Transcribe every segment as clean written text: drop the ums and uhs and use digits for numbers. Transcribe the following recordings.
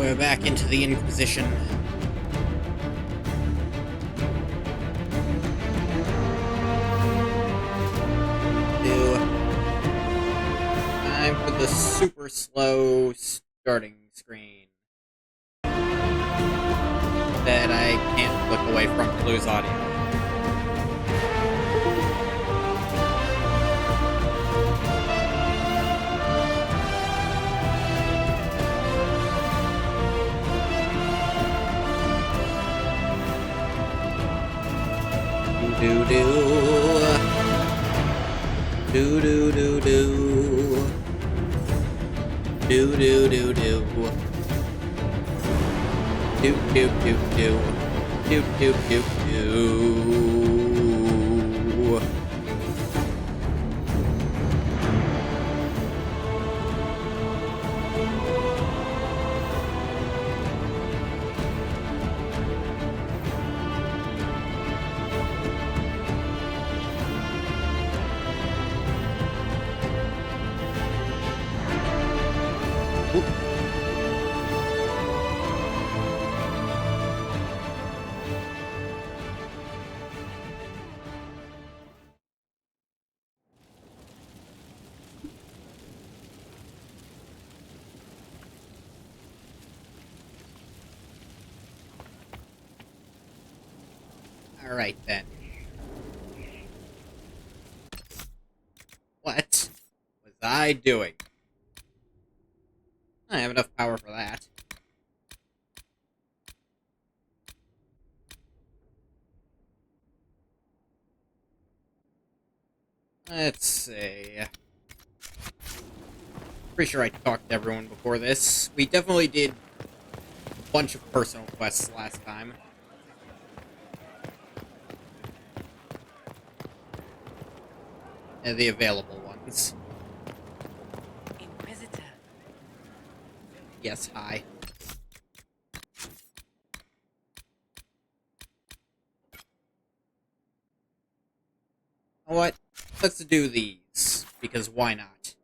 We're back into the Inquisition. Time for the super slow starting screen that I can't look away from to lose audio. Do do do do do do do do do do do do do do do do do. Alright then. What was I doing? I have enough power for that. Let's see. Pretty sure I talked to everyone before this. We definitely did a bunch of personal quests last time. And the available ones. Inquisitor. Yes, hi. You know what? Let's do these, because why not?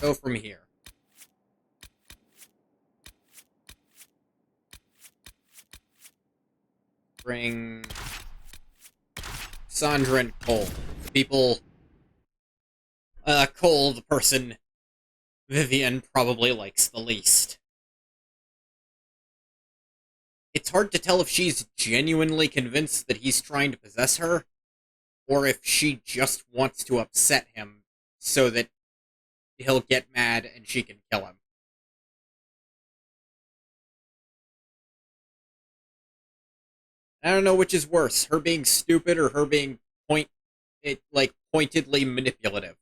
Go from here. Bring Sandra and Cole. People, Cole, the person Vivian probably likes the least. It's hard to tell if she's genuinely convinced that he's trying to possess her, or if she just wants to upset him so that he'll get mad and she can kill him. I don't know which is worse, her being stupid or her being pointedly manipulative.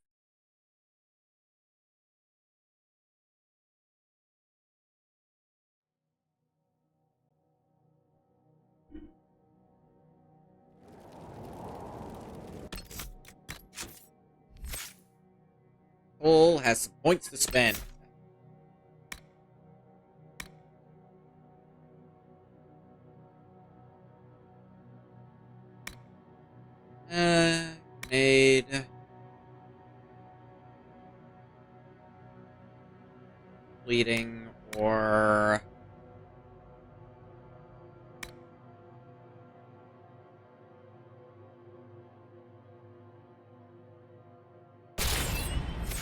Cole has some points to spend. Grenade. Bleeding, or...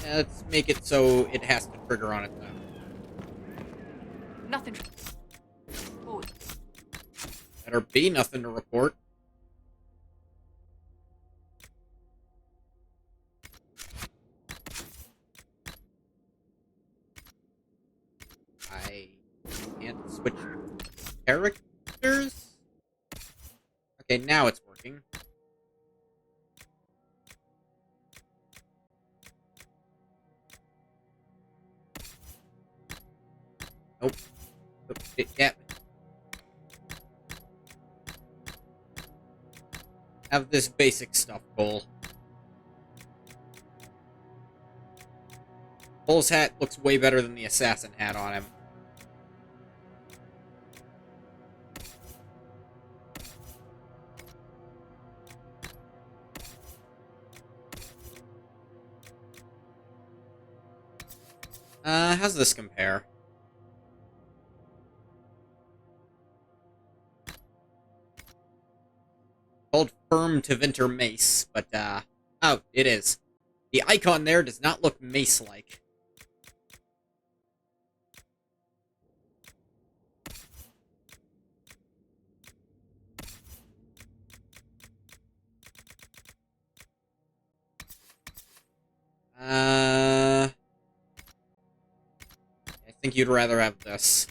let's make it so it has to trigger on its own. Nothing. Oh, Better be nothing to report. I can't switch characters? Okay, now it's working. Nope. Yeah. Have this basic stuff, Cole. Cole's hat looks way better than the assassin hat on him. How's this compare? Called Firm to Winter Mace, but, oh, it is. The icon there does not look mace-like. I think you'd rather have this.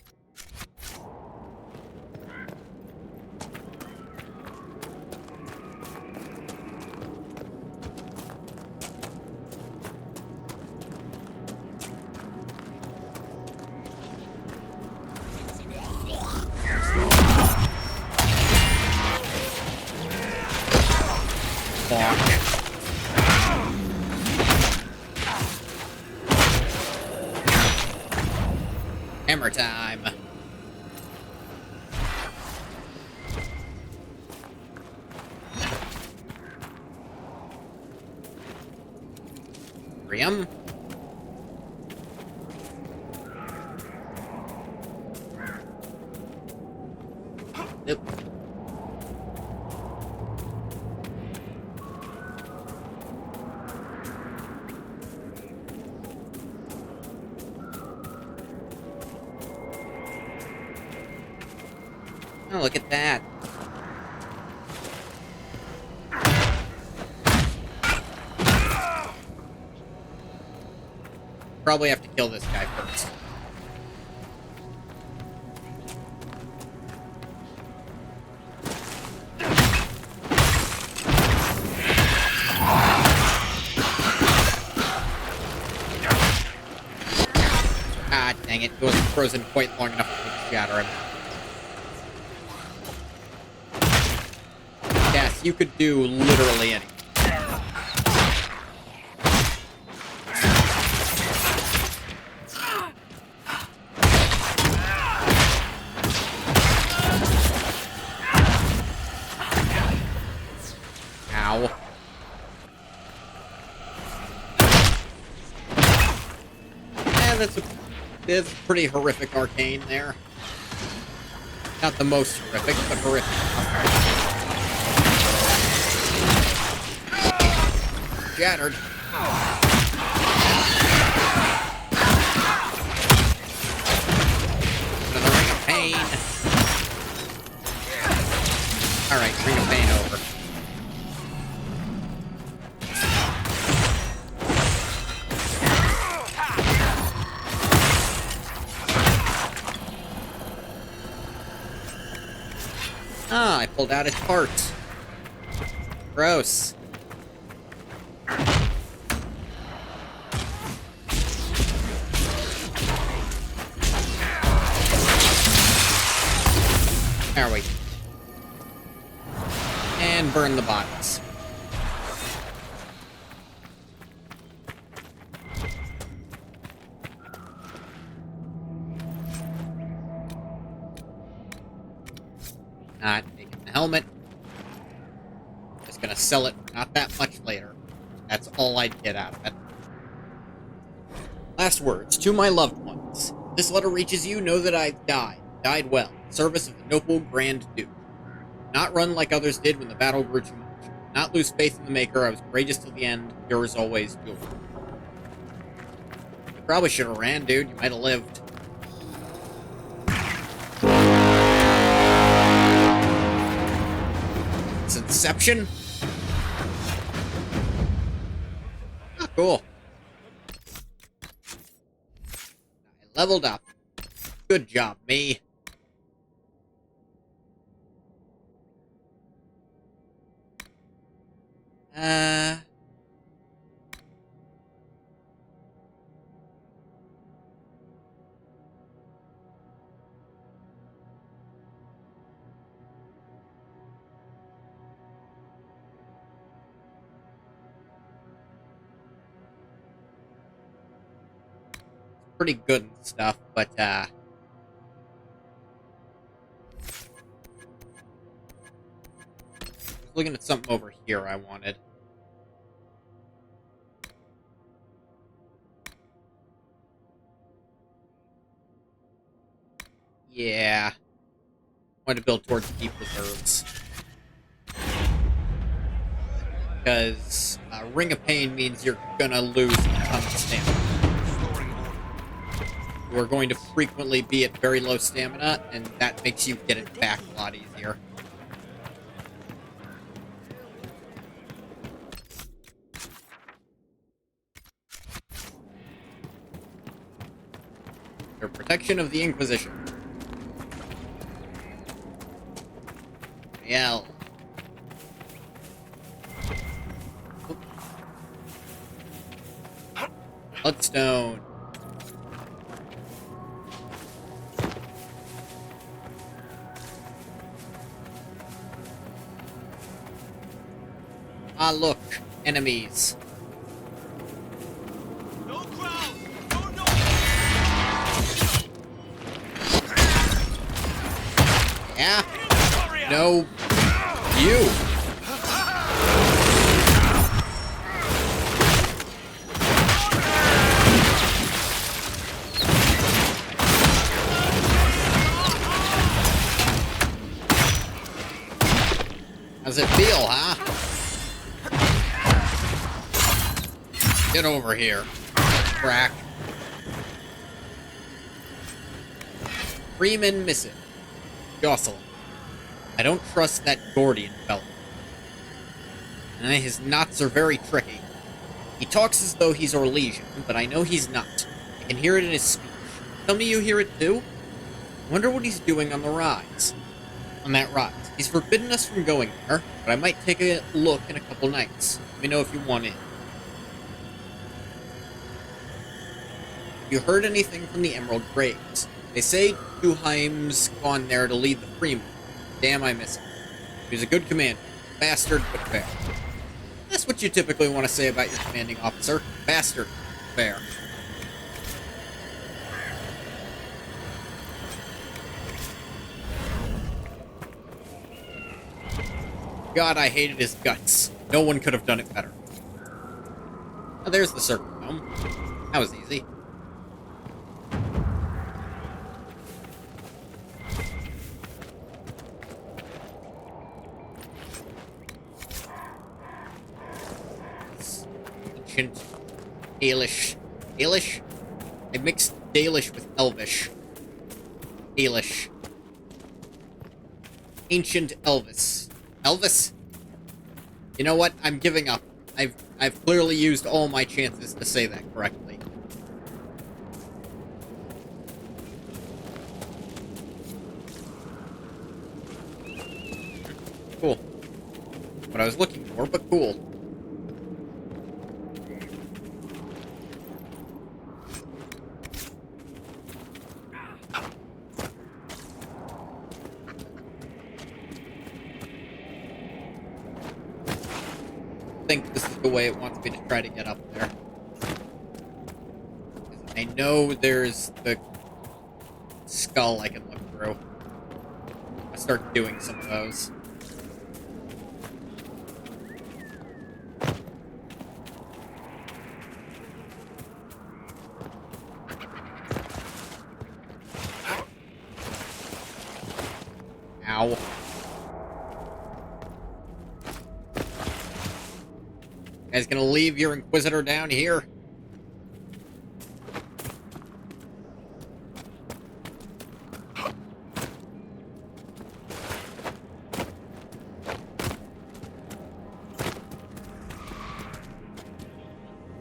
Hammer time. Priam. Nope. Oh, look at that. Probably have to kill this guy first. Ah, dang it. It wasn't frozen quite long enough to shatter him. Yes, you could do literally anything. Ow. Yeah, that's a pretty horrific arcane there. Not the most horrific, but horrific. Shattered. Another ring of pain. Alright, ring of pain over. Ah, I pulled out its heart. Gross. There we go. And burn the bodies. Not taking the helmet. Just gonna sell it for not that much later. That's all I'd get out of it. Last words to my loved ones. If this letter reaches you, know that I've died. Died well. In service of the noble Grand Duke. Not run like others did when the battle grew too much. Not lose faith in the Maker. I was courageous till the end. Yours always, Ghoti. You probably should have ran, dude. You might have lived. It's Inception? Ah, cool. I leveled up. Good job, me. Pretty good and stuff, but, looking at something over here I wanted. Yeah. I want to build towards deep reserves. Because Ring of Pain means you're gonna lose a ton of stamina. You are going to frequently be at very low stamina, and that makes you get it back a lot easier. For protection of the Inquisition. Yell. Bloodstone. Ah, look. Enemies. No crowd! No, no! Yeah? No. You. How's it feel, huh? Get over here, crack. Freeman missing. Jocelyn. I don't trust that Gordian fellow. His knots are very tricky. He talks as though he's Orlesian, but I know he's not. I can hear it in his speech. Tell me you hear it too? I wonder what he's doing on the rise. On that rise. He's forbidden us from going there, but I might take a look in a couple nights. Let me know if you want in. You heard anything from the Emerald Graves? They say Duheim's gone there to lead the Freemen. Damn, I miss him. He was a good commander. Bastard, but fair. That's what you typically want to say about your commanding officer. Bastard, fair. God, I hated his guts. No one could have done it better. Oh, there's the circle dome. That was easy. Ancient Dalish. Dalish? I mixed Dalish with Elvish. Dalish. Ancient Elvis. Elvis? You know what? I'm giving up. I've clearly used all my chances to say that correctly. Cool. What I was looking for, but cool. I think this is the way it wants me to try to get up there. I know there's the skull I can look through. I start doing some of those. Ow. You guys gonna leave your Inquisitor down here?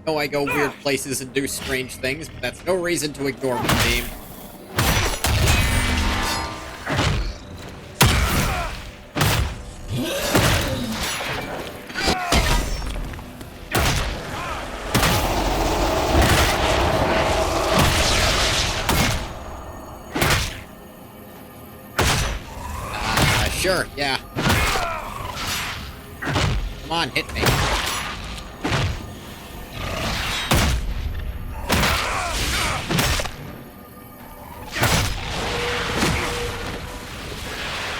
I go weird places and do strange things, but that's no reason to ignore me, team. Sure, yeah. Come on, hit me.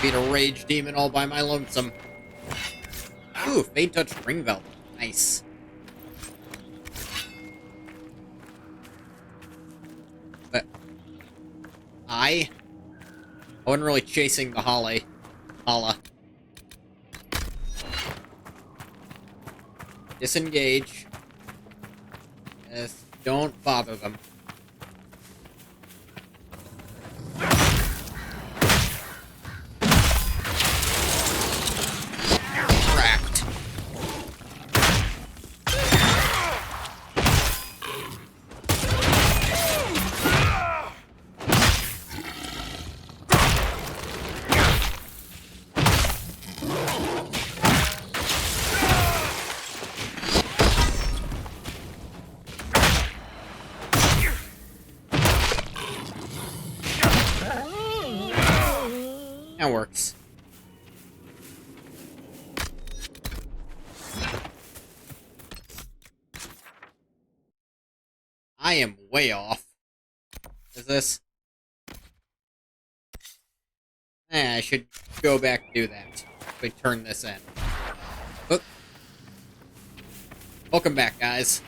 Beat a rage demon all by my lonesome. Ooh, Fade Touch Ring Velvet. Nice. But I wasn't really chasing the Hala. Disengage. Just don't bother them. Cracked. That works. I am way off. Is this? I should go back and do that. We turn this in. Oop. Welcome back, guys.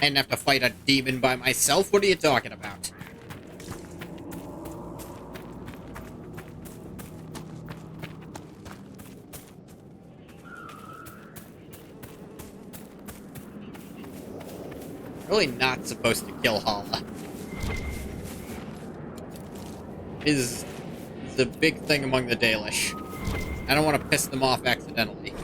I didn't have to fight a demon by myself. What are you talking about? Really not supposed to kill Hala. Is a big thing among the Dalish. I don't want to piss them off accidentally.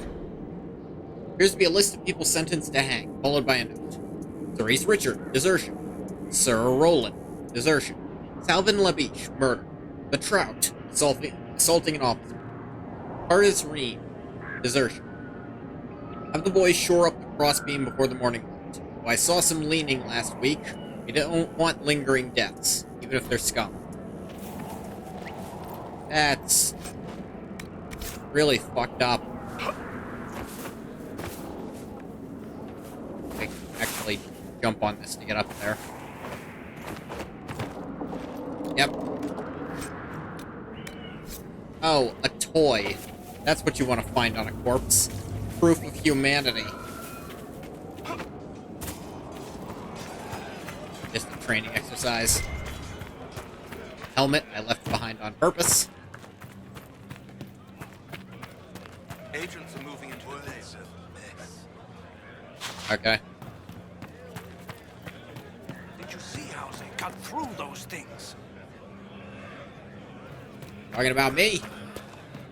Appears to be a list of people sentenced to hang, followed by a note. Therese Richard, desertion. Sir Roland, desertion. Salvin Labiche, murder. The Trout, assaulting an officer. Curtis Reen, desertion. Have the boys shore up the crossbeam before the morning light. Well, I saw some leaning last week. We don't want lingering deaths, even if they're scum. That's really fucked up. I can actually jump on this to get up there. Yep. Oh, a toy. That's what you want to find on a corpse. Proof of humanity. Just a training exercise. Helmet I left behind on purpose. Agents are moving into the base. Okay. Did you see how they cut through those things? Talking about me?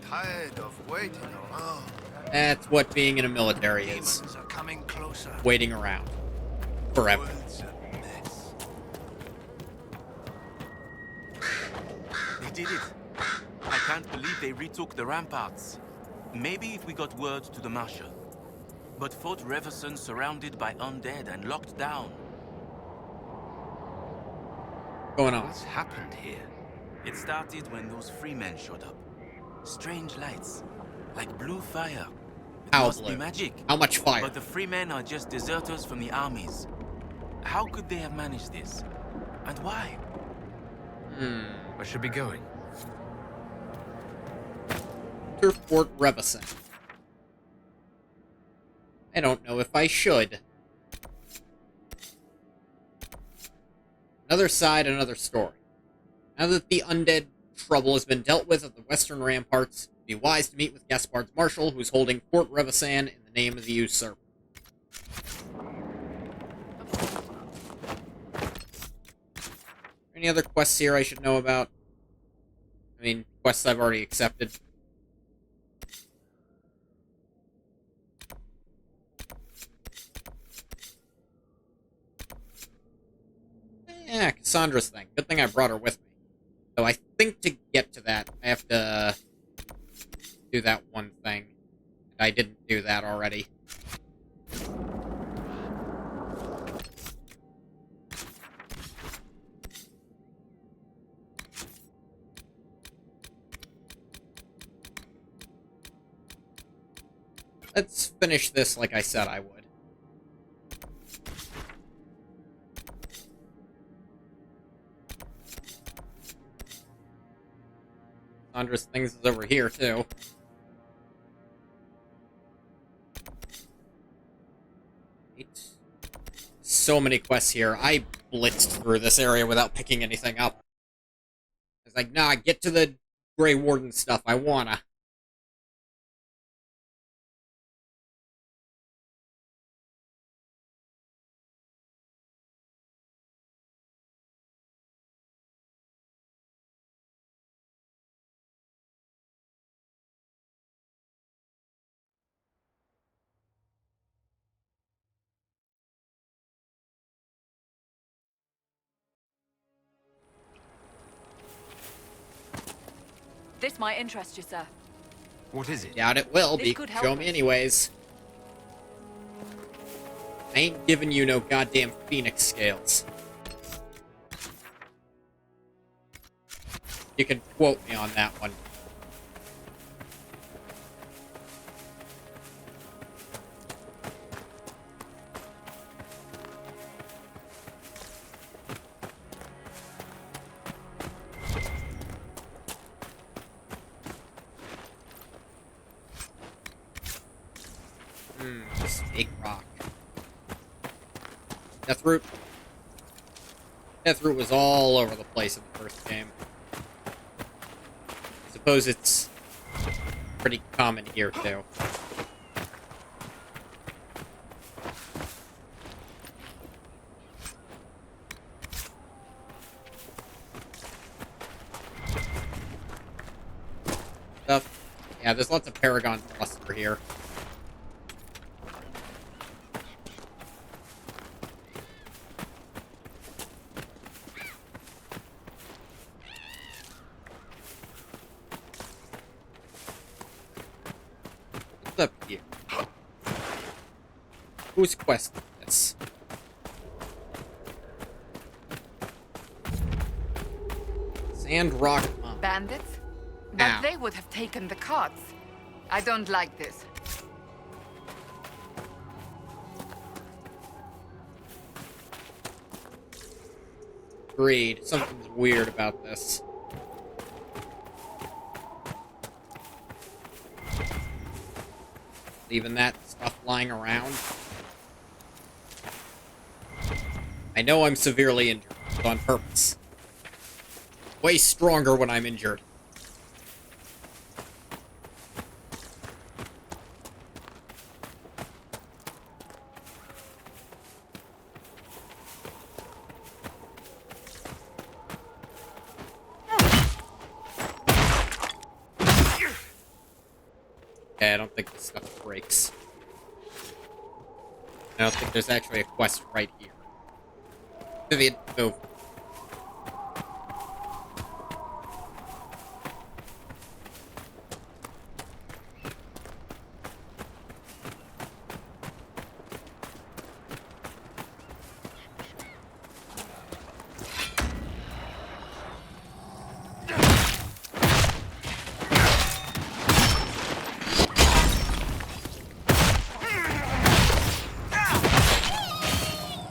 Tired of waiting around. That's what being in a military is. Demons are coming closer. Waiting around. Forever. They did it. I can't believe they retook the ramparts. Maybe if we got word to the Marshal. But Fort Reverson surrounded by undead and locked down. What's going on? What's happened here? It started when those free men showed up. Strange lights, like blue fire. It How must blue? be magic. How much fire? But the free men are just deserters from the armies. How could they have managed this? And why? I should be going. Enter Fort Reverson. I don't know if I should. Another side, another story. Now that the undead trouble has been dealt with at the western ramparts, it'd be wise to meet with Gaspard's marshal, who's holding Fort Reverson in the name of the usurper. Any other quests here I should know about? I mean, quests I've already accepted. Yeah, Cassandra's thing. Good thing I brought her with me. So I think to get to that, I have to do that one thing. I didn't do that already. Let's finish this like I said I would. Sandra's things is over here, too. So many quests here. I blitzed through this area without picking anything up. He's like, nah, get to the Grey Warden stuff. I wanna. This might interest you, sir. What is it? Doubt it will, This but you could can help show me us. anyways. I ain't giving you no goddamn Phoenix scales. You can quote me on that one. Snake rock. Deathroot. Deathroot was all over the place in the first game. I suppose it's pretty common here, too. Stuff. Yeah, there's lots of Paragon cluster here. What's up here? Who's questing this? Sandrock Mom. Bandits? Ow. But they would have taken the carts. I don't like this. Agreed. Something's weird about this. Leaving that stuff lying around. I know I'm severely injured, but on purpose. Way stronger when I'm injured. Okay, I don't think this stuff breaks. I don't think there's actually a quest right here. Vivian, move.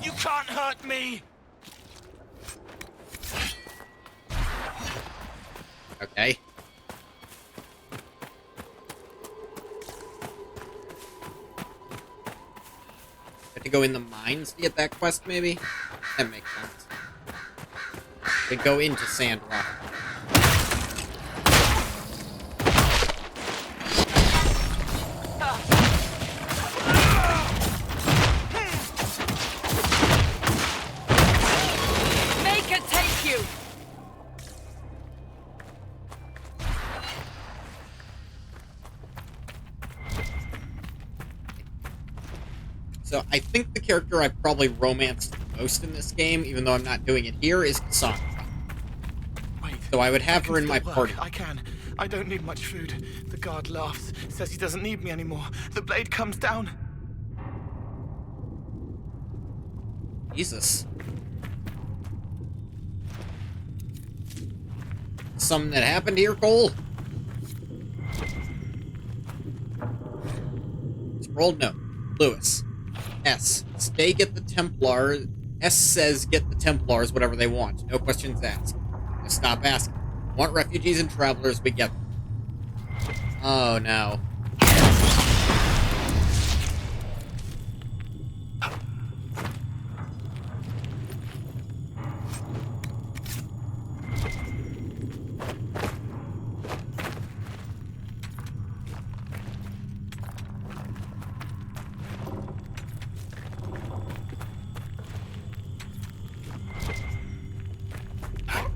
You can't hurt me! Okay. Have to go in the mines to get that quest, maybe? That makes sense. They go into Sandrock. Make it take you! So I think the character I've probably romanced the most in this game, even though I'm not doing it here, is Cassandra. Wait. So I would have can her in my still work. party. I can. I don't need much food. The guard laughs, says he doesn't need me anymore. The blade comes down. Jesus. Something that happened here, Cole? Scrolled note. Lewis. S. Stay, get the Templar. S says get the Templars whatever they want. No questions asked. Just stop asking. Want refugees and travelers, we get them. Oh no.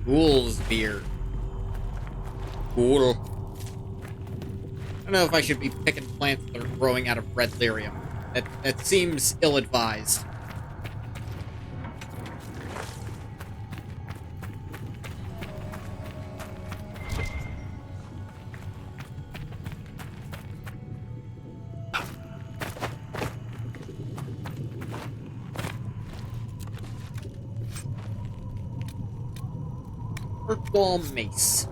Ghoul's beard. Ghoul. I don't know if I should be picking plants that are growing out of red lyrium. That seems ill-advised. Purple mace.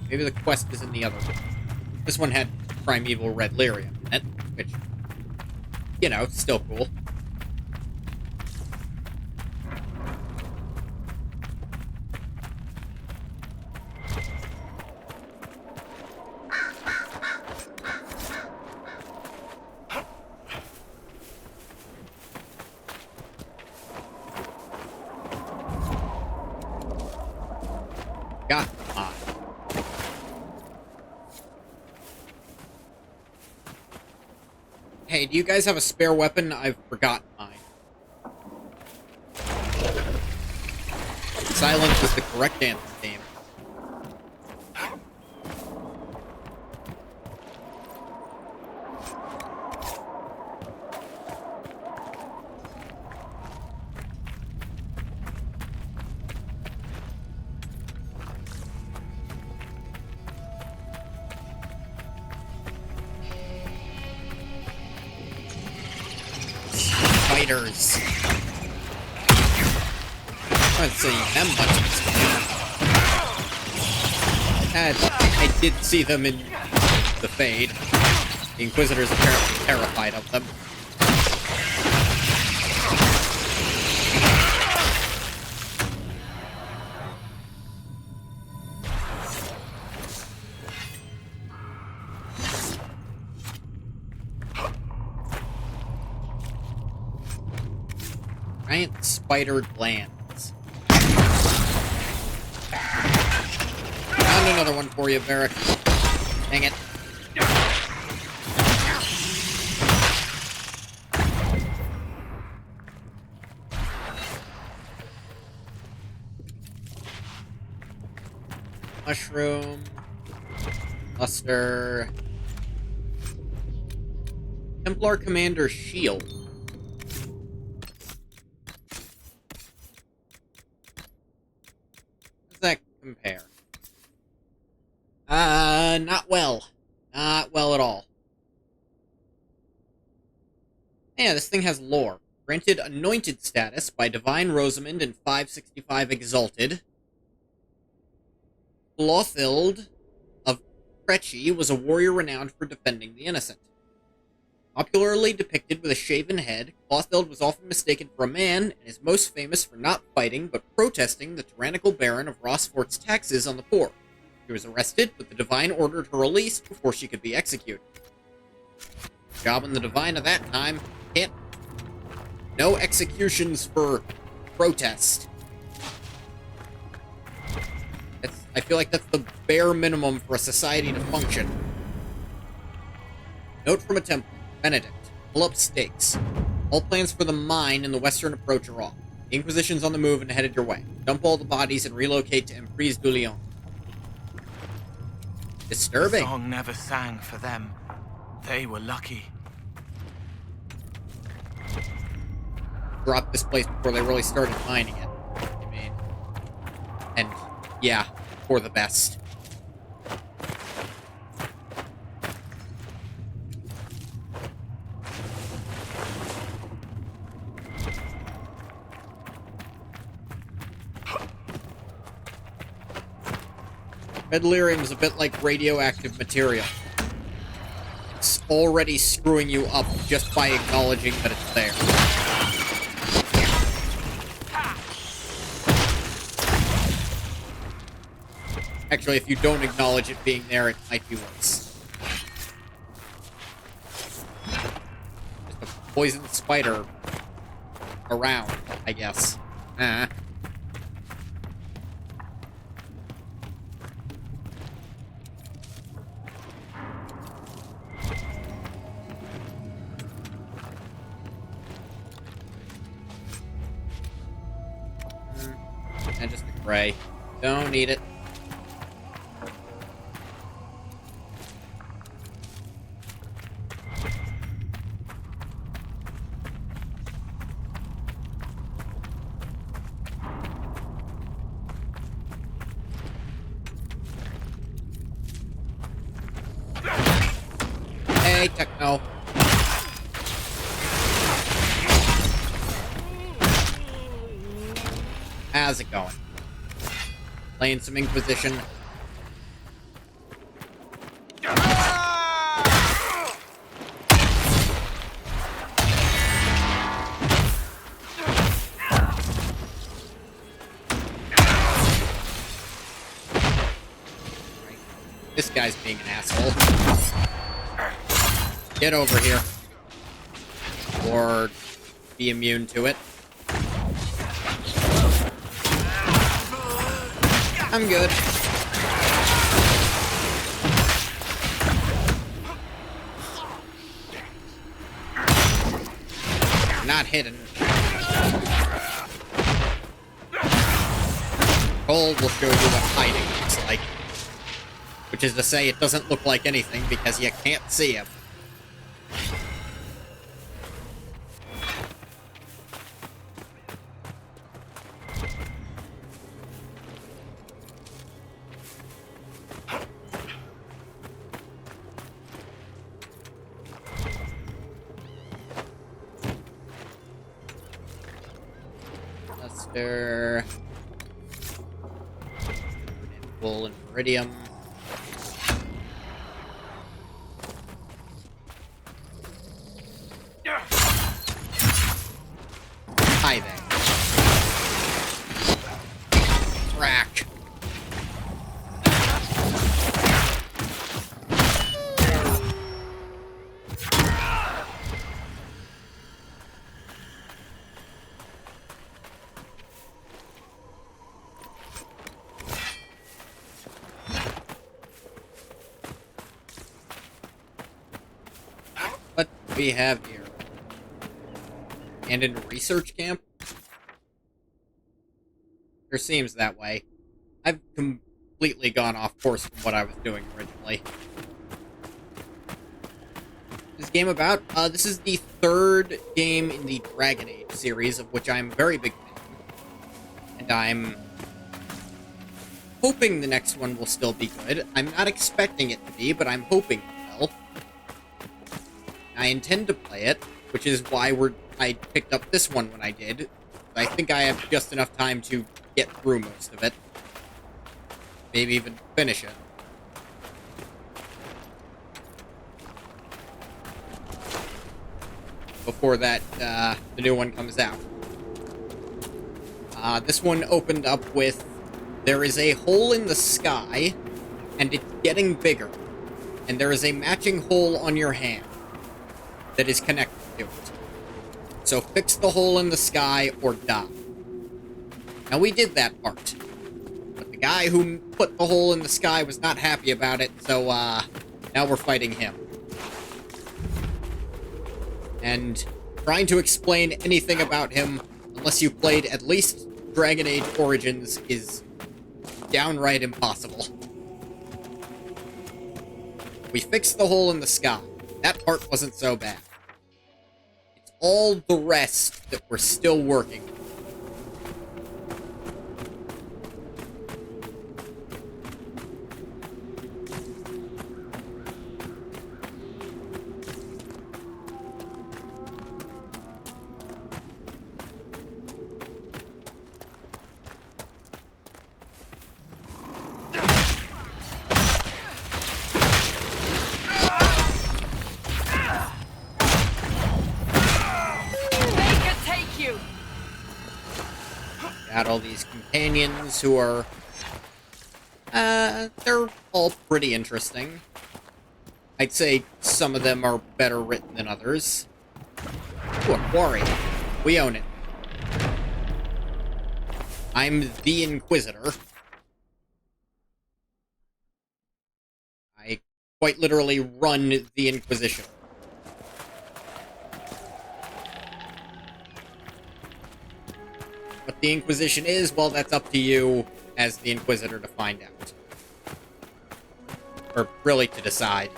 Maybe the quest is in the other one. This one had primeval red lyrium in it, which, you know, still cool. Got mine. Hey, do you guys have a spare weapon? I've forgotten mine. Silence is the correct answer, game. Spiders. I haven't seen them much of this game. I did see them in the Fade. The Inquisitors apparently terrified of them. Giant spider glands. Found another one for you, Varric. Dang it. Mushroom. Cluster. Templar Commander Shield. That compare? Not well. Not well at all. Yeah, this thing has lore. Granted anointed status by Divine Rosamond in 565 Exalted. Clothild of Crechi was a warrior renowned for defending the innocent. Popularly depicted with a shaven head, Clothild was often mistaken for a man, and is most famous for not fighting, but protesting the tyrannical baron of Rossfort's taxes on the poor. She was arrested, but the Divine ordered her release before she could be executed. Jobbing the Divine at that time, can't... No executions for protest. I feel like that's the bare minimum for a society to function. Note from a temple. Benedict, pull up stakes. All plans for the mine in the western approach are off. The Inquisition's on the move and headed your way. Dump all the bodies and relocate to Emprise du Lion. Disturbing. The song never sang for them. They were lucky. Drop this place before they really started mining it. I mean... And, yeah, for the best. Red lyrium is a bit like radioactive material. It's already screwing you up just by acknowledging that it's there. Actually, if you don't acknowledge it being there, it might be worse. Just a poison spider around, I guess. spray. Don't need it. Hey, Techno. How's it going? Playing some Inquisition. This guy's being an asshole. Get over here. Or be immune to it. I'm good. Not hidden. Cole will show you what hiding looks like. Which is to say, it doesn't look like anything because you can't see him. Luster. Wool and Iridium. Hi there. Rack. What do we have here? And in research camp? Sure seems that way. I've completely gone off course from what I was doing originally. This game about? This is the third game in the Dragon Age series, of which I'm a very big fan. And I'm hoping the next one will still be good. I'm not expecting it to be, but I'm hoping it will. I intend to play it, which is why I picked up this one when I did. I think I have just enough time to get through most of it. Maybe even finish it. Before that, the new one comes out. This one opened up with, there is a hole in the sky, and it's getting bigger. And there is a matching hole on your hand that is connected to it. So fix the hole in the sky or die. Now we did that part. But the guy who put the hole in the sky was not happy about it, so now we're fighting him. And trying to explain anything about him, unless you played at least Dragon Age Origins, is downright impossible. We fixed the hole in the sky. That part wasn't so bad. It's all the rest that we're still working on. Got all these companions who are, they're all pretty interesting. I'd say some of them are better written than others. Ooh, a quarry. We own it. I'm the Inquisitor. I quite literally run the Inquisition. What the Inquisition is, well, that's up to you. as the Inquisitor to find out. Or really to decide.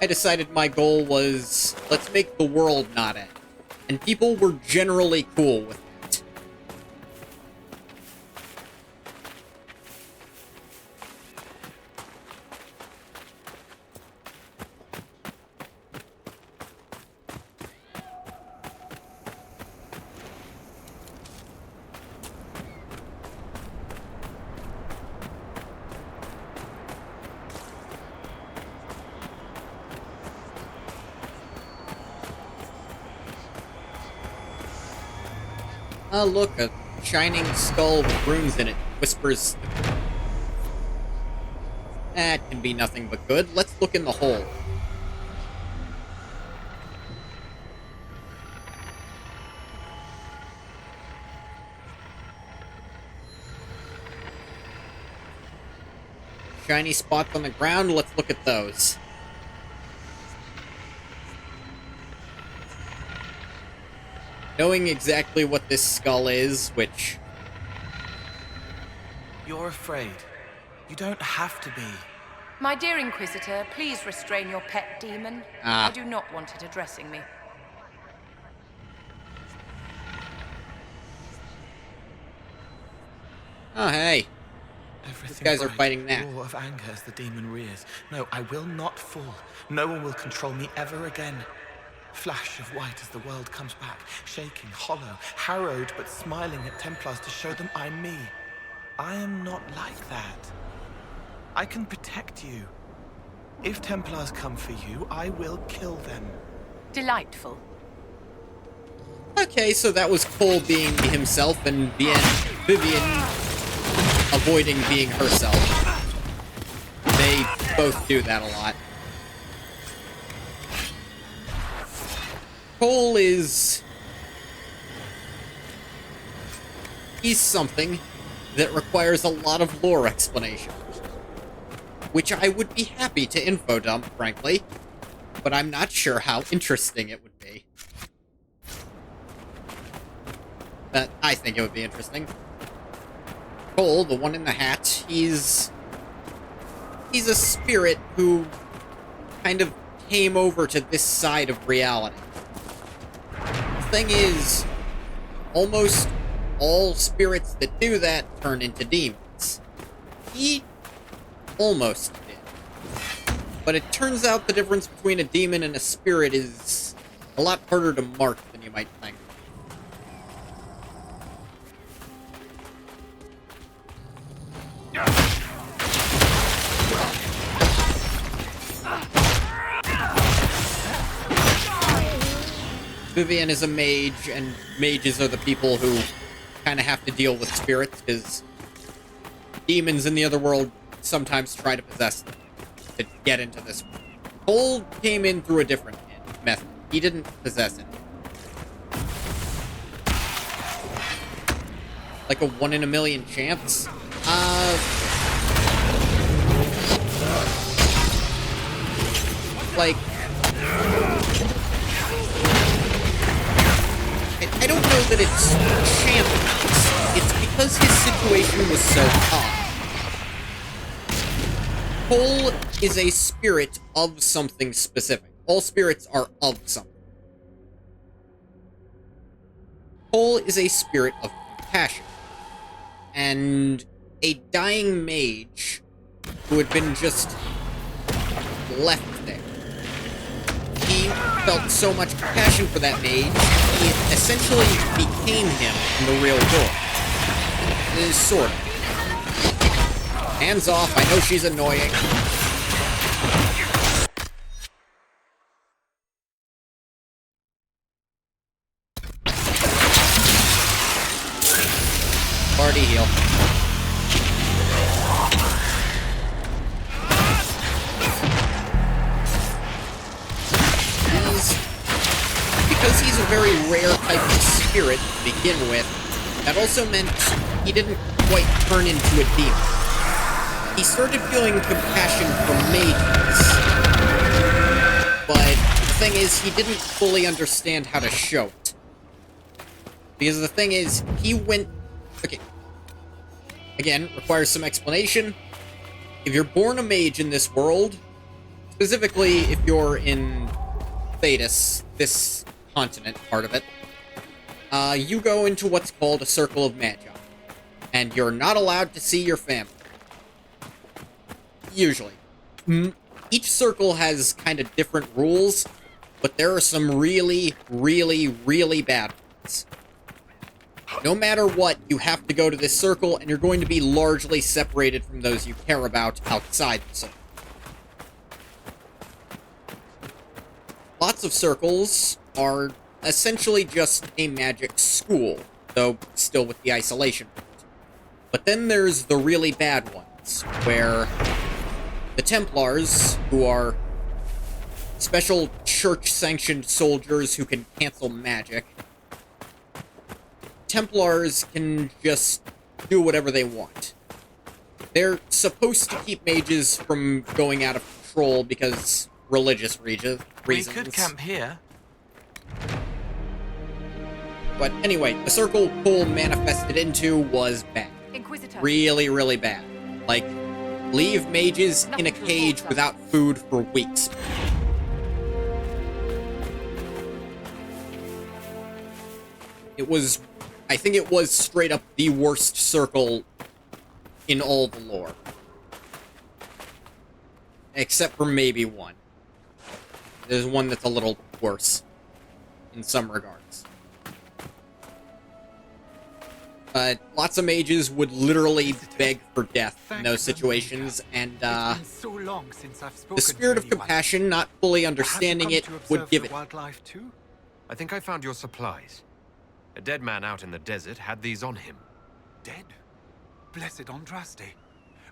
I decided my goal was, let's make the world not end. And people were generally cool with it. Oh, look, a shining skull with runes in it whispers. That can be nothing but good. Let's look in the hole. Shiny spots on the ground, let's look at those. Knowing exactly what this skull is, which... You're afraid. You don't have to be. My dear Inquisitor, please restrain your pet demon. I do not want it addressing me. Oh, hey. Everything These guys are bright, fighting that. roar of anger as the demon rears. No, I will not fall. No one will control me ever again. Flash of white as the world comes back, shaking, hollow, harrowed, but smiling at Templars to show them I'm me. I am not like that. I can protect you. If Templars come for you, I will kill them. Delightful. Okay, so that was Cole being himself and Vivian avoiding being herself. They both do that a lot. Cole is... he's something that requires a lot of lore explanation. Which I would be happy to info dump, frankly. But I'm not sure how interesting it would be. But I think it would be interesting. Cole, the one in the hat, he's a spirit who kind of came over to this side of reality. The thing is, almost all spirits that do that turn into demons. He almost did. But it turns out the difference between a demon and a spirit is a lot harder to mark than you might think. Vivian is a mage, and mages are the people who kind of have to deal with spirits, because demons in the other world sometimes try to possess them to get into this world. Cole came in through a different method. He didn't possess it. Like a 1 in a million chance? Like... I don't know that it's chance. It's because his situation was so odd. Cole is a spirit of something specific. All spirits are of something. Cole is a spirit of compassion. And a dying mage who had been just left there. He felt so much compassion for that mage, he essentially became him in the real world. Sort of. Hands off, I know she's annoying. Party heal. Because he's a very rare type of spirit to begin with, that also meant he didn't quite turn into a demon. He started feeling compassion for mages, but the thing is, he didn't fully understand how to show it. Because the thing is, he went... Okay. Again, requires some explanation. If you're born a mage in this world, specifically if you're in Thetis, this continent part of it, you go into what's called a circle of magi. And you're not allowed to see your family. Usually. Each circle has kind of different rules, but there are some really, really, really bad ones. No matter what, you have to go to this circle, and you're going to be largely separated from those you care about outside the circle. Lots of circles are essentially just a magic school, though still with the isolation. But then there's the really bad ones, where the Templars, who are special church-sanctioned soldiers who can cancel magic, Templars can just do whatever they want. They're supposed to keep mages from going out of control because religious reasons. We could camp here. But anyway, the circle Cole manifested into was bad. Inquisitor. Really, really bad. Like, leave mages in a cage without food for weeks. It was... I think it was straight up the worst circle in all the lore. Except for maybe one. There's one that's a little worse. In some regards. But lots of mages would literally beg for death in those situations, and the spirit of compassion, not fully understanding it, would give it. Wildlife too? I think I found your supplies. A dead man out in the desert had these on him. Dead? Blessed Andraste.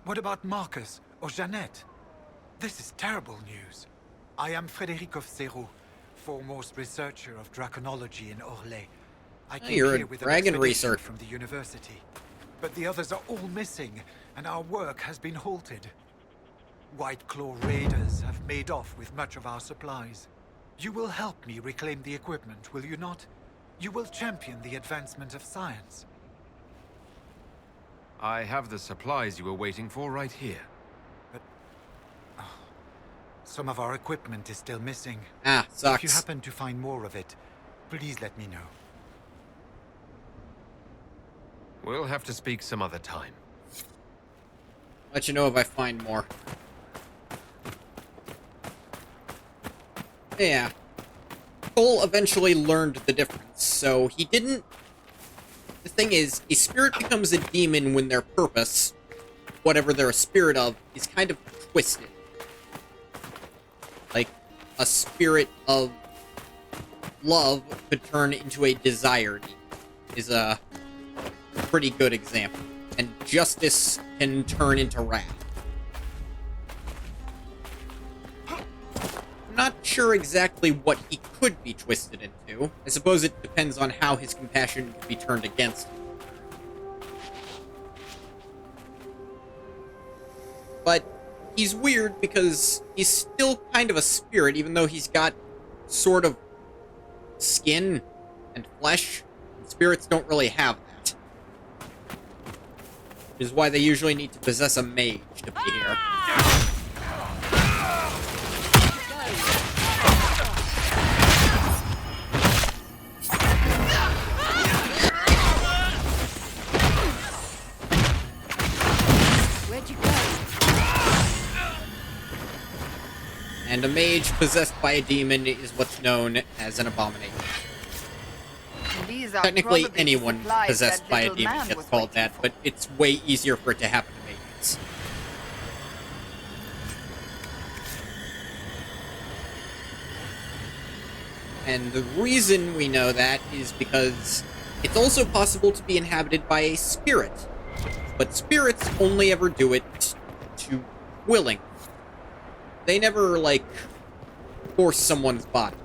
What about Marcus or Jeannette? This is terrible news. I am Frédéric of Serrault, foremost researcher of draconology in Orlais. I came You're here a with dragon an expedition researcher from the university, but the others are all missing, and our work has been halted. White Claw raiders have made off with much of our supplies. You will help me reclaim the equipment, will you not? You will champion the advancement of science. I have the supplies you were waiting for right here. But... some of our equipment is still missing. Ah, sucks. If you happen to find more of it, please let me know. We'll have to speak some other time. Let you know if I find more. Yeah. Cole eventually learned the difference, so he didn't... The thing is, a spirit becomes a demon when their purpose, whatever they're a spirit of, is kind of twisted. Like, a spirit of love could turn into a desire demon, is a pretty good example. And justice can turn into wrath. Not sure exactly what he could be twisted into. I suppose it depends on how his compassion could be turned against him. But he's weird because he's still kind of a spirit, even though he's got sort of skin and flesh. Spirits don't really have that. Which is why they usually need to possess a mage to be here. And a mage possessed by a demon is what's known as an abomination. These are Technically, probably anyone supplies possessed that by a little demon man gets was called waiting that, for. but it's way easier for it to happen to mages. And the reason we know that is because it's also possible to be inhabited by a spirit. But spirits only ever do it to willing. They never, like, force someone's body.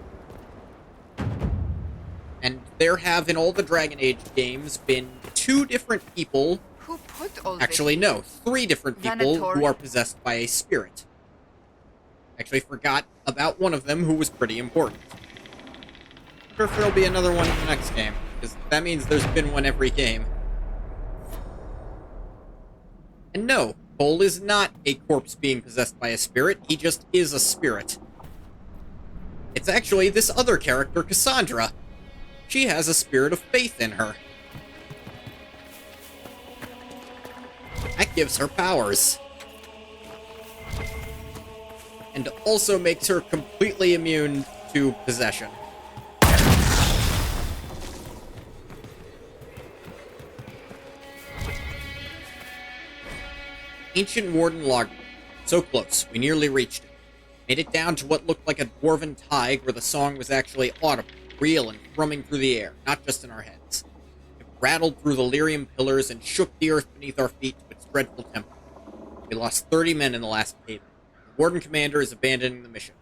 And there have, in all the Dragon Age games, been 2 different people... Who put all Actually, this? no, 3 different people Venator. who are possessed by a spirit. Actually forgot about one of them who was pretty important. I wonder if there'll be another one in the next game. because that means there's been one every game. And no, Cole is not a corpse being possessed by a spirit, he just is a spirit. It's actually this other character, Cassandra. She has a spirit of faith in her. That gives her powers. And also makes her completely immune to possession. Ancient Warden Logbook. So close, we nearly reached it. Made it down to what looked like a dwarven tide where the song was actually audible, real, and thrumming through the air, not just in our heads. It rattled through the lyrium pillars and shook the earth beneath our feet to its dreadful tempo. We lost 30 men in the last payment. The Warden Commander is abandoning the mission.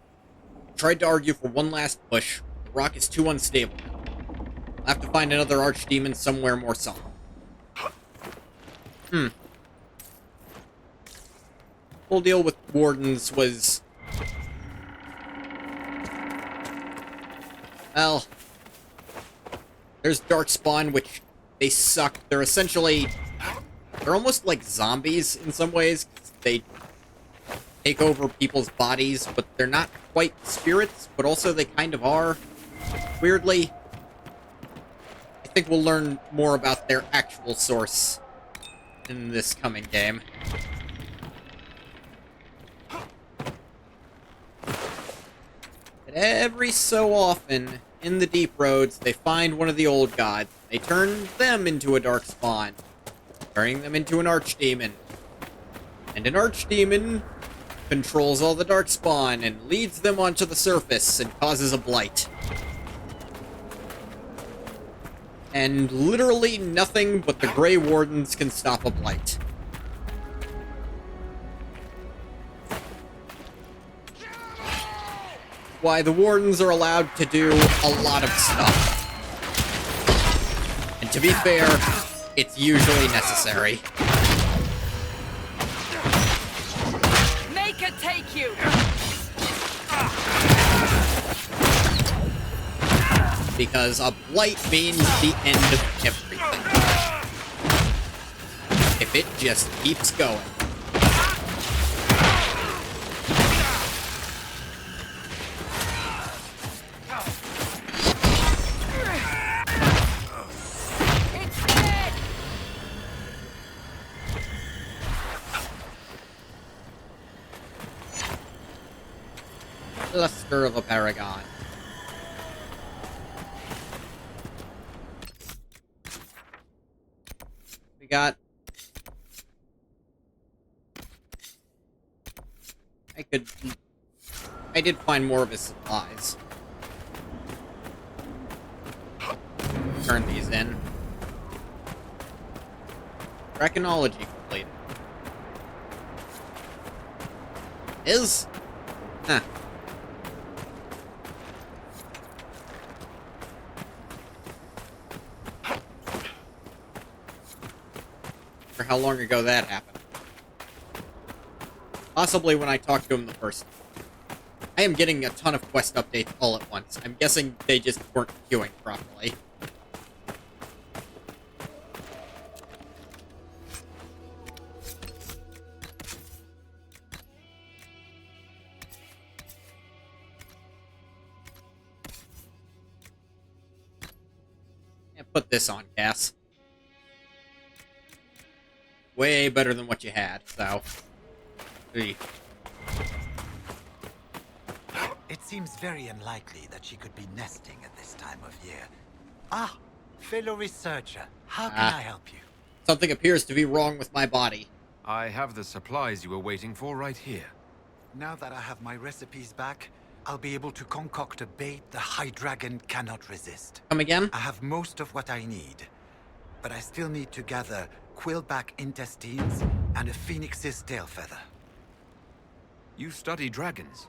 We tried to argue for one last push, but the rock is too unstable now. We'll have to find another archdemon somewhere more solid. Whole deal with wardens was... well... there's Darkspawn, which they suck. They're essentially... they're almost like zombies in some ways. They take over people's bodies, but they're not quite spirits, but also they kind of are. Weirdly. I think we'll learn more about their actual source in this coming game. But every so often, in the deep roads, they find one of the old gods. They turn them into a darkspawn, turning them into an archdemon. And an archdemon controls all the darkspawn and leads them onto the surface and causes a blight. And literally nothing but the Grey Wardens can stop a blight. Why the Wardens are allowed to do a lot of stuff. And to be fair, it's usually necessary. Make it take you! Because a blight means the end of everything. If it just keeps going. Cluster of a paragon. We got... I did find more of his supplies. Turn these in. Draconology completed. Is? Huh. How long ago that happened. Possibly when I talked to him the first time. I am getting a ton of quest updates all at once. I'm guessing they just weren't queuing properly. Yeah, put this on, Cass. Way better than what you had, so... It seems very unlikely that she could be nesting at this time of year. Ah, fellow researcher, how can I help you? Something appears to be wrong with my body. I have the supplies you were waiting for right here. Now that I have my recipes back, I'll be able to concoct a bait the High Dragon cannot resist. Come again? I have most of what I need, but I still need to gather quillback intestines and a phoenix's tail feather. You study dragons.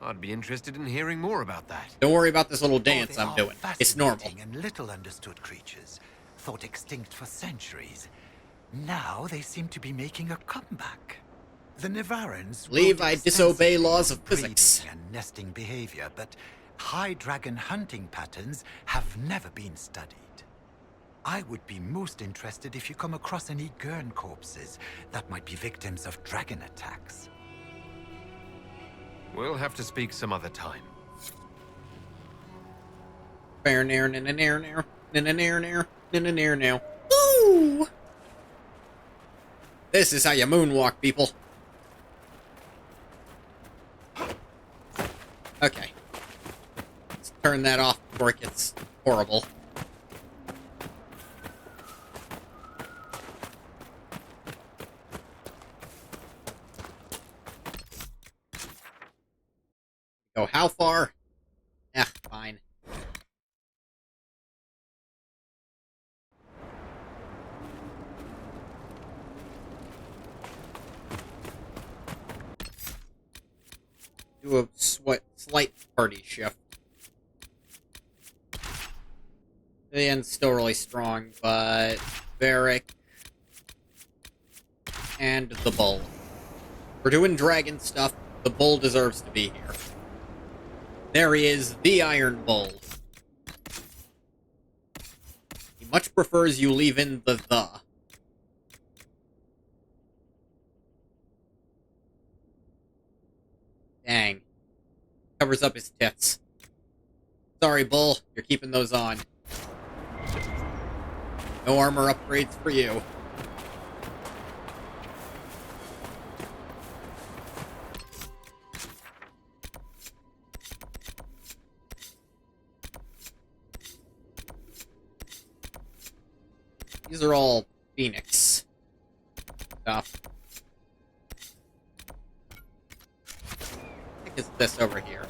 I'd be interested in hearing more about that. Don't worry about this little dance they I'm are doing. It's normal. fascinating and little understood creatures, thought extinct for centuries. Now they seem to be making a comeback. The Nevarrans Believe I disobey extensively laws on of physics. breeding and nesting behavior, but high dragon hunting patterns have never been studied. I would be most interested if you come across any Gurn corpses that might be victims of dragon attacks. We'll have to speak some other time. Fair nair, nair, nair, nair, nair, nair, nair, nair, nair. Ooh! This is how you moonwalk, people. Okay. Let's turn that off before it gets horrible. Go how far? Fine. Do a slight party shift. The end's still really strong, but Varric and the Bull. We're doing dragon stuff. The Bull deserves to be here. There he is, the Iron Bull. He much prefers you leave in the. Dang. Covers up his tits. Sorry, Bull, you're keeping those on. No armor upgrades for you. These are all Phoenix stuff. What is this over here?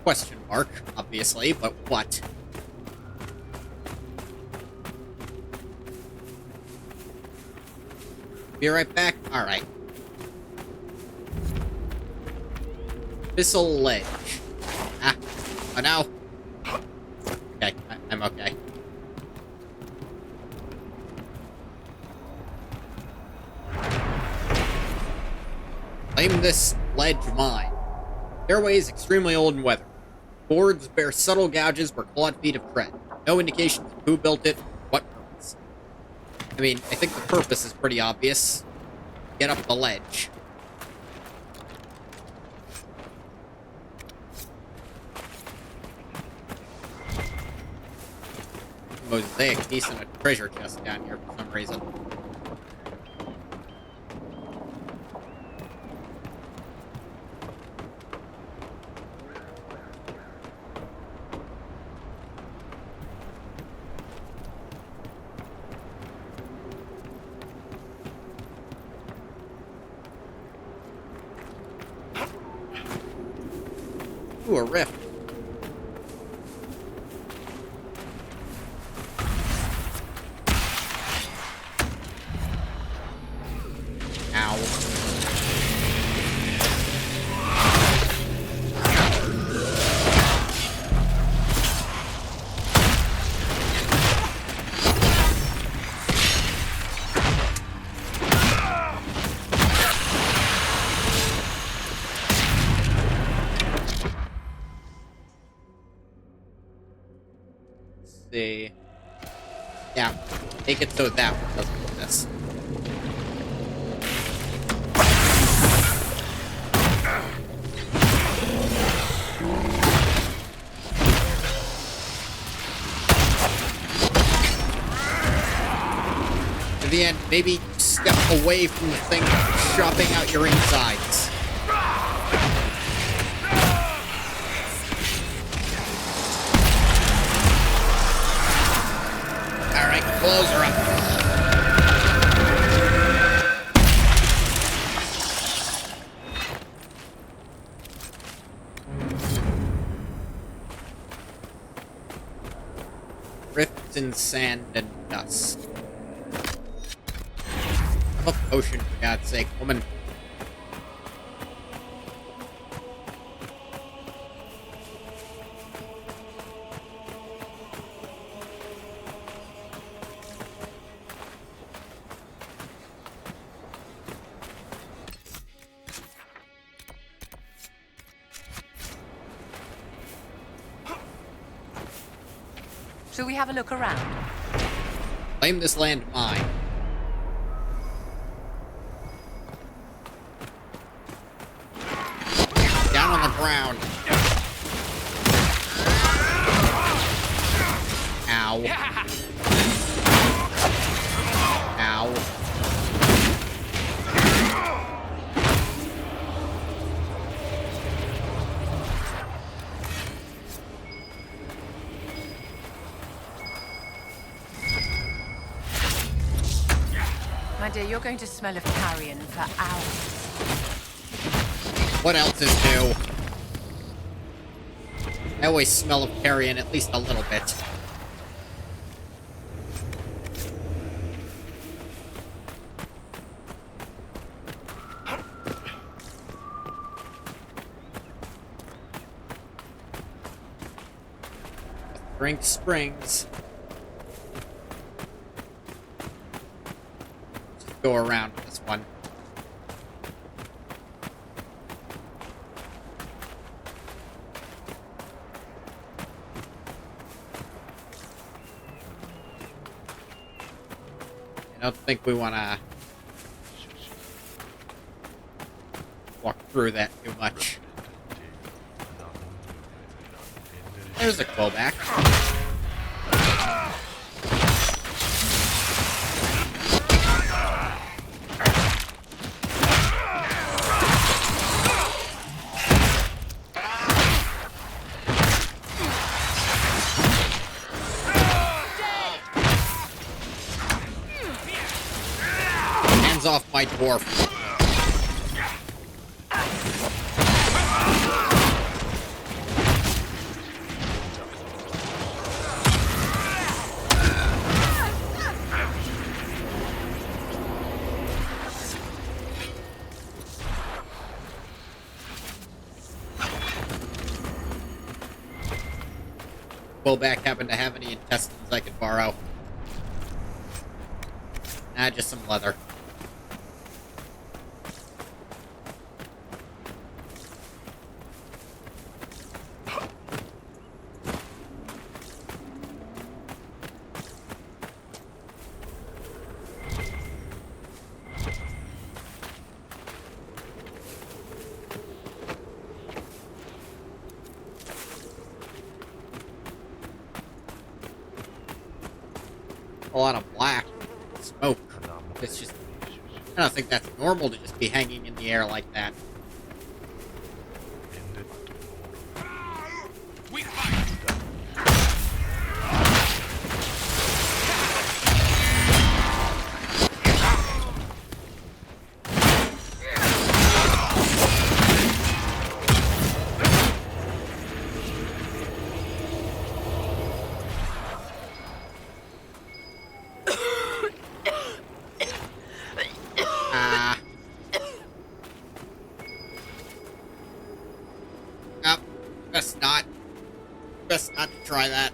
Question mark, obviously, but what? Be right back? Alright. Abyssal ledge. Oh no! Okay, I'm okay. Claim this ledge mine. Stairway is extremely old and weathered. Boards bear subtle gouges where clawed feet have tread. No indications of who built it, what purpose. I mean, I think the purpose is pretty obvious. Get up the ledge. Mosaic piece and a treasure chest down here for some reason. Ooh, a rift. See. Yeah, make it so that one doesn't do this. At the end, maybe step away from the thing chopping out your insides. Close her up. Rifts in sand and dust. Have a potion, for God's sake, woman. Shall we have a look around? Claim this land mine. Down on the ground. Ow. Ow. My dear, you're going to smell of carrion for hours. What else is new? I always smell of carrion at least a little bit. Drink springs. Just go around this one. I don't think we want to walk through that too much. There's a callback. Hands off my dwarf. Back happen to have any intestines I could borrow? Nah, just some leather. A lot of black smoke. It's just, I don't think that's normal to just be hanging in the air like that. Best not to try that.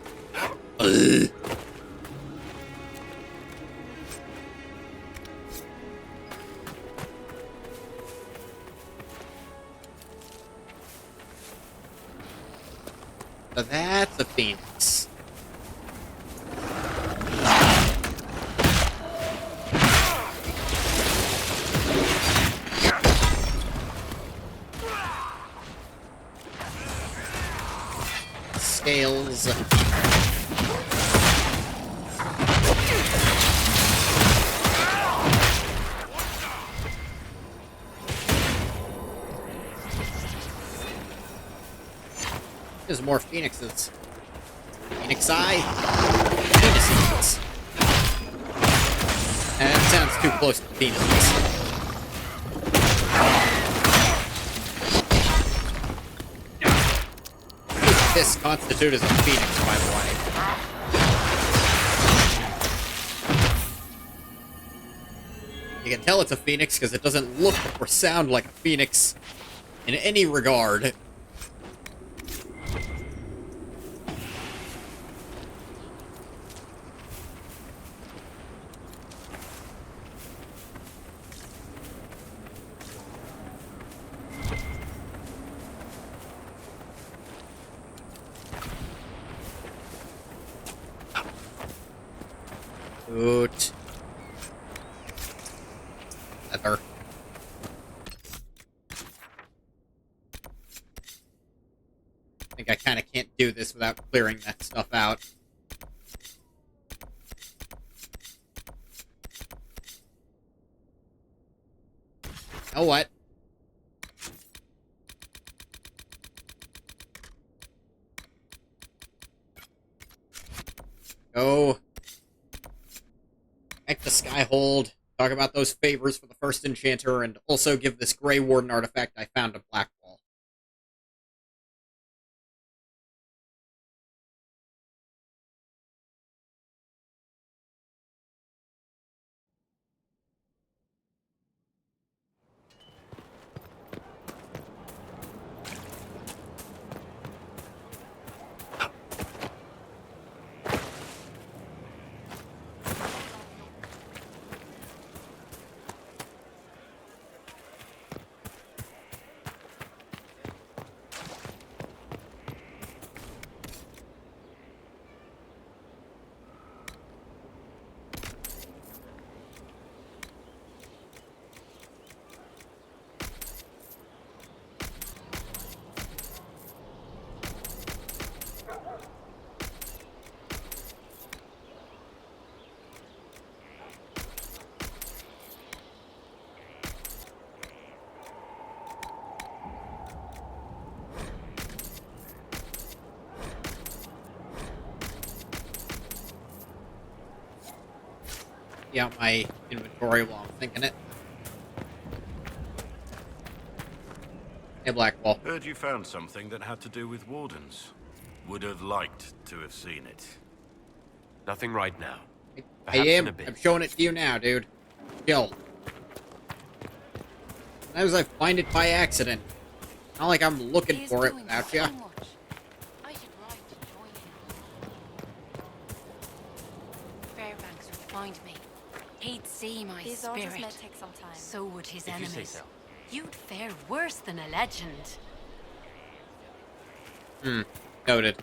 So that's a phoenix. Scales. There's more phoenixes. Phoenix eye. Phoenixes. That sounds too close to phoenixes. This constitute as a phoenix, by the way. You can tell it's a phoenix because it doesn't look or sound like a phoenix in any regard. Boot. Leather. I think I kind of can't do this without clearing that stuff out. You know what? Go. Back to Skyhold. Talk about those favors for the first enchanter, and also give this Grey Warden artifact I found to Blackwall. Out my inventory while I'm thinking it. Hey, Blackwall. Heard you found something that had to do with wardens. Would have liked to have seen it. Nothing right now. I Perhaps am. in a bit. I'm showing it to you now, dude. Chill. Sometimes I find it by accident. Not like I'm looking for it without you. I should write to join him. Fairbanks would find me. He'd see my These orders spirit. may take some time. So would his If you say enemies. so. You'd fare worse than a legend. Noted.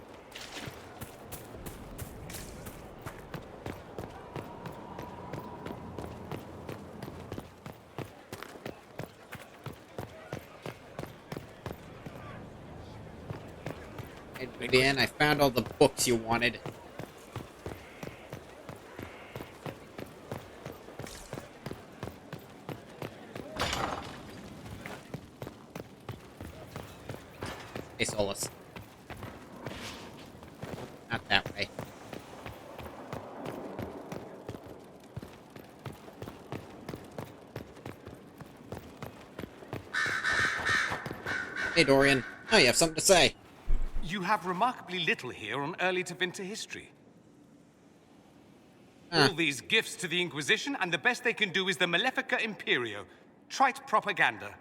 And then I found all the books you wanted. Hey, Solus. Not that way. Hey, Dorian. Oh, you have something to say. You have remarkably little here on early to Vinter history. Huh. All these gifts to the Inquisition, and the best they can do is the Malefica Imperio. Trite propaganda.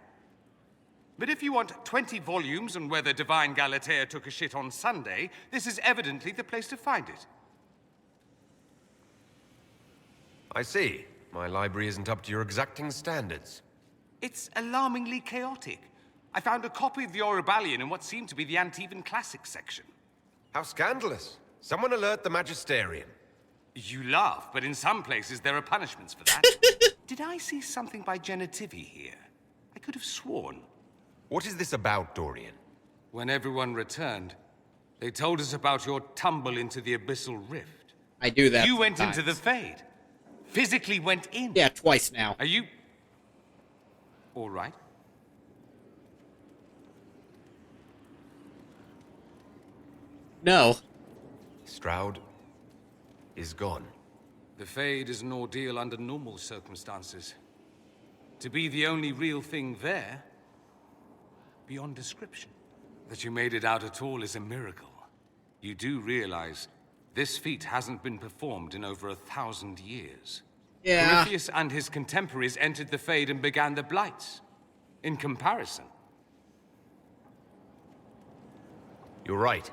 But if you want 20 volumes on whether Divine Galatea took a shit on Sunday, this is evidently the place to find it. I see. My library isn't up to your exacting standards. It's alarmingly chaotic. I found a copy of the Oribalian in what seemed to be the Antivan Classics section. How scandalous. Someone alert the Magisterium. You laugh, but in some places there are punishments for that. Did I see something by Genitivi here? I could have sworn. What is this about, Dorian? When everyone returned, they told us about your tumble into the Abyssal Rift. I do that You went sometimes. into the Fade. Physically went in. Yeah, twice now. Are you... all right? No. Stroud is gone. The Fade is an ordeal under normal circumstances. To be the only real thing there, beyond description. That you made it out at all is a miracle. You do realize this feat hasn't been performed in over 1,000 years. Yeah. Corypheus and his contemporaries entered the Fade and began the Blights. In comparison, You're right.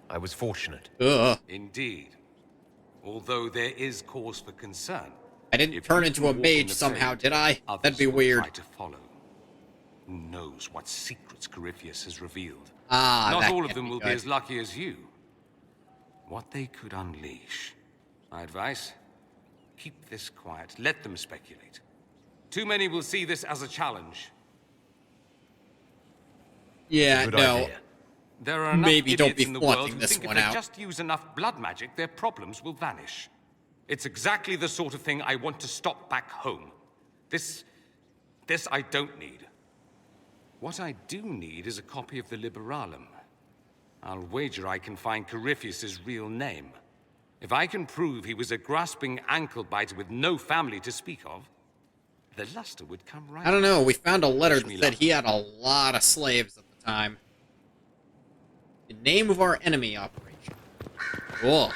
I was fortunate. Ugh. indeed. Although there is cause for concern. I didn't If turn you into can a walk in mage the somehow, Fade, did I? others That'd be will weird. try to follow. Who knows what secrets Corypheus has revealed? Ah, Not that all of can't them be will good. be as lucky as you. What they could unleash. My advice? Keep this quiet. Let them speculate. Too many will see this as a challenge. Yeah, Good no. idea. There are enough Maybe don't idiots be in the world flaunting who this think one if they out. just use enough blood magic, their problems will vanish. It's exactly the sort of thing I want to stop back home. This I don't need. What I do need is a copy of the Liberalum. I'll wager I can find Corypheus's real name. If I can prove he was a grasping ankle-biter with no family to speak of, the luster would come right. I don't know, we found a letter Wish that me said luck. he had a lot of slaves at the time. The name of our enemy operation. Cool.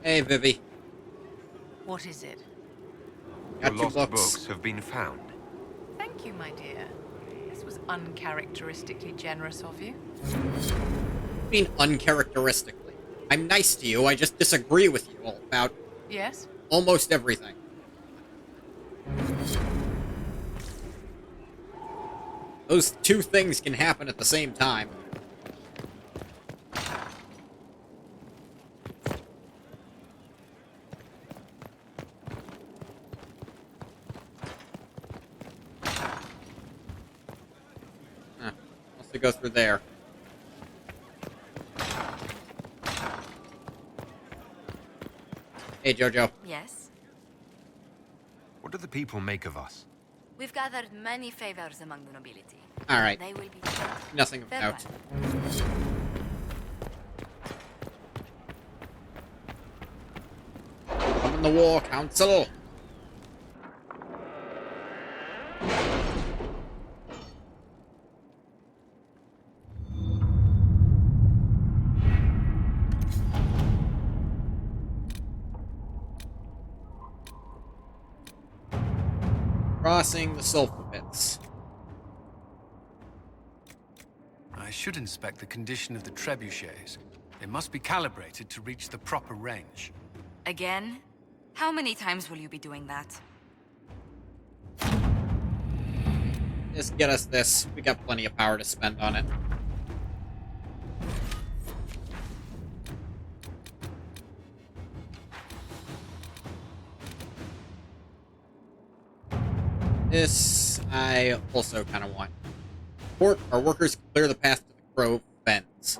Hey, Vivi. What is it? Got Your two lost books. books have been found. Thank you, my dear. This was uncharacteristically generous of you. I mean, uncharacteristically. I'm nice to you, I just disagree with you all about Yes? almost everything. Those two things can happen at the same time. Must go through there. Hey, Jojo. Yes? What do the people make of us? We've gathered many favors among the nobility. Alright. They will be Nothing of farewell. note. Come in the war, council! Crossing the sulfur pits. I should inspect the condition of the trebuchets. They must be calibrated to reach the proper range. Again? How many times will you be doing that? Just get us this. We got plenty of power to spend on it. This, I also kind of want. Port, our workers clear the path to the Grove Fens.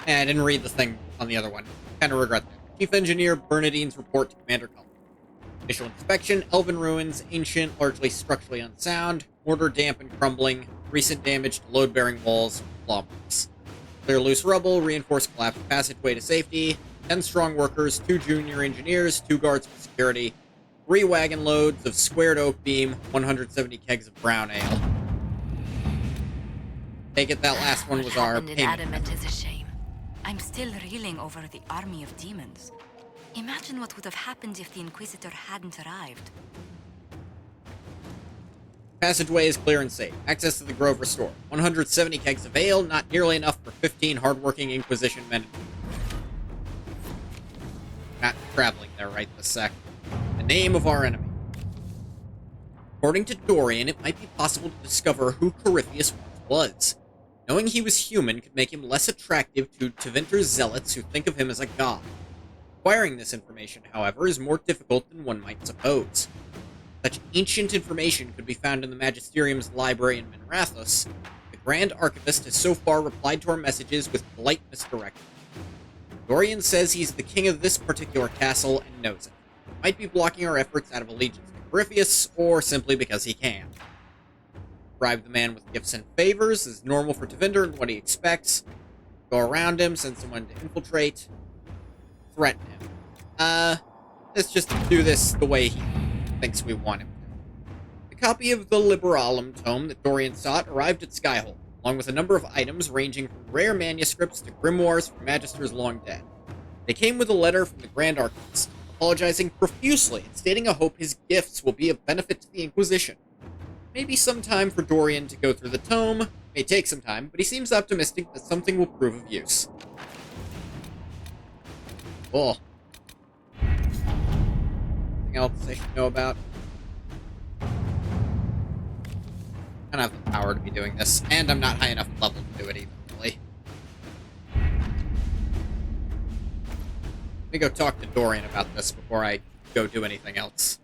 And I didn't read the thing on the other one. Kind of regret that. Chief Engineer Bernadine's report to Commander Cullen. Initial inspection, Elven ruins, ancient, largely structurally unsound, mortar damp and crumbling, recent damage to load-bearing walls, flaw marks. Clear loose rubble, reinforce collapsed passageway to safety, 10 strong workers, 2 junior engineers, 2 guards for security, 3 wagon loads of squared oak beam, 170 kegs of brown ale. Take it that last one was our What happened in payment. Adamant is a shame. I'm still reeling over the army of demons. Imagine what would have happened if the Inquisitor hadn't arrived. Passageway is clear and safe. Access to the Grove restored. 170 kegs of ale, not nearly enough for 15 hardworking Inquisition men. Not traveling there right this sec. The name of our enemy. According to Dorian, it might be possible to discover who Corypheus was. Knowing he was human could make him less attractive to Tevinter's zealots who think of him as a god. Acquiring this information, however, is more difficult than one might suppose. Such ancient information could be found in the Magisterium's library in Minrathus. The Grand Archivist has so far replied to our messages with polite misdirection. Dorian says he's the king of this particular castle and knows it. Might be blocking our efforts out of allegiance to Corypheus, or simply because he can. Bribe the man with gifts and favors is normal for Tevinter and what he expects. Go around him, send someone to infiltrate. Threaten him. Let's just do this the way he thinks we want him to. A copy of the Liberalum tome that Dorian sought arrived at Skyhold, along with a number of items ranging from rare manuscripts to grimoires from magisters long dead. They came with a letter from the Grand Archivist, apologizing profusely and stating a hope his gifts will be of benefit to the Inquisition. Maybe some time for Dorian to go through the tome. May take some time, but he seems optimistic that something will prove of use. Cool. Anything else I should know about? I don't have the power to be doing this, and I'm not high enough level to do it even, really. me go talk to Dorian about this before I go do anything else.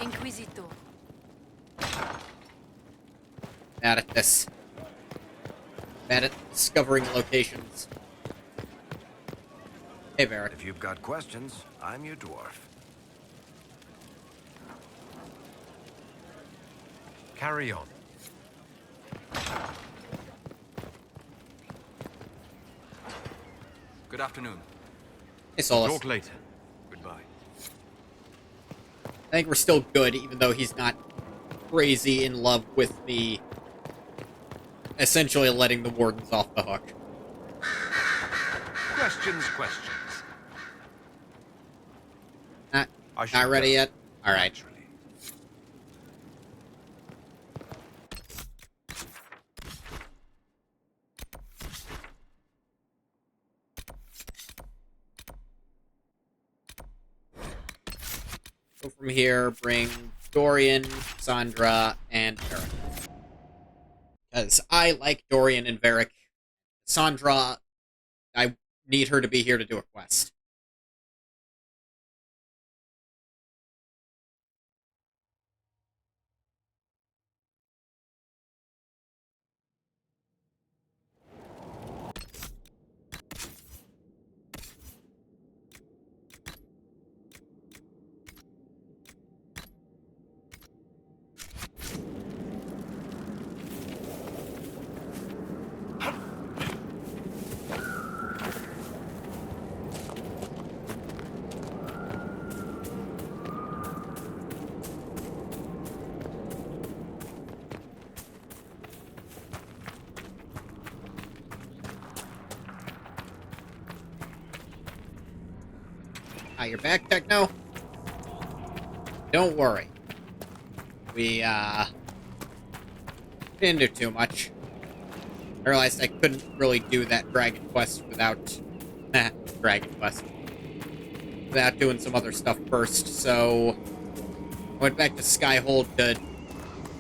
Inquisitor. Mad at this. Mad at discovering locations. Hey, Varric. If you've got questions, I'm your dwarf. Carry on. Good afternoon. Hey, Solus. Talk later. Goodbye. I think we're still good, even though he's not crazy in love with the... essentially letting the wardens off the hook. Questions. Not ready yet? Alright. Go from here, bring Dorian, Sandra, and Varric. Because I like Dorian and Varric. Sandra, I need her to be here to do a quest. Ah, you're back, Techno? Don't worry. We, didn't do too much. I realized I couldn't really do that Dragon Quest without... Dragon Quest. Without doing some other stuff first, so... I went back to Skyhold to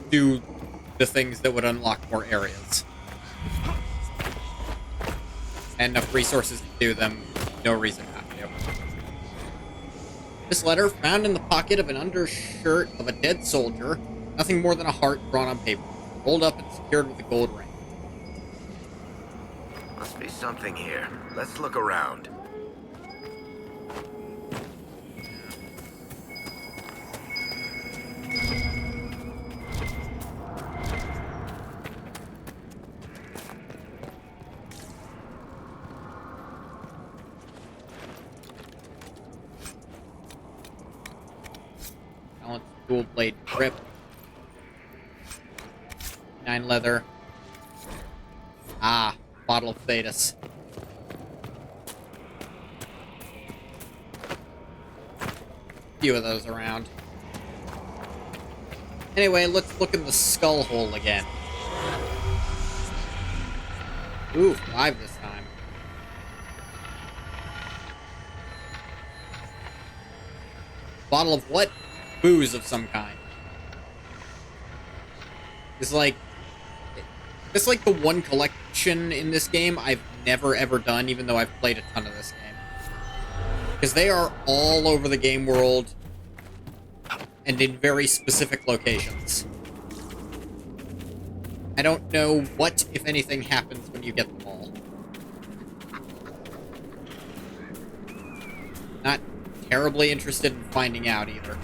do the things that would unlock more areas. And enough resources to do them, no reason not to. This letter, found in the pocket of an undershirt of a dead soldier, nothing more than a heart drawn on paper, rolled up and secured with a gold ring. Must be something here. Let's look around. Dual blade grip. 9 leather. Ah, bottle of Thetis. Few of those around. Anyway, let's look in the skull hole again. Ooh, 5 this time. Bottle of what? Booze of some kind. It's like the one collection in this game I've never ever done, even though I've played a ton of this game. Because they are all over the game world and in very specific locations. I don't know what, if anything, happens when you get them all. Not terribly interested in finding out either.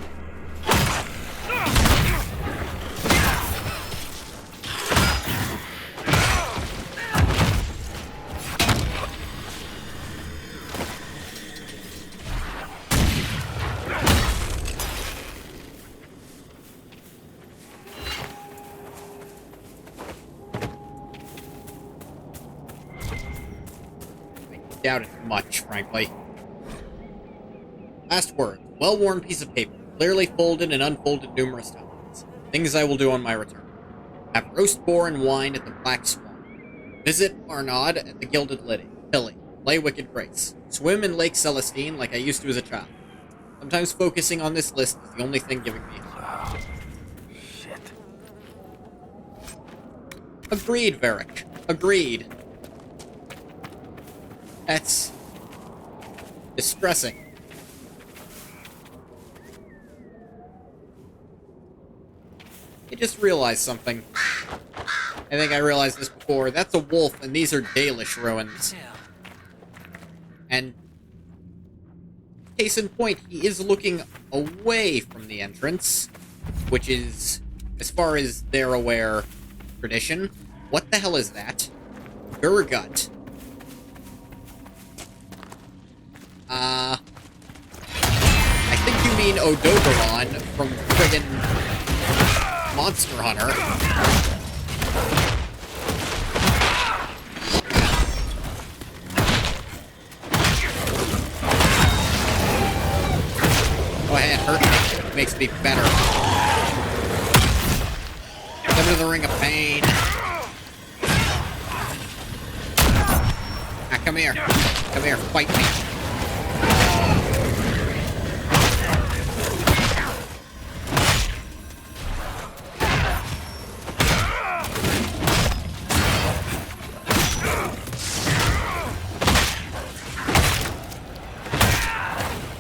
Doubt it much, frankly. Last word. Well-worn piece of paper, clearly folded and unfolded numerous times. Things I will do on my return. Have roast boar and wine at the Black Swan. Visit Arnaud at the Gilded Lily. Play Wicked Grace. Swim in Lake Celestine like I used to as a child. Sometimes focusing on this list is the only thing giving me hope. Shit. Agreed, Varric. Agreed. That's distressing. I just realized something. I think I realized this before. That's a wolf, and these are Dalish ruins. And case in point, he is looking away from the entrance, which is, as far as they're aware, tradition. What the hell is that? Gurgut. I think you mean Odoberon from friggin' Monster Hunter. Go ahead, hurt me. It makes me better. Step into the ring of pain. Ah, come here. Come here, fight me.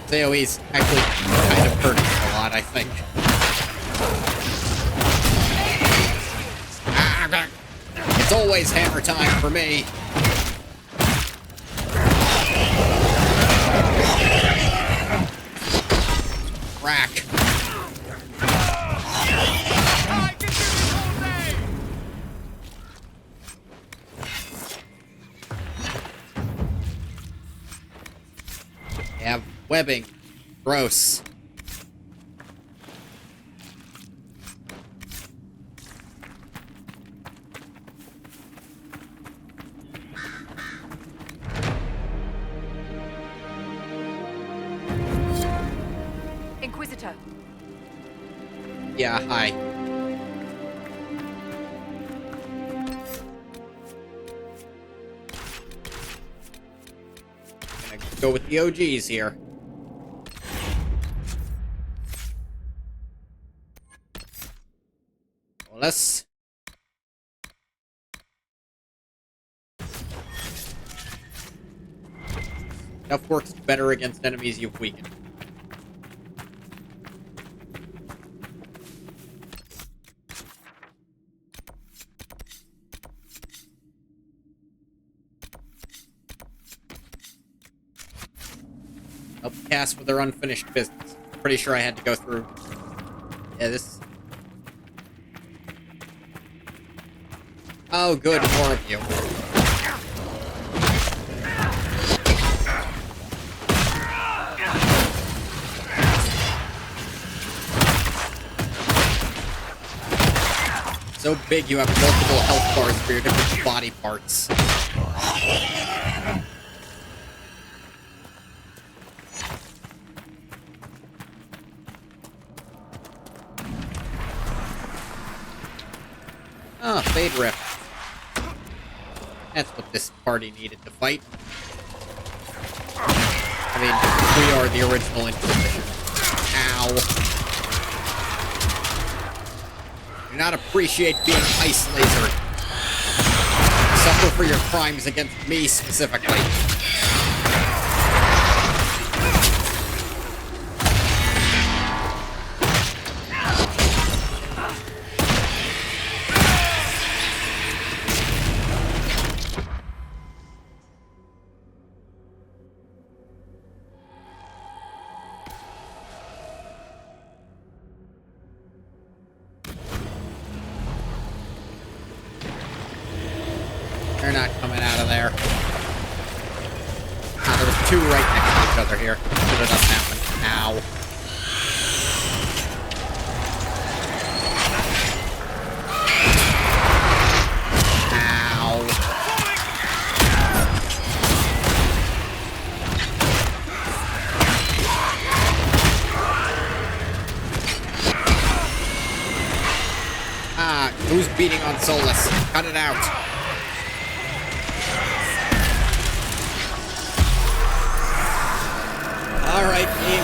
AoE's actually kind of hurting a lot, I think. It's always hammer time for me. Crack. Have webbing. Gross. Inquisitor. Yeah, hi. Gonna go with the OGs here. Let's... Stuff works better against enemies you've weakened. Help cast with their unfinished business. Pretty sure I had to go through... Yeah, this... Oh, good, more of you. So big you have multiple health bars for your different body parts. Ah, Fade Rift. That's what this party needed to fight. I mean, we are the original Inquisition. Ow. Do not appreciate being ice lasered. Suffer for your crimes against me, specifically. They're not coming out of there. Ah, there was two right next to each other here. Should have done that one. Ow. Ah, who's beating on Solus? Cut it out. Alright, game.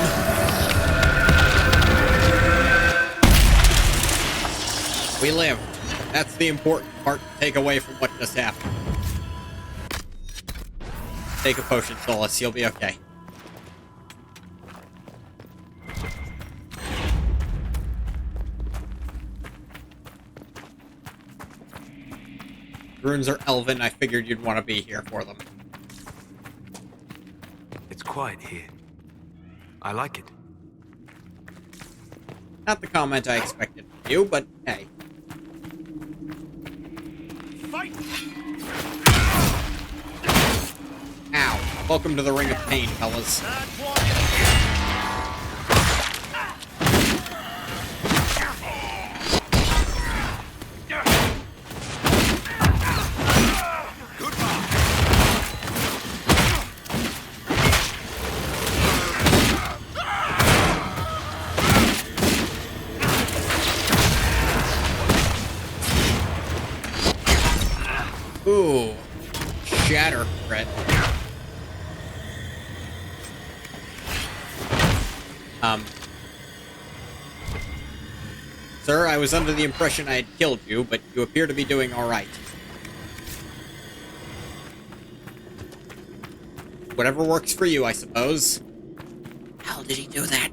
We lived. That's the important part to take away from what just happened. Take a potion, Solus. You'll be okay. Runes are elven. I figured you'd want to be here for them. It's quiet here. I like it. Not the comment I expected from you, but hey. Fight! Ow. Welcome to the Ring of Pain, fellas. Ooh. Shatter threat. Sir, I was under the impression I had killed you, but you appear to be doing alright. Whatever works for you, I suppose. How did he do that?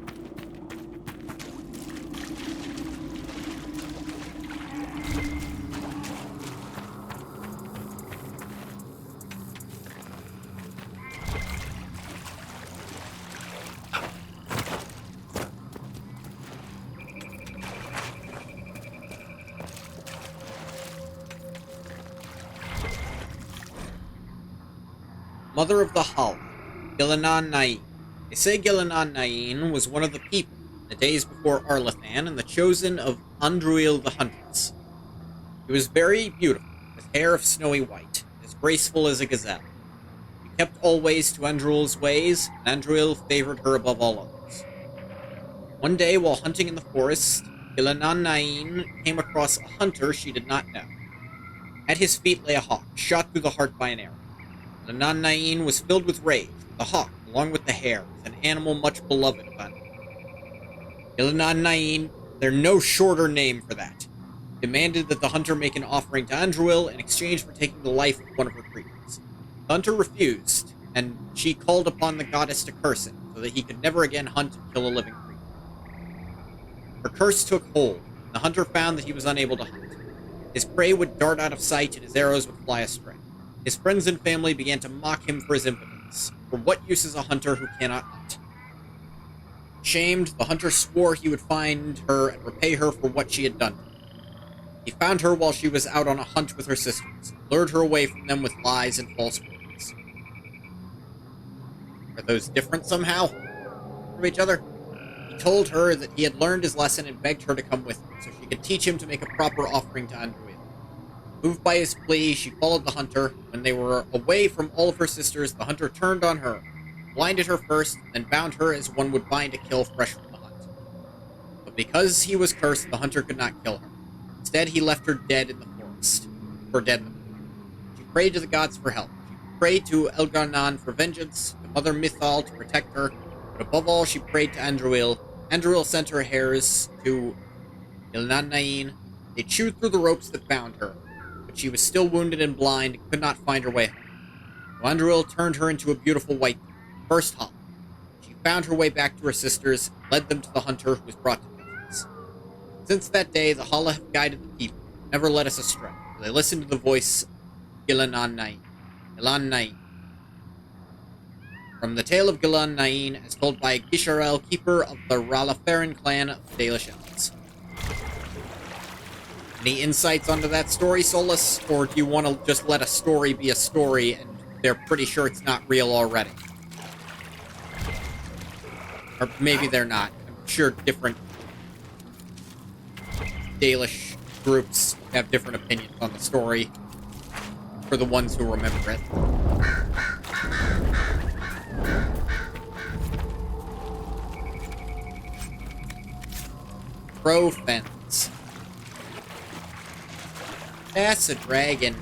Mother of the Hull, Gillenan Nain. They say Gillenan Nain was one of the people in the days before Arlathan and the chosen of Andruil the Huntress. He was very beautiful, with hair of snowy white, as graceful as a gazelle. She kept always to Andruil's ways, and Andruil favored her above all others. One day, while hunting in the forest, Gillenan Nain came across a hunter she did not know. At his feet lay a hawk, shot through the heart by an arrow. Gillenan Nain was filled with rage. The hawk, along with the hare, was an animal much beloved of Andruil. Gillenan Nain, there's no shorter name for that, demanded that the hunter make an offering to Andruil in exchange for taking the life of one of her creatures. The hunter refused, and she called upon the goddess to curse him, so that he could never again hunt and kill a living creature. Her curse took hold, and the hunter found that he was unable to hunt. His prey would dart out of sight, and his arrows would fly astray. His friends and family began to mock him for his impotence. For what use is a hunter who cannot hunt? Shamed, the hunter swore he would find her and repay her for what she had done to him. He found her while she was out on a hunt with her sisters, lured her away from them with lies and false words. Are those different somehow from each other? He told her that he had learned his lesson and begged her to come with him, so she could teach him to make a proper offering to Andruil. Moved by his plea, she followed the hunter. When they were away from all of her sisters, the hunter turned on her, blinded her first, then bound her as one would bind a kill fresh from the hunt. But because he was cursed, the hunter could not kill her. Instead, he left her dead in the forest. For dead. She prayed to the gods for help. She prayed to Elgarnan for vengeance, to Mother Mythal to protect her, but above all, she prayed to Andruil. Andruil sent her heirs to Gillenan Nain. They chewed through the ropes that bound her, but she was still wounded and blind and could not find her way home. So Andruil turned her into a beautiful white first Hull. She found her way back to her sisters, led them to the hunter who was brought to justice. Since that day, the Hull have guided the people, never led us astray. They listened to the voice of Gillenan Nain. Gillenan Nain. From the tale of Gillenan Nain, as told by Gisharel, keeper of the Ralaferin clan of Dalish Elves. Any insights onto that story, Solus? Or do you want to just let a story be a story and they're pretty sure it's not real already? Or maybe they're not. I'm sure different Dalish groups have different opinions on the story for the ones who remember it. Crow fence. That's a dragon.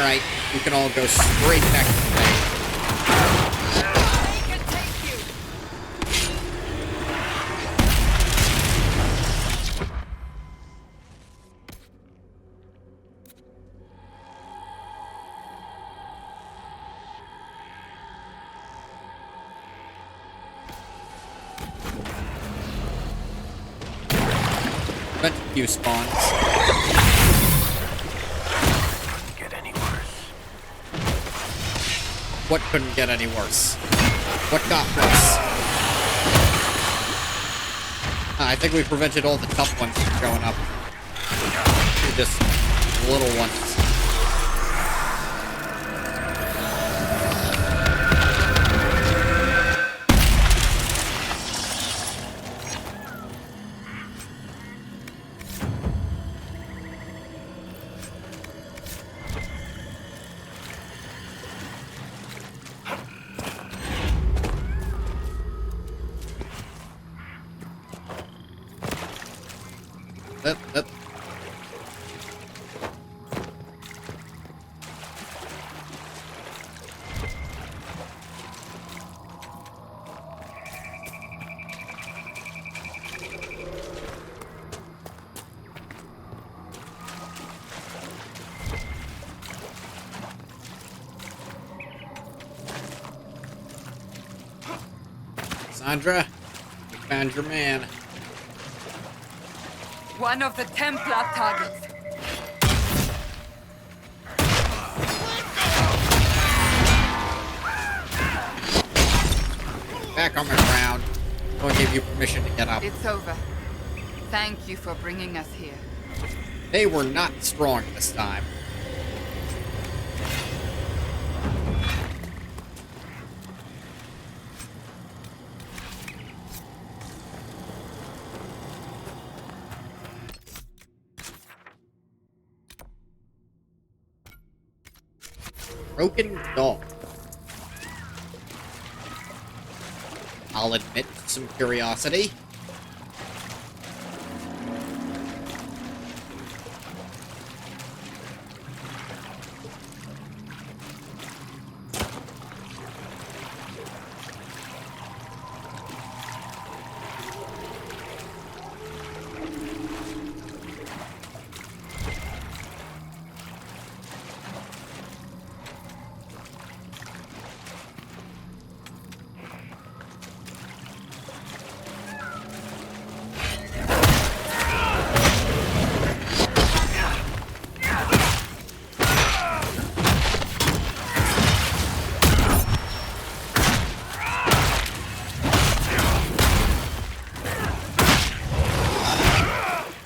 Alright, we can all go straight back to the base. Prevent a few spawns. Get any worse? What couldn't get any worse? What got worse? I think we prevented all the tough ones from showing up. Just little ones. Up. Sandra, you found your man. One of the Templar targets. Back on the ground. I'll give you permission to get up. It's over. Thank you for bringing us here. They were not strong this time. Broken doll. I'll admit some curiosity.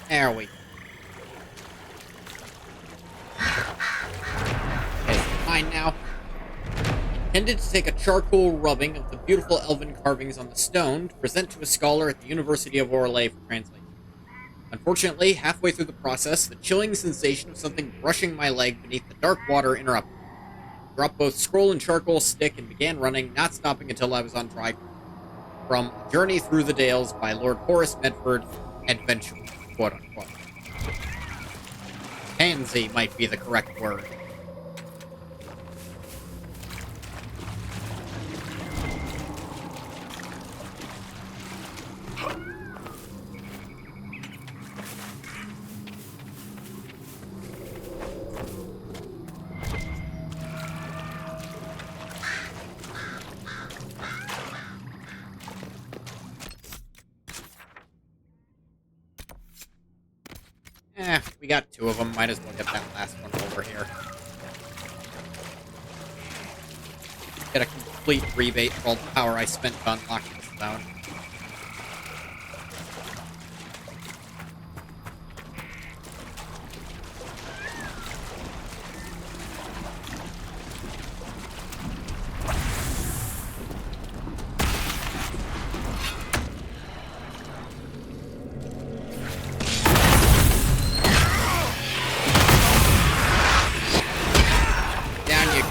There we go. Okay, fine now. Intended to take a charcoal rubbing of the beautiful elven carvings on the stone to present to a scholar at the University of Orlais for translation. Unfortunately, halfway through the process, the chilling sensation of something brushing my leg beneath the dark water interrupted me. I dropped both scroll and charcoal stick and began running, not stopping until I was on dry ground. From Journey Through the Dales by Lord Horace Medford, Adventure, quote-unquote. Pansy might be the correct word. We got two of them. Might as well get that last one over here. Get a complete rebate for all the power I spent to unlock this zone.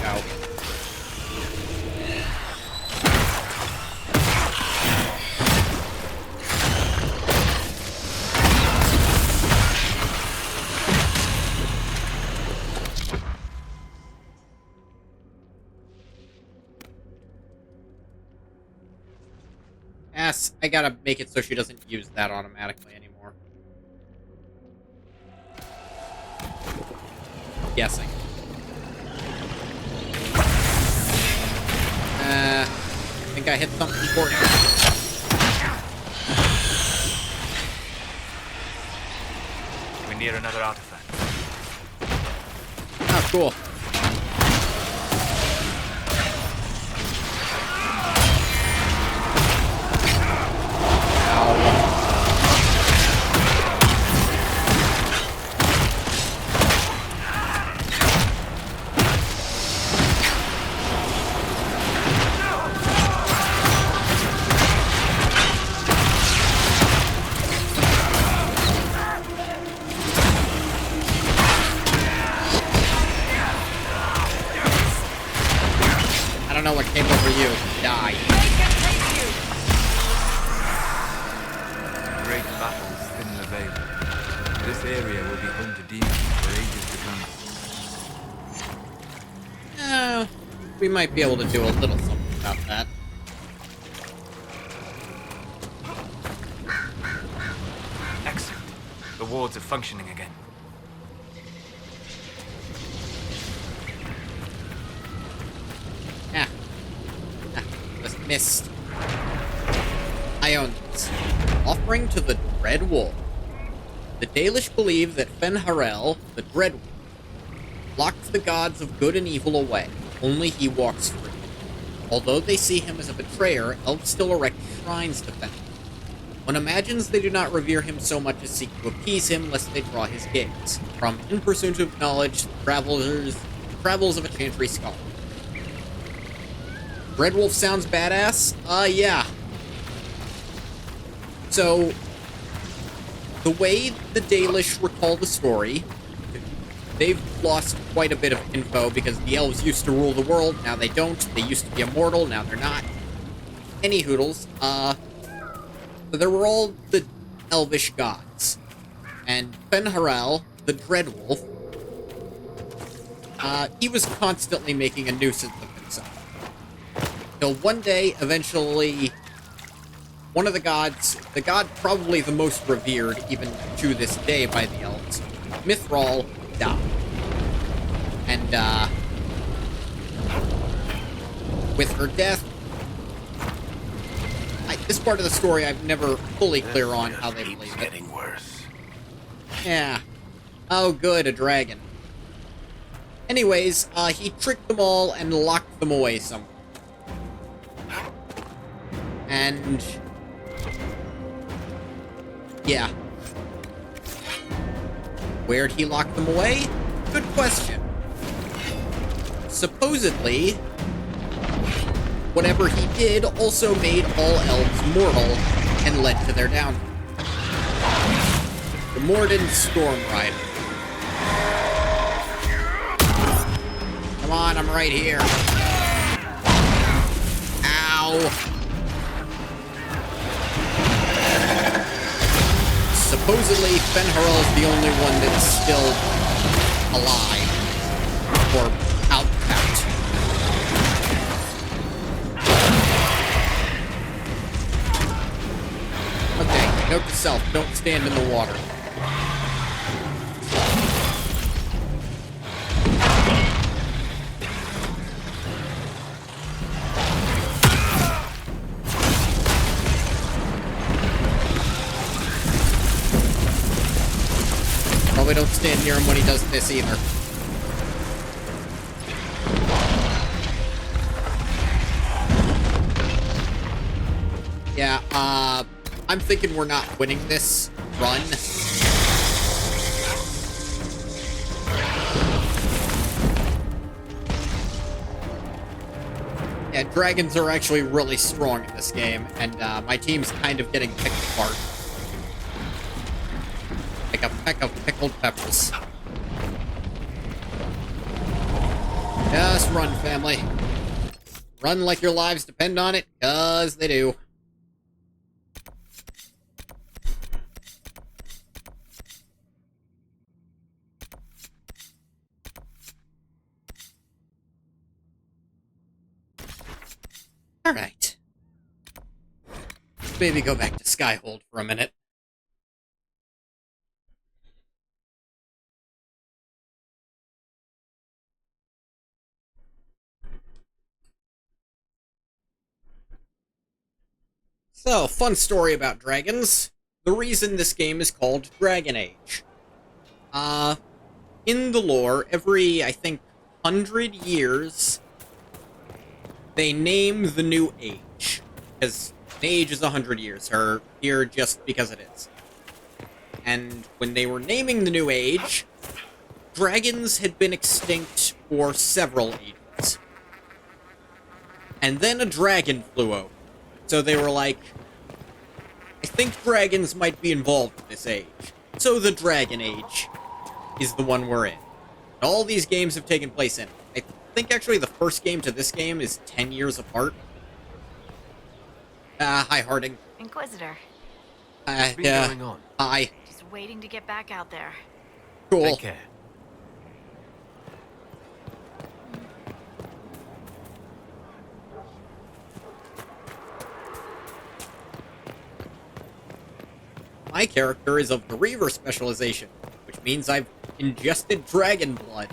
Go. I gotta make it so she doesn't use that automatically anymore. Guessing. I think I hit something important. We're near another artifact. Oh, cool. I don't know what came over you. Die. Great battles thin the veil. This area will be home to demons for ages to come. We might be able to do a little something about that. Excellent. The wards are functioning again. Was missed. I own this. Offering to the Dread Wolf. The Dalish believe that Fen'Harel, the Dread Wolf, locks the gods of good and evil away. Only he walks free. Although they see him as a betrayer, elves still erect shrines to Fen. One imagines they do not revere him so much as seek to appease him, lest they draw his gaze. From In Pursuit of Knowledge, Travels of a Chantry Scholar. Red Wolf sounds badass? Yeah. So, the way the Dalish recall the story, they've lost quite a bit of info because the elves used to rule the world, now they don't. They used to be immortal, now they're not. Any hoodles, there were all the elvish gods. And Fen'Harel, the Dread Wolf, he was constantly making a nuisance of himself. Till one day, eventually, one of the gods, the god probably the most revered, even to this day by the elves, Mithril, died. And, with her death, this part of the story I'm never fully clear on how they believe it. Getting worse. Yeah. Oh, good, a dragon. Anyways, he tricked them all and locked them away somewhere. And... yeah. Where'd he lock them away? Good question. Supposedly, whatever he did also made all elves mortal and led to their downfall. The Morden Storm Rider. Come on, I'm right here. Ow. Supposedly, Fen'Harel is the only one that's still alive. Or out. Okay, note to self, don't stand in the water. Probably don't stand near him when he does this either. Yeah, I'm thinking we're not winning this run. Yeah, dragons are actually really strong in this game, and my team's kind of getting picked apart. Like a peck of pickled peppers. Just run, family. Run like your lives depend on it, 'cause they do. Alright. Let's maybe go back to Skyhold for a minute. So, fun story about dragons. The reason this game is called Dragon Age. In the lore, every, I think, 100 years, they name the new age. Because an age is 100 years, or here just because it is. And when they were naming the new age, dragons had been extinct for several ages. And then a dragon flew over. So they were like, I think dragons might be involved in this age. So the Dragon Age is the one we're in. And all these games have taken place in. I think actually the first game to this game is 10 years apart. Hi, Harding. Inquisitor. What's been going on? Hi. Just waiting to get back out there. Cool. Take care. My character is of the Reaver specialization, which means I've ingested dragon blood.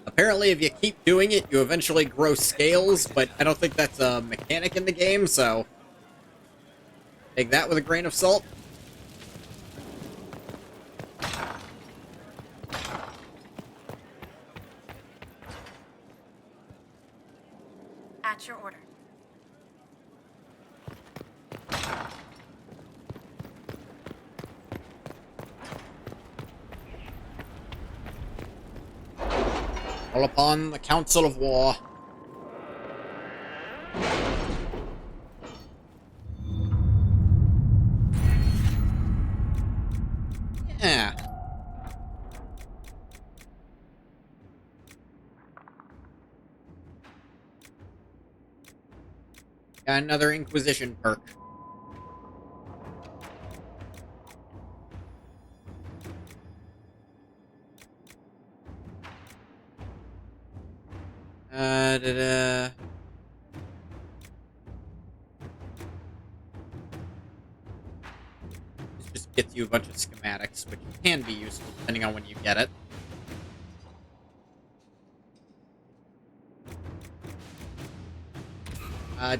Apparently, if you keep doing it, you eventually grow scales, but I don't think that's a mechanic in the game, so take that with a grain of salt. At your order. Call upon the Council of War. Yeah. Got another Inquisition perk. This just gets you a bunch of schematics, which can be useful depending on when you get it.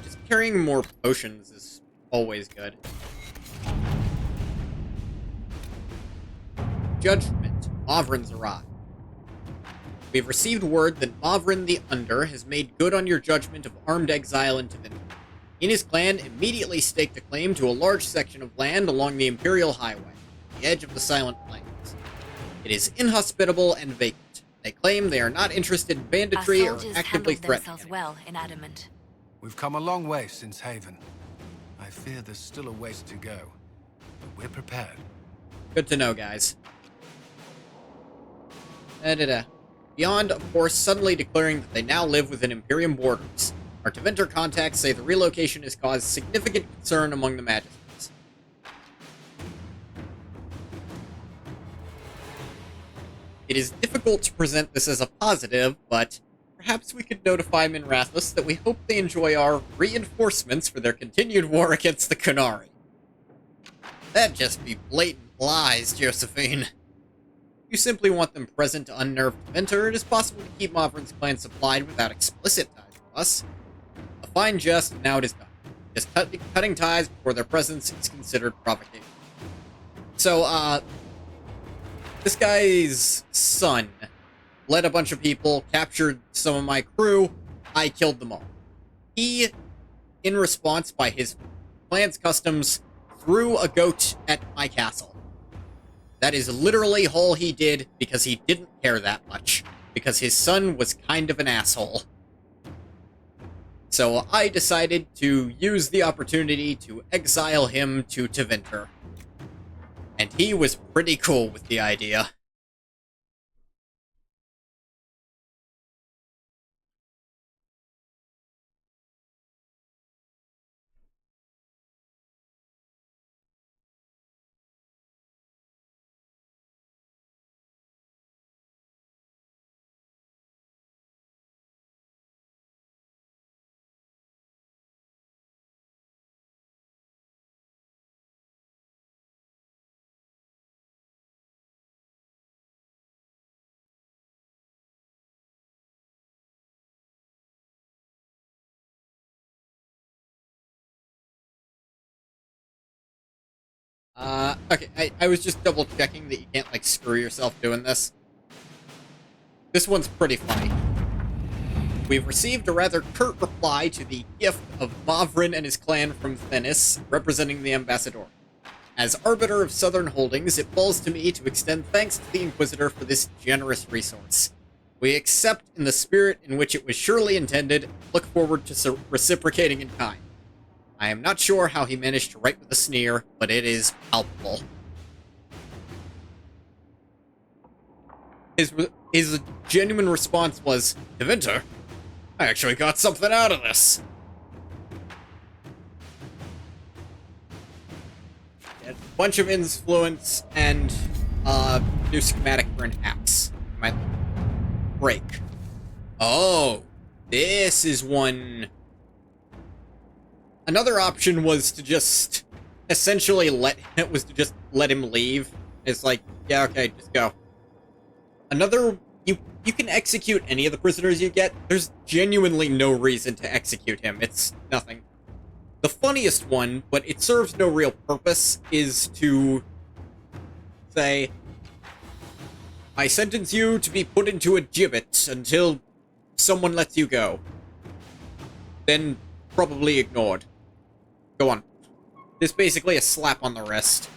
Just carrying more potions is always good. Judgment. Mavrin's arrived. We've received word that Mavrin the Under has made good on your judgment of armed exile into Vinland. He and his clan immediately staked a claim to a large section of land along the Imperial Highway, the edge of the Silent Plains. It is inhospitable and vacant. They claim they are not interested in banditry or actively threatening themselves well in Adamant. We've come a long way since Haven. I fear there's still a ways to go, but we're prepared. Good to know, guys. Beyond, of course, suddenly declaring that they now live within Imperium borders. Our Teventer contacts say the relocation has caused significant concern among the magistrates. It is difficult to present this as a positive, but perhaps we could notify Minrathus that we hope they enjoy our reinforcements for their continued war against the Qunari. That'd just be blatant lies, Josephine. You simply want them present to unnerve Teventer, it is possible to keep Mavrin's clan supplied without explicit ties to us. A fine jest, and now it is done. Just cutting ties before their presence is considered provocation. So, this guy's son led a bunch of people, captured some of my crew, I killed them all. He, in response by his clan's customs, threw a goat at my castle. That is literally all he did because he didn't care that much. Because his son was kind of an asshole. So I decided to use the opportunity to exile him to Teventer. And he was pretty cool with the idea. Okay, I was just double checking that you can't, like, screw yourself doing this. This one's pretty funny. We've received a rather curt reply to the gift of Mavrin and his clan from Venice, representing the Ambassador. As Arbiter of Southern Holdings, it falls to me to extend thanks to the Inquisitor for this generous resource. We accept in the spirit in which it was surely intended, and look forward to reciprocating in kind. I am not sure how he managed to write with a sneer, but it is palpable. His genuine response was, Devinter, I actually got something out of this. A bunch of influence and new schematic for an axe. My break. Oh, this is one. Another option was to just essentially let him leave. It's like, yeah, okay, just go. Another, you can execute any of the prisoners you get. There's genuinely no reason to execute him. It's nothing. The funniest one, but it serves no real purpose, is to say, I sentence you to be put into a gibbet until someone lets you go. Then probably ignored. Go on. This is basically a slap on the wrist.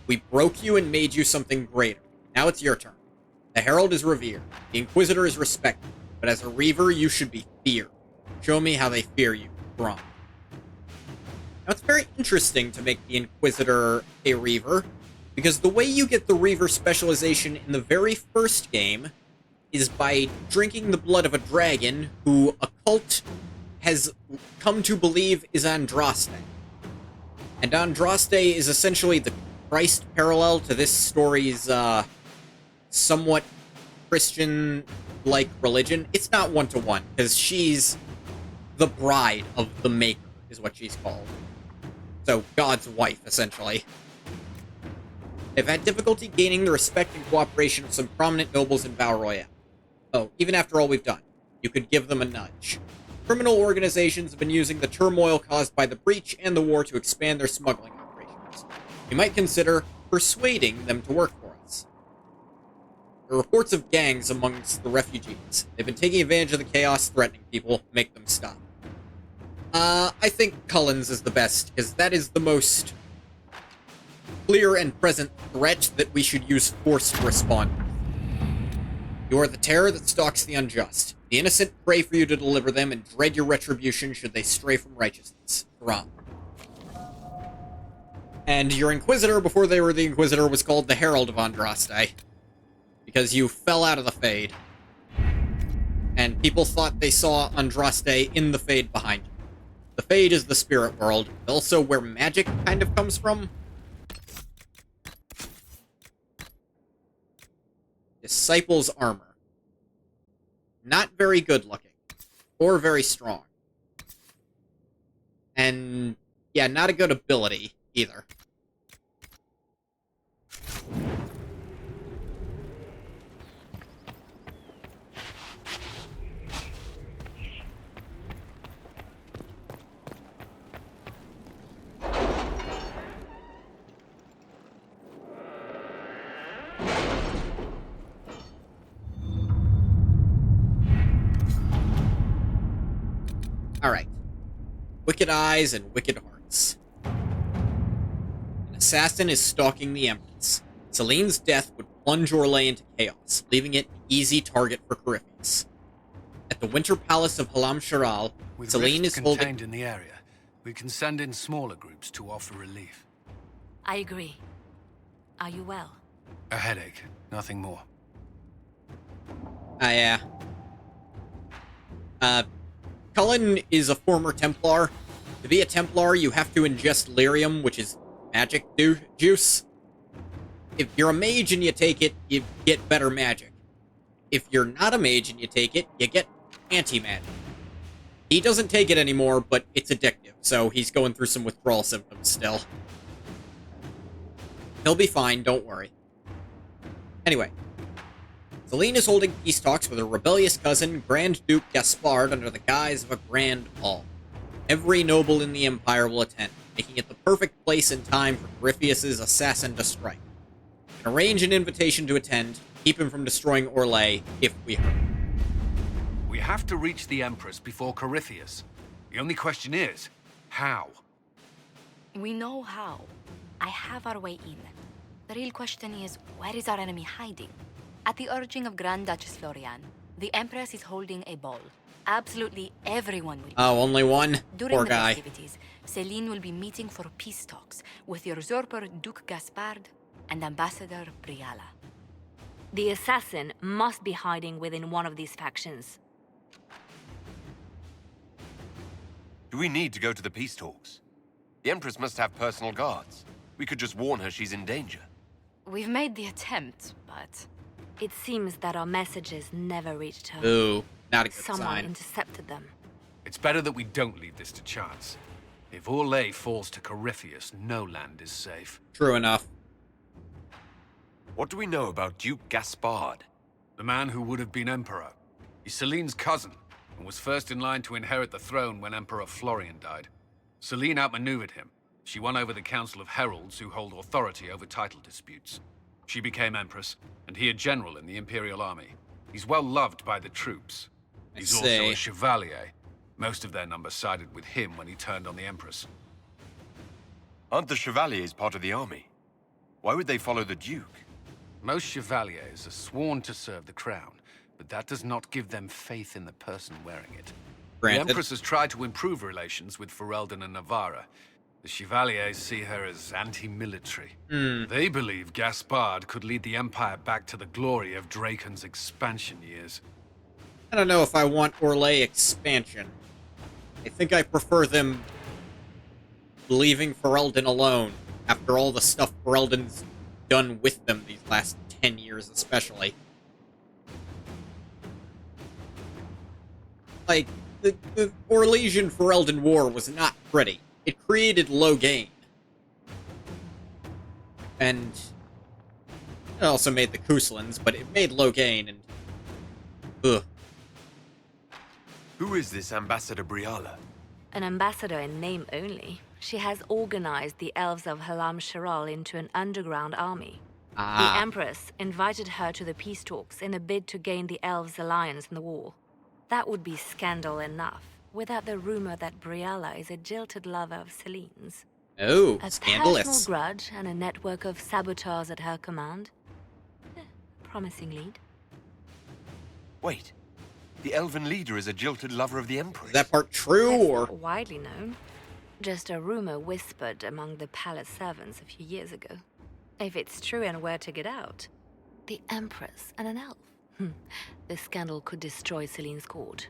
We broke you and made you something greater. Now it's your turn. The Herald is revered. The Inquisitor is respected. But as a Reaver, you should be feared. Show me how they fear you. Wrong. Now, it's very interesting to make the Inquisitor a Reaver, because the way you get the Reaver specialization in the very first game is by drinking the blood of a dragon who a cult has come to believe is Andraste. And Andraste is essentially the Christ parallel to this story's, somewhat Christian-like religion. It's not one-to-one, because she's the bride of the Maker, is what she's called. So, God's wife, essentially. They've had difficulty gaining the respect and cooperation of some prominent nobles in Val Royale. Oh, even after all we've done, you could give them a nudge. Criminal organizations have been using the turmoil caused by the breach and the war to expand their smuggling operations. You might consider persuading them to work for us. There are reports of gangs amongst the refugees. They've been taking advantage of the chaos, threatening people. Make them stop. I think Cullen's is the best, because that is the most clear and present threat that we should use force to respond. You are the terror that stalks the unjust. The innocent pray for you to deliver them and dread your retribution should they stray from righteousness. Thrawn. And your Inquisitor, before they were the Inquisitor, was called the Herald of Andraste. Because you fell out of the Fade. And people thought they saw Andraste in the Fade behind you. The Fade is the spirit world, also where magic kind of comes from. Disciple's armor. Not very good looking. Or very strong. And, yeah, not a good ability, either. Alright. Wicked eyes and wicked hearts. An assassin is stalking the Empress. Celine's death would plunge Orlais into chaos, leaving it an easy target for Corypheus. At the Winter Palace of Halam Sharal, With Celine rifts Oh, contained uh, contained in the area, we can send in smaller groups to offer relief. I agree. Are you well? A headache, nothing more. Yeah. Cullen is a former Templar. To be a Templar, you have to ingest lyrium, which is magic juice. If you're a mage and you take it, you get better magic. If you're not a mage and you take it, you get anti-magic. He doesn't take it anymore, but it's addictive, so he's going through some withdrawal symptoms still. He'll be fine, don't worry. Anyway. Celine is holding peace talks with her rebellious cousin, Grand Duke Gaspard, under the guise of a grand ball. Every noble in the Empire will attend, making it the perfect place and time for Corypheus' assassin to strike. And arrange an invitation to attend, keep him from destroying Orlais if we hurt. We have to reach the Empress before Corypheus. The only question is, how? We know how. I have our way in. The real question is, where is our enemy hiding? At the urging of Grand Duchess Florian, the Empress is holding a ball. Absolutely everyone will be. Oh, only one? During Poor the guy. festivities, Celine will be meeting for peace talks with the usurper Duke Gaspard and Ambassador Briala. The assassin must be hiding within one of these factions. Do we need to go to the peace talks? The Empress must have personal guards. We could just warn her she's in danger. We've made the attempt, but... It seems that our messages never reached her. Ooh, not a good Someone sign. intercepted them. It's better that we don't leave this to chance. If Orlais falls to Corypheus, no land is safe. True enough. What do we know about Duke Gaspard? The man who would have been Emperor. He's Celine's cousin, and was first in line to inherit the throne when Emperor Florian died. Celine outmaneuvered him. She won over the Council of Heralds, who hold authority over title disputes. She became Empress, and he a general in the Imperial Army. He's well loved by the troops. He's also a chevalier. Most of their number sided with him when he turned on the Empress. Aren't the Chevaliers part of the army? Why would they follow the Duke? Most Chevaliers are sworn to serve the crown, but that does not give them faith in the person wearing it. Granted. The Empress has tried to improve relations with Ferelden and Navarra. The Chevaliers see her as anti-military. They believe Gaspard could lead the Empire back to the glory of Draken's expansion years. I don't know if I want Orlais expansion. I think I prefer them leaving Ferelden alone after all the stuff Ferelden's done with them these last 10 years especially. Like, the Orlesian-Ferelden War was not pretty. It created Loghain. And it also made the Kuslans, but it made Loghain, and... ugh. Who is this Ambassador Briala? An ambassador in name only. She has organized the elves of Halam Sharal into an underground army. The Empress invited her to the peace talks in a bid to gain the elves' alliance in the war. That would be scandal enough, without the rumor that Briala is a jilted lover of Celine's. Oh, a scandalous. personal grudge and a network of saboteurs at her command. Promising lead. Wait, the elven leader is a jilted lover of the Empress. Is that part true, That's or...? not widely known. Just a rumor whispered among the palace servants a few years ago. If it's true and were to get out, the Empress and an elf. The scandal could destroy Celine's court.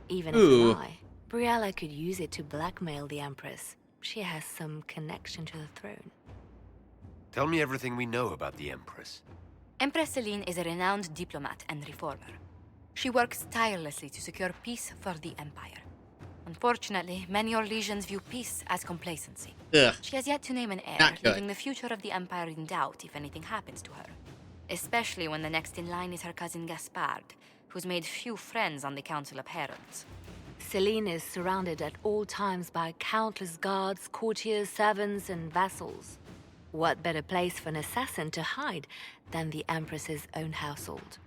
Even if a lie, Briala could use it to blackmail the Empress. She has some connection to the throne. Tell me everything we know about the Empress. Empress Celine is a renowned diplomat and reformer. She works tirelessly to secure peace for the Empire. Unfortunately, many Orlesians view peace as complacency. Ugh. She has yet to name an heir, Not good. leaving the future of the Empire in doubt if anything happens to her. Especially when the next in line is her cousin Gaspard, who's made few friends on the Council of Heralds. Celine is surrounded at all times by countless guards, courtiers, servants, and vassals. What better place for an assassin to hide than the Empress's own household?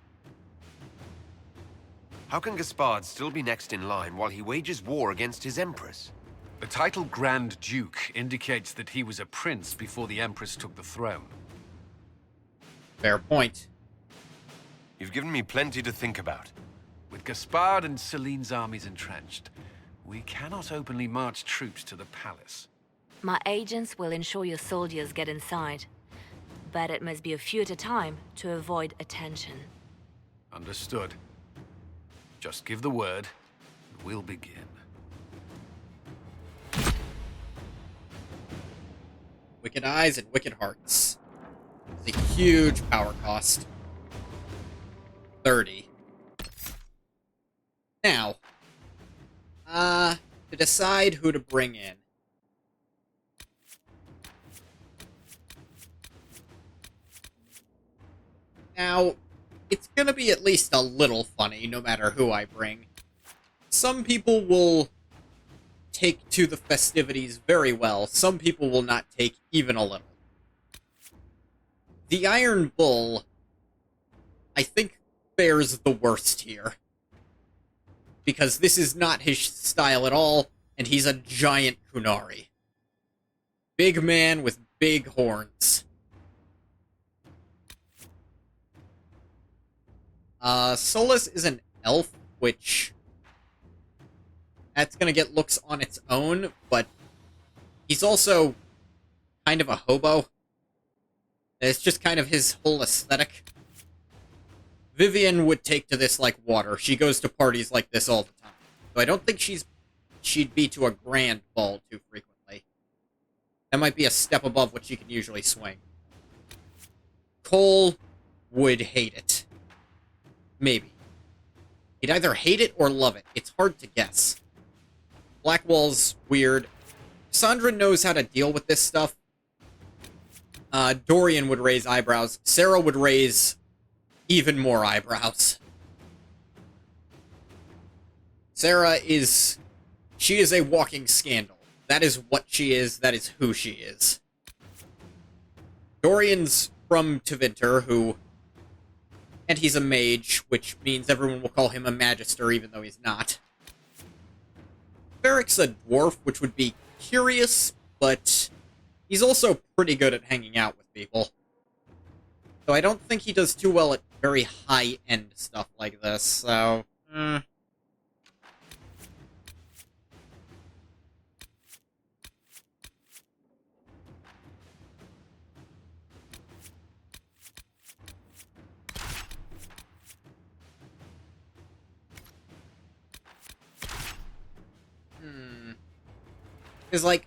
How can Gaspard still be next in line while he wages war against his Empress? The title Grand Duke indicates that he was a prince before the Empress took the throne. Fair point. You've given me plenty to think about. With Gaspard and Celine's armies entrenched, we cannot openly march troops to the palace. My agents will ensure your soldiers get inside. But it must be a few at a time to avoid attention. Understood. Just give the word, and we'll begin. Wicked eyes and wicked hearts. It's a huge power cost. 30. Now, to decide who to bring in. Now, it's gonna be at least a little funny, no matter who I bring. Some people will take to the festivities very well. Some people will not take even a little. The Iron Bull, I think, fares the worst here. Because this is not his style at all, and he's a giant Kunari. Big man with big horns. Solus is an elf, which... that's gonna get looks on its own, but he's also kind of a hobo. It's just kind of his whole aesthetic. Vivienne would take to this like water. She goes to parties like this all the time. So I don't think she'd be to a grand ball too frequently. That might be a step above what she can usually swing. Cole would hate it. Maybe. He'd either hate it or love it. It's hard to guess. Blackwall's weird. Sandra knows how to deal with this stuff. Dorian would raise eyebrows. Sarah would raise even more eyebrows. Sarah is... she is a walking scandal. That is what she is. That is who she is. Dorian's from Tevinter, who... and he's a mage, which means everyone will call him a magister, even though he's not. Ferrick's a dwarf, which would be curious, but he's also pretty good at hanging out with people. So I don't think he does too well at very high-end stuff like this, so... Because, like,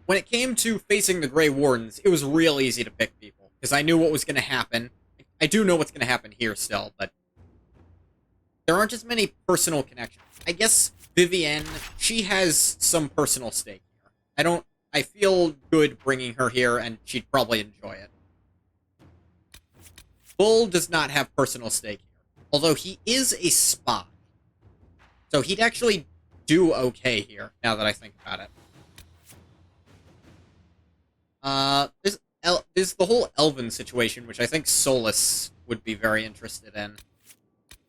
when it came to facing the Grey Wardens, it was real easy to pick people. Because I knew what was going to happen. I do know what's going to happen here still, but... there aren't as many personal connections. I guess Vivienne, she has some personal stake here. I feel good bringing her here, and she'd probably enjoy it. Bull does not have personal stake here. Although he is a spy. So he'd actually do okay here, now that I think about it. There's the whole Elven situation, which I think Solus would be very interested in.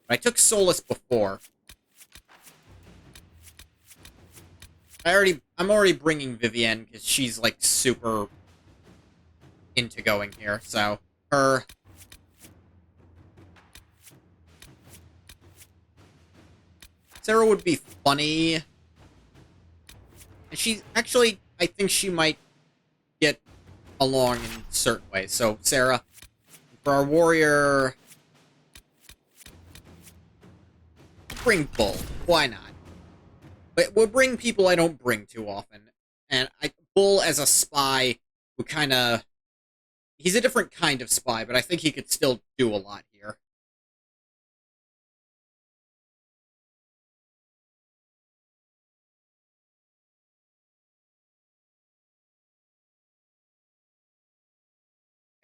I took Solus before. I'm already bringing Vivienne, because she's, like, super into going here, so her... Sarah would be funny. And she, actually, I think she might get along in certain ways. So, Sarah, for our warrior... bring Bull. Why not? But we'll bring people I don't bring too often. And Bull as a spy who kind of... he's a different kind of spy, but I think he could still do a lot here.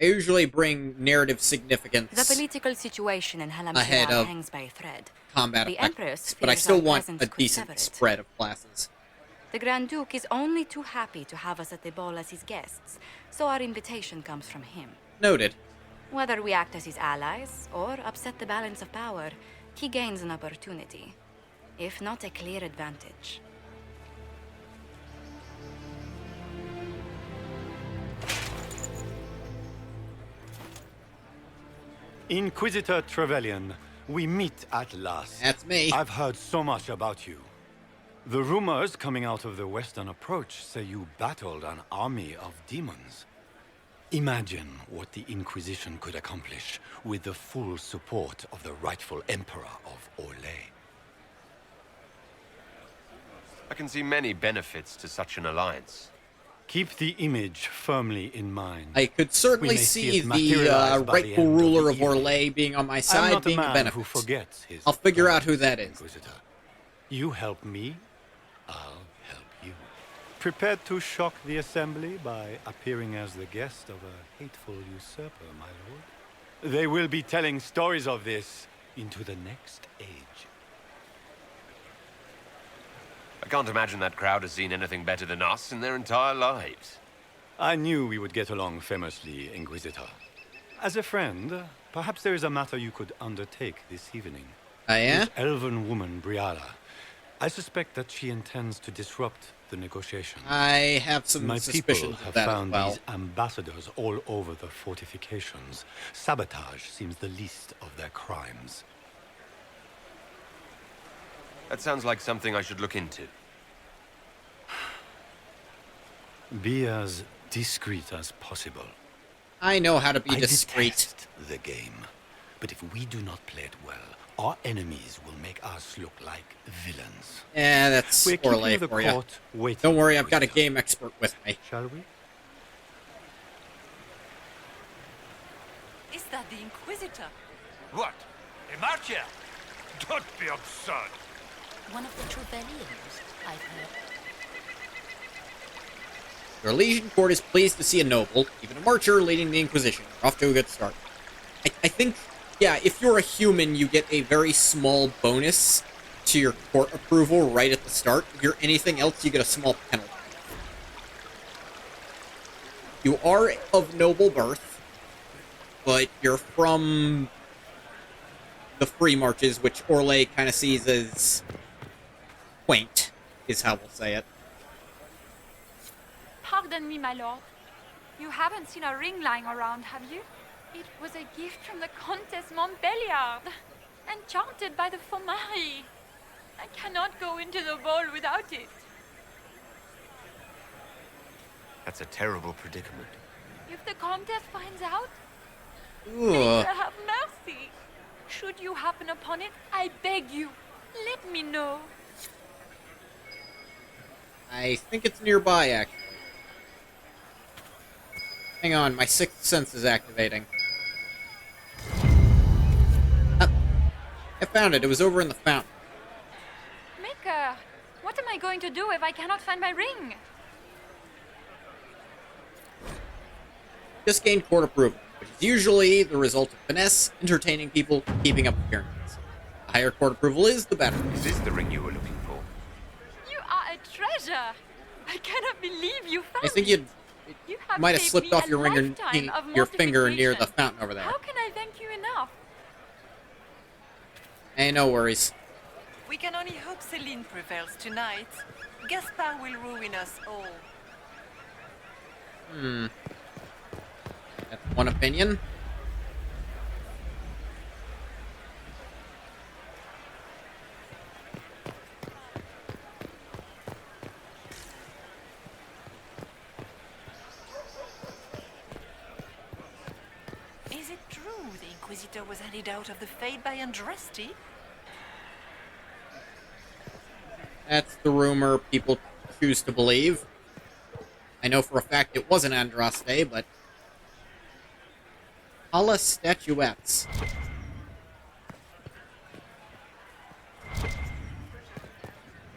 I usually bring narrative significance The political situation in ahead Halamtiran of hangs by a thread. combat The effectiveness, Empress but I fears still our want presence a could decent sever it. spread of classes. The Grand Duke is only too happy to have us at the ball as his guests, so our invitation comes from him. Noted. Whether we act as his allies or upset the balance of power, he gains an opportunity, if not a clear advantage. Inquisitor Trevelyan, we meet at last. That's me. I've heard so much about you. The rumors coming out of the Western Approach say you battled an army of demons. Imagine what the Inquisition could accomplish with the full support of the rightful Emperor of Orlais. I can see many benefits to such an alliance. Keep the image firmly in mind. I could certainly see the rightful ruler of Orlais being on my side, being a benefit. I'll figure out who that is. Inquisitor. You help me, I'll help you. Prepared to shock the Assembly by appearing as the guest of a hateful usurper, my lord? They will be telling stories of this into the next age. I can't imagine that crowd has seen anything better than us in their entire lives. I knew we would get along famously, Inquisitor. As a friend, perhaps there is a matter you could undertake this evening. Oh, yeah? This elven woman, Briala. I suspect that she intends to disrupt the negotiations. I have some My suspicions people of have that found as well. these ambassadors all over the fortifications. Sabotage seems the least of their crimes. That sounds like something I should look into. Be as discreet as possible. I know how to be I discreet. detest the game, but if we do not play it well, our enemies will make us look like villains. Yeah, that's We're poor keeping the for you. court waiting. Don't worry, I've got a game expert with me. Shall we? Is that the Inquisitor? What? A marcher? Don't be absurd. One of the Trevellians, I've heard. Your Legion Court is pleased to see a noble, even a marcher, leading the Inquisition. We're off to a good start. I think, yeah, if you're a human, you get a very small bonus to your court approval right at the start. If you're anything else, you get a small penalty. You are of noble birth, but you're from the free marches, which Orlais kind of sees as quaint, is how we'll say it. Pardon me, my lord. You haven't seen a ring lying around, have you? It was a gift from the Countess Montbelliard, enchanted by the Fomari. I cannot go into the ball without it. That's a terrible predicament. If the Countess finds out, Ugh. may her have mercy. Should you happen upon it, I beg you, let me know. I think it's nearby, actually. Hang on, my sixth sense is activating. I found it. It was over in the fountain. Maker, what am I going to do if I cannot find my ring? Just gained court approval, which is usually the result of finesse, entertaining people, keeping up appearances. The higher court approval is, the better. Is this the ring you were looking for? You are a treasure. I cannot believe you found I think it. you have might have saved slipped me off a your lifetime of your finger near the mortification. fountain over there. How can I thank you enough? Hey, no worries. We can only hope Celine prevails tonight. Gaspard will ruin us all. That's one opinion. Is it true the Inquisitor was handed out of the Fade by Andraste? That's the rumor people choose to believe. I know for a fact it wasn't Andraste, but... Hala statuettes.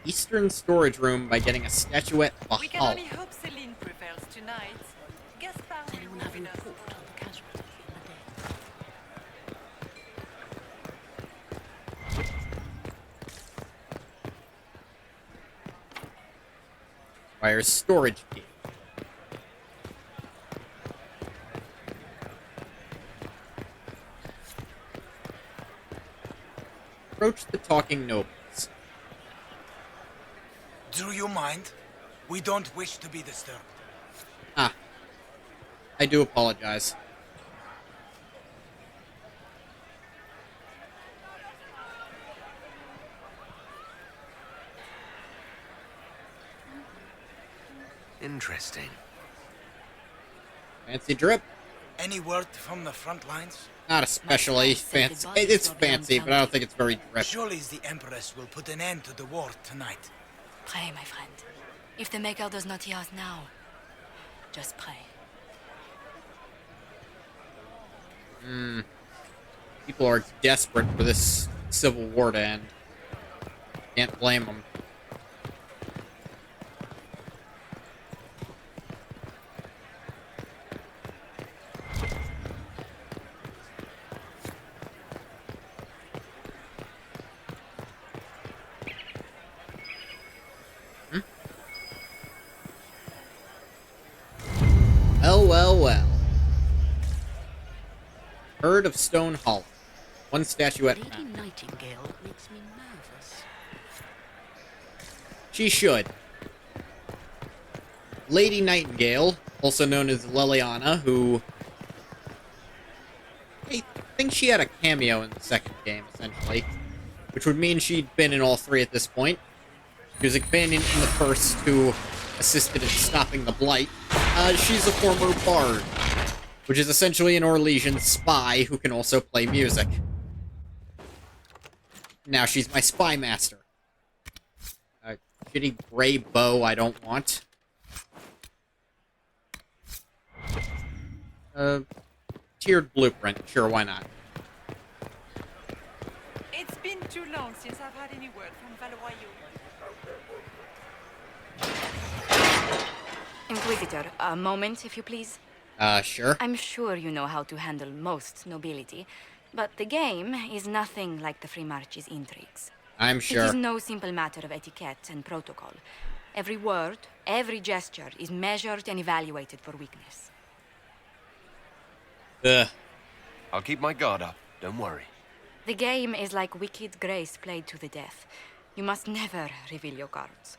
Eastern storage room by getting a statuette of We can Hala. only hope Celine prevails tonight. Gaspard will ruin us all. Requires storage key. Approach the talking nobles. Do you mind? We don't wish to be disturbed. Ah. I do apologize. Interesting. Fancy drip? Any word from the front lines? Not especially fancy. It's fancy, but I don't think it's very drip. Surely the Empress will put an end to the war tonight. Pray, my friend. If the Maker does not hear us now, just pray. People are desperate for this civil war to end. Can't blame them. Well, well, well. Herd of Stone Hollow. One statuette Lady found. Nightingale makes me nervous. She should. Lady Nightingale, also known as Liliana, who... I think she had a cameo in the second game, essentially. Which would mean she'd been in all three at this point. She was been in the first, who assisted in stopping the Blight. She's a former bard, which is essentially an Orlesian spy who can also play music. Now she's my spy master. A shitty gray bow I don't want. Tiered blueprint, sure, why not? It's been too long since I've had any word from Valois. Inquisitor, a moment, if you please. Sure. I'm sure you know how to handle most nobility, but the game is nothing like the Free March's intrigues. I'm sure. It is no simple matter of etiquette and protocol. Every word, every gesture is measured and evaluated for weakness. I'll keep my guard up, don't worry. The game is like Wicked Grace played to the death. You must never reveal your cards.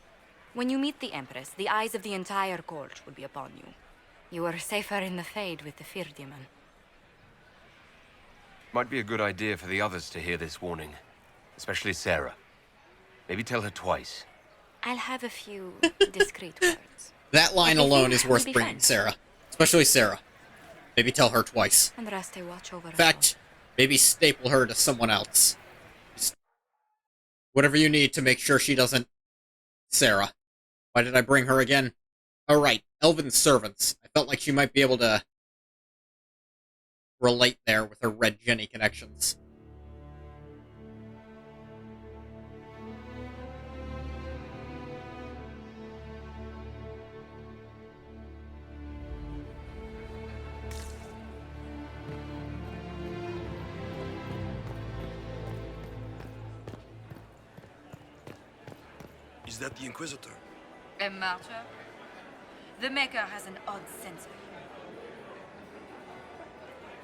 When you meet the Empress, the eyes of the entire court will be upon you. You are safer in the Fade with the Fear Demon. Might be a good idea for the others to hear this warning. Especially Sarah. Maybe tell her twice. I'll have a few discreet words. That line alone is worth will be bringing, fine. Sarah. Especially Sarah. Maybe tell her twice. And rest I watch over In fact, maybe staple her to someone else. Just whatever you need to make sure she doesn't... Sarah. Why did I bring her again? Oh, right. Elven servants. I felt like she might be able to relate there with her Red Jenny connections. Is that the Inquisitor? A martyr? The Maker has an odd sense of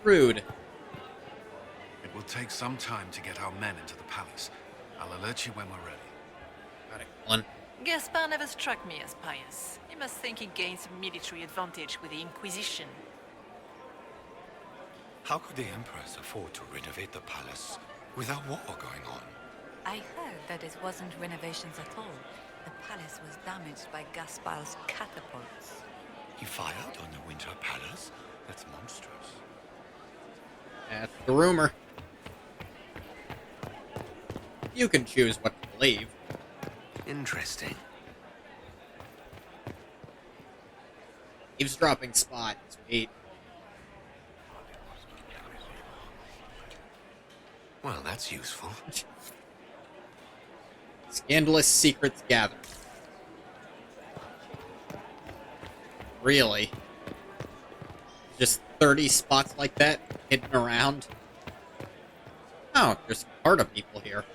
Rude. It will take some time to get our men into the palace. I'll alert you when we're ready. Got it, Cullen. Gaspar never struck me as pious. He must think he gained some military advantage with the Inquisition. How could the Empress afford to renovate the palace without war going on? I heard that it wasn't renovations at all. The palace was damaged by Gaspar's catapults. He fired on the Winter Palace? That's monstrous. That's the rumor. You can choose what to believe. Interesting. Eavesdropping spot. Sweet. Well, that's useful. Scandalous secrets gathered. Really? Just 30 spots like that hidden around? Oh, there's part of people here.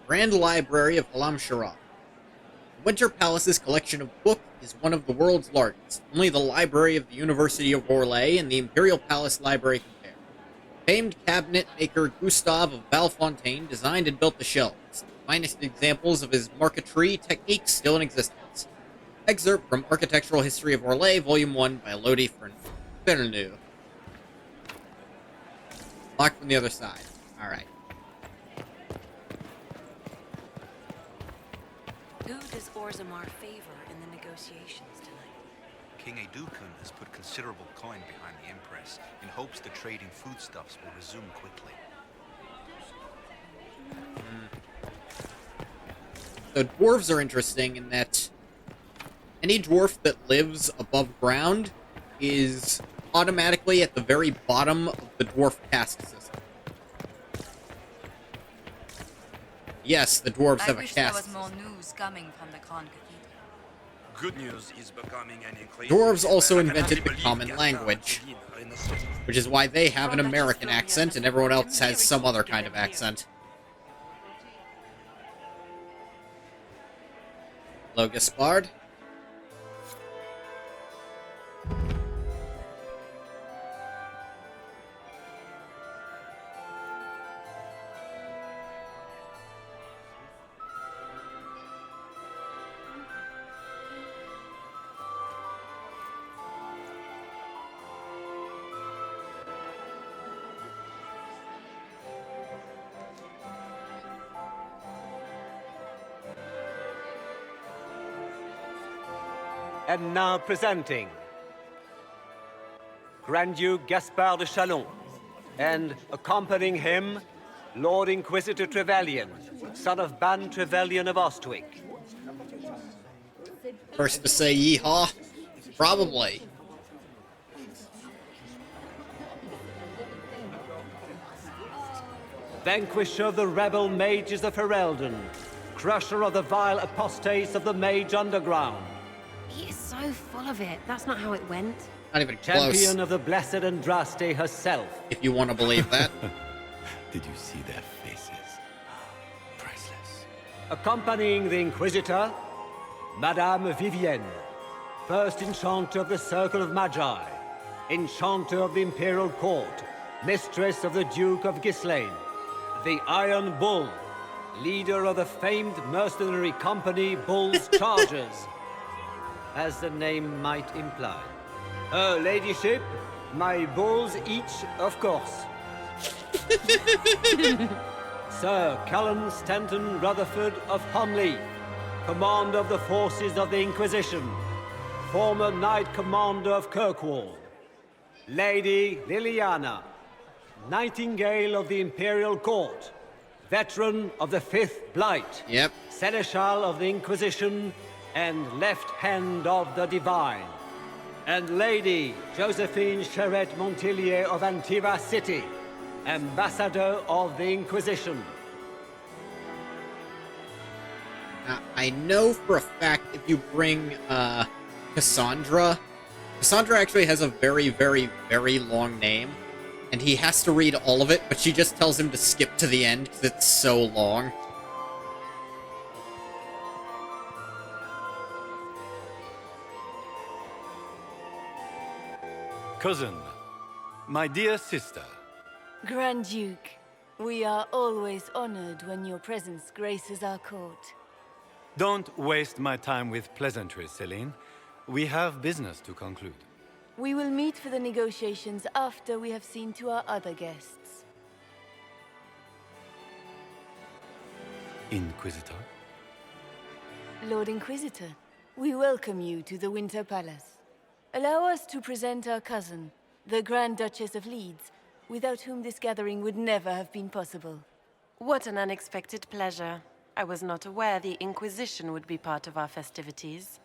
Grand Library of Alam Shara. The Winter Palace's collection of books is one of the world's largest. Only the Library of the University of Orlais and the Imperial Palace Library compare. Famed cabinet maker Gustave of Valfontaine designed and built the shelves, the finest examples of his marquetry techniques still in existence. Excerpt from Architectural History of Orlais, Volume 1 by Lodi Ferneux. Locked from the other side. Alright. Who does Orzammar favor in the negotiations tonight? King Edukun has put considerable coin behind the Empress in hopes the trade in foodstuffs will resume quickly. The dwarves are interesting in that any dwarf that lives above ground is automatically at the very bottom of the dwarf caste system. Yes, the dwarves have a I wish there caste was more news coming from the Khan Cathedral. Good news is becoming an increase. Dwarves also invented the common language, which is why they have an American accent and everyone else has some other kind of accent. Hello, Gaspard. And now presenting Grand Duke Gaspard de Chalon, and accompanying him, Lord Inquisitor Trevelyan, son of Ban Trevelyan of Ostwick. First to say yeehaw? Probably. Vanquisher of the rebel mages of Ferelden, crusher of the vile apostates of the Mage Underground. He is so full of it. That's not how it went. Not even close. Champion of the Blessed Andraste herself. If you want to believe that. Did you see their faces? Priceless. Accompanying the Inquisitor, Madame Vivienne, first Enchanter of the Circle of Magi, Enchanter of the Imperial Court, Mistress of the Duke of Ghislaine, the Iron Bull, leader of the famed mercenary company Bull's Chargers, as the name might imply. Her ladyship, my bulls each, of course. Sir Callum Stanton Rutherford of Humley, commander of the forces of the Inquisition, former Knight Commander of Kirkwall. Lady Liliana, Nightingale of the Imperial Court, veteran of the Fifth Blight. Yep. Seneschal of the Inquisition, and left hand of the Divine. And Lady Josephine Charette Montilier of Antiva City, Ambassador of the Inquisition. Now, I know for a fact if you bring Cassandra actually has a very, very, very long name, and he has to read all of it, but she just tells him to skip to the end because it's so long. Cousin, my dear sister. Grand Duke, we are always honored when your presence graces our court. Don't waste my time with pleasantries, Celine. We have business to conclude. We will meet for the negotiations after we have seen to our other guests. Inquisitor? Lord Inquisitor, we welcome you to the Winter Palace. Allow us to present our cousin, the Grand Duchess of Leeds, without whom this gathering would never have been possible. What an unexpected pleasure. I was not aware the Inquisition would be part of our festivities.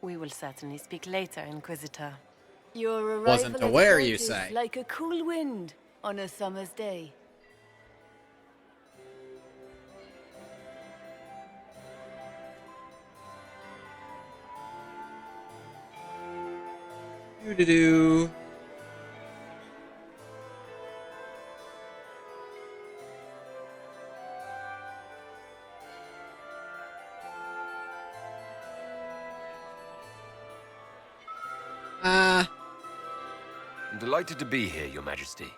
We will certainly speak later, Inquisitor. Your arrival Wasn't at aware, court you is say? like a cool wind on a summer's day. Doo-doo-doo. I'm delighted to be here, Your Majesty.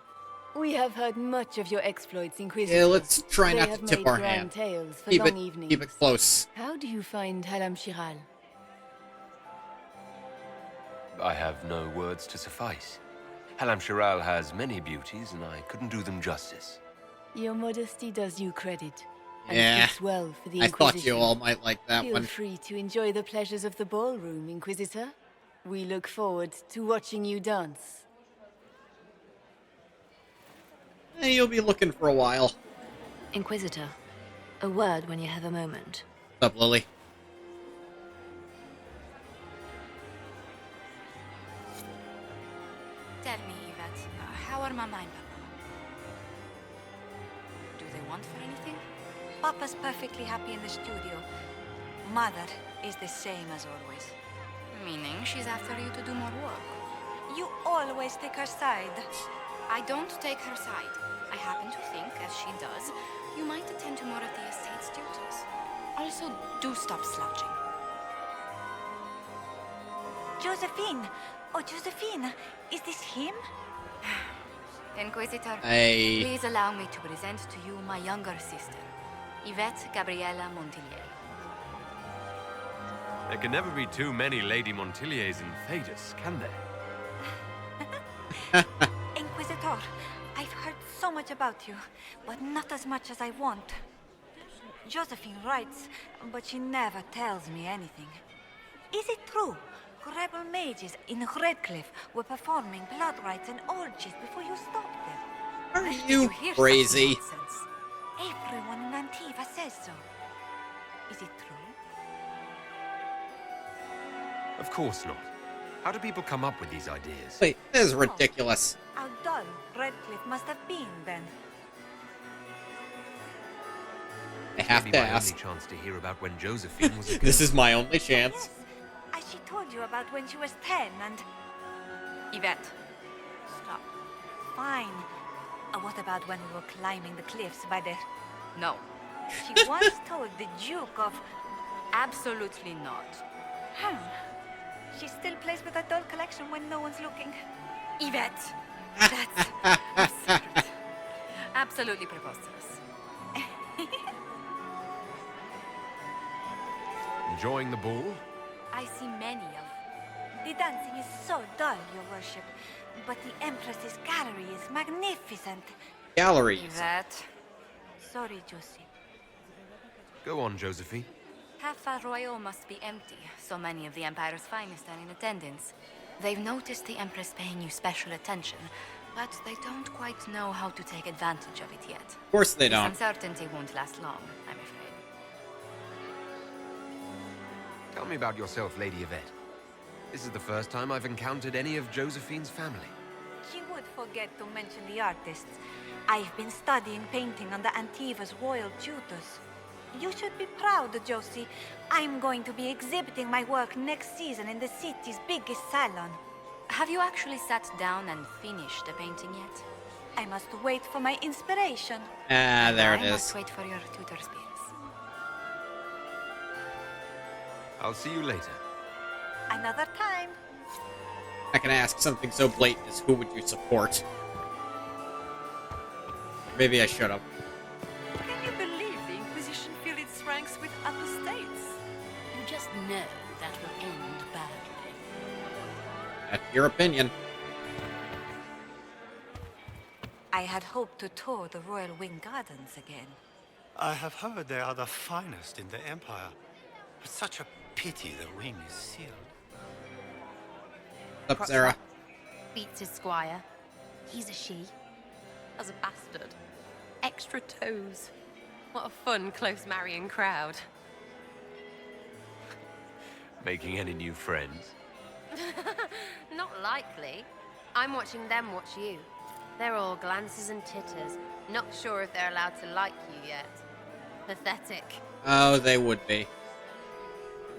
We have heard much of your exploits, Inquisitor. Yeah, let's try They not have to tip made our grand hand. tales for Keep long it, evenings. keep it close. How do you find Halam Shiral? I have no words to suffice. Halam Shiral has many beauties, and I couldn't do them justice. Your modesty does you credit. And Yeah, speaks well for the I Inquisition. thought you all might like that Feel one. free to enjoy the pleasures of the ballroom, Inquisitor. We look forward to watching you dance. Hey, you'll be looking for a while. Inquisitor, a word when you have a moment. What's up, Lily? Tell me, Yvette, how are Mama and Papa? Do they want for anything? Papa's perfectly happy in the studio. Mother is the same as always. Meaning she's after you to do more work. You always take her side. I don't take her side. I happen to think, as she does, you might attend to more of the estate's duties. Also, do stop slouching. Josephine! Oh, Josephine! Is this him? Inquisitor, Hey. please allow me to present to you my younger sister, Yvette Gabriella Montillier. There can never be too many Lady Montilliers in Thedas, can there? Inquisitor, I've heard so much about you, but not as much as I want. Josephine writes, but she never tells me anything. Is it true? Rebel mages in Redcliffe were performing blood rites and orgies before you stopped them. Are you crazy? Everyone in Antiva says so. Is it true? Of course not. How do people come up with these ideas? Wait, this is ridiculous. How dull Redcliffe must have been then. I have Maybe to my ask. only chance to hear about when Josephine was a This is my only chance. As she told you about when she was 10 and... Yvette, Stop. Fine. What about when we were climbing the cliffs by the... no. She once told the Duke of... Absolutely not. She still plays with her doll collection when no one's looking. Yvette, that's absurd. Absolutely preposterous. Enjoying the ball? I see many of... The dancing is so dull, your worship. But the Empress's gallery is magnificent. Galleries. Yvette. Sorry, Josie. Go on, Josephine. Half Royal must be empty. So many of the Empire's finest are in attendance. They've noticed the Empress paying you special attention, but they don't quite know how to take advantage of it yet. Of course they This don't. uncertainty won't last long, I'm afraid. Tell me about yourself, Lady Yvette. This is the first time I've encountered any of Josephine's family. She would forget to mention the artists. I've been studying painting under Antiva's royal tutors. You should be proud, Josie. I'm going to be exhibiting my work next season in the city's biggest salon. Have you actually sat down and finished the painting yet? I must wait for my inspiration. Ah, there it I must is. wait for your tutor's pills. I'll see you later. Another time. I can ask something so blatant as who would you support? Maybe I should have. Can you believe the Inquisition filled its ranks with apostates? You just know that will end badly. That's your opinion. I had hoped to tour the Royal Wing Gardens again. I have heard they are the finest in the Empire. But such a pity the ring is sealed. What's up, Sarah? Beats his squire. He's a she. As a bastard. Extra toes. What a fun, close marrying crowd. Making any new friends? Not likely. I'm watching them watch you. They're all glances and titters. Not sure if they're allowed to like you yet. Pathetic. Oh, they would be.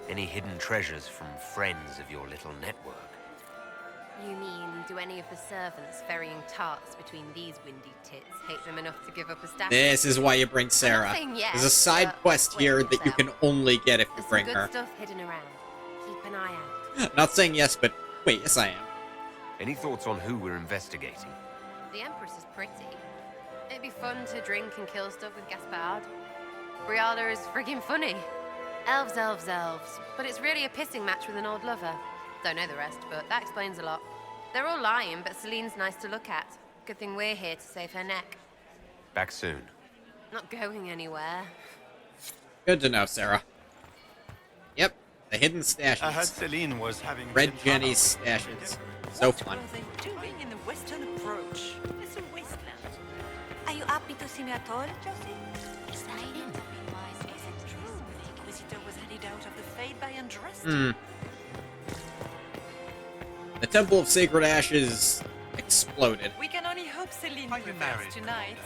Any hidden treasures from friends of your little network? You mean, do any of the servants ferrying tarts between these windy tits hate them enough to give up a staff? This is why you bring Sarah. Nothing yet, There's a side but quest wait here till that you it's can only get if you There's bring some good her. stuff hidden around. Keep an eye out. Not saying yes, but wait, yes I am. Any thoughts on who we're investigating? The Empress is pretty. It'd be fun to drink and kill stuff with Gaspard. Briala is friggin' funny. Elves, elves, elves. But it's really a pissing match with an old lover. Don't know the rest, but that explains a lot. They're all lying, but Celine's nice to look at. Good thing we're here to save her neck. Back soon. Not going anywhere. Good to know, Sarah. Yep, the hidden stashes. I heard Celine was having... Red Jenny's stashes. So fun. What are they doing in the Western Approach? It's a wasteland. Are you happy to see me at all, Josie? Excited? Is it true the Inquisitor was headed out of the Fade by undressed? The Temple of Sacred Ashes exploded. We can only hope Celine Are you prevails married? tonight.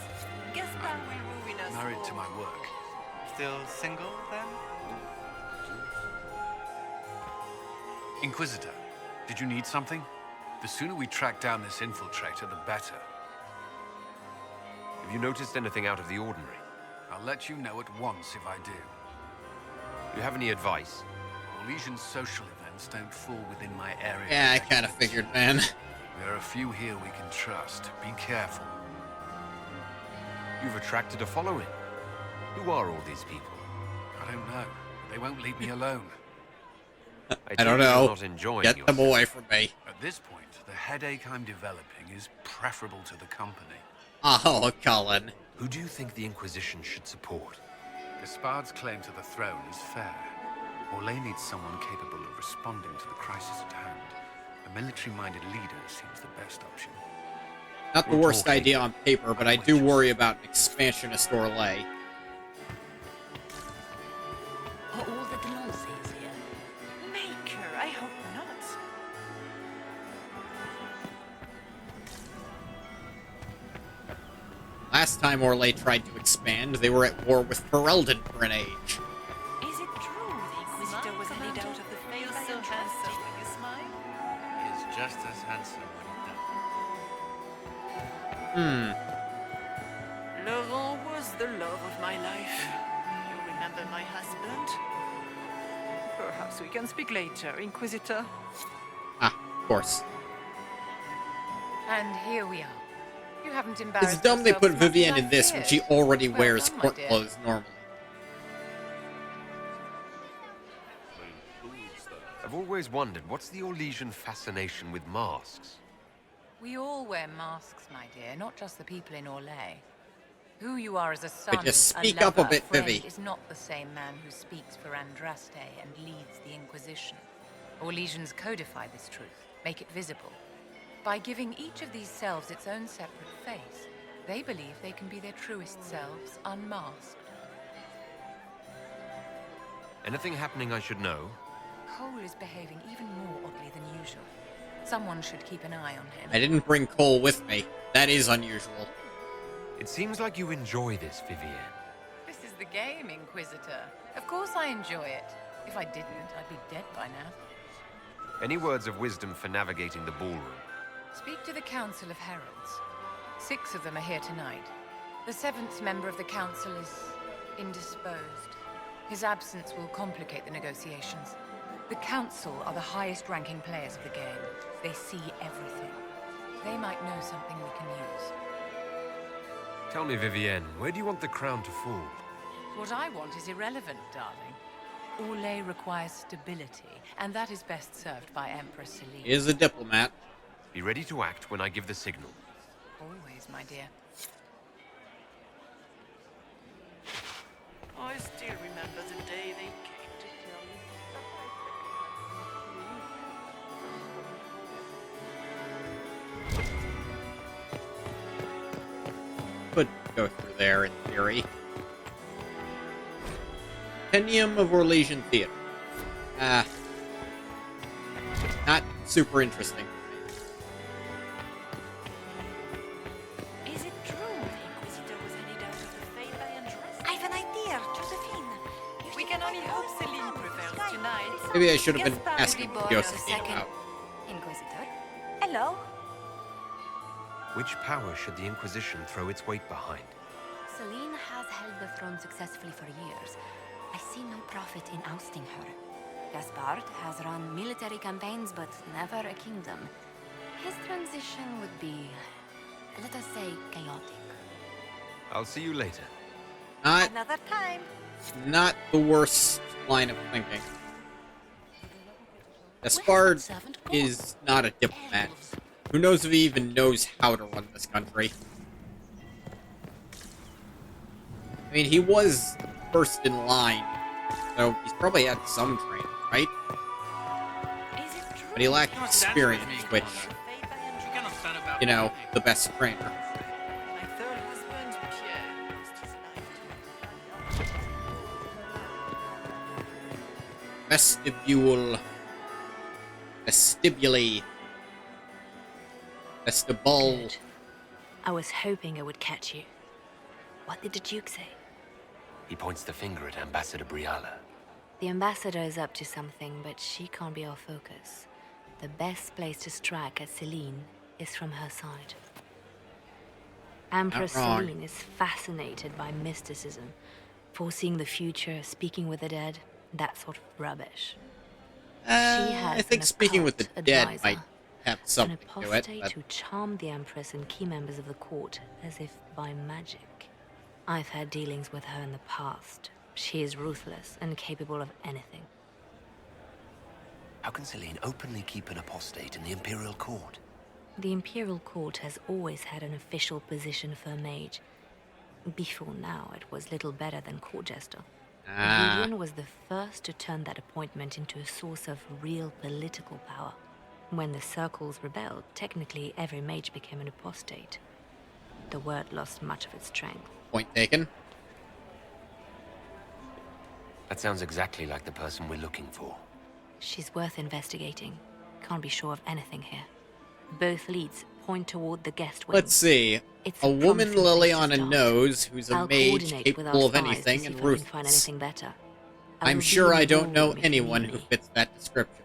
Gaspard will ruin us Married all. to my work. Still single, then? Inquisitor, did you need something? The sooner we track down this infiltrator, the better. Have you noticed anything out of the ordinary? I'll let you know at once if I do. Do you have any advice? Orlesian's social event lands don't fall within my area. Yeah, I kind of figured, man. There are a few here we can trust. Be careful. You've attracted a following. Who are all these people? I don't know. They won't leave me alone. I don't know. Not enjoying Get them away from me. At this point, the headache I'm developing is preferable to the company. Oh, Cullen. Who do you think the Inquisition should support? Gaspard's claim to the throne is fair. Orlais needs someone capable of responding to the crisis at hand. A military-minded leader seems the best option. Not the worst idea on paper, but I do worry about an expansionist Orlais. Are all the Delancey's here? Maker, I hope not. Last time Orlais tried to expand, they were at war with Ferelden for an age. Is it true the Inquisitor was any doubt of the faith I so handsome with his smile? He is just as handsome when he does. Laurent was the love of my life. You remember my husband? Perhaps we can speak later, Inquisitor. Ah, of course. And here we are. You haven't embarrassed It's dumb they yourself put as much Vivienne as in this I when feared. she already Well wears done, my court dear. clothes normally. I've always wondered, what's the Orlesian fascination with masks? We all wear masks, my dear, not just the people in Orlais. Who you are as a son, just speak a up a lover, bit, friend, Vivi. is not the same man who speaks for Andraste and leads the Inquisition. Orlesians codify this truth, make it visible. By giving each of these selves its own separate face, they believe they can be their truest selves, unmasked. Anything happening I should know? Cole is behaving even more oddly than usual. Someone should keep an eye on him. I didn't bring Cole with me. That is unusual. It seems like you enjoy this, Vivienne. This is the game, Inquisitor. Of course I enjoy it. If I didn't, I'd be dead by now. Any words of wisdom for navigating the ballroom? Speak to the Council of Heralds. 6 of them are here tonight. The 7th member of the Council is indisposed. His absence will complicate the negotiations. The Council are the highest-ranking players of the game. They see everything. They might know something we can use. Tell me, Vivienne, where do you want the crown to fall? What I want is irrelevant, darling. Orlais requires stability, and that is best served by Empress Celine. He is a diplomat. Be ready to act when I give the signal. Always, my dear. I still remember the day they came to kill me. Could go through there in theory. Compendium of Orlesian Theater. Not super interesting. Is it true the Inquisitor was any doubt of the faith I entrust? I've an idea, Josephine. We can only hope Celine prevails tonight. Maybe I should have been Gaspard, asking Libor, Josephine second. about. Inquisitor? Hello? Which power should the Inquisition throw its weight behind? Celine has held the throne successfully for years. I see no profit in ousting her. Gaspard has run military campaigns, but never a kingdom. His transition would be, let us say, chaotic. I'll see you later. Another time. Not the worst line of thinking. Gaspard is not a diplomat. Who knows if he even knows how to run this country? I mean, he was first in line, so he's probably had some training, right? But he lacked experience, which, you know, the best trainer. My third husband, Pierre, lost his life to Vestibule. Vestibule. Vestibule. I was hoping I would catch you. What did the Duke say? He points the finger at Ambassador Briala. The ambassador is up to something, but she can't be our focus. The best place to strike at Celine is from her side. Empress Not wrong. Celine is fascinated by mysticism, foreseeing the future, speaking with the dead, that sort of rubbish. Has I think an speaking with the occult dead advisor, might have an something to it, apostate but who charmed the Empress and key members of the court as if by magic. I've had dealings with her in the past. She is ruthless and capable of anything. How can Celine openly keep an apostate in the Imperial Court? The Imperial Court has always had an official position for a mage. Before now, it was little better than court jester. Vivian was the first to turn that appointment into a source of real political power. When the circles rebelled, technically every mage became an apostate. The word lost much of its strength. Point taken. That sounds exactly like the person we're looking for. She's worth investigating. Can't be sure of anything here. Both leads point toward the guest wing. Let's see. It's a woman promising place to Liliana start. knows who's a I'll mage coordinate with capable our of spies to anything see and if I can find ruthless. anything better. I I'm will be sure in I the don't know ballroom if you anyone need who me. fits that description.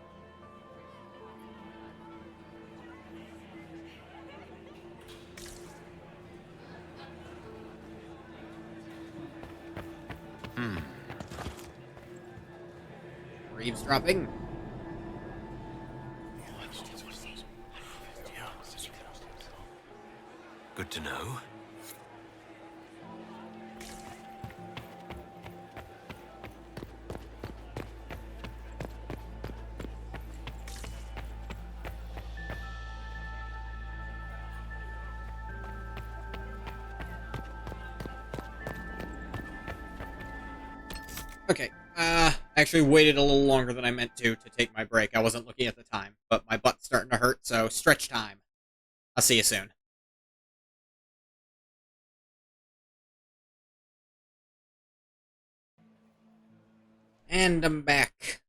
We're eavesdropping. Good to know. Okay, actually waited a little longer than I meant to take my break. I wasn't looking at the time, but my butt's starting to hurt, so stretch time. I'll see you soon. And I'm back.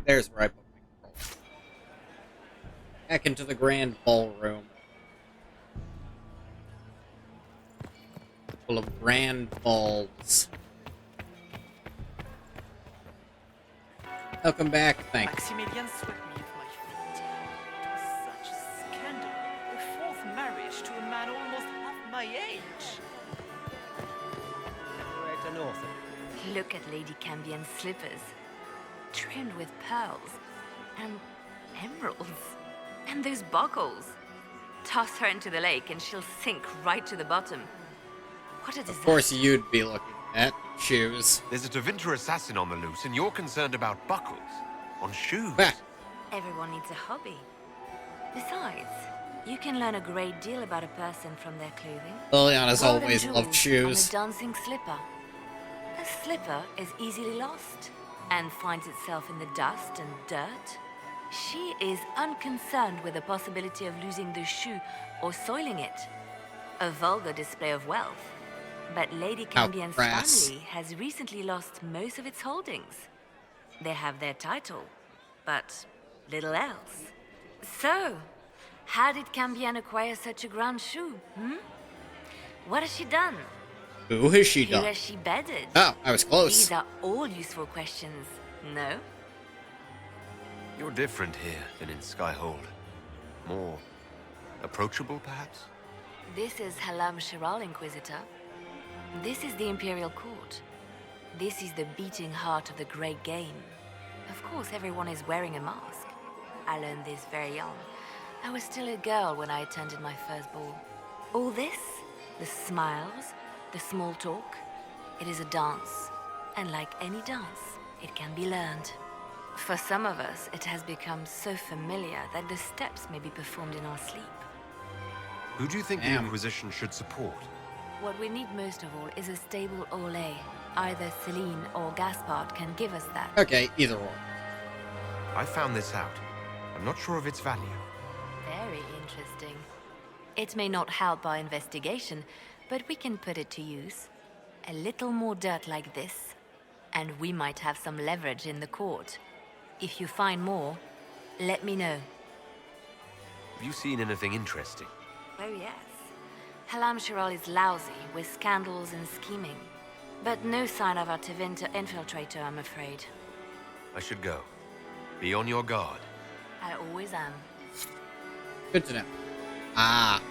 There's where I put my controller. Back into the grand ballroom. Full of grand balls. Welcome back, thanks. Maximilian swept me off my feet. It was such a scandal. A fourth marriage to a man almost half my age. Great North. Look at Lady Cambion's slippers. Trimmed with pearls. And emeralds. And those buckles. Toss her into the lake and she'll sink right to the bottom. What a disaster. Of course you'd be looking at shoes. There's a Tevinter assassin on the loose, and you're concerned about buckles on shoes. Everyone needs a hobby. Besides, you can learn a great deal about a person from their clothing. Liliana's Gold and always loved jewels shoes. On a dancing slipper. A slipper is easily lost and finds itself in the dust and dirt. She is unconcerned with the possibility of losing the shoe or soiling it. A vulgar display of wealth. But Lady Cambion's family has recently lost most of its holdings. They have their title, but little else. So, how did Cambion acquire such a grand shoe, What has she done? Who has she done? Who has she bedded? Oh, I was close. These are all useful questions, no? You're different here than in Skyhold. More approachable, perhaps? This is Halam Shiral, Inquisitor. This is the Imperial Court. This is the beating heart of the great game. Of course, everyone is wearing a mask. I learned this very young. I was still a girl when I attended my first ball. All this, the smiles, the small talk, it is a dance. And like any dance, it can be learned. For some of us, it has become so familiar that the steps may be performed in our sleep. Who do you think the Inquisition should support? What we need most of all is a stable Orlais. Either Celine or Gaspard can give us that. Okay, either or. I found this out. I'm not sure of its value. Very interesting. It may not help our investigation, but we can put it to use. A little more dirt like this, and we might have some leverage in the court. If you find more, let me know. Have you seen anything interesting? Oh yes. Halam Shiral is lousy with scandals and scheming. But no sign of our Tevinter infiltrator, I'm afraid. I should go. Be on your guard. I always am. Good to know. Ah.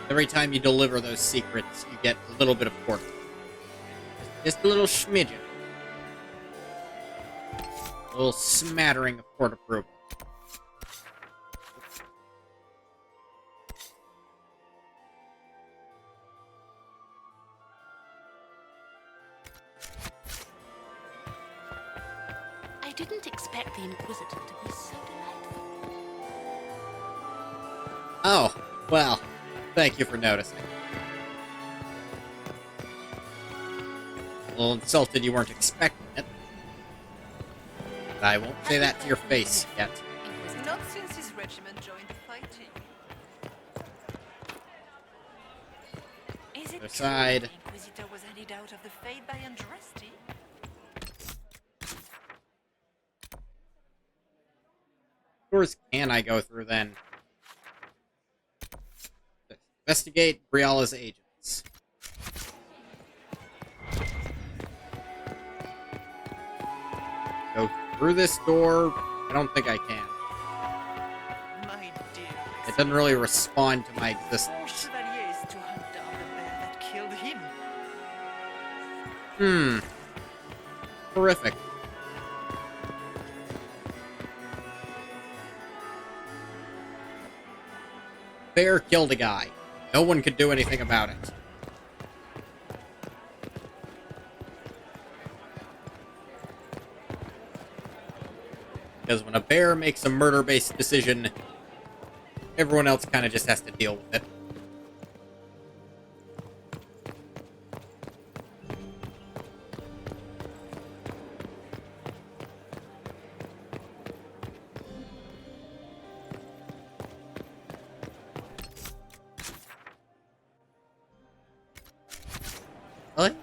Every time you deliver those secrets, you get a little bit of quarter. Just a little smidgen. A little smattering of court approval. I didn't expect the Inquisitor to be so delightful. Oh, well, thank you for noticing. A little insulted you weren't expecting it. But I won't say that to your face yet. Not since his regiment joined the fighting. Is it Other true side. the Inquisitor was headed out of the Fade by Andraste? Doors can I go through then? Investigate Briala's agents. Go through this door? I don't think I can. My dear, It doesn't really respond to my four existence. chevaliers to hunt down the bear that killed him. Horrific. Bear killed a guy. No one could do anything about it. Because when a bear makes a murder-based decision, everyone else kind of just has to deal with it. Really?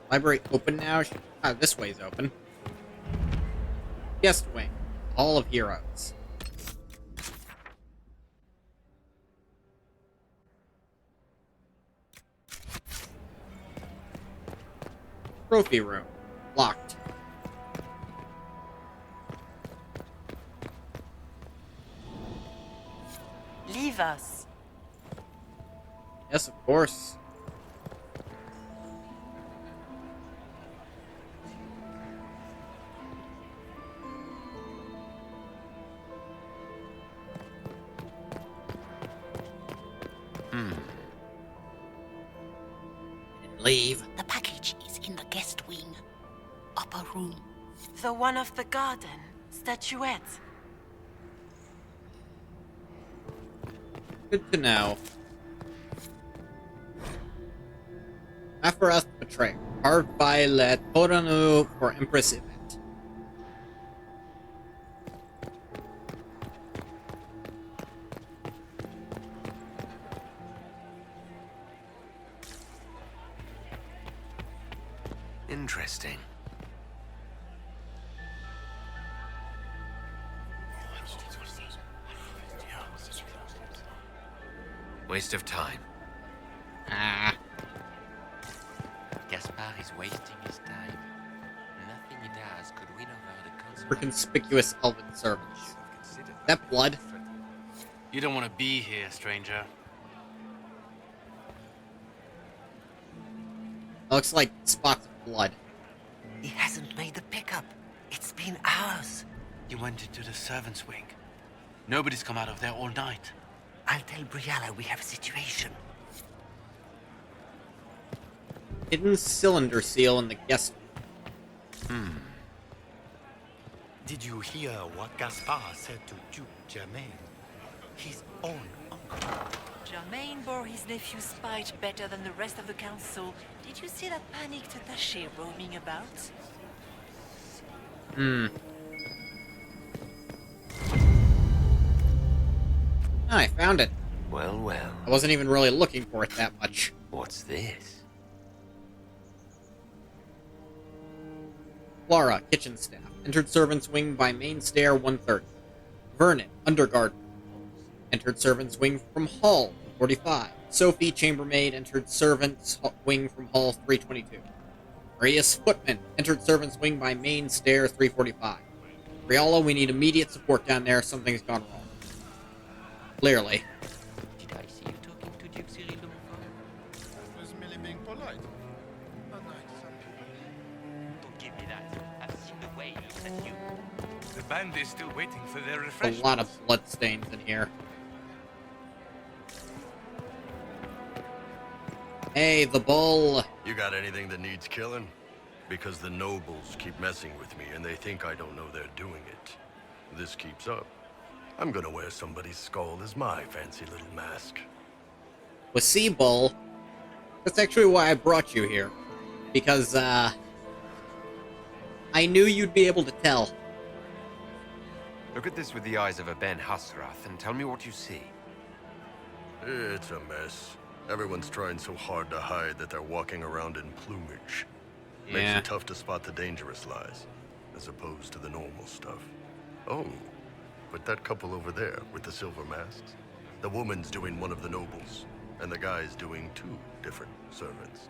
Library open now? This way's open. Guest wing. Hall of Heroes. Trophy room. Locked. Leave us. Yes, of course. Leave. The package is in the guest wing. Upper room. The one of the garden. Statuette. Good to know. Aphoras Betrayal. Carved by Le Toranu for Empress event. Interesting. Waste of time. Gaspard is wasting his time. Nothing he does could win over the council. For conspicuous elven servants. That blood? You don't want to be here, stranger. Looks like spots of blood. He hasn't made the pickup. It's been hours. You went into the servants' wing. Nobody's come out of there all night. I'll tell Briala we have a situation. Hidden cylinder seal in the guest room. Did you hear what Gaspard said to Duke Germain? His own uncle. Germain bore his nephew's spite better than the rest of the council. Did you see that panicked attaché roaming about? I found it. Well, well. I wasn't even really looking for it that much. What's this? Clara, kitchen staff. Entered servants' wing by main stair 130. Vernon, undergarden. Entered servants' wing from hall 45. Sophie, chambermaid. Entered servants' wing from hall 322. Marius, footman. Entered servants' wing by main stair 345. Briala, we need immediate support down there. Something's gone wrong. Clearly. Did I see you talking to Duke Cyril de Montfort? band is still waiting for their A refreshments. lot of bloodstains in here. Hey, the bull. You got anything that needs killing? Because the nobles keep messing with me and they think I don't know they're doing it. This keeps up, I'm gonna wear somebody's skull as my fancy little mask. Well, see, bull. That's actually why I brought you here. Because, I knew you'd be able to tell. Look at this with the eyes of a Ben Hasrath and tell me what you see. It's a mess. Everyone's trying so hard to hide that they're walking around in plumage. Makes Yeah. it tough to spot the dangerous lies, as opposed to the normal stuff. Oh, but that couple over there with the silver masks? The woman's doing one of the nobles, and the guy's doing 2 different servants.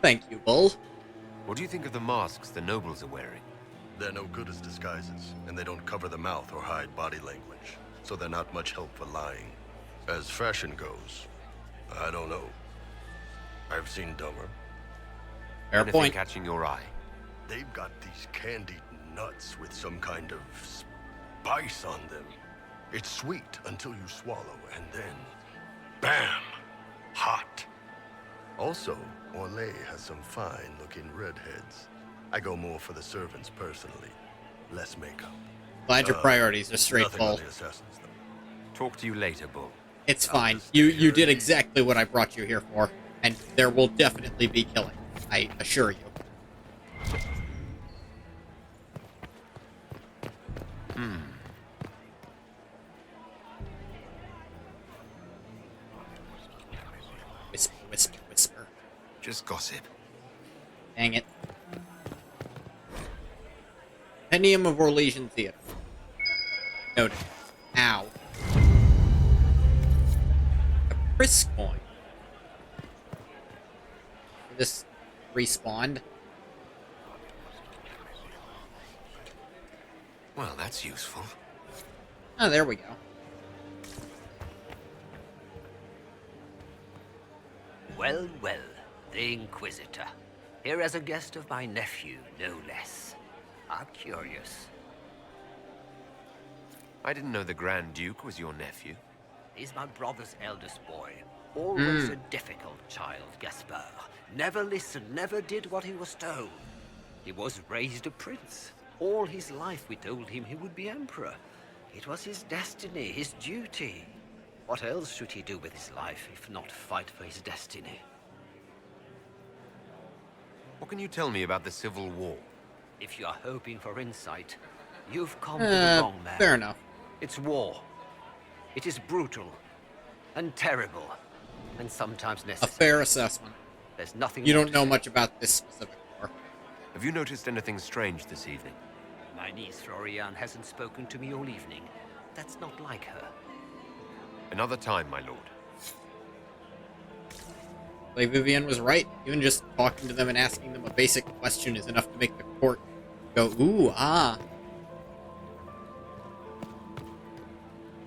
Thank you, bull. What do you think of the masks the nobles are wearing? They're no good as disguises, and they don't cover the mouth or hide body language, so they're not much help for lying. As fashion goes, I don't know. I've seen dumber. Fair Anything point. catching your eye? They've got these candied nuts with some kind of spice on them. It's sweet until you swallow, and then, bam! Hot. Also, Orlais has some fine-looking redheads. I go more for the servants personally. Less makeup. Glad your priorities are straight, Nothing on bull. the assassins, though. Talk to you later, Bull. It's fine. You did exactly what I brought you here for. And there will definitely be killing. I assure you. Whisper, whisper, whisper. Just gossip. Dang it. Pendium of Orlesian Theater. Noted. Ow. A Pris coin. This respawned. Well, that's useful. Oh, there we go. Well, well, the Inquisitor. Here as a guest of my nephew, no less. I'm curious. I didn't know the Grand Duke was your nephew. He's my brother's eldest boy. Always a difficult child, Gaspard. Never listened, never did what he was told. He was raised a prince. All his life we told him he would be emperor. It was his destiny, his duty. What else should he do with his life if not fight for his destiny? What can you tell me about the Civil War? If you are hoping for insight, you've come to the wrong man. Fair enough. It's war. It is brutal and terrible and sometimes A necessary. fair assessment. There's nothing You more don't to know say. much about this specific war. Have you noticed anything strange this evening? My niece Florian hasn't spoken to me all evening. That's not like her. Another time, my lord. Like Vivienne was right. Even just talking to them and asking them a basic question is enough to make the court go, ooh, ah.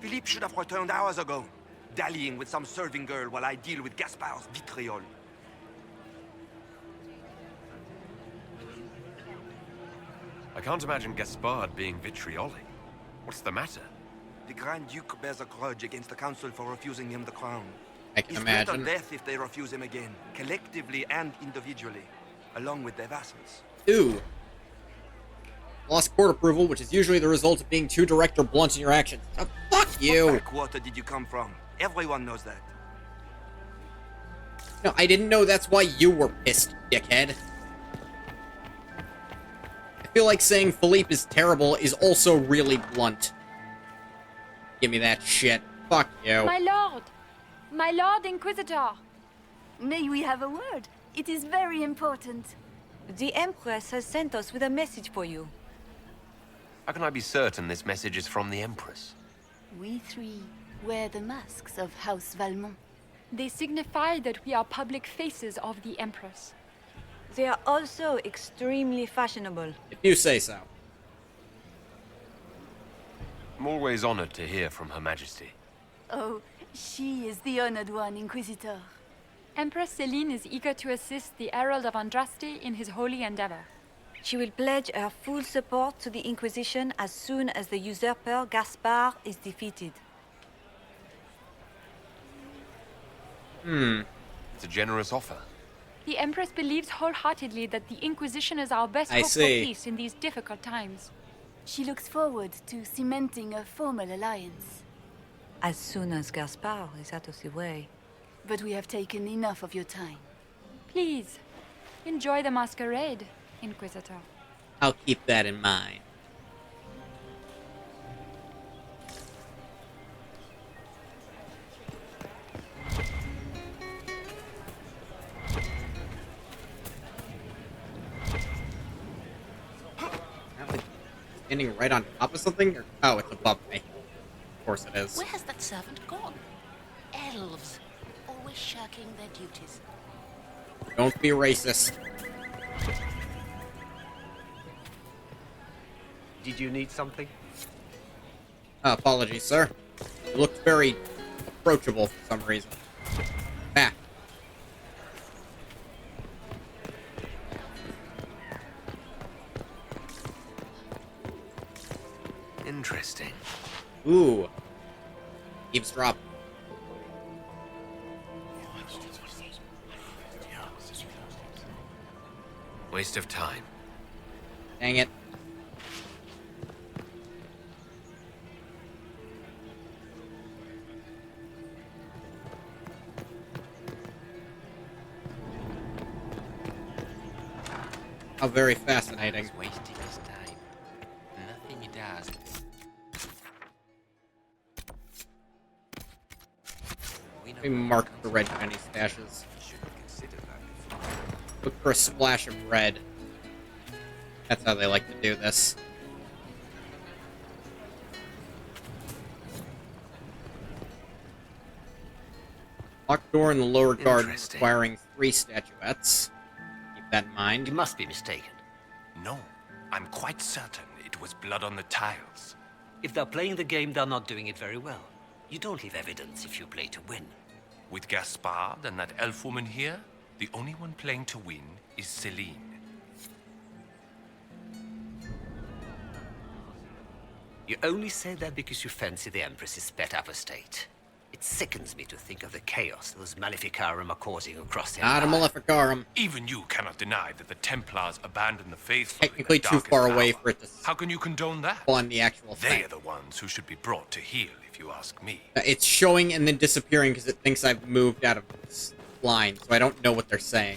Philippe should have returned hours ago, dallying with some serving girl while I deal with Gaspard's vitriol. I can't imagine Gaspard being vitriolic. What's the matter? The Grand Duke bears a grudge against the Council for refusing him the crown. I can He's imagine. threatened death if they refuse him again, collectively and individually, along with their vassals. Ooh. Lost court approval, which is usually the result of being too direct or blunt in your actions. Oh, fuck you! What backwater did you come from? Everyone knows that. No, I didn't know that's why you were pissed, dickhead. I feel like saying Philippe is terrible is also really blunt. Give me that shit. Fuck you. My Lord Inquisitor! May we have a word? It is very important. The Empress has sent us with a message for you. How can I be certain this message is from the Empress? We three wear the masks of House Valmont. They signify that we are public faces of the Empress. They are also extremely fashionable. If you say so. I'm always honored to hear from Her Majesty. Oh, she is the honored one, Inquisitor. Empress Celine is eager to assist the Herald of Andraste in his holy endeavor. She will pledge her full support to the Inquisition as soon as the usurper Gaspard is defeated. It's a generous offer. The Empress believes wholeheartedly that the Inquisition is our best I hope see. for peace in these difficult times. She looks forward to cementing a formal alliance. As soon as Gaspard is out of the way. But we have taken enough of your time. Please, enjoy the masquerade, Inquisitor. I'll keep that in mind. Standing right on top of something? Or, oh, it's above me. Of course it is. Where has that servant gone? Elves, always shirking their duties. Don't be racist. Did you need something? Apologies, sir. You looked very approachable for some reason. Ah. Interesting. Ooh. Eavesdrop. Waste of time. Dang it. How very fascinating. He's wasting his time. Nothing he does. Let me mark the red penny stashes. Look for a splash of red. That's how they like to do this. Locked door in the lower garden requiring 3 statuettes. Keep that in mind. You must be mistaken. No, I'm quite certain it was blood on the tiles. If they're playing the game, they're not doing it very well. You don't leave evidence if you play to win. With Gaspard and that elf woman here, the only one playing to win is Celine. You only say that because you fancy the Empress's pet apostate. It sickens me to think of the chaos those Maleficarum are causing across the Not a Empire. Maleficarum. Even you cannot deny that the Templars abandoned the faithful. Technically too far away for it to How can you condone that? on the actual They thing. are the ones who should be brought to heel, if you ask me. It's showing and then disappearing because it thinks I've moved out of this line, so I don't know what they're saying.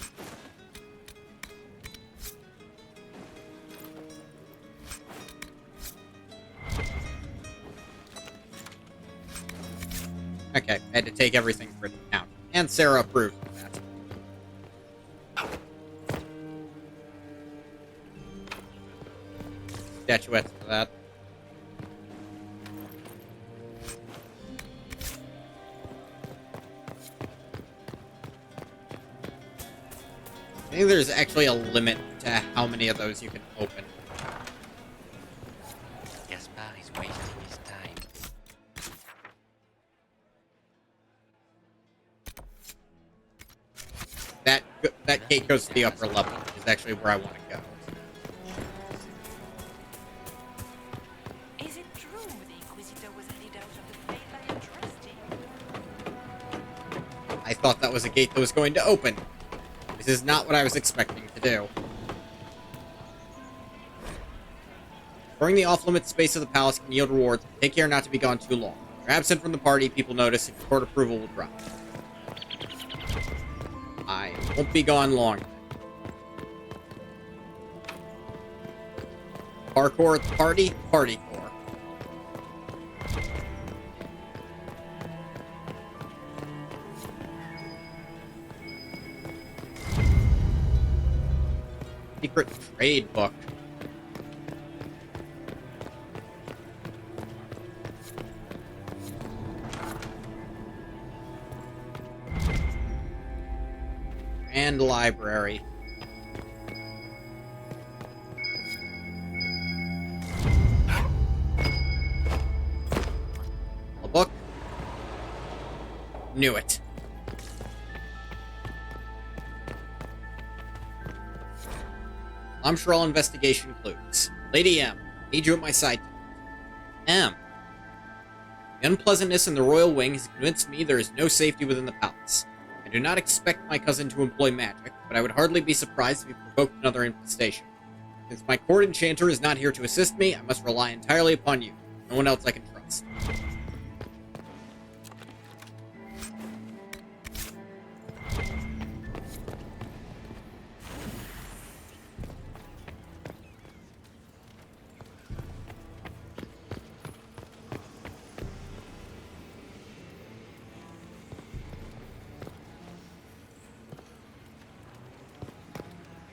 Okay, I had to take everything for account. And Sarah approves of that. Statuettes for that. I think there's actually a limit to how many of those you can open. Gaspard is wasting his time. That gate goes to the upper level, which is actually where I want to go. Is it true the Inquisitor was headed out of the faith I entrusted? I thought that was a gate that was going to open. This is not what I was expecting to do. During the off-limits space of the palace can yield rewards, but take care not to be gone too long. If you're absent from the party, people notice, and your court approval will drop. I won't be gone long. Parkour at the party? Party core. Secret trade book. And library. A book. Knew it. I'm sure all investigation concludes. Lady M, need you at my side. M. The unpleasantness in the royal wing has convinced me there is no safety within the palace. I do not expect my cousin to employ magic, but I would hardly be surprised if he provoked another infestation. Since my court enchanter is not here to assist me, I must rely entirely upon you. No one else I can trust.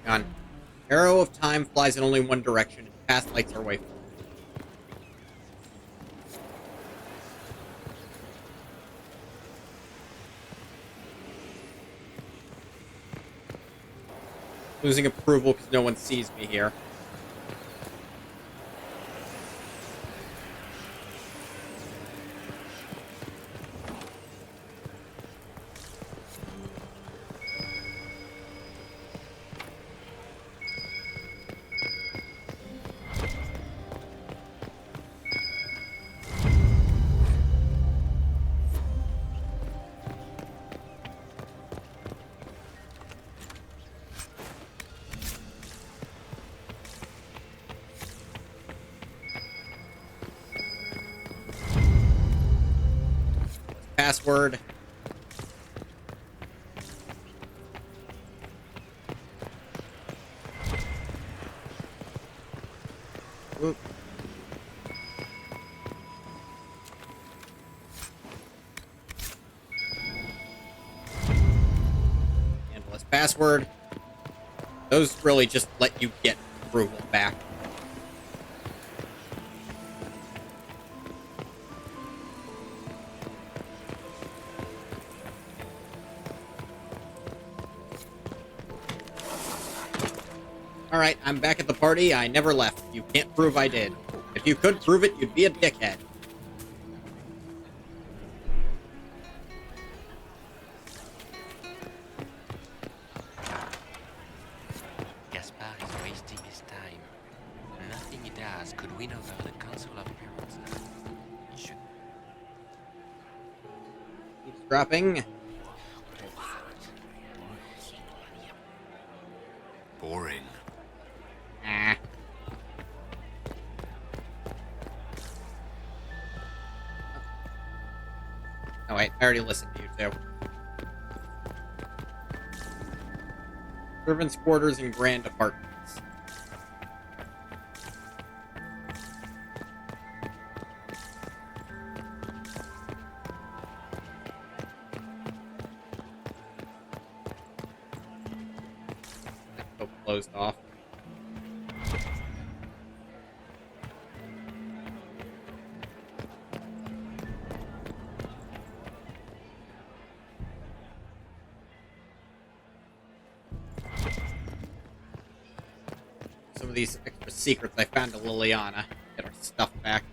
On. Arrow of time flies in only one direction, and the path lights our way forward. Losing approval because no one sees me here. Password. Oop. Endless password. Those really just let you get approval back. Alright, I'm back at the party. I never left. You can't prove I did. If you could prove it, you'd be a dickhead. Gaspar is wasting his time. Nothing he does could win over the Council of Heralds. He should... Keeps dropping. Boring. Ah. Oh wait, I already listened to you too. Servants' quarters and grand apartments. Closed off. Some of these extra secrets I found to Liliana. Get our stuff back.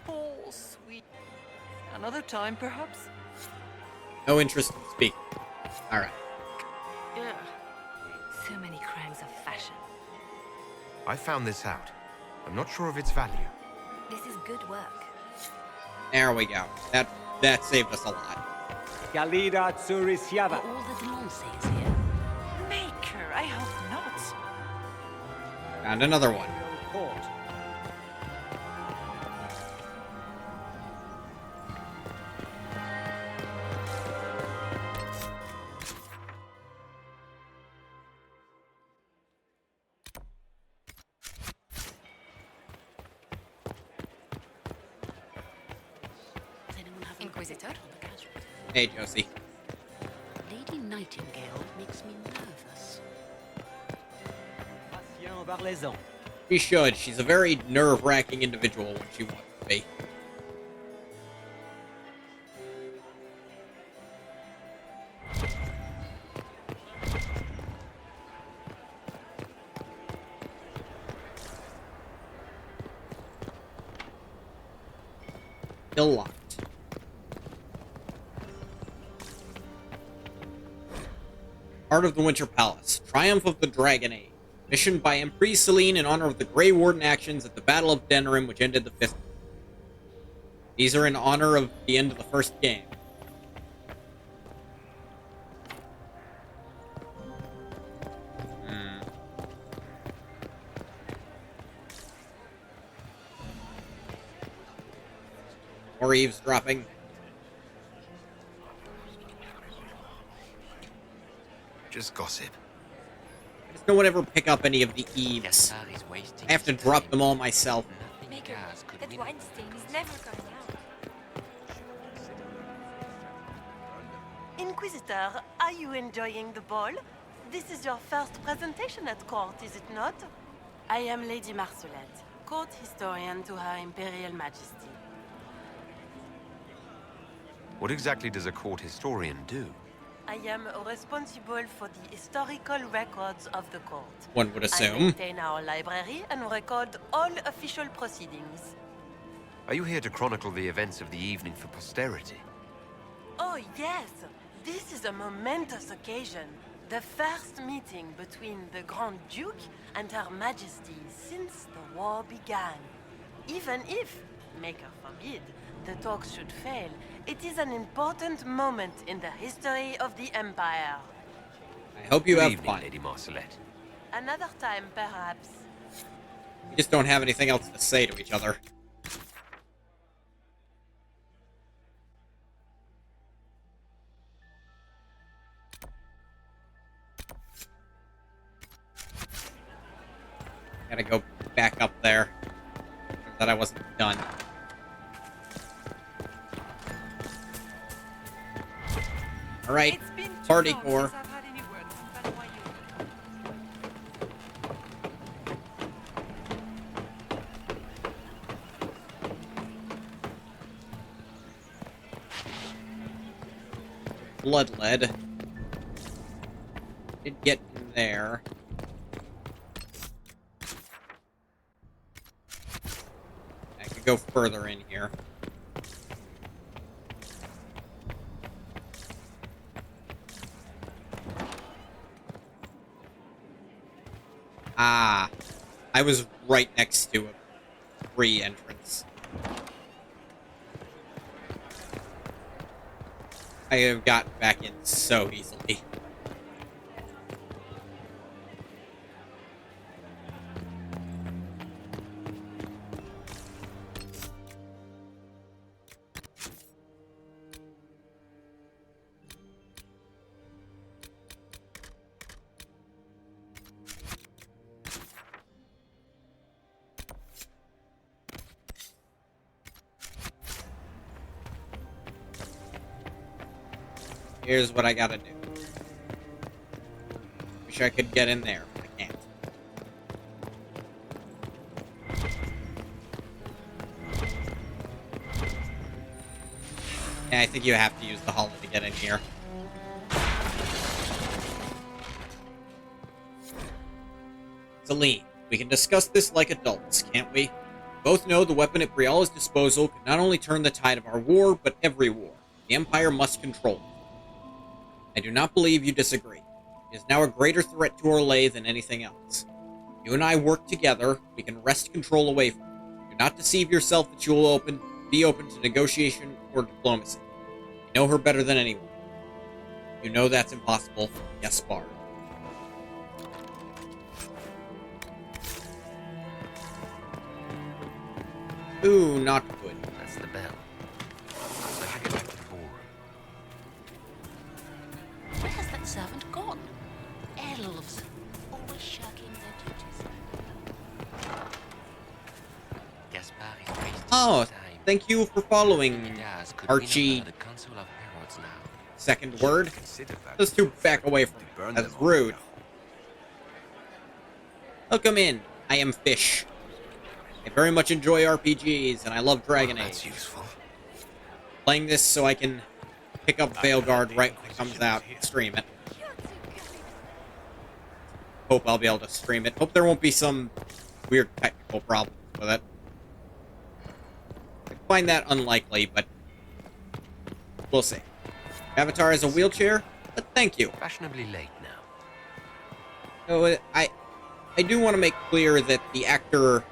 Oh, sweet. Another time, perhaps? No interest in speaking. Alright. Ugh. So many crimes of fashion. I found this out. I'm not sure of its value. This is good work. There we go. That saved us a lot. Galida Tsurisiava. All that Lon says here. Maker, I hope not. Found another one. Court. Inquisitor? Hey, Josie. Lady Nightingale makes me nervous. Patient Varlezan. She should. She's a very nerve-wracking individual when she wants to be. Still locked. Heart of the Winter Palace. Triumph of the Dragon Age. Mission by Empress Celine in honor of the Grey Warden actions at the Battle of Denerim, which ended the 5th. These are in honor of the end of the first game. More eavesdropping. Just gossip. Does no one ever pick up any of the eaves? I have to drop them all myself. Maker, that wine stain is never going out. Inquisitor, are you enjoying the ball? This is your first presentation at court, is it not? I am Lady Marcelette, court historian to Her Imperial Majesty. What exactly does a court historian do? I am responsible for the historical records of the court. One would I assume. maintain our library and record all official proceedings. Are you here to chronicle the events of the evening for posterity? Oh yes, this is a momentous occasion. The first meeting between the Grand Duke and Her Majesty since the war began. Even if, Maker forbid, the talks should fail, it is an important moment in the history of the Empire. I hope you Good have evening, fun. Lady Marcelette. Another time, perhaps. We just don't have anything else to say to each other. Gotta go back up there. I thought I wasn't done. Alright, party core. Blood lead. Did get in there. I could go further in here. Ah, I was right next to a free entrance. I have gotten back in so easily. Here's what I gotta do. Wish I could get in there, but I can't. Yeah, I think you have to use the hollow to get in here. Celine, we can discuss this like adults, can't we? Both know the weapon at Briala's disposal could not only turn the tide of our war, but every war. The Empire must control it. I do not believe you disagree. It is now a greater threat to Orlais than anything else. You and I work together, we can wrest control away from it. Do not deceive yourself that you will be open to negotiation or diplomacy. You know her better than anyone. You know that's impossible. Yes, Bard. Ooh, not good. That's the bell. So I get back to the ballroom. Where has that servant gone? Elves, always shirking their duties. Gaspard is wasting Oh, time. thank you for following, Archie. The Council of Heralds now. Second word. Those two back away from me. That's rude. Welcome in. I am Fish. I very much enjoy RPGs, and I love Dragon Age. That's useful. Playing this so I can pick up Veilguard right when it comes out and stream it. Hope I'll be able to stream it. Hope there won't be some weird technical problems with it. I find that unlikely, but we'll see. Avatar has a wheelchair? But thank you. Fashionably late now. Oh, I do want to make clear that the actor,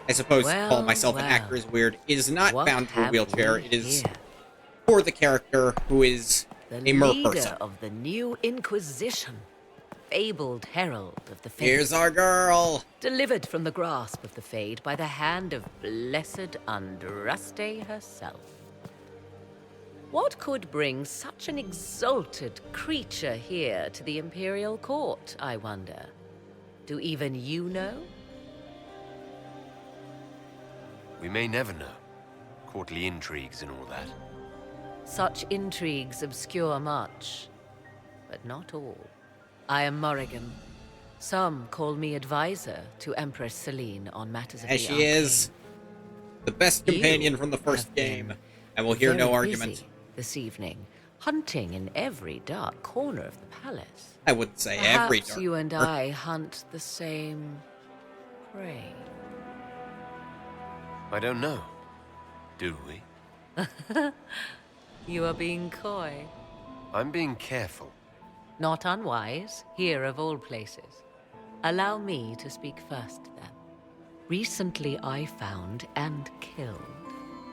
I suppose to call Well, myself an well. actor is weird, is not What bound to a have wheelchair. we It is here? for the character who is The a mer leader person. of the new Inquisition, fabled herald of the Fade. Here's our girl! Delivered from the grasp of the Fade by the hand of blessed Andraste herself. What could bring such an exalted creature here to the Imperial Court, I wonder? Do even you know? We may never know. Courtly intrigues and all that. Such intrigues obscure much, but not all. I am Morrigan. Some call me advisor to Empress Celine on matters of As the she arcane. is the best companion from the first game. I will hear no Very argument. busy this evening, hunting in every dark corner of the palace. I wouldn't say every Perhaps dark you and corner. I hunt the same prey. I don't know. Do we? You are being coy. I'm being careful. Not unwise, here of all places. Allow me to speak first, then. Recently I found and killed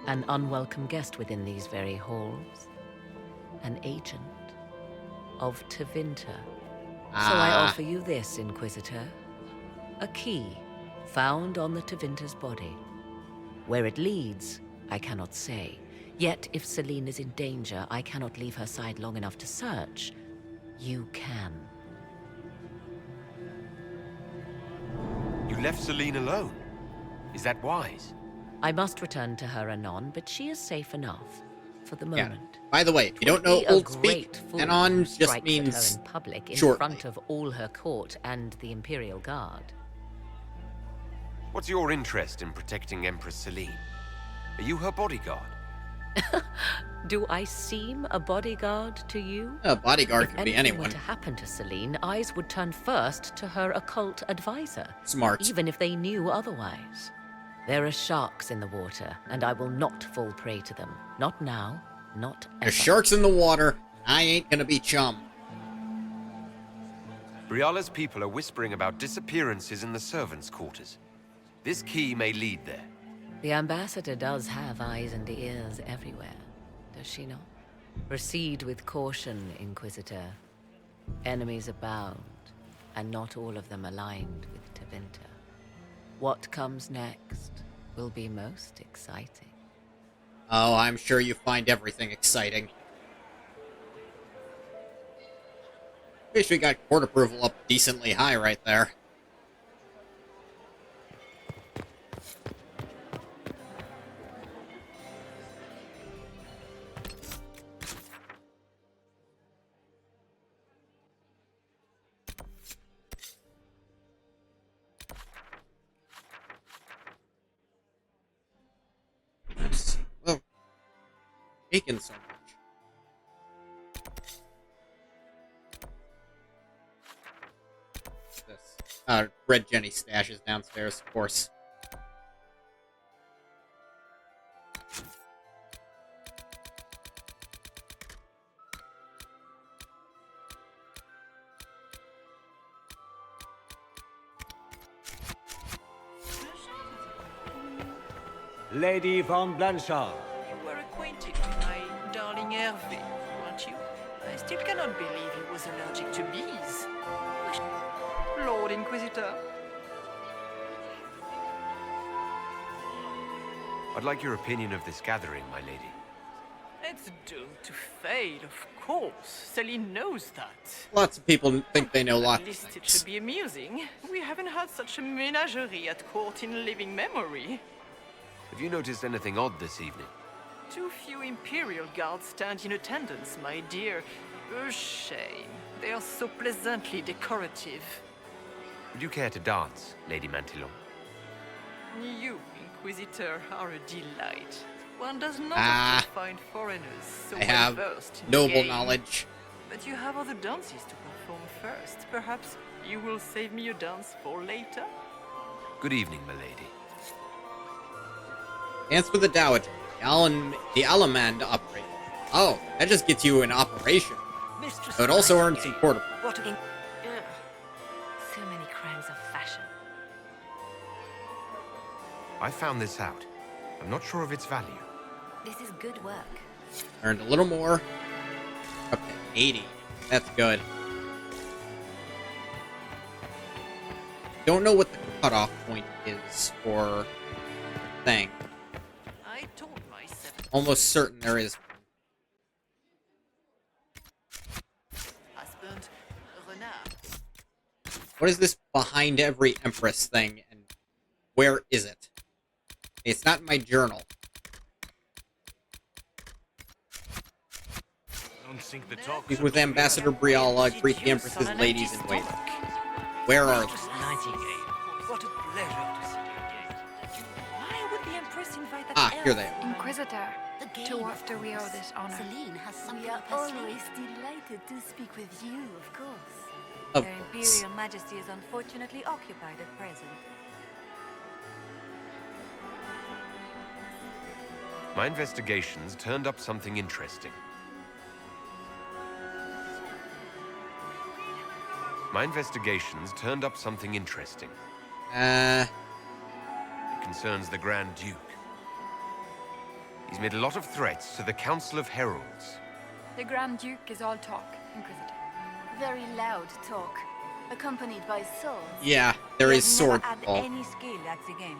an unwelcome guest within these very halls. An agent of Tevinter. So I offer you this, Inquisitor. A key found on the Tevinter's body. Where it leads, I cannot say. Yet if Celine is in danger, I cannot leave her side long enough to search. You can. You left Celine alone. Is that wise? I must return to her anon, but she is safe enough for the Yeah. moment. By the way, if you don't know Would be a Old Speak, great fool anon who just strikes at means her in public in shortly. front of all her court and the Imperial Guard. What's your interest in protecting Empress Celine? Are you her bodyguard? Do I seem a bodyguard to you? A bodyguard If could be anything anyone. were to happen to Celine, eyes would turn first to her occult advisor. Smart. Even if they knew otherwise. There are sharks in the water, and I will not fall prey to them. Not now, not ever. There's sharks in the water. I ain't gonna be chum. Briala's people are whispering about disappearances in the servants' quarters. This key may lead there. The ambassador does have eyes and ears everywhere, does she not? Proceed with caution, Inquisitor. Enemies abound, and not all of them aligned with Tevinter. What comes next will be most exciting. Oh, I'm sure you find everything exciting. Wish we got court approval up decently high right there. Well, taking so much. This. Red Jenny stash is downstairs, of course. Lady von Blanchard. You were acquainted with my darling Hervé, weren't you? I still cannot believe he was allergic to bees. Lord Inquisitor. I'd like your opinion of this gathering, my lady. It's doomed to fail, of course. Celine knows that. Lots of people think they know At lots of least it things. should be amusing. We haven't had such a menagerie at court in living memory. Have you noticed anything odd this evening? Too few Imperial guards stand in attendance, my dear. A shame. They are so pleasantly decorative. Would you care to dance, Lady Mantillon? You, Inquisitor, are a delight. One does not Ah, often find foreigners so I have well-versed in the noble game. knowledge. But you have other dances to perform first. Perhaps you will save me a dance for later? Good evening, my lady. Dance with the Dowager. The Alamand upgrade. Oh, that just gets you an operation. Mistress So it also earns some court approval. What a... So many crimes of fashion. I found this out. I'm not sure of its value. This is good work. Earned a little more. Up to 80. That's good. Don't know what the cutoff point is for thing. I told myself. Almost certain there is one. Husband, renard. What is this behind every Empress thing, and where is it? It's not in my journal. Speak with Ambassador Briala, greet the Empress's ladies in waiting. Where are they? What a pleasure to see you again. Why would the Empress invite that Ah, here elf? they are. Inquisitor, to after we owe this honor. Celine has something We are up her sleeve. always delighted to speak with you, of course. Of Their course. Imperial Majesty is unfortunately occupied at present. My investigations turned up something interesting. It concerns the Grand Duke. He's made a lot of threats to the Council of Heralds. The Grand Duke is all talk, Inquisitor. Very loud talk, accompanied by swords. Yeah, there is sword Never had involved. any skill at the game.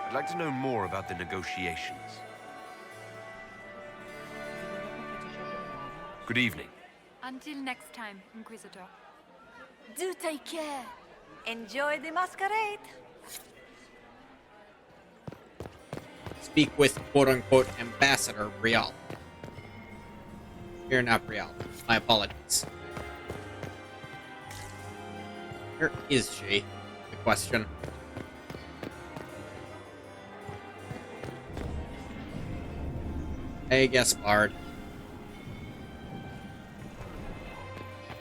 I'd like to know more about the negotiations. Good evening. Until next time, Inquisitor. Do take care. Enjoy the masquerade. Speak with quote-unquote Ambassador Brial. You're not Brial. My apologies. Where is she? The question. Hey, Gaspard.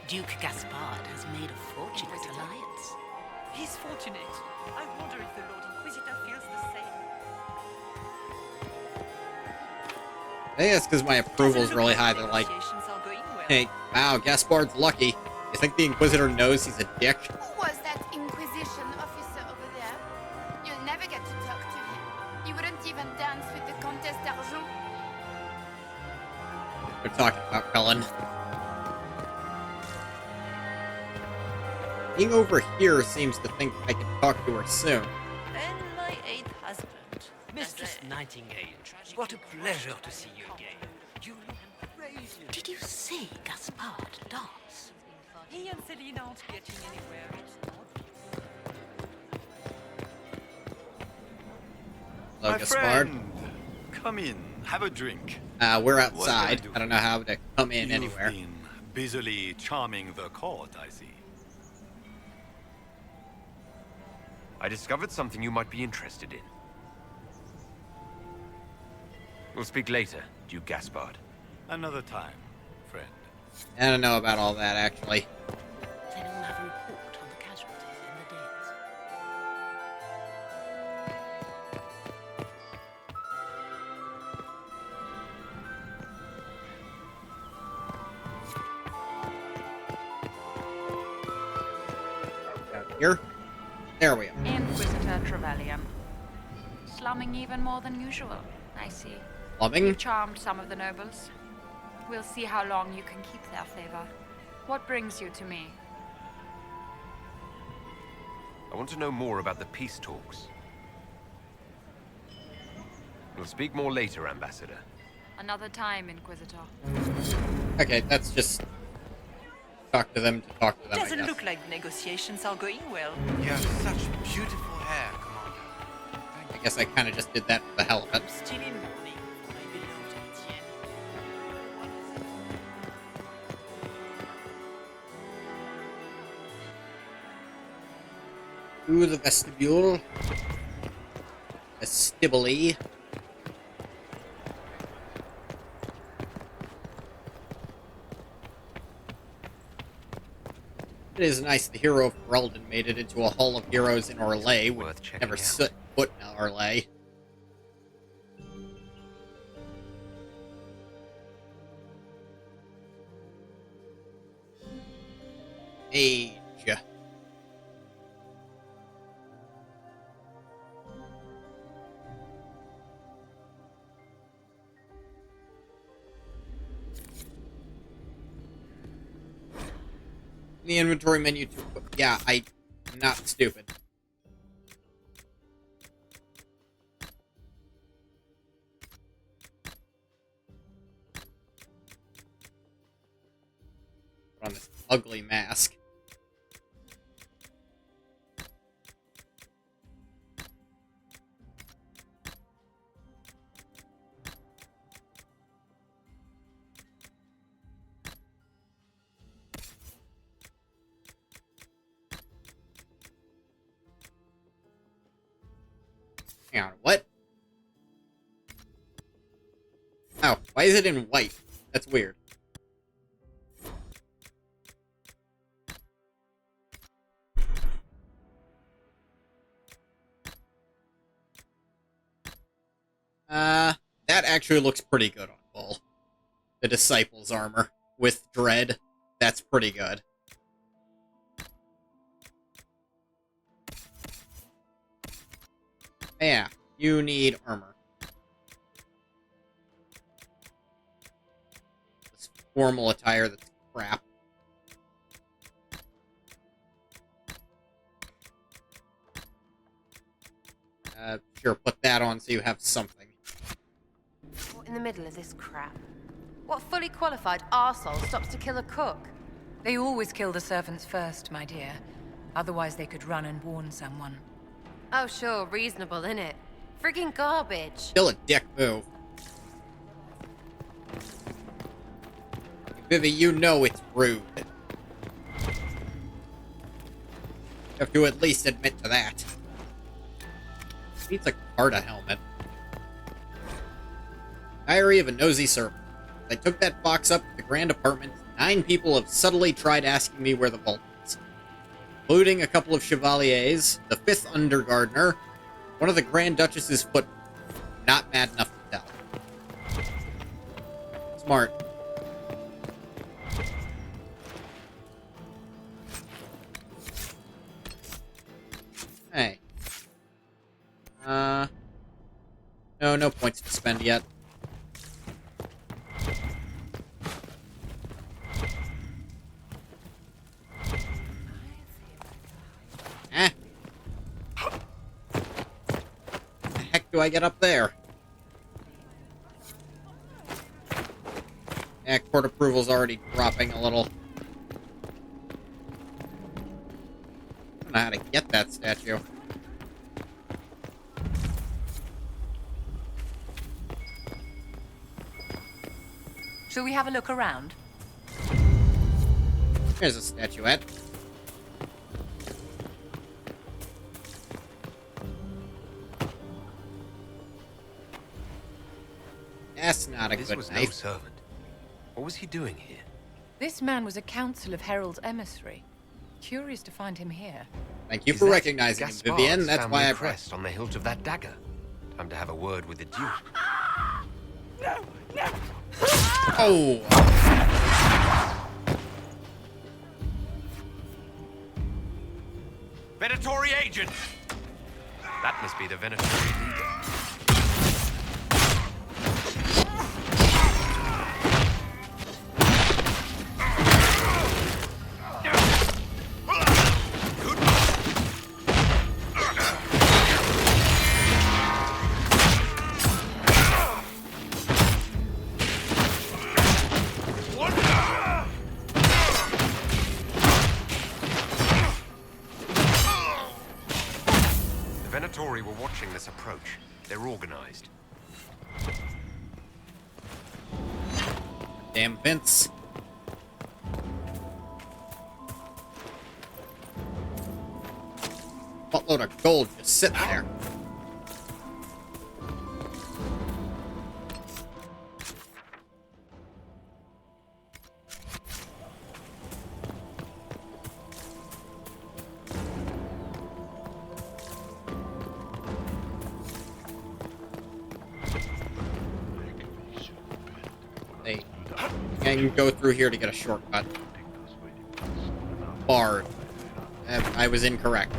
Duke Gaspard has made a fortunate alliance. He's fortunate. I wonder if the Lord Inquisitor feels the same. I think that's because my approval's really high. They're like, Negotiations are going well. hey, wow, Gaspard's lucky. You think the Inquisitor knows he's a dick? Who was that Inquisition officer over there? You'll never get to talk to him. He wouldn't even dance with the Comtesse d'Argent. They're talking about Cullen. Being over here seems to think I can talk to her soon. And my eighth husband. Mistress Nightingale, what a pleasure to see you again. You look radiant. Did you see Gaspard dance? He and Celine aren't getting anywhere. Hello, My Gaspard. friend, come in, have a drink. We're What can I outside. do I don't know how to come in You've anywhere. been busily charming the court, I see. I discovered something you might be interested in. We'll speak later, Duke Gaspard. Another time, friend. I don't know about all that, actually. They don't have a report on the casualties in the dens. Down here. There we are. Inquisitor Trevelyan. Slumming even more than usual, I see. Slumming? You've charmed some of the nobles. We'll see how long you can keep their favor. What brings you to me? I want to know more about the peace talks. We'll speak more later, Ambassador. Another time, Inquisitor. Okay, that's just talk to them, I Doesn't guess. look like the negotiations are going well. You have such beautiful hair, Commander. I guess I kind of just did that for the hell of it. Still in mourning for my beloved Etienne. Through the vestibule. Vestibule. It is nice the hero of Ferelden made it into a Hall of Heroes in Orlais, which never set foot in Orlais. Age. in the inventory menu to... Yeah, I'm not stupid. Put on this ugly mask. Hang on, what? Oh, why is it in white? That's weird. That actually looks pretty good on Bull. The Disciples armor with Dread. That's pretty good. Yeah, you need armor. This formal attire that's crap. Sure, put that on so you have something. What in the middle of this crap? What fully qualified arsehole stops to kill a cook? They always kill the servants first, my dear. Otherwise they could run and warn someone. Oh sure, reasonable, innit? Friggin' garbage. Still a dick move. Vivi, you know it's rude. You have to at least admit to that. Needs a Carta helmet. Diary of a Nosy Servant. I took that box up to the Grand Apartment. 9 people have subtly tried asking me where the vault is, including a couple of Chevaliers, the 5th Undergardener, one of the Grand Duchess's foot. Not mad enough to tell. Smart. Hey. No points to spend yet. The heck do I get up there? Yeah, court approval's already dropping a little. I don't know how to get that statue. Shall we have a look around? There's a statuette. That's not a This good was knife. no servant. What was he doing here? This man was a council of Herald's emissary. Curious to find him here. Thank you Is for that recognizing him, Gaspard's Vivienne. That's family why I crest on the hilt of that dagger. Time to have a word with the Duke. Oh! Venatori agent! That must be the Venatori leader. Venatori were watching this approach. They're organized. Damn Vince. Buttload of gold just sitting there. Hey, I can go through here to get a shortcut. Barred. I was incorrect.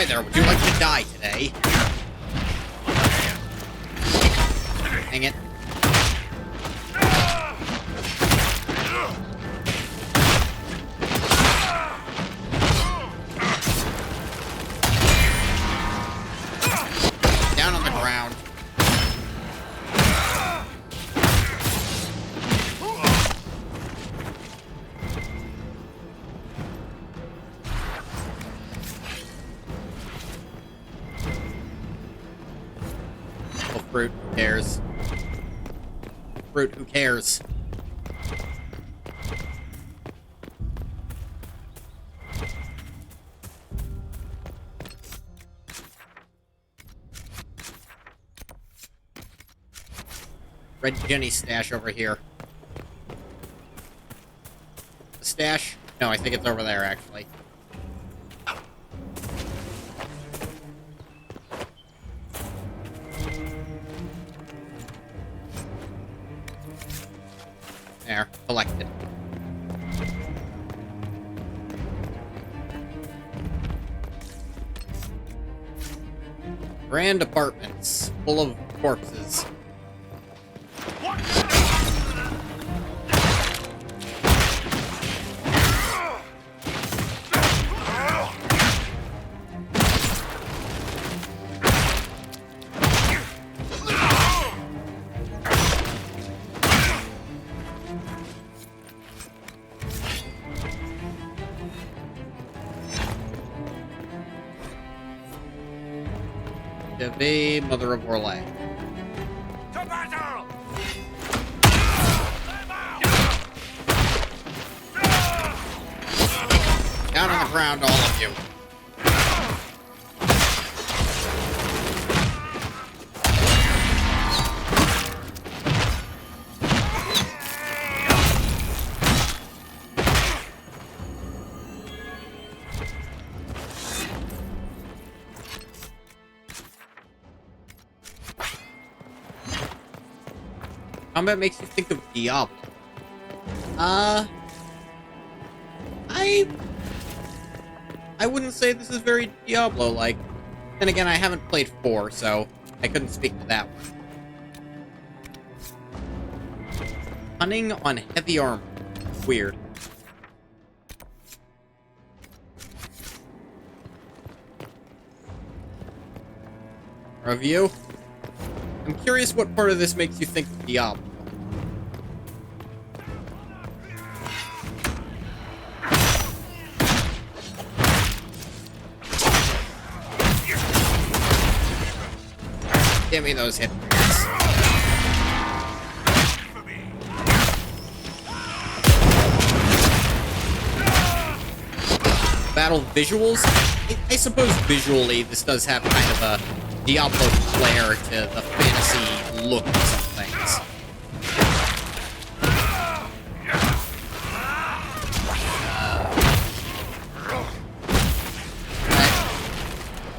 Hi there, would you like to die today? Hang it. Down on the ground. Oh, fruit, who cares? Fruit, who cares? Red Jenny stash over here. The stash? No, I think it's over there, actually. There, collected. Grand apartments, full of corpses. Deve, Mother of Orlais. To battle! Down on the ground, all of you. Combat makes you think of Diablo. I wouldn't say this is very Diablo-like. Then again, I haven't played 4, so I couldn't speak to that one. Cunning on heavy armor. Weird. Review? I'm curious what part of this makes you think of Diablo. Give me those hit points. Battle visuals? I suppose visually this does have kind of a Diablo flair to the fantasy look of some things.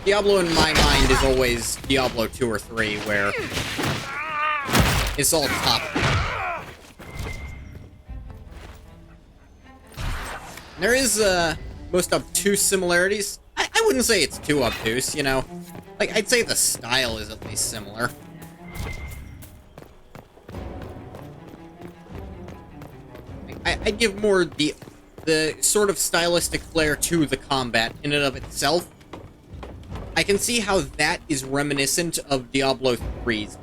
Diablo in my mind is always Diablo 2 or 3, where it's all top. There is most obtuse similarities. I wouldn't say it's too obtuse, you know. Like, I'd say the style is at least similar. I'd give more the sort of stylistic flair to the combat in and of itself. I can see how that is reminiscent of Diablo 3's.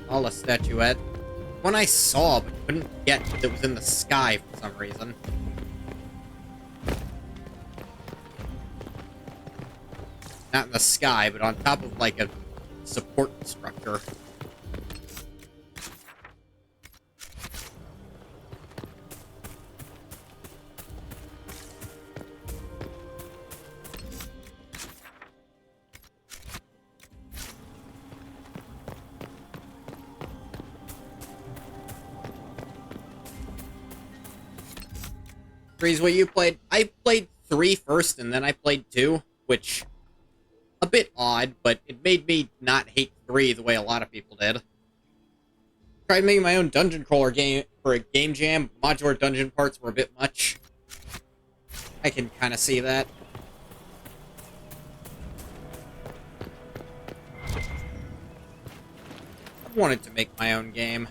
All a statuette. One I saw, but couldn't get that was in the sky for some reason. Not in the sky, but on top of, like, a support structure. Breeze, what you played? I played 3 first, and then I played 2, which a bit odd, but it made me not hate 3 the way a lot of people did. Tried making my own dungeon crawler game for a game jam. Modular dungeon parts were a bit much. I can kind of see that. I wanted to make my own game.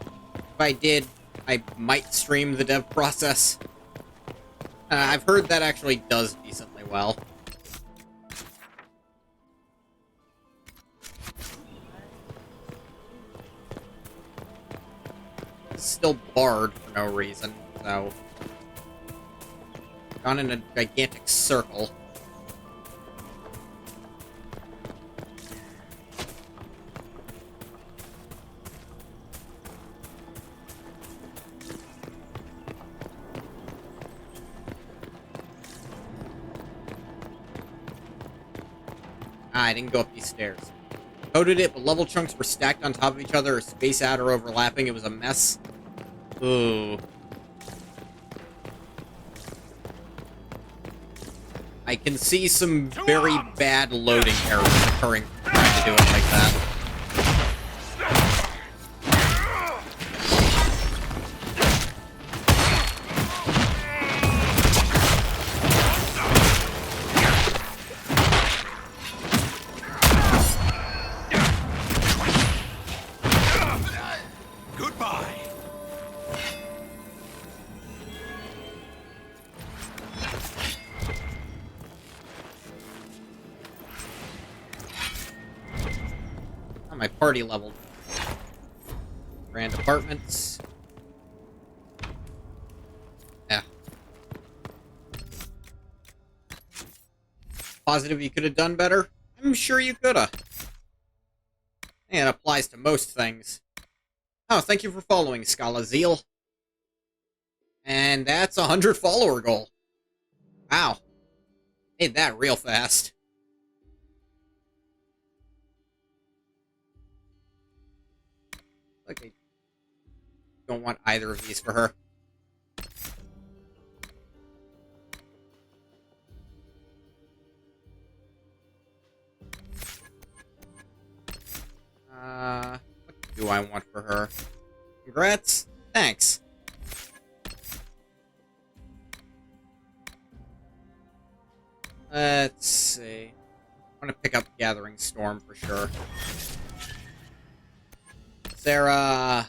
If I did, I might stream the dev process. I've heard that actually does decently well. It's still barred for no reason, so... Gone in a gigantic circle. I didn't go up these stairs. Coded it, but level chunks were stacked on top of each other or spaced out or overlapping. It was a mess. Ooh. I can see some very bad loading errors occurring trying to do it like that. My party leveled. Grand apartments. Yeah. Positive you could have done better? I'm sure you could have. And it applies to most things. Oh, thank you for following, Scala Zeal. And that's a 100 follower goal. Wow. Made that real fast. Okay. Don't want either of these for her. What do I want for her? Congrats? Thanks. Let's see. I want to pick up Gathering Storm for sure. Sarah...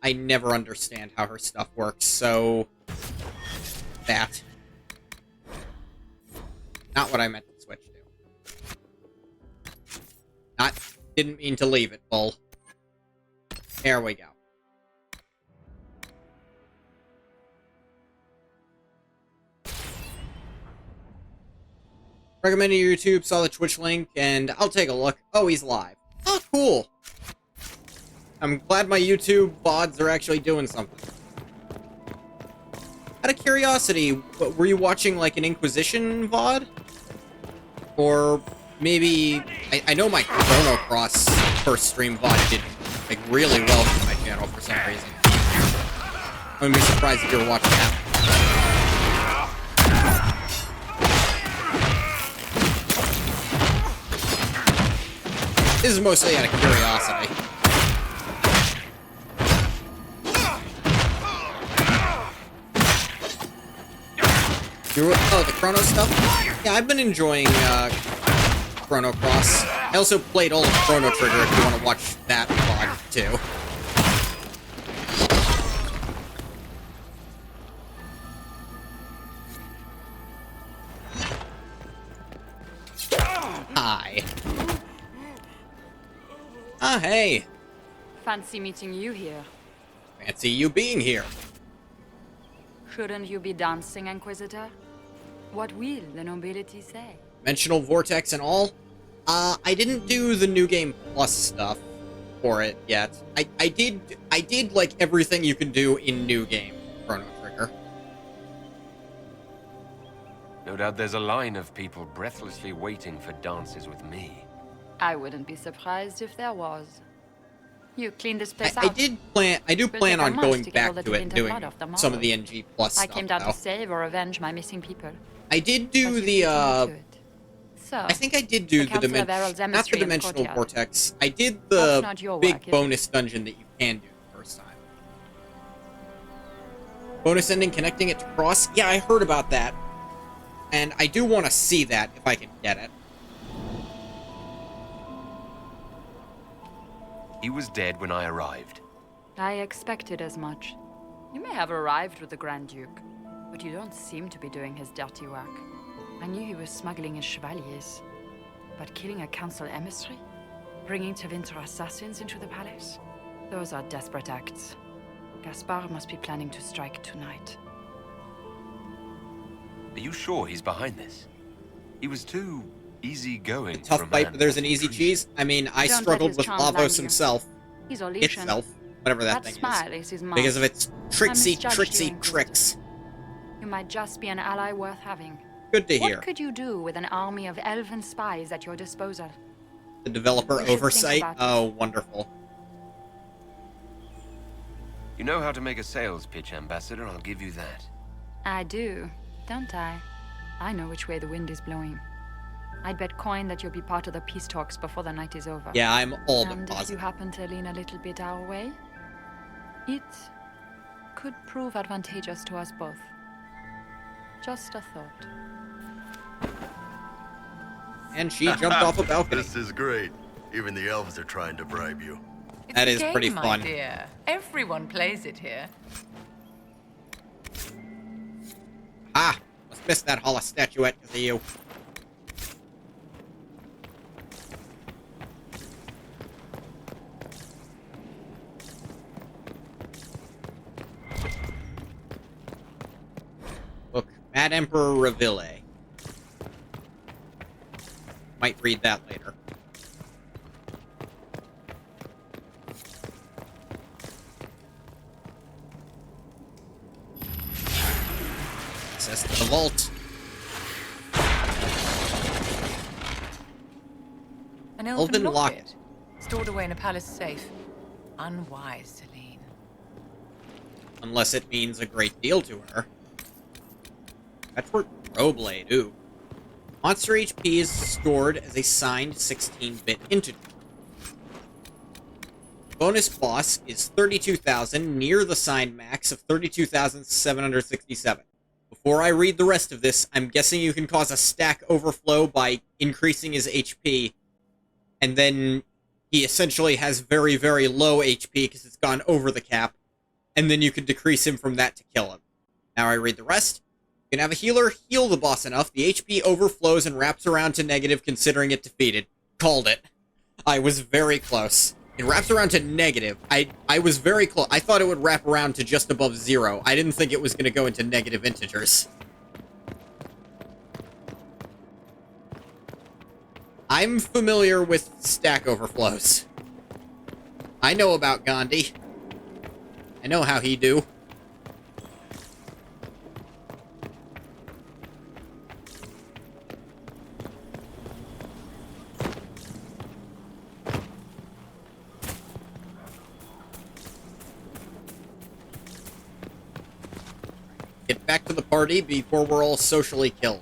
I never understand how her stuff works, so... That. Not what I meant to switch to. Didn't mean to leave it, Bull. There we go. Recommended YouTube, saw the Twitch link, and I'll take a look. Oh, he's live. Oh, cool. I'm glad my YouTube VODs are actually doing something. Out of curiosity, were you watching, like, an Inquisition VOD? Or maybe... I know my Chrono Cross first stream VOD did, like, really well for my channel for some reason. I wouldn't be surprised if you were watching that. This is mostly out of curiosity. Oh, the Chrono stuff? Yeah, I've been enjoying Chrono Cross. I also played all of Chrono Trigger if you want to watch that VOD, too. Hi. Ah, hey. Fancy meeting you here. Fancy you being here. Shouldn't you be dancing, Inquisitor? What will the nobility say? Dimensional Vortex and all? I didn't do the New Game Plus stuff for it yet. I did like everything you can do in New Game Chrono Trigger. No doubt there's a line of people breathlessly waiting for dances with me. I wouldn't be surprised if there was. You cleaned this place out. I do plan on going back to it and doing some of the NG Plus stuff, I came down to save or avenge my missing people. I did do the, I think I did do the dimension, not the dimensional vortex. I did the big bonus dungeon that you can do the first time. Bonus ending connecting it to Cross? Yeah, I heard about that. And I do want to see that if I can get it. He was dead when I arrived. I expected as much. You may have arrived with the Grand Duke, but you don't seem to be doing his dirty work. I knew he was smuggling his chevaliers. But killing a council emissary? Bringing Tevinter assassins into the palace? Those are desperate acts. Gaspard must be planning to strike tonight. Are you sure he's behind this? He was too easygoing. Tough fight, but there's an easy cheese. I mean, I struggled with Lavos himself. Itself. Whatever that thing is. Because of its tricksy tricks. You might just be an ally worth having. Good to hear. What could you do with an army of elven spies at your disposal? The developer oversight? Oh, wonderful. You know how to make a sales pitch, Ambassador, I'll give you that. I do, don't I? I know which way the wind is blowing. I'd bet coin that you'll be part of the peace talks before the night is over. Yeah, I'm all but positive. And if you happen to lean a little bit our way, it could prove advantageous to us both. Just a thought. And she jumped off a balcony. This is great. Even the elves are trying to bribe you. That is pretty fun. My dear. Everyone plays it here. Ah! Must miss that hollow statuette because of you. Look, Mad Emperor Reville. Might read that later. Access to the vault. An elven locket. Stored away in a palace safe. Unwise, Celine. Unless it means a great deal to her. That's for Roblade, ooh. Monster HP is stored as a signed 16-bit integer. Bonus boss is 32,000, near the signed max of 32,767. Before I read the rest of this, I'm guessing you can cause a stack overflow by increasing his HP, and then he essentially has very, very low HP because it's gone over the cap, and then you can decrease him from that to kill him. Now I read the rest. You can have a healer heal the boss enough, the HP overflows and wraps around to negative considering it defeated. Called it. I was very close. It wraps around to negative. I was very close. I thought it would wrap around to just above 0. I didn't think it was going to go into negative integers. I'm familiar with stack overflows. I know about Gandhi. I know how he do. Get back to the party before we're all socially killed.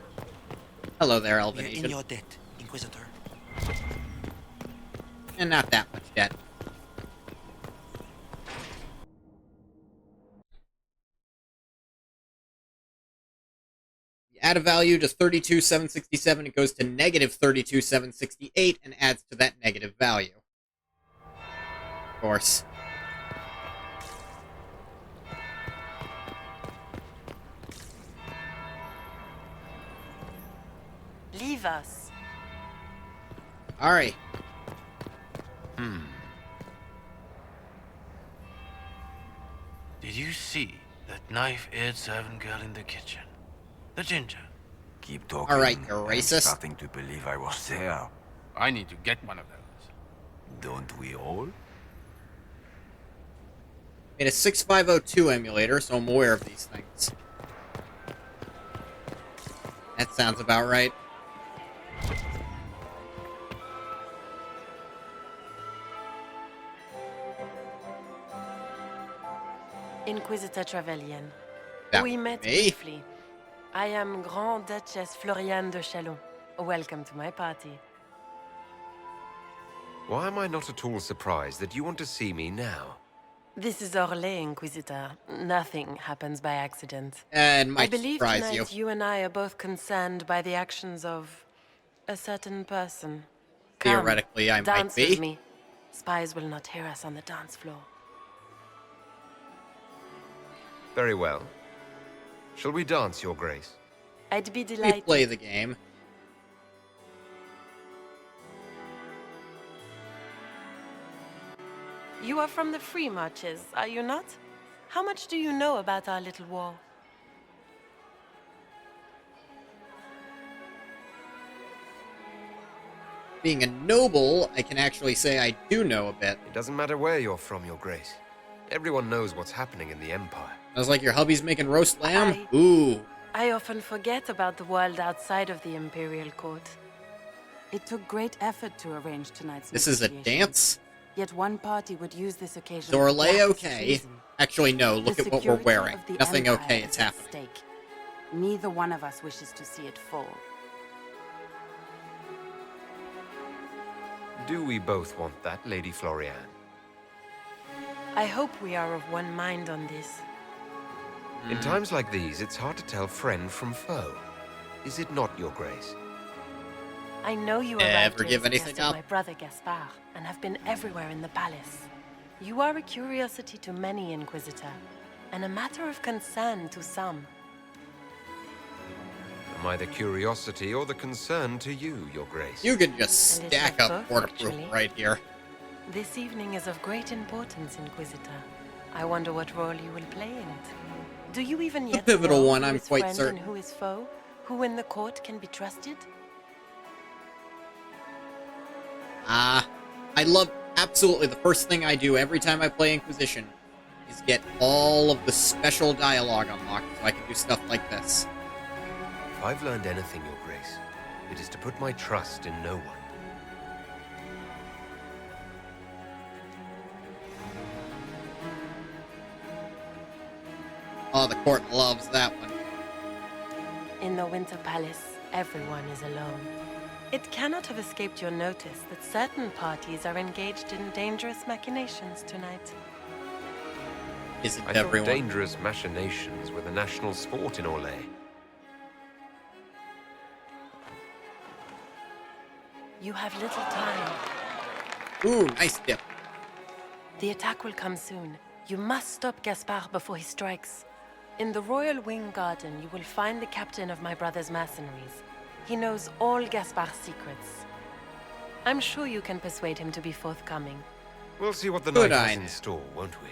Hello there, Elven We're in your debt, Inquisitor. And not that much debt. You add a value to 32,767, it goes to negative 32,768 and adds to that negative value. Of course. Leave us. Alright. Did you see that knife-edged servant girl in the kitchen? The ginger. Keep talking. Alright, you're I'm racist. starting to believe I was there. I need to get one of those. Don't we all? Made a 6502 emulator, so I'm aware of these things. That sounds about right. Inquisitor Trevelyan. That We met me? briefly. I am Grand Duchess Floriane de Chalon. Welcome to my party. Why am I not at all surprised that you want to see me now? This is Orlais, Inquisitor. Nothing happens by accident. And I might believe surprise tonight you. you and I are both concerned by the actions of a certain person. Come, Theoretically, I might dance be. with me. Spies will not hear us on the dance floor. Very well. Shall we dance, Your Grace? I'd be We delighted. play the game. You are from the Free Marches, are you not? How much do you know about our little war? Being a noble, I can actually say I do know a bit. It doesn't matter where you're from, Your Grace. Everyone knows what's happening in the Empire. Sounds like your hubby's making roast lamb? Ooh. I often forget about the world outside of the Imperial Court. It took great effort to arrange tonight's This is a dance? Yet one party would use this occasion. Is Orlais to okay? treason. Actually, no. Look The at what we're security wearing. of the Nothing Empire okay. is It's at happening. stake. Neither one of us wishes to see it fall. Do we both want that, Lady Floriane? I hope we are of one mind on this. In times like these, it's hard to tell friend from foe. Is it not, Your Grace? I know you Never arrived give here as a anything guest of up. my brother Gaspard, and have been everywhere in the palace. You are a curiosity to many, Inquisitor, and a matter of concern to some. Am I the curiosity or the concern to you, Your Grace? You can just And it's stack of up both, waterproof actually. right here. This evening is of great importance, Inquisitor. I wonder what role you will play in it. Do you even yet pivotal know one, who I'm is quite friend certain. and who is foe? Who in the court can be trusted? I love absolutely the first thing I do every time I play Inquisition is get all of the special dialogue unlocked so I can do stuff like this. If I've learned anything, Your Grace, it is to put my trust in no one. Oh, the court loves that one. In the Winter Palace, everyone is alone. It cannot have escaped your notice that certain parties are engaged in dangerous machinations tonight. Isn't I thought everyone? dangerous machinations were the national sport in Orlais. You have little time. Ooh, nice dip. The attack will come soon. You must stop Gaspard before he strikes. In the Royal Wing Garden, you will find the captain of my brother's mercenaries. He knows all Gaspard's secrets. I'm sure you can persuade him to be forthcoming. We'll see what the Good night eye has in now. store, won't we?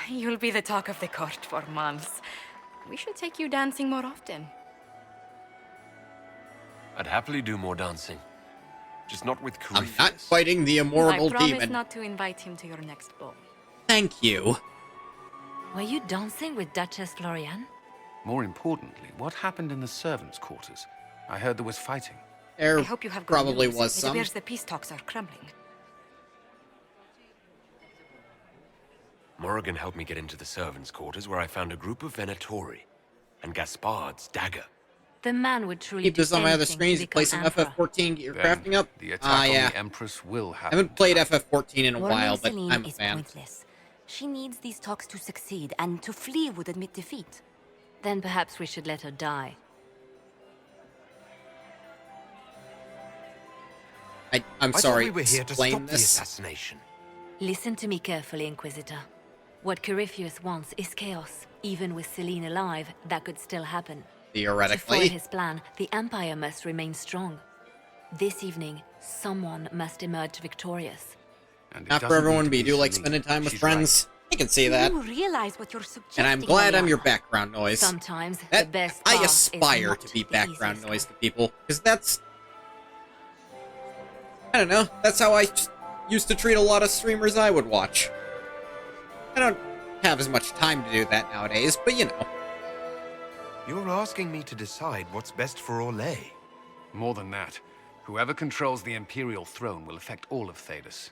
You'll be the talk of the court for months. We should take you dancing more often. I'd happily do more dancing. Just not with I'm Corypheus. not fighting the immortal I promise demon. not to invite him to your next ball. Thank you. Were you dancing with Duchess Floriane? More importantly, what happened in the servants' quarters? I heard there was fighting. There I hope you have good probably news. was It some. appears the peace talks are crumbling. Morrigan helped me get into the servants' quarters where I found a group of Venatori and Gaspard's dagger. The man would truly Keep do this on my other anything to screens. become Play some emperor. FF14. Get your Then crafting up. the attack Yeah. on the Empress will I happen. haven't played FF14 in a Warning while, but Celine I'm a is fan. pointless. She needs these talks to succeed, and to flee would admit defeat. Then perhaps we should let her die. I'm I sorry. thought we were here to explain stop the this. assassination. Listen to me carefully, Inquisitor. What Corypheus wants is chaos. Even with Celine alive, that could still happen. To foil Theoretically. his plan, the Empire must remain strong. This evening, someone must emerge victorious. Not for everyone, but you do like spending time with friends. I can see that. Do you realize what you're suggesting? And I'm glad I'm Mariana? your background noise. Sometimes That, the best I path is aspire not to be the background easiest noise to people, because that's... I don't know, that's how I just used to treat a lot of streamers I would watch. I don't have as much time to do that nowadays, but you know. You're asking me to decide what's best for More than that, whoever controls the Imperial throne will affect all of Thedas.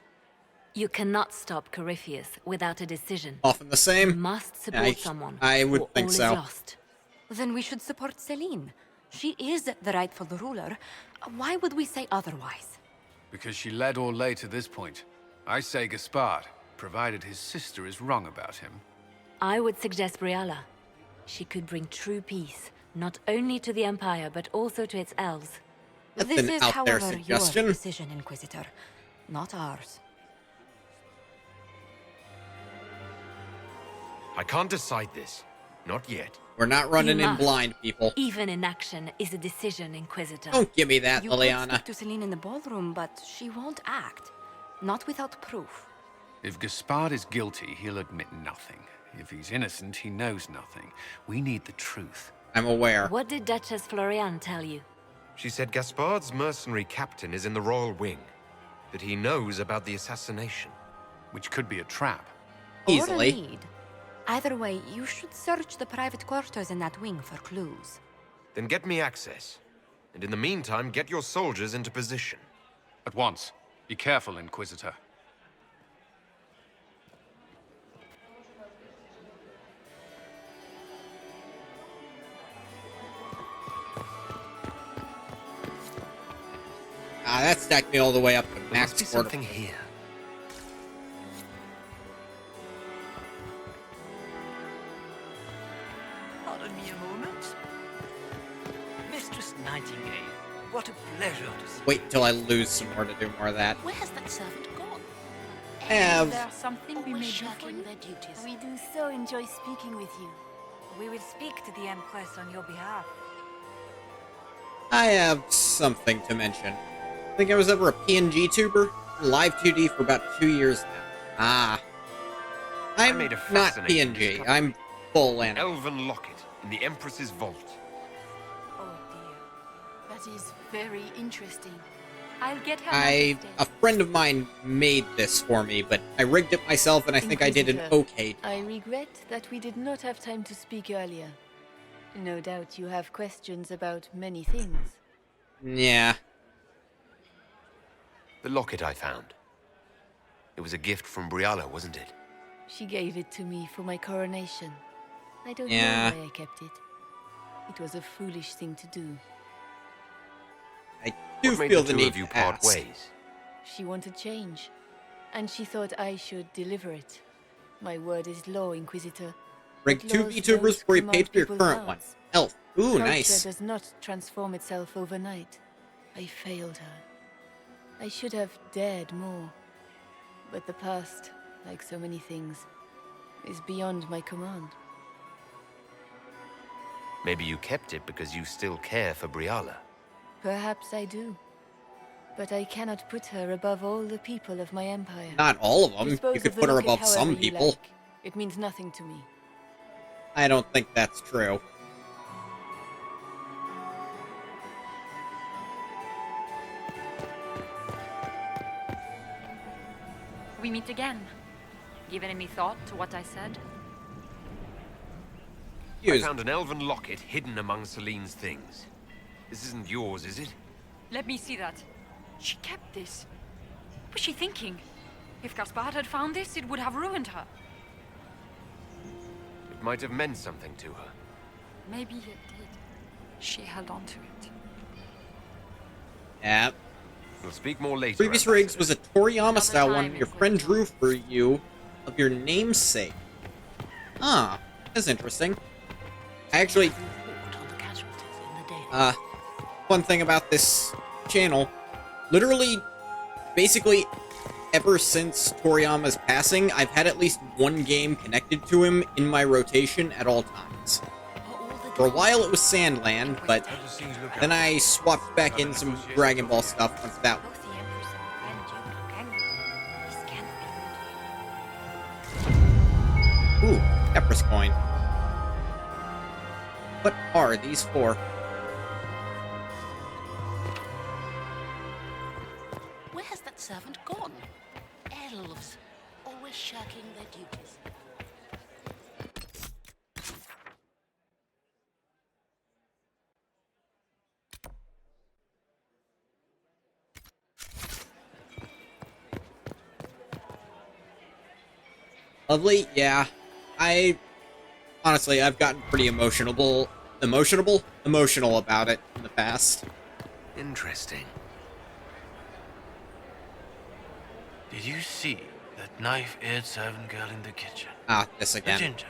You cannot stop Corypheus without a decision. Often the same. You must support someone. I would or think all so. Is lost. Then we should support Celine. She is the rightful ruler. Why would we say otherwise? Because she led Orlais to this point. I say Gaspard, provided his sister is wrong about him. I would suggest Briala. She could bring true peace, not only to the Empire, but also to its elves. That's This an is, out there however, suggestion. your decision, Inquisitor, not ours. I can't decide this. Not yet. We're not running You in must. blind, people. Even inaction is a decision, Inquisitor. Don't give me that, You could Liliana. speak to Celine in the ballroom, but she won't act. Not without proof. If Gaspard is guilty, he'll admit nothing. If he's innocent, he knows nothing. We need the truth. I'm aware. What did Duchess Florian tell you? She said Gaspard's mercenary captain is in the royal wing. That he knows about the assassination. Which could be a trap. Easily. Or a lead. Either way, you should search the private quarters in that wing for clues. Then get me access. And in the meantime, get your soldiers into position. At once. Be careful, Inquisitor. Ah, that stacked me all the way up to There max must be quarter. something here. Pardon me a moment. Mistress Nightingale, what a pleasure to see Wait until I lose some more to do more of that. Where has that servant gone? Have. There's something we may do for Shirking you? their duties. We do so enjoy speaking with you. We will speak to the Empress on your behalf. I have something to mention. I think I was ever a PNG tuber. Live 2D for about 2 years now. Ah. I'm made a not fascinating PNG. discovery. I'm full An anime. elven locket in the Empress's vault. Oh dear. That is very interesting. I'll get her A noticed. friend of mine made this for me, but I rigged it myself and I think I did an Inquisitor, okay job. I regret that we did not have time to speak earlier. No doubt you have questions about many things. Yeah. The locket I found. It was a gift from Briala, wasn't it? She gave it to me for my coronation. I don't Yeah. know why I kept it. It was a foolish thing to do. I do What made feel the the two need of you to part ask. ways? She wanted change, and she thought I should deliver it. My word is law, Inquisitor. Rig But two laws VTubers don't before you command paid for your people's current one. hearts. Elf. Ooh, Culture nice. does not transform itself overnight. I failed her. I should have dared more. But the past, like so many things, is beyond my command. Maybe you kept it because you still care for Briala. Perhaps I do. But I cannot put her above all the people of my empire. Not all of them. Dispose You could of the put her locket above some however you people. like. It means nothing to me. I don't think that's true. We meet again. Given any thought to what I said? I found an elven locket hidden among Celine's things. This isn't yours, is it? Let me see that. She kept this. What was she thinking? If Gaspard had found this, it would have ruined her. It might have meant something to her. Maybe it did. She held on to it. Yeah. We'll speak more later. Previous rigs was a Toriyama style one your friend drew for you of your namesake. Ah, that's interesting. I actually, fun thing about this channel, literally, basically, ever since Toriyama's passing, I've had at least one game connected to him in my rotation at all times. For a while it was Sandland, but then I swapped back in some Dragon Ball stuff once that was. Ooh, Empress coin. What are these for? Where has that servant gone? Elves, always shirking their duties. Lovely, yeah. Honestly, I've gotten pretty emotional about it in the past. Interesting. Did you see that knife-edged servant girl in the kitchen? Ah, this The again. ginger.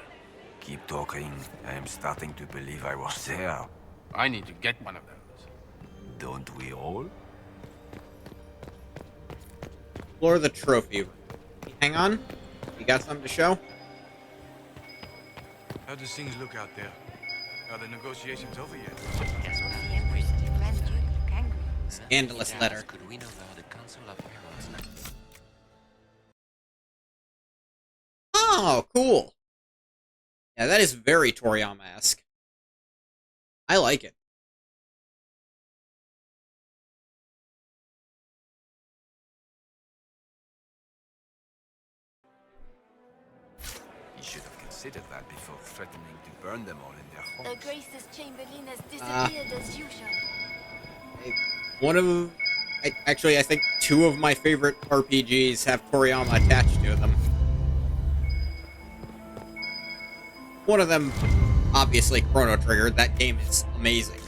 Keep talking. I am starting to believe I was there. I need to get one of those. Don't we all? Explore the trophy room. Hang on. You got something to show? How does things look out there? Are the negotiations over yet? The Empress and the Grand Duke look angry. Scandalous letter. Could win over the Council of Heralds Knights. Oh, cool. Yeah, that is very Toriyama-esque. I like it. You should have considered that before threatening to burn them all in their Her homes. Grace's Chamberlain has disappeared as usual. One of... actually, I think two of my favorite RPGs have Toriyama attached to them. One of them, obviously, Chrono Trigger. That game is amazing.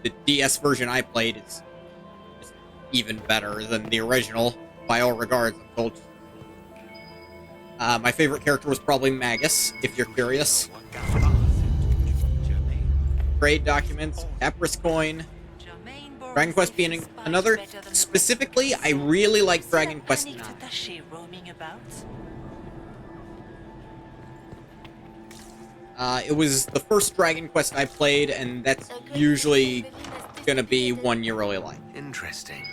The DS version I played is just even better than the original, by all regards, I'm told. My favorite character was probably Magus, if you're curious. Trade documents, Empress coin, Dragon Quest being another. Specifically, I really like Dragon Quest 9. Roaming about? It was the first Dragon Quest I played, and that's usually gonna be one you really like. Interesting.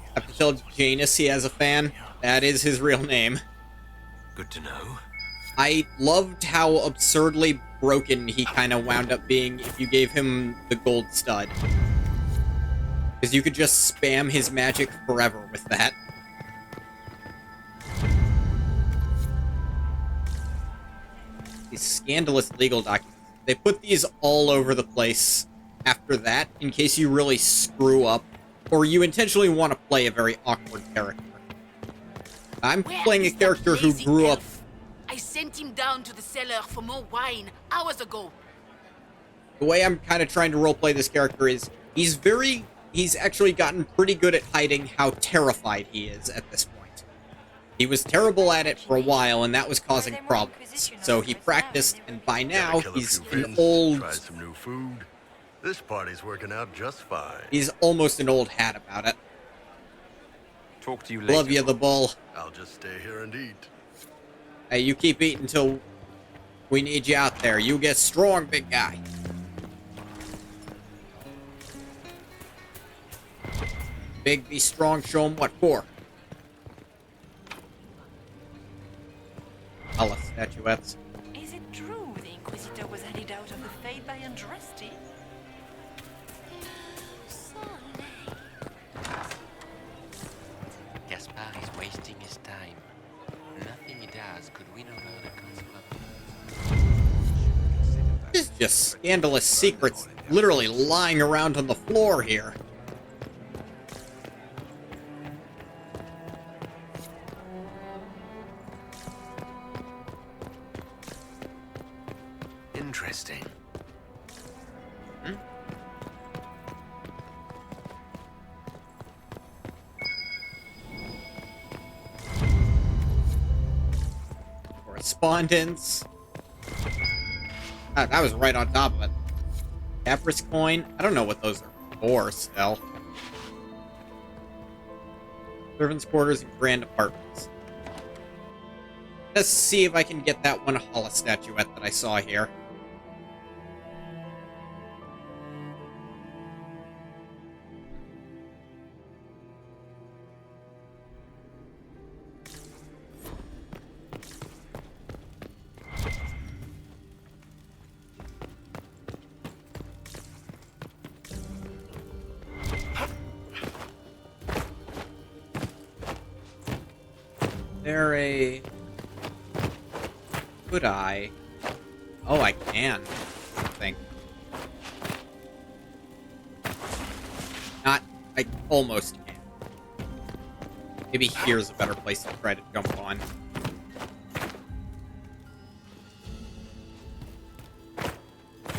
I have to tell Janus he has a fan. That is his real name. Good to know. I loved how absurdly broken he kind of wound up being if you gave him the gold stud. Because you could just spam his magic forever with that. These scandalous legal documents. They put these all over the place after that, in case you really screw up, or you intentionally want to play a very awkward character. I'm playing a character who grew up... I sent him down to the cellar for more wine hours ago. The way I'm kind of trying to roleplay this character is, he's actually gotten pretty good at hiding how terrified he is at this point. He was terrible at it for a while, and that was causing problems. So he practiced, and by now, he's an old... Try some new food. This party's working out just fine. He's almost an old hat about it. Talk to you later. Love you, the bull. I'll just stay here and eat. Hey, you keep eating till we need you out there. You get strong, big guy. Big, be strong, show him what for. All the statuettes. Is it true the Inquisitor was headed out of the Fade by Andraste? Gaspar is wasting his time. Nothing he does could win over the Council of... This is just scandalous secrets literally lying around on the floor here. Interesting. Correspondence. Ah, that was right on top of it. Empress coin. I don't know what those are for, still. Servants' quarters and grand apartments. Let's see if I can get that one Hala statuette that I saw here. Could I? Oh, I can. I think. Not. I almost can. Maybe here's a better place to try to jump on.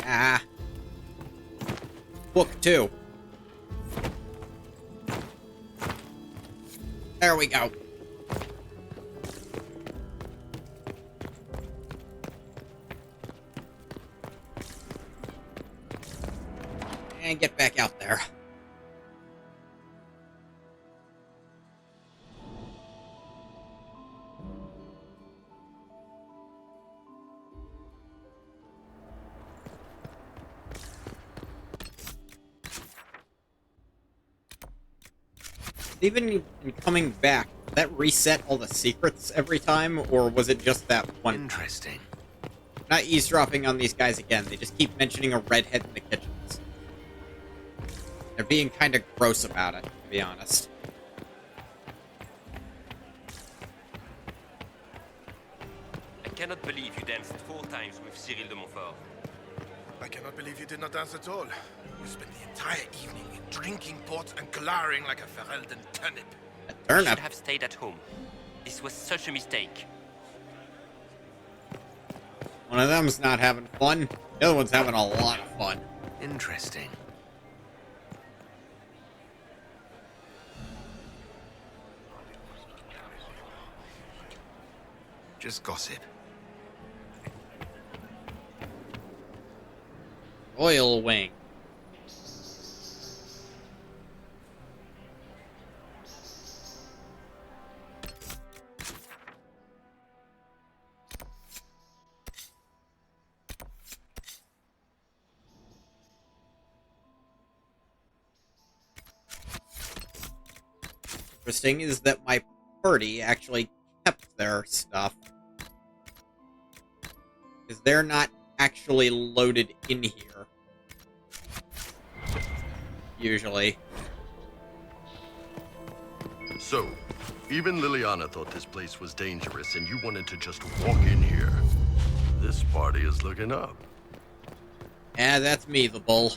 Ah. Book 2. There we go. And get back out there. Even in coming back, did that reset all the secrets every time, or was it just that one? Interesting. Not eavesdropping on these guys again. They just keep mentioning a redhead in the kitchens. They're being kind of gross about it, to be honest. I cannot believe you danced 4 times with Cyril de Montfort. I cannot believe you did not dance at all. You spent the entire evening drinking port and glowering like a Ferelden turnip. You should have stayed at home. This was such a mistake. One of them's not having fun. The other one's having a lot of fun. Interesting. Just gossip. Royal Wing. Interesting is that my party actually kept their stuff. Because they're not actually loaded in here. Usually. So, even Liliana thought this place was dangerous and you wanted to just walk in here. This party is looking up. Yeah, that's me, the bull.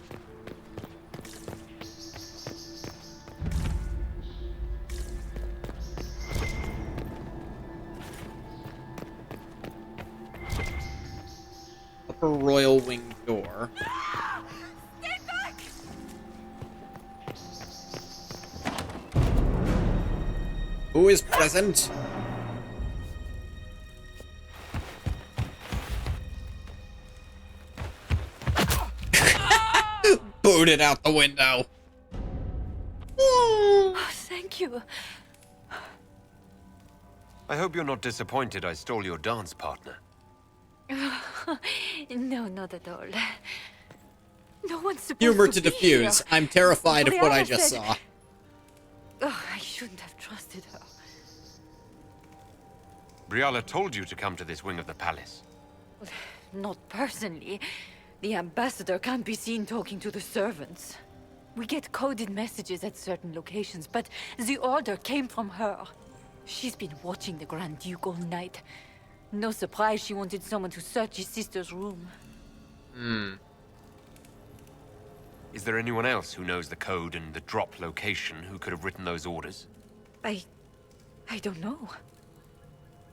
Upper Royal Wing door. Stay back! Who is present? Booted out the window. Oh, thank you. I hope you're not disappointed I stole your dance partner. No, not at all. No one's supposed Humor to to be diffuse. here. I'm terrified of what I Brianna just said- saw. Oh, I shouldn't have trusted her. Briala told you to come to this wing of the palace. Not personally. The ambassador can't be seen talking to the servants. We get coded messages at certain locations, but the order came from her. She's been watching the Grand Duke all night. No surprise she wanted someone to search his sister's room. Is there anyone else who knows the code and the drop location who could have written those orders? I don't know.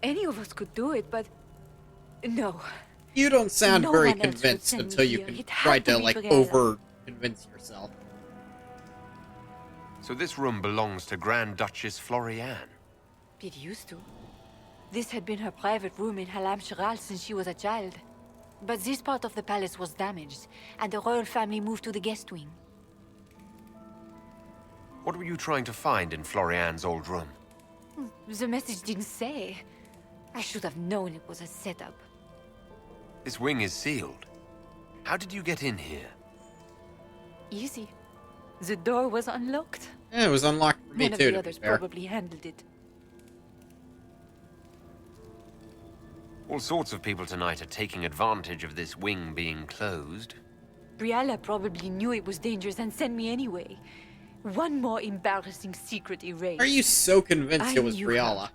Any of us could do it, but... No. You don't sound No very one else would convinced send me until you here. can It had try to to, be like, Brianna. over-convince yourself. So this room belongs to Grand Duchess Florianne. It used to. This had been her private room in Halam Shiral since she was a child. But this part of the palace was damaged, and the royal family moved to the guest wing. What were you trying to find in Florianne's old room? The message didn't say. I should have known it was a setup. This wing is sealed. How did you get in here? Easy. The door was unlocked. Yeah, it was unlocked for me One of too, the to be others fair. probably handled it. All sorts of people tonight are taking advantage of this wing being closed. Briala probably knew it was dangerous and sent me anyway. One more embarrassing secret erased. Are you so convinced it was knew Briala? her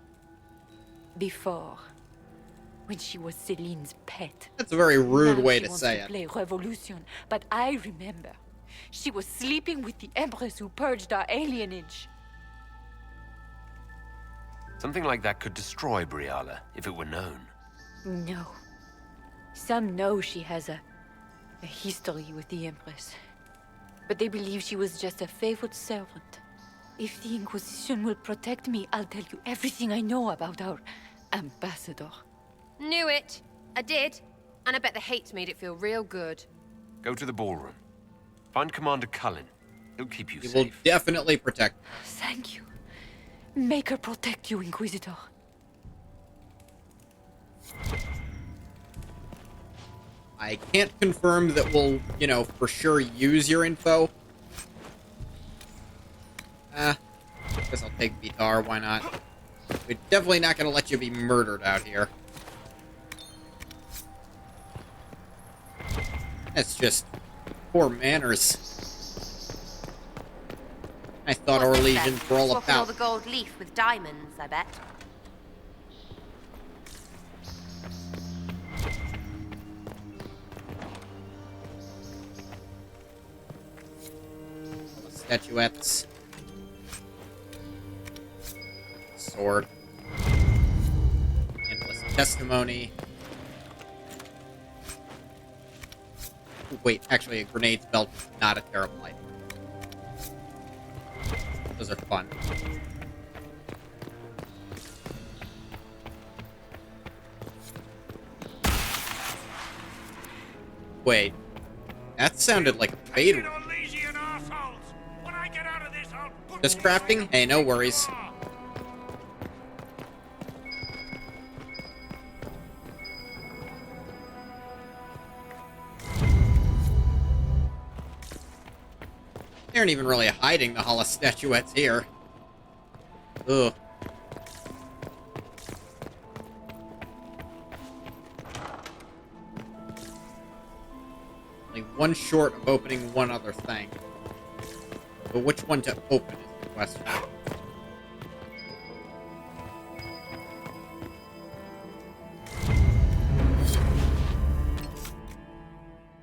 Before. When she was Celine's pet. That's a very rude Now way she to wants say to it. play revolution, but I remember. She was sleeping with the Empress who purged our alienage. Something like that could destroy Briala, if it were known. No. Some know she has a history with the Empress. But they believe she was just a favored servant. If the Inquisition will protect me, I'll tell you everything I know about our ambassador. Knew it. I did. And I bet the hate made it feel real good. Go to the ballroom. Find Commander Cullen. He'll keep you He safe. will definitely protect you. Thank you. Make her protect you, Inquisitor. I can't confirm that we'll, for sure use your info. Guess I'll take Vitar, why not? We're definitely not gonna let you be murdered out here. That's just poor manners. I thought our legions were all Swapping all about... the gold leaf with diamonds, I bet. Statuettes. Sword. Endless testimony. Wait, actually, a grenade's belt is not a terrible idea. Those are fun. Wait. That sounded like a fade. Just crafting? Hey, no worries. They aren't even really hiding the Hala statuettes here. Ugh. Only one short of opening one other thing. But which one to open is the question.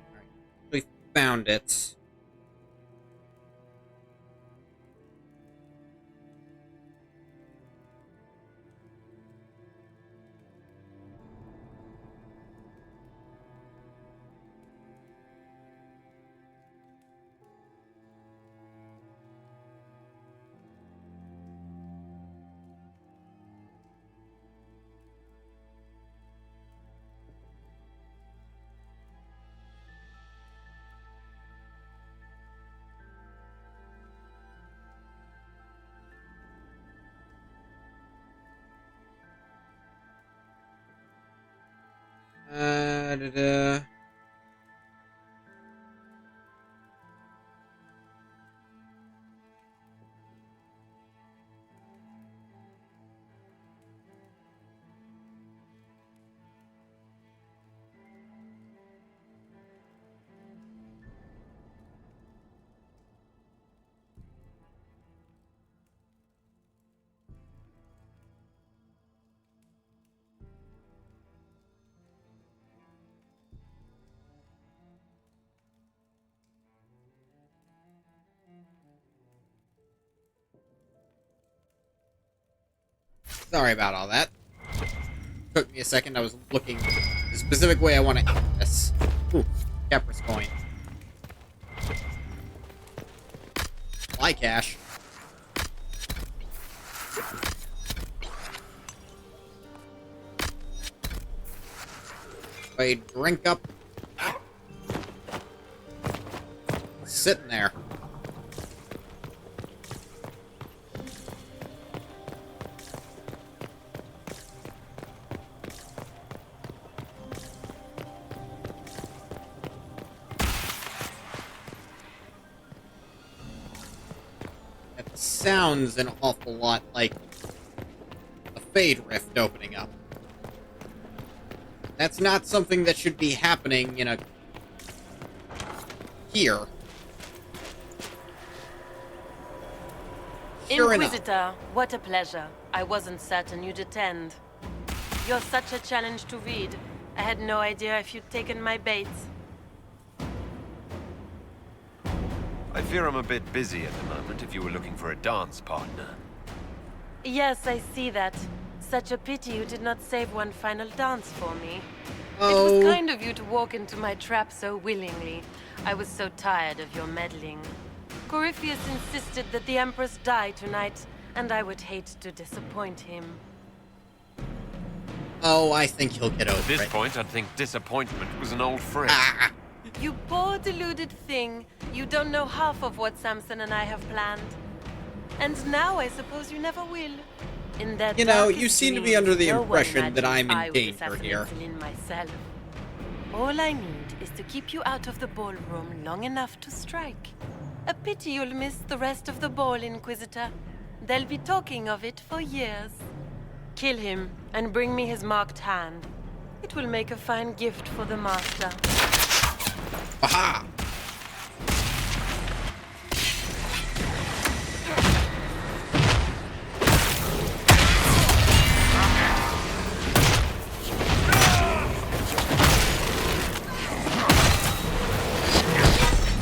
Alright, we found it. Da-da. Sorry about all that. Took me a second. I was looking the specific way I want to aim this. Ooh, Caprice coin. Fly cash. If I drink up. Sitting there. Sounds an awful lot like a Fade Rift opening up. That's not something that should be happening, here. Sure Inquisitor, enough. what a pleasure. I wasn't certain you'd attend. You're such a challenge to read. I had no idea if you'd taken my bait. I fear I'm a bit busy at the moment if you were looking for a dance partner. Yes, I see that. Such a pity you did not save one final dance for me. Oh. It was kind of you to walk into my trap so willingly. I was so tired of your meddling. Corypheus insisted that the Empress die tonight, and I would hate to disappoint him. Oh, I think he'll get over it. At this point, I'd think disappointment was an old friend. You poor deluded thing. You don't know half of what Samson and I have planned. And now I suppose you never will. In that You know, darkest you seem to be dreams, under the no one impression that I'm imagines in I would danger assassinate here. Celine myself. All I need is to keep you out of the ballroom long enough to strike. A pity you'll miss the rest of the ball, Inquisitor. They'll be talking of it for years. Kill him and bring me his marked hand. It will make a fine gift for the Master. Aha!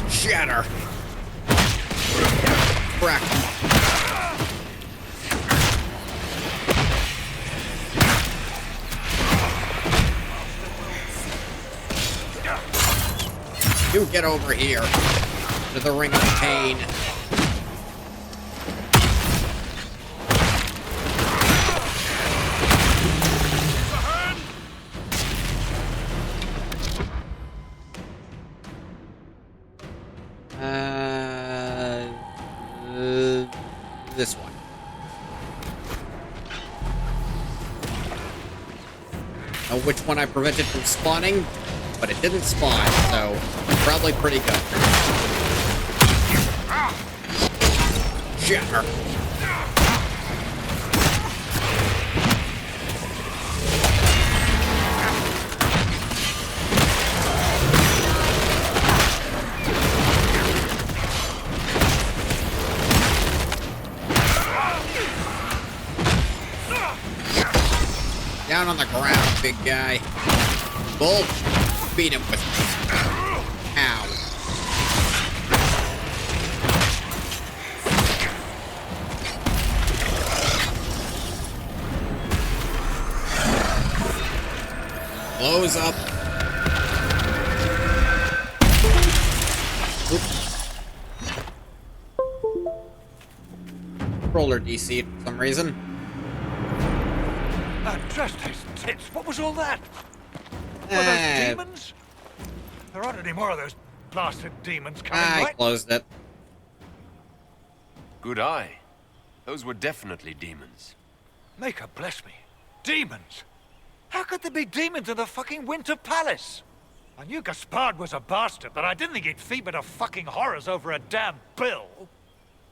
Shatter! Crack! You get over here to the Ring of Pain. This one. Know which one I prevented from spawning, but it didn't spawn, so probably pretty good. Shatter. Down on the ground, big guy. Bull, beat him with me. Ow. Blows up. Roller DC for some reason. Trust his tits. What was all that? Were those demons? There aren't any more of those blasted demons coming, I right? closed it. Good eye. Those were definitely demons. Maker bless me. Demons? How could there be demons in the fucking Winter Palace? I knew Gaspard was a bastard, but I didn't think he'd feed me to fucking horrors over a damn bill.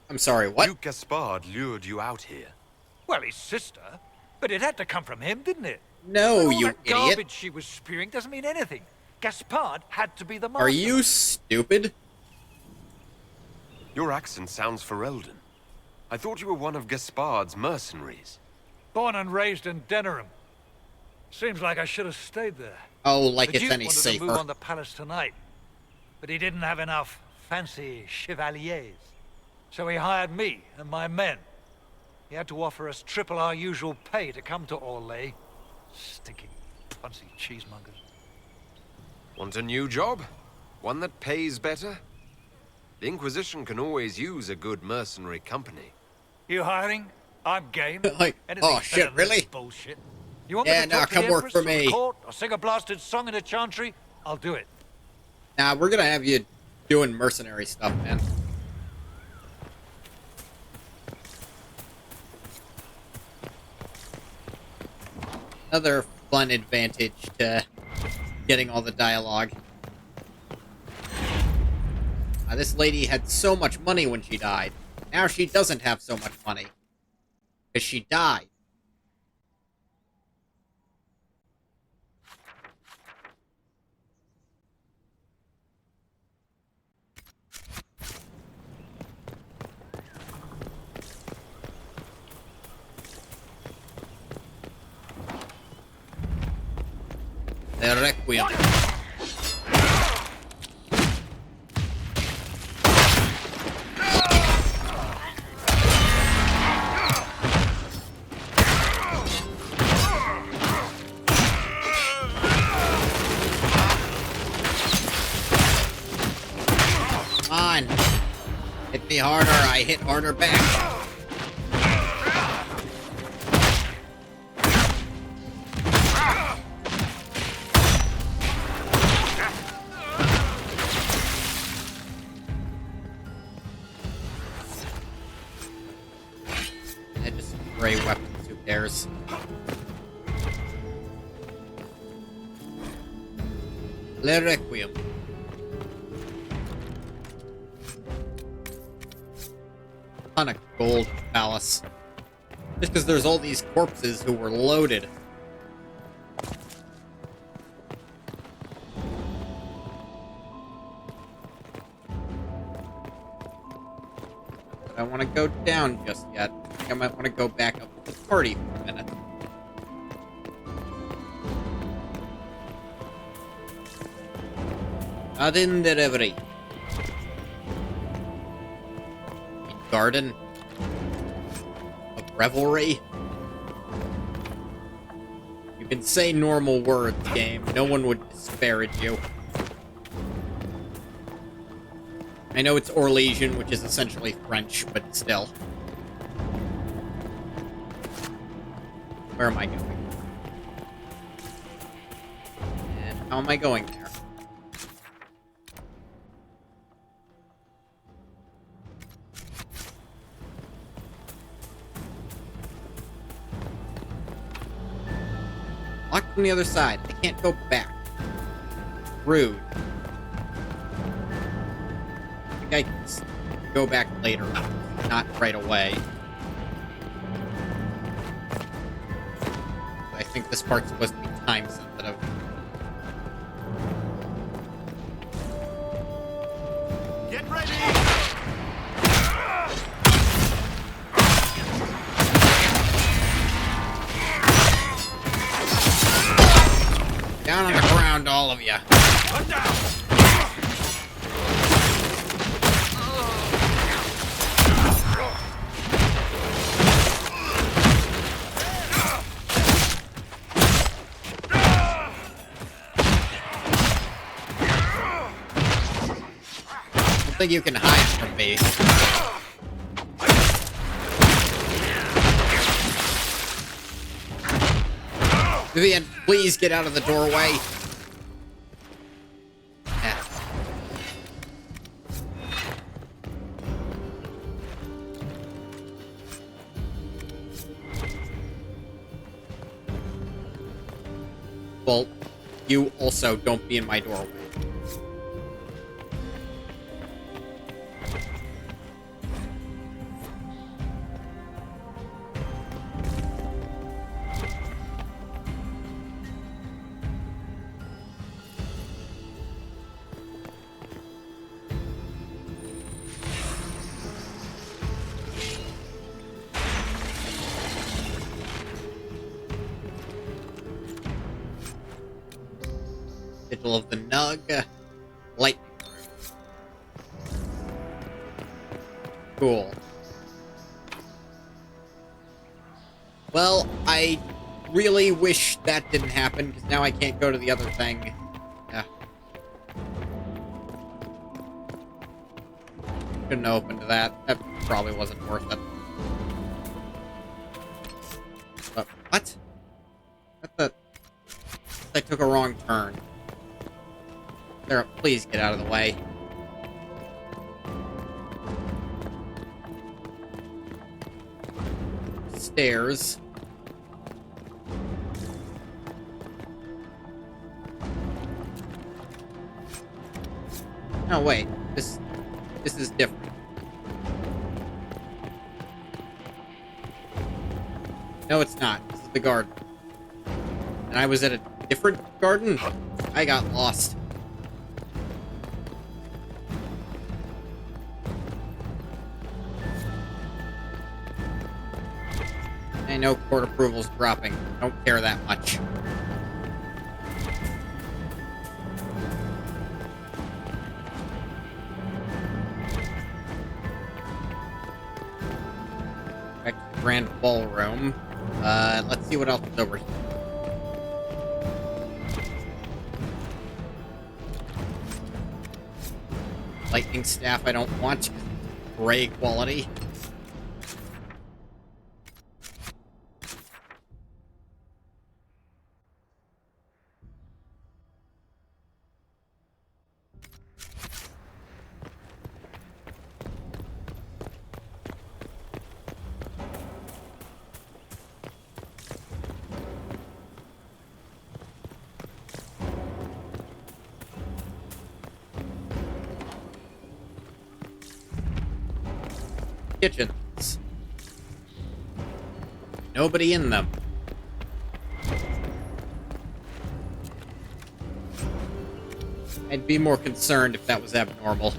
I'm sorry, what? Duke Gaspard lured you out here. Well, his sister. But it had to come from him, didn't it? No, all you that idiot. garbage she was spewing doesn't mean anything. Gaspard had to be the master. Are you stupid? Your accent sounds Ferelden. I thought you were one of Gaspard's mercenaries. Born and raised in Denerim. Seems like I should have stayed there. Oh, like the it's Duke any wanted safer. to move on the palace tonight, but he didn't have enough fancy chevaliers. So he hired me and my men. He had to offer us triple our usual pay to come to Orlais. Stinking, punsy cheesemongers. Want a new job? One that pays better? The Inquisition can always use a good mercenary company. You hiring? I'm game. Like, oh shit, really? Bullshit. You want Yeah, me to no, talk to the come work Empress for or the me. court or sing a blasted song in a chantry? I'll do it. Nah, we're gonna have you doing mercenary stuff, man. Another fun advantage to getting all the dialogue. This lady had so much money when she died. Now she doesn't have so much money. Because she died. The Requiem. on! Hit me harder, I hit harder back. And just spray weapons, who cares? Le Requiem. Ton of gold in the palace. Just because there's all these corpses who were loaded. But I don't want to go down just yet. I think I might want to go back up to the party for a minute. Adin delivery. Garden of revelry. You can say normal words, game. No one would disparage you. I know it's Orlesian, which is essentially French, but still. Where am I going? And how am I going there? Locked from the other side. I can't go back. Rude. I think I can go back later. Not right away. I think this part's supposed to be time sensitive. Get ready! Down on the ground, all of you. I don't think you can hide from me. Vivian, please get out of the doorway. Yeah. Well, you also don't be in my doorway. Vigil of the Nug. Lightning Room. Cool. Well, I really wish that didn't happen, because now I can't go to the other thing. Yeah. Couldn't have opened that. That probably wasn't worth it. But, what? What the... I took a wrong turn. Sarah, please get out of the way. Stairs. Oh, wait. This is different. No, it's not. This is the garden. And I was at a different garden? I got lost. I know court approval's dropping. I don't care that much. Back to the Grand Ballroom. Let's see what else is over here. lightning staff I don't want. Gray quality. Kitchens. Nobody in them. I'd be more concerned if that was abnormal,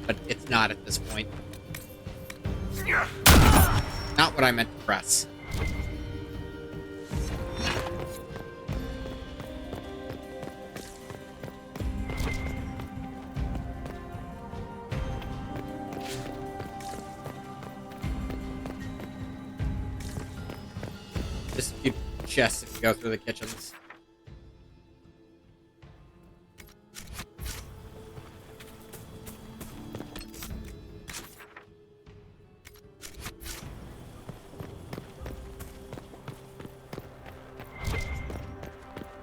but it's not at this point. Not what I meant to press. Just a few chests if you go through the kitchens.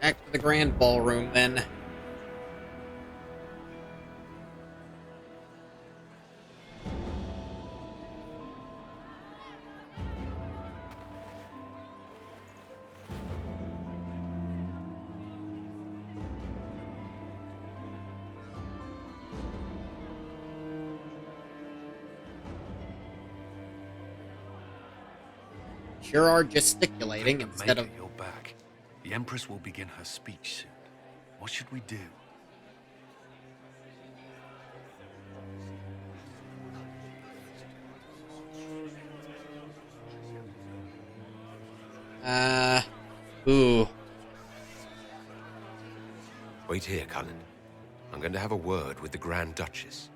Back to the grand ballroom, then. Sure are gesticulating instead of... You're back. The Empress will begin her speech soon. What should we do? Ooh. Wait here, Cullen. I'm going to have a word with the Grand Duchess.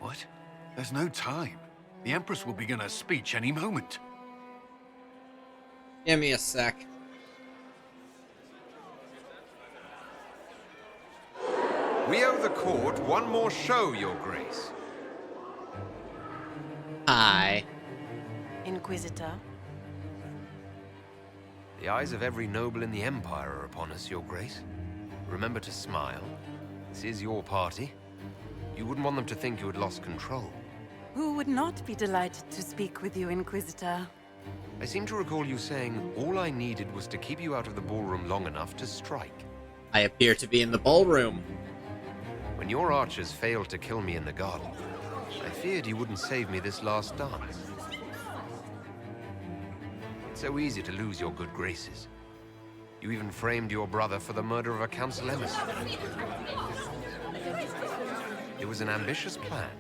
What? There's no time. The Empress will begin her speech any moment. Give me a sec. We owe the court one more show, Your Grace. Hi. Inquisitor. The eyes of every noble in the Empire are upon us, Your Grace. Remember to smile. This is your party. You wouldn't want them to think you had lost control. Who would not be delighted to speak with you, Inquisitor? I seem to recall you saying all I needed was to keep you out of the ballroom long enough to strike. I appear to be in the ballroom. When your archers failed to kill me in the garden, I feared you wouldn't save me this last dance. It's so easy to lose your good graces. You even framed your brother for the murder of a council emissary. It was an ambitious plan.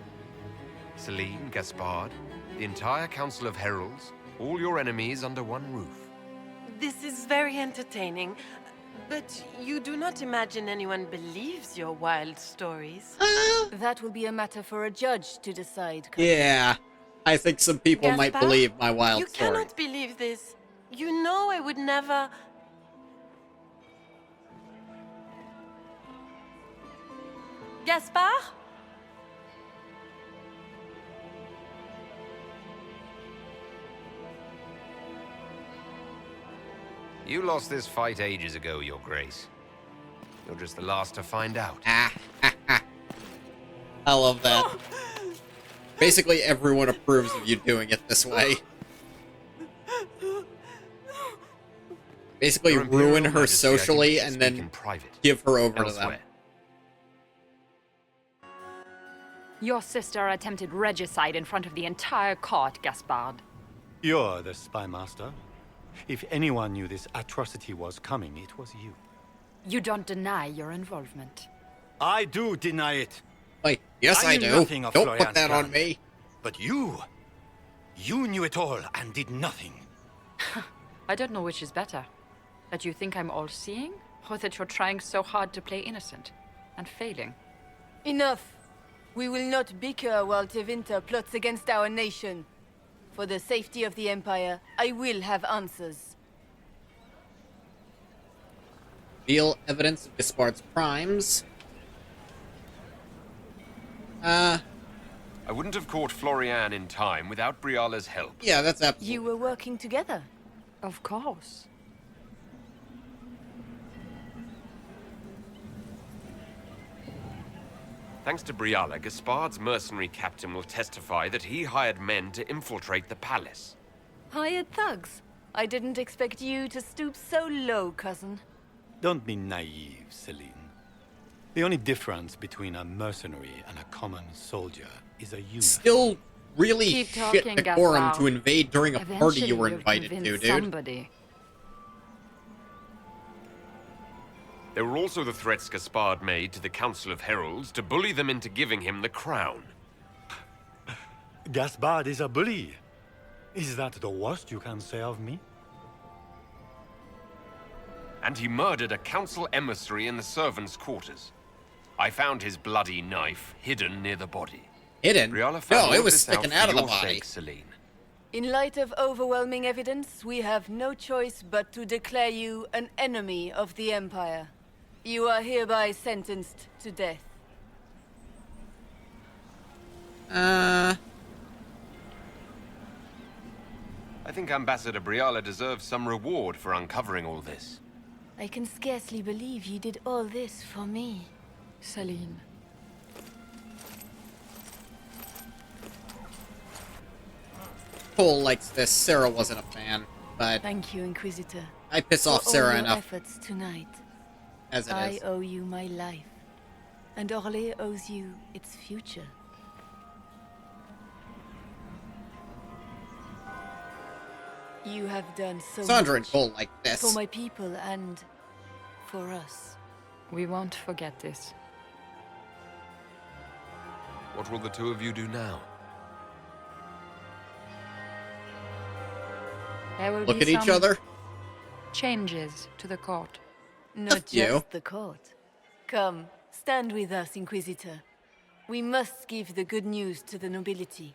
Celine, Gaspard, the entire Council of Heralds, all your enemies under one roof. This is very entertaining, but you do not imagine anyone believes your wild stories? That will be a matter for a judge to decide. Yeah, I think some people might Gaspard, believe my wild you story. cannot believe this. You know I would never... Gaspard? You lost this fight ages ago, Your Grace. You're just the last to find out. I love that. Basically, everyone approves of you doing it this way. Basically, ruin her socially and then give her over to them. Your sister attempted regicide in front of the entire court, Gaspard. You're the spy master. If anyone knew this atrocity was coming, it was you. You don't deny your involvement. I do deny it. Wait, yes I knew do. nothing of Don't Florian's put that on plan. me. But you knew it all and did nothing. I don't know which is better. That you think I'm all-seeing, or that you're trying so hard to play innocent and failing. Enough. We will not bicker while Tevinter plots against our nation. For the safety of the Empire, I will have answers. Reveal evidence of Gaspard's crimes. I wouldn't have caught Florian in time without Briala's help. Yeah, that's absolutely. You were working together? Of course. Thanks to Briala, Gaspard's mercenary captain will testify that he hired men to infiltrate the palace. Hired thugs? I didn't expect you to stoop so low, cousin. Don't be naive, Celine. The only difference between a mercenary and a common soldier is a unit. Still really Keep shit talking, decorum Gaspard. to invade during a party Eventually you were you'll invited to, convince dude. somebody. There were also the threats Gaspard made to the Council of Heralds to bully them into giving him the crown. Gaspard is a bully. Is that the worst you can say of me? And he murdered a council emissary in the servants' quarters. I found his bloody knife hidden near the body. Hidden? Briala found No, it all was this sticking out out of for the your body. sake, Celine. In light of overwhelming evidence, we have no choice but to declare you an enemy of the Empire. You are hereby sentenced to death. I think Ambassador Briala deserves some reward for uncovering all this. I can scarcely believe you did all this for me. Celine. Cole likes this. Sarah wasn't a fan, but Thank you, Inquisitor. I piss off for all Sarah your enough efforts tonight. as it I is. owe you my life, and Orlais owes you its future. You have done so Sandra and much Cole like this. for my people and for us. We won't forget this. What will the two of you do now? There will Look be at each some other. changes to the court. Not just You. the court. Come, stand with us, Inquisitor. We must give the good news to the nobility.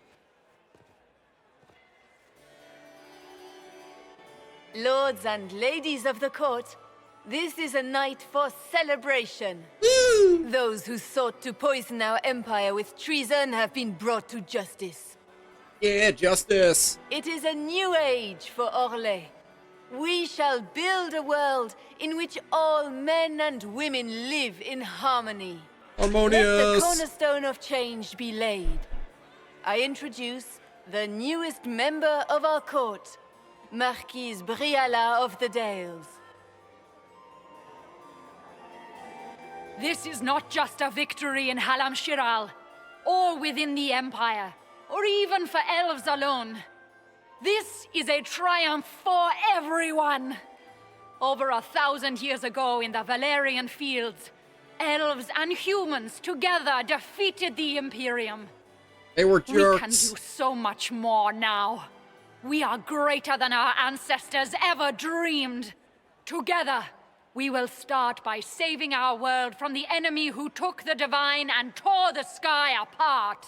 Lords and ladies of the court, this is a night for celebration. Those who sought to poison our empire with treason have been brought to justice. Yeah, justice. It is a new age for Orlais. We shall build a world in which all men and women live in harmony. Let the Harmonious. cornerstone of change be laid. I introduce the newest member of our court, Marquise Briala of the Dales. This is not just a victory in Halam Shiral, or within the Empire, or even for elves alone. This is a triumph for everyone. Over 1,000 years ago in the Valerian fields, elves and humans together defeated the Imperium. They were We can jerks. do so much more now. We are greater than our ancestors ever dreamed. Together, we will start by saving our world from the enemy who took the divine and tore the sky apart.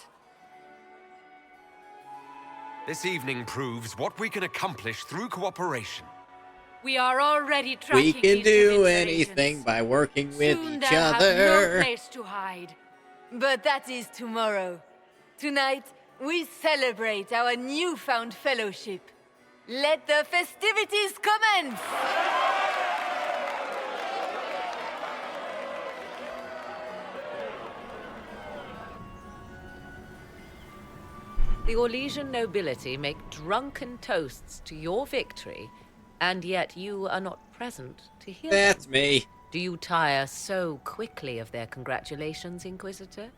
This evening proves what we can accomplish through cooperation. We are already tracking We can these do convinced anything agents. by working with Soon each they'll have no other. place to hide. But that is tomorrow. Tonight, we celebrate our newfound fellowship. Let the festivities commence! The Orlesian nobility make drunken toasts to your victory, and yet you are not present to hear them. That's me. Do you tire so quickly of their congratulations, Inquisitor?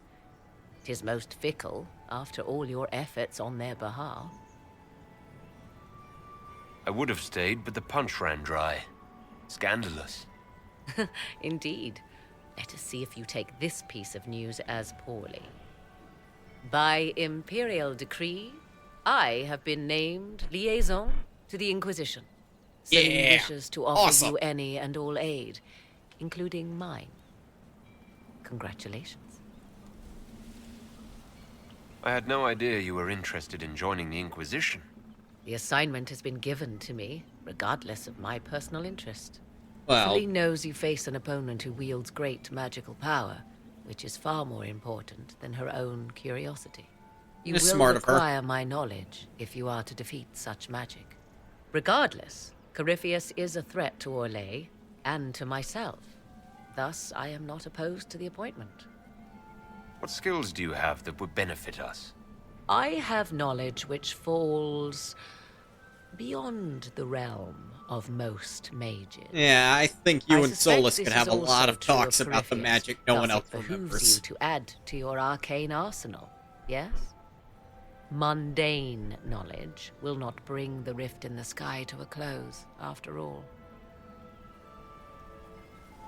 'Tis most fickle, after all your efforts on their behalf. I would have stayed, but the punch ran dry. Scandalous. Indeed. Let us see if you take this piece of news as poorly. By imperial decree, I have been named liaison to the Inquisition. Celine Yeah. wishes to offer Awesome. you any and all aid, including mine. Congratulations. I had no idea you were interested in joining the Inquisition. The assignment has been given to me, regardless of my personal interest. Well- Celine knows you face an opponent who wields great magical power, which is far more important than her own curiosity. You It's will smart of her. require my knowledge if you are to defeat such magic. Regardless, Corypheus is a threat to Orlais and to myself. Thus, I am not opposed to the appointment. What skills do you have that would benefit us? I have knowledge which falls beyond the realm of most mages. Yeah, I think you I and suspect Solus this could is have a lot also of true talks about the Corypheus. magic no one Thus else it behooves remembers. you to add to your arcane arsenal, yes? Mundane knowledge will not bring the rift in the sky to a close, after all.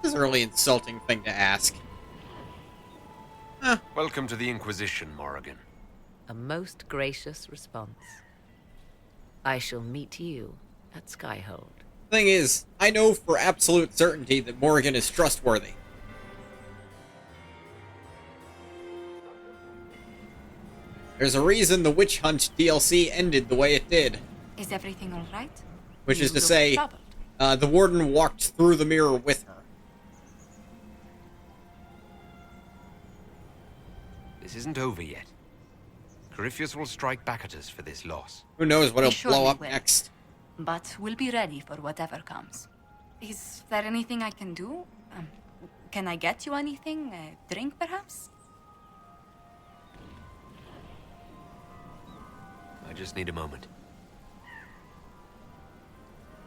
This is a really insulting thing to ask. Welcome to the Inquisition, Morrigan. A most gracious response. I shall meet you at Skyhold. Thing is, I know for absolute certainty that Morrigan is trustworthy. There's a reason the Witch Hunt DLC ended the way it did. Is everything all right? Which You is to look say, troubled. the Warden walked through the mirror with her. This isn't over yet. Corypheus will strike back at us for this loss. Who knows what We he'll blow surely up will. next. But we'll be ready for whatever comes. Is there anything I can do? Can I get you anything? A drink, perhaps? I just need a moment.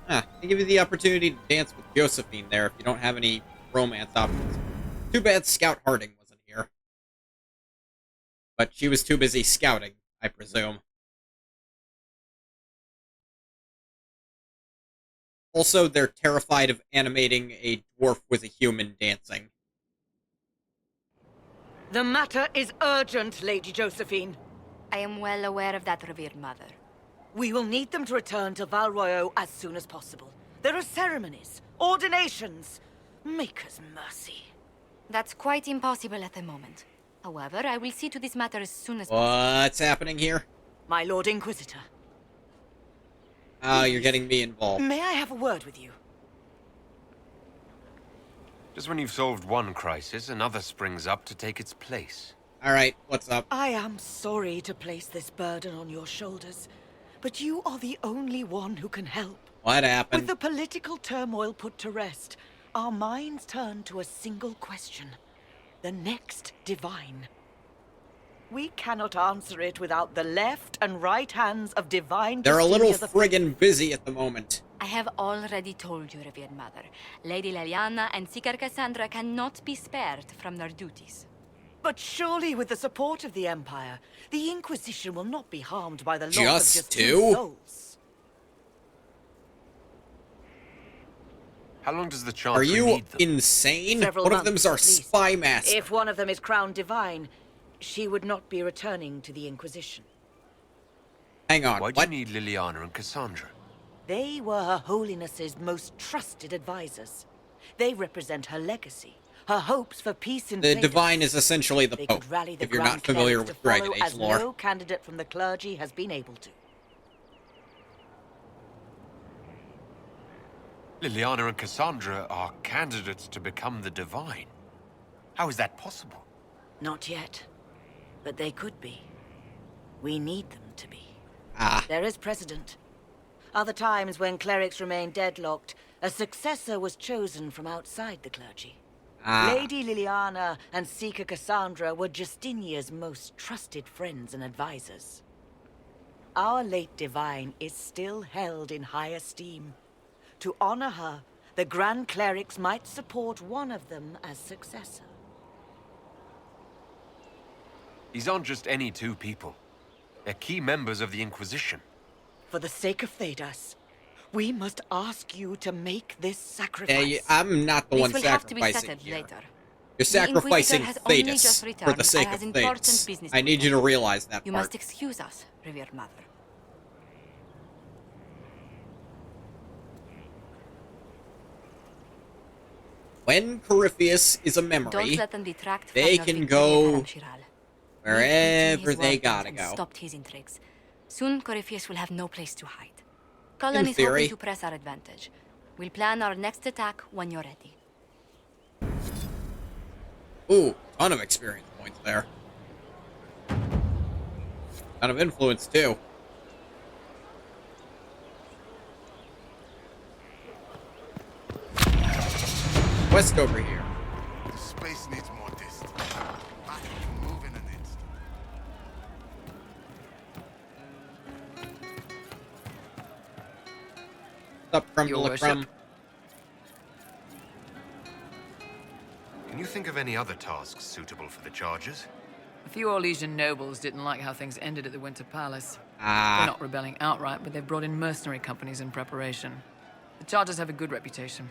They give you the opportunity to dance with Josephine there if you don't have any romance options. Too bad Scout Harding wasn't here. But she was too busy scouting, I presume. Also, they're terrified of animating a dwarf with a human dancing. The matter is urgent, Lady Josephine. I am well aware of that, revered mother. We will need them to return to Val Royeaux as soon as possible. There are ceremonies, ordinations. Maker's mercy. That's quite impossible at the moment. However, I will see to this matter as soon as possible. What's happening here? My Lord Inquisitor. Oh, you're getting me involved. May I have a word with you? Just when you've solved one crisis, another springs up to take its place. Alright, what's up? I am sorry to place this burden on your shoulders, but you are the only one who can help. What happened? With the political turmoil put to rest, our minds turn to a single question. The next divine. We cannot answer it without the left and right hands of divine They're a little Justinia the friggin' busy at the moment. I have already told you, revered mother. Lady Leliana and Seeker Cassandra cannot be spared from their duties. But surely with the support of the Empire, the Inquisition will not be harmed by the loss Just of just two? two souls. How long does the Are Chancellor you need them? insane? Several One of them's months, our at least. spy master. If one of them is crowned divine, she would not be returning to the Inquisition. Hang on, Why do you need Liliana and Cassandra? They were Her Holiness's most trusted advisors. They represent her legacy, her hopes for peace in The Phaedrus. Divine is essentially the They Pope, could rally the if you're not Grand familiar Clerics with to Dragon follow Age as lore. no candidate from the clergy has been able to. Liliana and Cassandra are candidates to become the Divine. How is that possible? Not yet, but they could be. We need them to be. Ah. There is precedent. Other times when clerics remained deadlocked, a successor was chosen from outside the clergy. Ah. Lady Liliana and Seeker Cassandra were Justinia's most trusted friends and advisors. Our late divine is still held in high esteem. To honor her, the Grand Clerics might support one of them as successor. These aren't just any two people. They're key members of the Inquisition. For the sake of Phaedrus, we must ask you to make this sacrifice. Hey, I'm not the one This will have to be sacrificing settled here. later. You're sacrificing has only Thetis just for returned the sake and has of important Thetis. business I to need you to realize that You part. must excuse us, revered mother. When Corypheus is a Don't memory, let them detract they from can your go victory at Haram Shiral. wherever His they word gotta and go. Stopped his intrigues. Soon Corypheus will have no place to hide. Cullen In is theory. hoping to press our advantage. We'll plan our next attack when you're ready. Ooh, ton of experience points there. Ton of influence, too. Quest over here. The space needs more distance. I can move in an instant. What's up, creme de Your la worship. creme? Can you think of any other tasks suitable for the charges? A few Orlesian nobles didn't like how things ended at the Winter Palace. Ah. They're not rebelling outright, but they've brought in mercenary companies in preparation. The Chargers have a good reputation.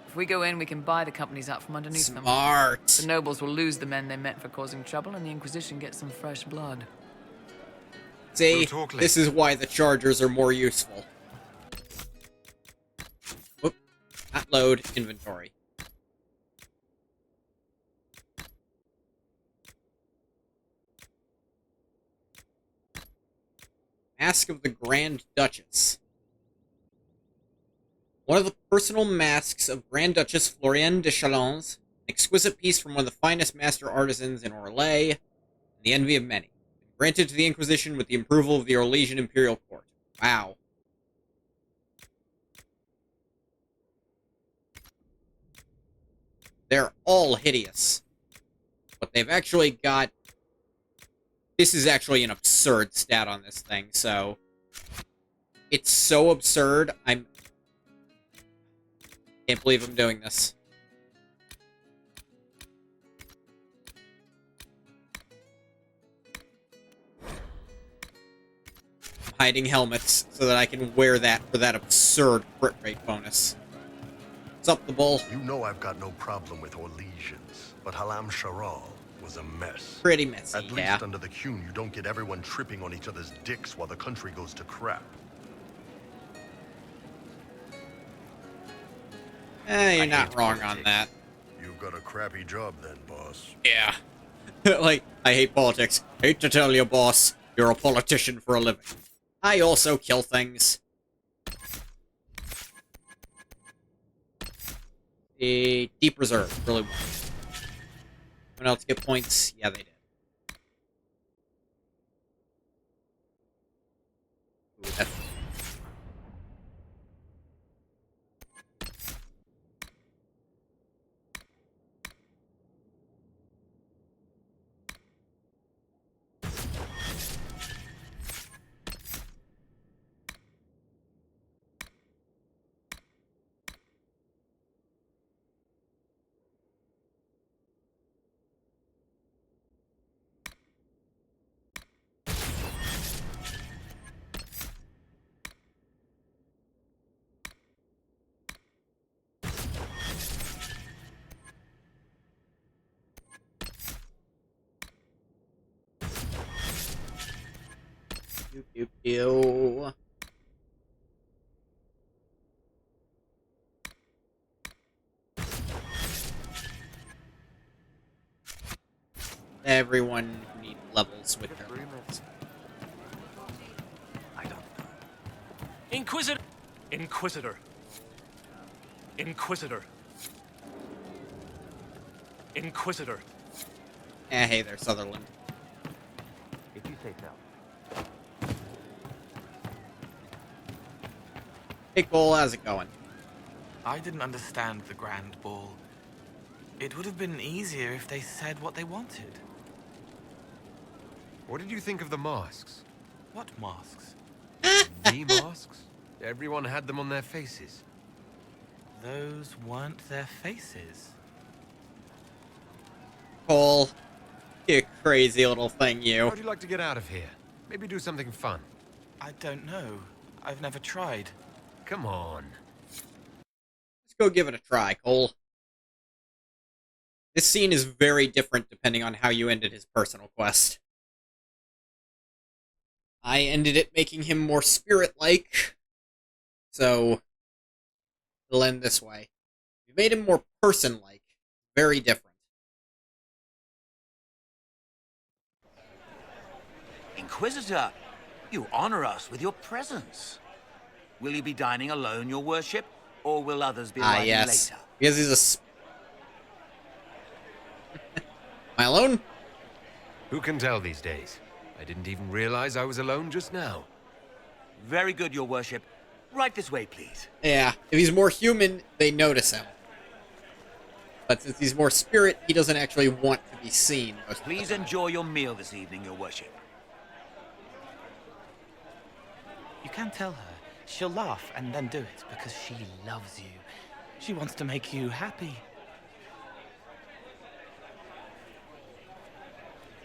If we go in, we can buy the companies out from underneath them. Smart. The nobles will lose the men they meant for causing trouble, and the Inquisition gets some fresh blood. See, We'll talk later. this is why the Chargers are more useful. Whoop. Not load. Inventory. Mask of the Grand Duchess. One of the personal masks of Grand Duchess Floriane de Chalons, an exquisite piece from one of the finest master artisans in Orlais, and the envy of many. Granted to the Inquisition with the approval of the Orlesian Imperial Court. Wow. They're all hideous. But they've actually got... This is actually an absurd stat on this thing, so... It's so absurd, I'm... Can't believe I'm doing this. I'm hiding helmets so that I can wear that for that absurd crit rate bonus. What's up, the bull? You know I've got no problem with Orlesians, but Halam Sharal was a mess. Pretty messy, At least under the Qun, you don't get everyone tripping on each other's dicks while the country goes to crap. You're not wrong on that. You've got a crappy job then, boss. Yeah. Like, I hate politics. Hate to tell you, boss, you're a politician for a living. I also kill things. A deep reserve, really well. Anyone else get points? Yeah, they did. Ooh, that's... Pew, pew, pew. Everyone who needs levels with their helmets. I don't know. Inquisitor! Inquisitor. Inquisitor. Inquisitor. Hey there, Sutherland. If you say so. Hey Cole, how's it going? I didn't understand the Grand Ball. It would have been easier if they said what they wanted. What did you think of the masks? What masks? The masks? Everyone had them on their faces. Those weren't their faces. Cole, you crazy little thing, you. How'd you like to get out of here? Maybe do something fun. I don't know. I've never tried. Come on. Let's go give it a try, Cole. This scene is very different depending on how you ended his personal quest. I ended it making him more spirit-like, so it'll end this way. We made him more person-like. Very different. Inquisitor, you honor us with your presence. Will you be dining alone, your worship, or will others be arriving yes. later? Because he's a... Am I alone? Who can tell these days? I didn't even realize I was alone just now. Very good, your worship. Right this way, please. Yeah, if he's more human, they notice him. But since he's more spirit, he doesn't actually want to be seen. Please enjoy your meal this evening, your worship. You can tell her. She'll laugh and then do it because she loves you. She wants to make you happy.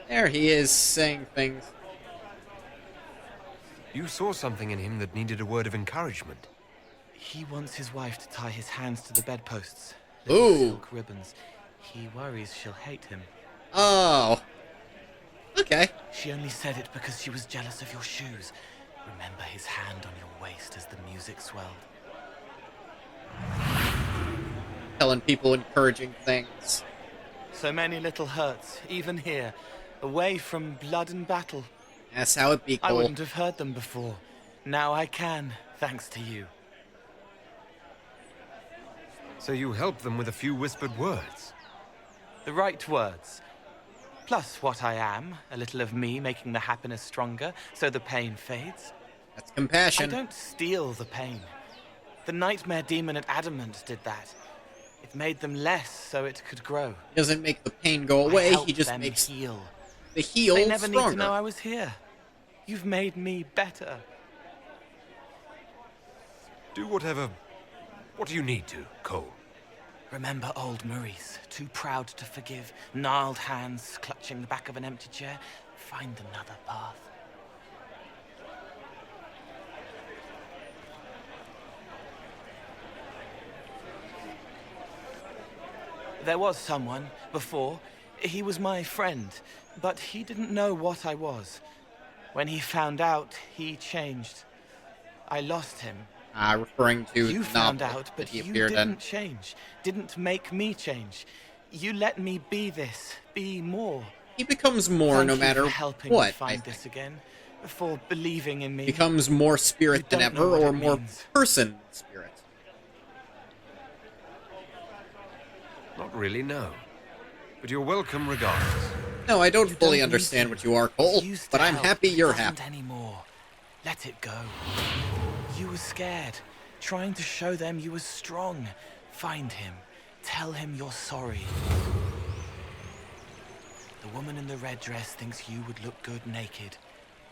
There he is, saying things. You saw something in him that needed a word of encouragement. He wants his wife to tie his hands to the bedposts. Ooh. Silk ribbons. He worries she'll hate him. Oh. Okay. She only said it because she was jealous of your shoes. Remember his hand on your waist as the music swelled. Telling people encouraging things. So many little hurts, even here, away from blood and battle. That's how it be, Cole. I wouldn't have heard them before. Now I can, thanks to you. So you help them with a few whispered words? The right words. Plus what I am, a little of me making the happiness stronger, so the pain fades. That's compassion. I don't steal the pain. The nightmare demon at Adamant did that. It made them less so it could grow. He doesn't make the pain go away, he just them makes heal. the heal They never stronger. need to know I was here. You've made me better. Do whatever... What do you need to, Cole? Remember old Maurice, too proud to forgive, gnarled hands clutching the back of an empty chair? Find another path. There was someone, before. He was my friend, but he didn't know what I was. When he found out, he changed. I lost him. Referring to you the found novel out, that but he you appeared didn't in. change. Didn't make me change. You let me be this, be more. He becomes more Thank no you matter for helping what, me find this again, for believing in me. Becomes more spirit You than don't know ever, what or it more means. person spirit. Not really, no. But you're welcome regardless. No, I don't You fully don't understand need what to. you are, Cole, Used but to I'm help, happy you're doesn't happy. Anymore. Let it go. You were scared, trying to show them you were strong. Find him. Tell him you're sorry. The woman in the red dress thinks you would look good naked.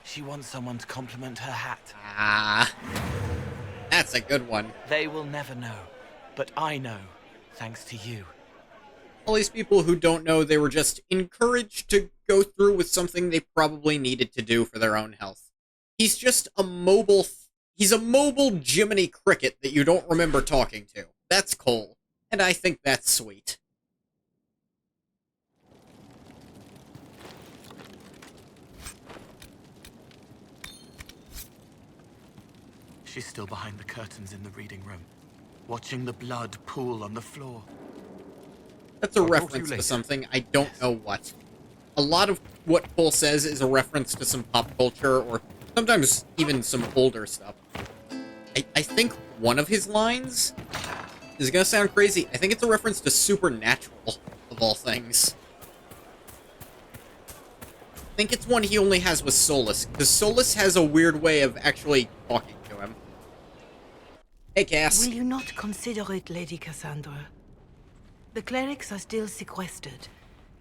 She wants someone to compliment her hat. Ah, that's a good one. They will never know, but I know, thanks to you. All these people who don't know, they were just encouraged to go through with something they probably needed to do for their own health. He's just a mobile... He's a mobile Jiminy Cricket that you don't remember talking to. That's Cole, and I think that's sweet. She's still behind the curtains in the reading room, watching the blood pool on the floor. That's a I'll talk to you reference to later. something, I don't know what. A lot of what Cole says is a reference to some pop culture, or sometimes even some older stuff. I think one of his lines is gonna sound crazy. I think it's a reference to Supernatural, of all things. I think it's one he only has with Solus, because Solus has a weird way of actually talking to him. Hey, Cass. Will you not consider it, Lady Cassandra? The clerics are still sequestered.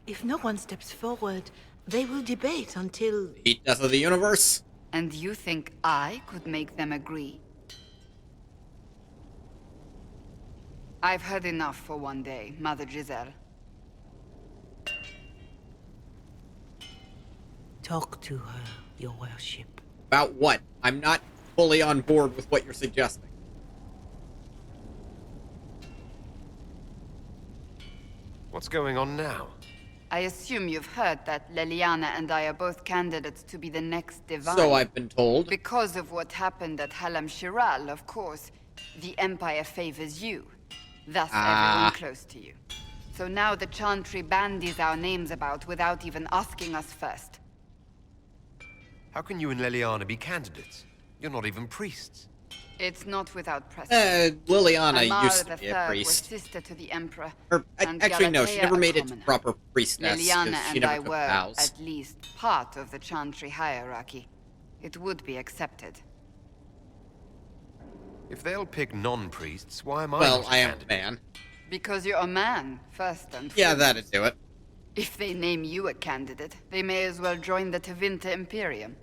If no one steps forward, they will debate until... Heat death of the universe? And you think I could make them agree? I've heard enough for one day, Mother Giselle. Talk to her, your worship. About what? I'm not fully on board with what you're suggesting. What's going on now? I assume you've heard that Leliana and I are both candidates to be the next Divine. So I've been told. Because of what happened at Halam Shiral, of course, the Empire favors you. Thus everyone close to you. So now the Chantry bandies our names about without even asking us first. How can you and Leliana be candidates? You're not even priests. It's not without precedent. Liliana Amar used to the be a Third priest. was sister to the Emperor. Actually, no, she Galatea never a made it to commoner. proper priestess, Liliana because she and never I took were, vows. at least, part of the Chantry hierarchy. It would be accepted. If they'll pick non-priests, why am I Well, not I a am a candidate? man. Because you're a man, first and foremost. Yeah, that'd do it. If they name you a candidate, they may as well join the Tevinter Imperium.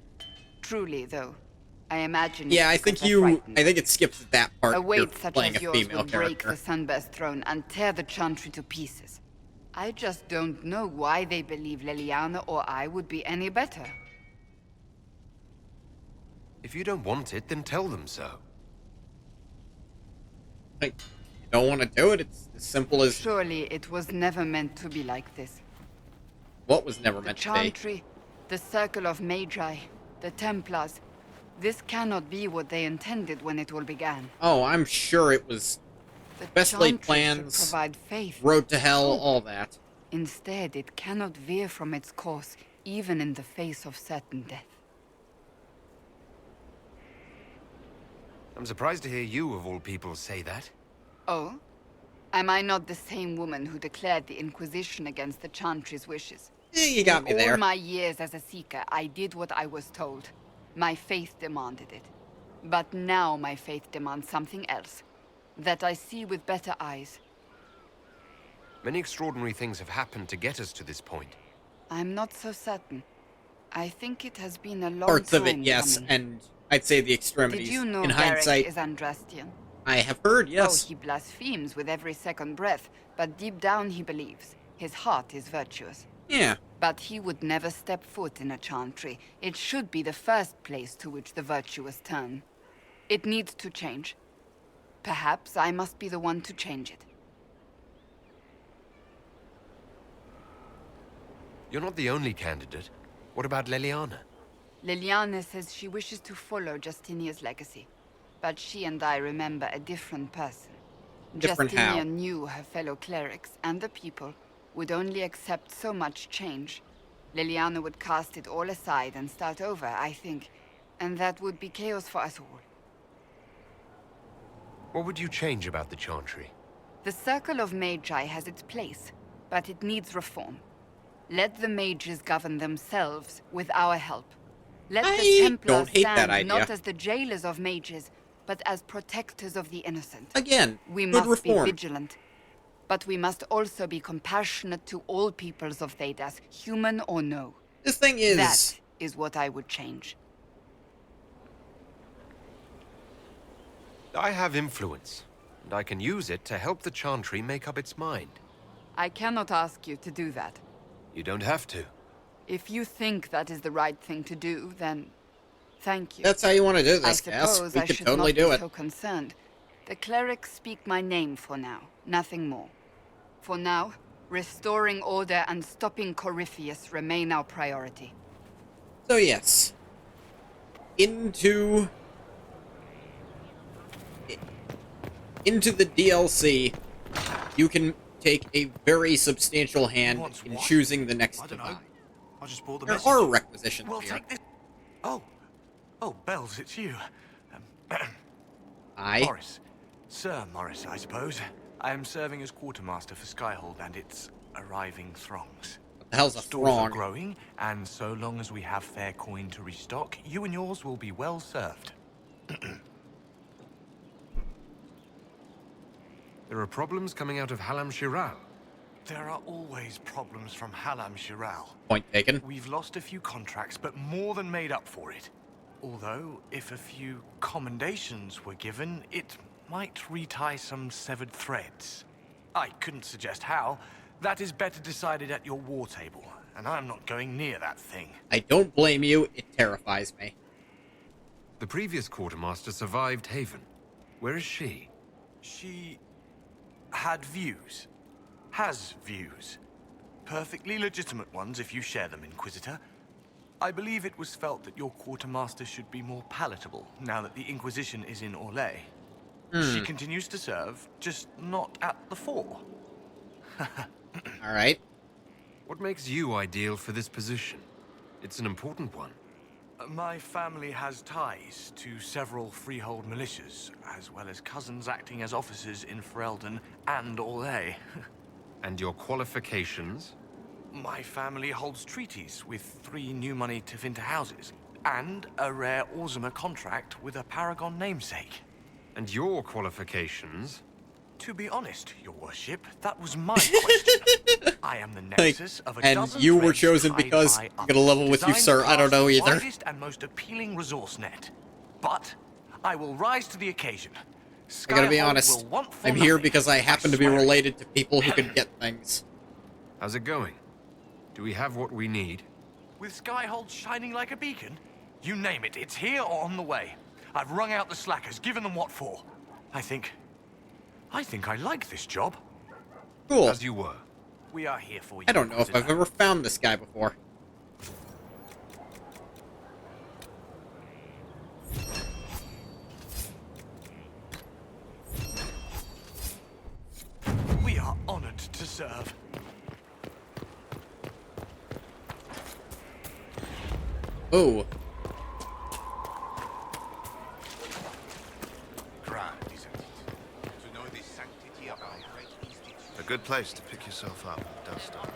Truly, though, I imagine Yeah, I it's think because they're frightened. I think it skips that part. A You're weight such playing as a yours female would break character. the Sunburst throne and tear the Chantry to pieces. I just don't know why they believe Liliana or I would be any better. If you don't want it, then tell them so. Like, you don't want to do it, it's as simple as... Surely it was never meant to be like this. What was never The meant to Chantry, the Circle of Magi, the Templars. This cannot be what they intended when it all began. Oh, I'm sure it was The best laid Chantry should plans, provide faith, road to hell, hope. all that. Instead, it cannot veer from its course, even in the face of certain death. I'm surprised to hear you, of all people, say that. Oh? Am I not the same woman who declared the Inquisition against the Chantry's wishes? You got me In there. all my years as a Seeker, I did what I was told. My faith demanded it. But now my faith demands something else. That I see with better eyes. Many extraordinary things have happened to get us to this point. I'm not so certain. I think it has been a long Parts time of it, yes, coming. and I'd say the extremities. Did you know in Garrett hindsight, is Andrastian? I have heard, yes. Oh, he blasphemes with every second breath, but deep down he believes. His heart is virtuous. Yeah. But he would never step foot in a Chantry. It should be the first place to which the virtuous turn. It needs to change. Perhaps I must be the one to change it. You're not the only candidate. What about Liliana? Liliana says she wishes to follow Justinia's legacy. But she and I remember a different person. Different Justinia how? knew her fellow clerics and the people would only accept so much change. Liliana would cast it all aside and start over, I think. And that would be chaos for us all. What would you change about the Chantry? The Circle of Magi has its place, but it needs reform. Let the mages govern themselves with our help. Let the Templars don't hate that stand idea. not as the jailers of mages, but as protectors of the innocent. Again, We good must reform. be vigilant. But we must also be compassionate to all peoples of Thedas, human or no. The thing is... That is what I would change. I have influence, and I can use it to help the Chantry make up its mind. I cannot ask you to do that. You don't have to. If you think that is the right thing to do, then thank you. That's how you want to do this, I Cass. suppose We I could should totally not do be it. so concerned. The clerics speak my name for now, nothing more. For now, restoring order and stopping Corypheus remain our priority. So yes. Into the DLC, you can take a very substantial hand in choosing the next divine. I just bought the There message. are requisitions Well, here. take this. Oh, Bells, it's you. Aye. Morris, Sir Morris, I suppose. I am serving as quartermaster for Skyhold and its arriving throngs. What the hell's a Stores are throng? growing, and so long as we have fair coin to restock, you and yours will be well served. There are problems coming out of Halam Shiral. There are always problems from Halam Shiral. Point taken. We've lost a few contracts, but more than made up for it. Although, if a few commendations were given, it might retie some severed threads. I couldn't suggest how. That is better decided at your war table, and I'm not going near that thing. I don't blame you. It terrifies me. The previous quartermaster survived Haven. Where is she? She had views. Has views. Perfectly legitimate ones if you share them, Inquisitor. I believe it was felt that your quartermaster should be more palatable now that the Inquisition is in Orlais. She continues to serve, just not at the fore. Alright. What makes you ideal for this position? It's an important one. My family has ties to several freehold militias, as well as cousins acting as officers in Ferelden and Orlais. And your qualifications? My family holds treaties with 3 new money Tevinter houses, and a rare Orzuma contract with a Paragon namesake. And your qualifications? To be honest, your worship, that was my question. I am the nexus of a and dozen you were threads chosen tied because by I'm gonna level with you, designed sir. to I don't know cast the either. widest and most appealing resource net. But I will rise to the occasion. I gotta be Skyhold honest. will want for I'm here nothing. because I happen to be swear it. related to people who can get things. How's it going? Do we have what we need? With Skyhold shining like a beacon? You name it, it's here or on the way. I've wrung out the slackers, given them what for. I think I like this job. Cool. As you were. We are here for you. I don't know if I've ever found this guy before. We are honored to serve. Oh. A good place to pick yourself up, dust off.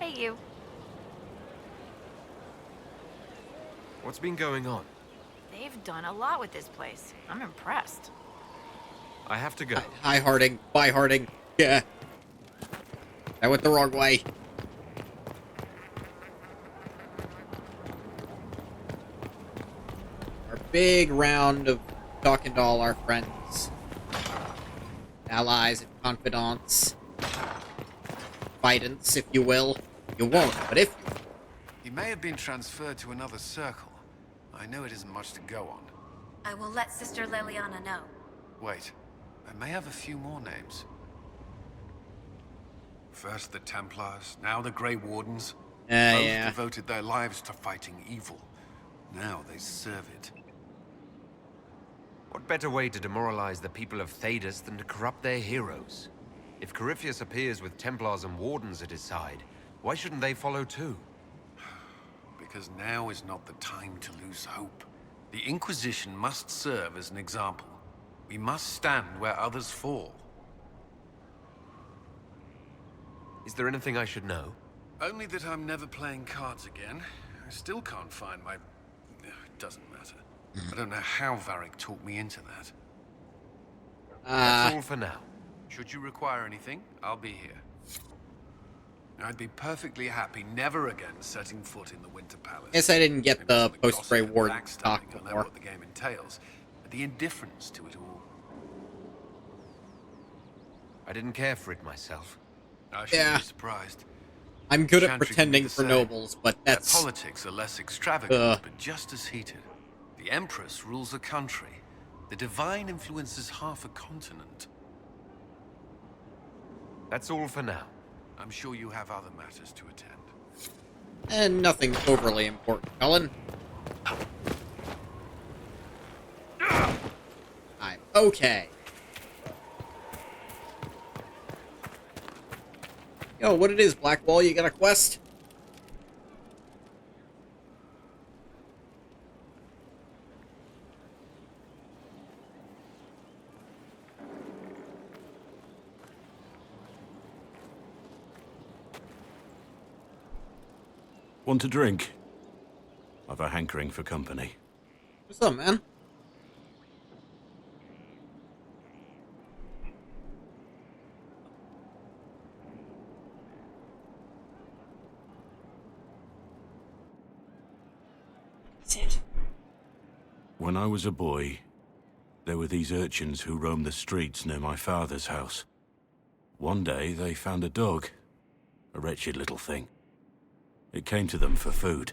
Hey, you. What's been going on? They've done a lot with this place. I'm impressed. I have to go. Hi, Harding. Bye, Harding. Yeah. I went the wrong way. Our big round of talking to all our friends. Allies and confidants. Fightants, if you will. You won't, but if you... He may have been transferred to another circle. I know it isn't much to go on. I will let Sister Leliana know. Wait, I may have a few more names. First the Templars, now the Grey Wardens. Both yeah. devoted their lives to fighting evil. Now they serve it. What better way to demoralize the people of Thedas than to corrupt their heroes? If Corypheus appears with Templars and Wardens at his side, why shouldn't they follow too? Because now is not the time to lose hope. The Inquisition must serve as an example. We must stand where others fall. Is there anything I should know? Only that I'm never playing cards again. I still can't find my... It doesn't matter. I don't know how Varric talked me into that. That's all for now. Should you require anything, I'll be here. I'd be perfectly happy never again setting foot in the Winter Palace. Guess I didn't get the post-Grey Ward talk I know before. what the game entails, but the indifference to it all. I didn't care for it myself. I shouldn't be surprised. I'm good at Chantry can be pretending the for same. nobles, but Their that's... politics are less extravagant, but just as heated. The Empress rules a country. The Divine influences half a continent. That's all for now. I'm sure you have other matters to attend. And nothing overly important, Cullen. I'm okay. Yo, what it is, Blackwall? You got a quest? Want a drink? I've a hankering for company. What's up, man? When I was a boy, there were these urchins who roamed the streets near my father's house. One day, they found a dog. A wretched little thing. It came to them for food.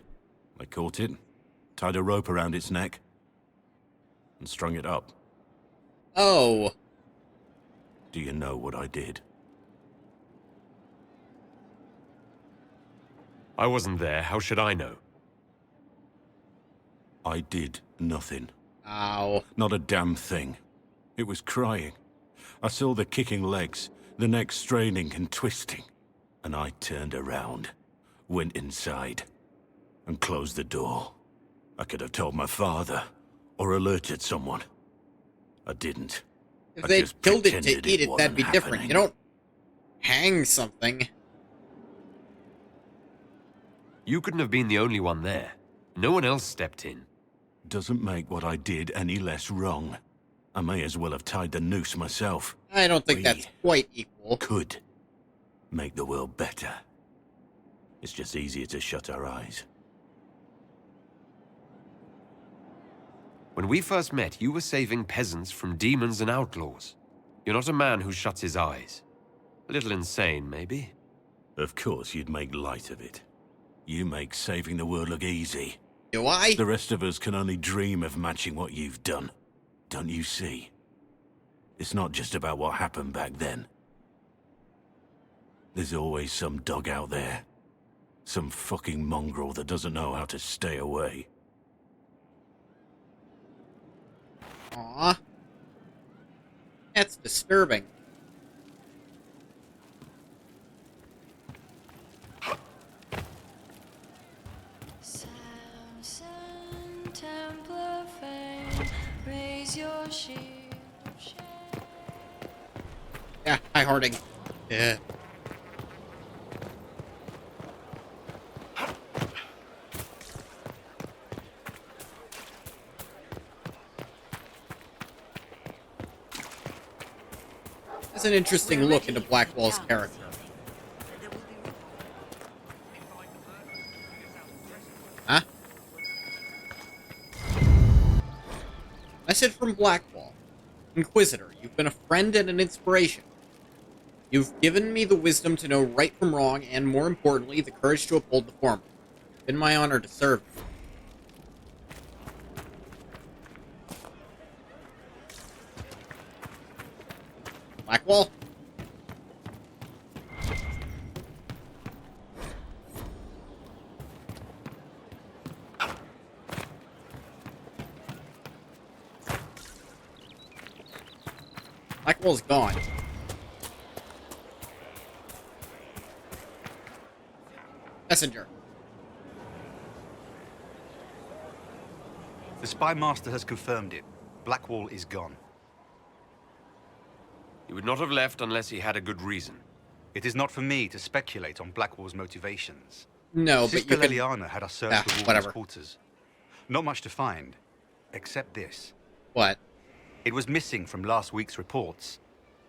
They caught it, tied a rope around its neck, and strung it up. Oh. Do you know what I did? I wasn't there. How should I know? I did nothing. Ow. Not a damn thing. It was crying. I saw the kicking legs, the neck straining and twisting. And I turned around, went inside. and closed the door. I could have told my father, or alerted someone. I didn't. If I they just killed it to pretended eat it, that'd wasn't be different. happening. You don't hang something. You couldn't have been the only one there. No one else stepped in. Doesn't make what I did any less wrong. I may as well have tied the noose myself. I don't think that's quite equal. Could make the world better. It's just easier to shut our eyes. When we first met, you were saving peasants from demons and outlaws. You're not a man who shuts his eyes. A little insane, maybe? Of course you'd make light of it. You make saving the world look easy. Do I? The rest of us can only dream of matching what you've done. Don't you see? It's not just about what happened back then. There's always some dog out there. Some fucking mongrel that doesn't know how to stay away. Aw. That's disturbing. Samson, Templar fame, raise your shield of shame. Yeah, hi Harding. Yeah. That's an interesting look into Blackwall's character. Huh? Message from Blackwall. Inquisitor, you've been a friend and an inspiration. You've given me the wisdom to know right from wrong, and more importantly, the courage to uphold the former. It's been my honor to serve you. Blackwall? Blackwall's gone. Messenger. The Spy Master has confirmed it. Blackwall is gone. He would not have left unless he had a good reason. It is not for me to speculate on Blackwall's motivations. No, but Sister you can... Leliana had us search the Warden's whatever. quarters. Not much to find, except this. What? It was missing from last week's reports.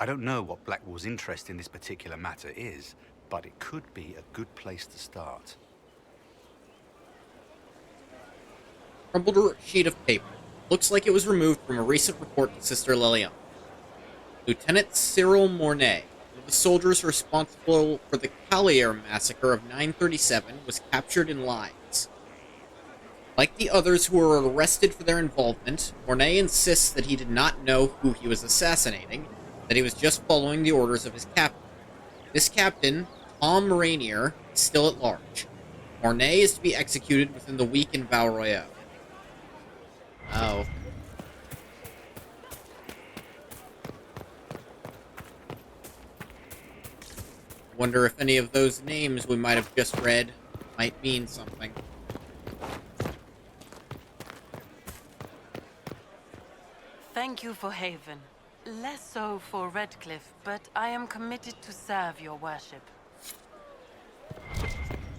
I don't know what Blackwall's interest in this particular matter is, but it could be a good place to start. Crumpled sheet of paper. Looks like it was removed from a recent report to Sister Leliana. Lieutenant Cyril Mornay, one of the soldiers responsible for the Callier massacre of 937, was captured in Limes. Like the others who were arrested for their involvement, Mornay insists that he did not know who he was assassinating, that he was just following the orders of his captain. This captain, Tom Rainier, is still at large. Mornay is to be executed within the week in Val Royale. Oh. Wonder if any of those names we might have just read might mean something. Thank you for Haven. Less so for Redcliffe, but I am committed to serve your worship.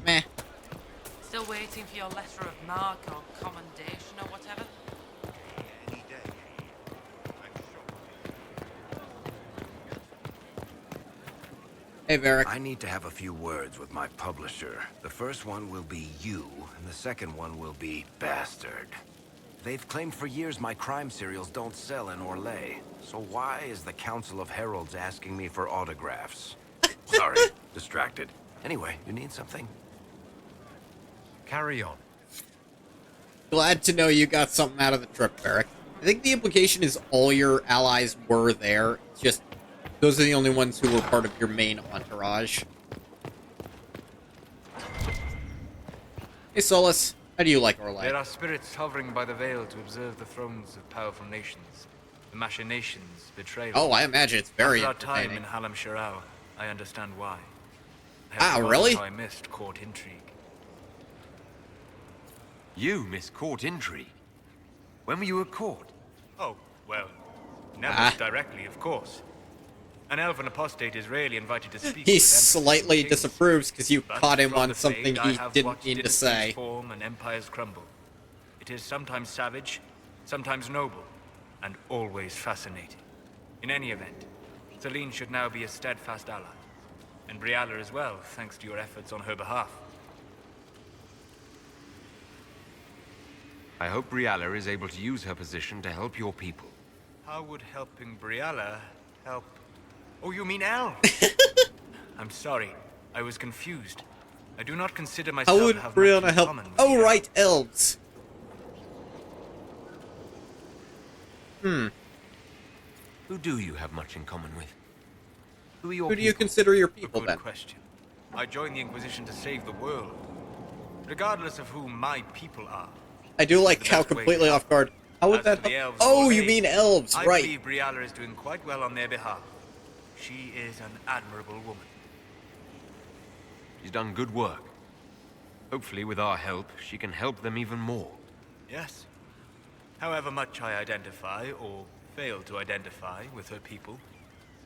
Meh. Still waiting for your letter of marque or commendation or whatever? Hey, Varric. I need to have a few words with my publisher. The first one will be you, and the second one will be Bastard. They've claimed for years my crime serials don't sell in Orlais. So why is the Council of Heralds asking me for autographs? Sorry, distracted. Anyway, you need something? Carry on. Glad to know you got something out of the trip, Varric. I think the implication is all your allies were there. It's just those are the only ones who were part of your main entourage. Hey, Solus. How do you like Orlais? There are spirits hovering by the veil to observe the thrones of powerful nations. The machinations, betrayal. Oh, I imagine it's very After our time entertaining. in Halam Shirao, I understand why. I have Ah, forgotten really? How I missed court intrigue. You miss court intrigue. When were you at court? Oh, well, never directly, of course. An elven apostate is rarely invited to speak. He slightly disapproves because you caught him on something he didn't mean to say. Form and empires crumble. It is sometimes savage, sometimes noble, and always fascinating. In any event, Celine should now be a steadfast ally. And Brialla as well, thanks to your efforts on her behalf. I hope Brialla is able to use her position to help your people. How would helping Brialla help? Oh, you mean Elle? I'm sorry, I was confused. I do not consider myself How would to have Brianna much in help? common with Oh, the right, elves. Who do you have much in common with? Who are your Who do you consider your people, Good then? question. I joined the Inquisition to save the world. Regardless of who my people are. I do like how completely off guard. How would that help? Oh, you mean elves, I right. believe Brialla is doing quite well on their behalf. She is an admirable woman. She's done good work. Hopefully, with our help, she can help them even more. Yes. However much I identify, or fail to identify, with her people,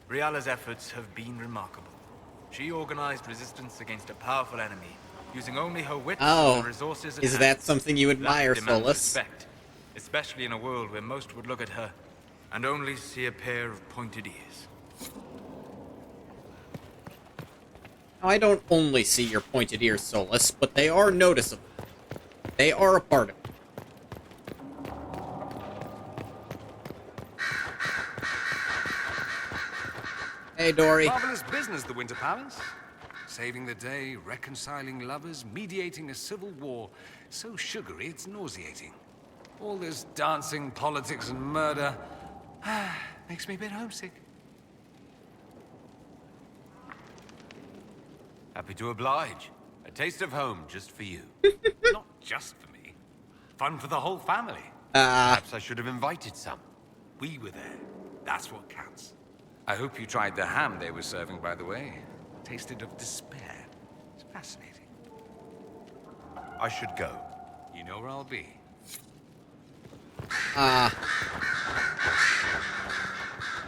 Brialla's efforts have been remarkable. She organized resistance against a powerful enemy, using only her wits and the resources at Is hand. that something you admire, That demands Solus? respect, especially in a world where most would look at her and only see a pair of pointed ears. I don't only see your pointed ears, Solus, but they are noticeable. They are a part of it. Hey, Dory. Marvelous business, the Winter Palace. Saving the day, reconciling lovers, mediating a civil war. So sugary, it's nauseating. All this dancing, politics, and murder makes me a bit homesick. Happy to oblige. A taste of home just for you. Not just for me. Fun for the whole family. Perhaps I should have invited some. We were there. That's what counts. I hope you tried the ham they were serving, by the way. Tasted of despair. It's fascinating. I should go. You know where I'll be.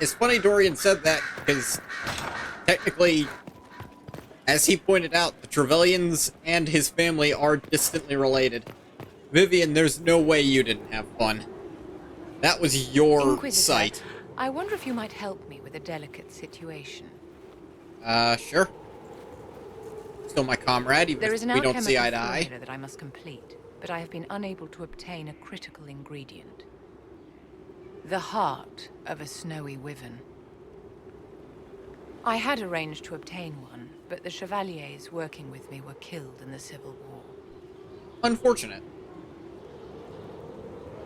It's funny Dorian said that, because technically, as he pointed out, the Trevelyan's and his family are distantly related. Vivian, there's no way you didn't have fun. That was your Inquisitor, site. I wonder if you might help me with a delicate situation. Sure. Still my comrade, even There if is an we don't see eye to alchemical eye. formula that I must complete, but I have been unable to obtain a critical ingredient. The heart of a snowy wyvern. I had arranged to obtain one, but the chevaliers working with me were killed in the Civil War. Unfortunate.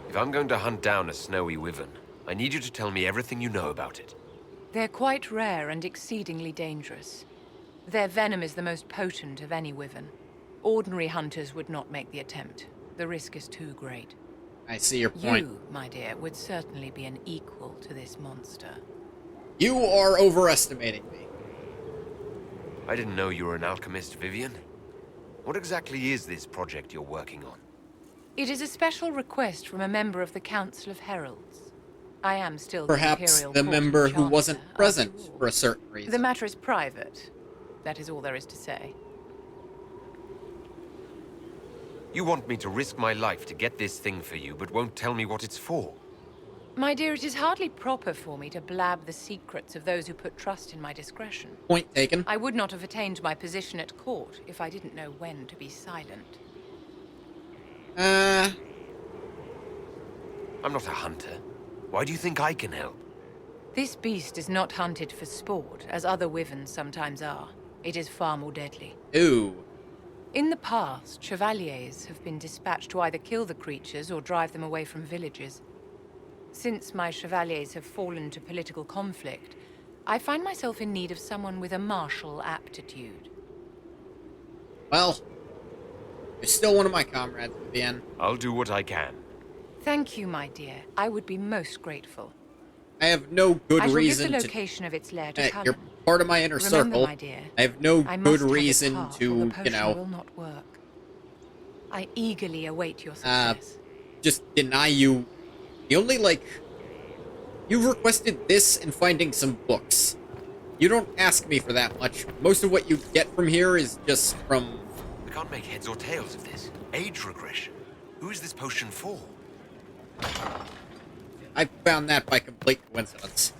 If I'm going to hunt down a snowy wyvern, I need you to tell me everything you know about it. They're quite rare and exceedingly dangerous. Their venom is the most potent of any wyvern. Ordinary hunters would not make the attempt. The risk is too great. I see your point. You, my dear, would certainly be an equal to this monster. You are overestimating me. I didn't know you were an alchemist, Vivian. What exactly is this project you're working on? It is a special request from a member of the Council of Heralds. I am still Perhaps the Imperial the Court member who Charter wasn't present for a certain reason. The matter is private. That is all there is to say. You want me to risk my life to get this thing for you, but won't tell me what it's for. My dear, it is hardly proper for me to blab the secrets of those who put trust in my discretion. Point taken. I would not have attained my position at court if I didn't know when to be silent. I'm not a hunter. Why do you think I can help? This beast is not hunted for sport, as other wyverns sometimes are. It is far more deadly. Ooh. In the past, chevaliers have been dispatched to either kill the creatures or drive them away from villages. Since my chevaliers have fallen to political conflict, I find myself in need of someone with a martial aptitude. Well, you're still one of my comrades, Vivian. I'll do what I can. Thank you, my dear. I would be most grateful. I have no good I shall reason give the to... location of its lair to Hey, Cullen. you're part of my inner Remember, circle. my dear, I have no I good must have its reason heart, or to, the you potion know... will not work. I eagerly await your success. Just deny you. The only, you've requested this and finding some books. You don't ask me for that much. Most of what you get from here is just from... We can't make heads or tails of this. Age regression. Who is this potion for? I found that by complete coincidence.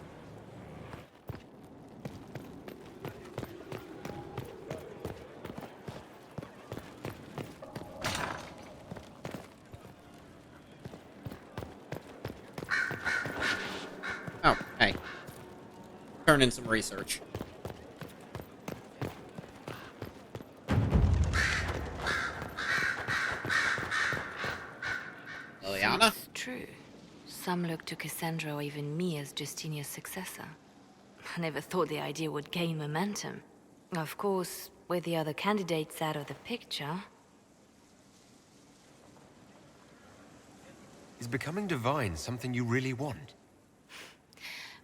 Oh, hey. Turn in some research. Liliana? It's true. Some look to Cassandra or even me as Justinia's successor. I never thought the idea would gain momentum. Of course, with the other candidates out of the picture... Is becoming divine something you really want?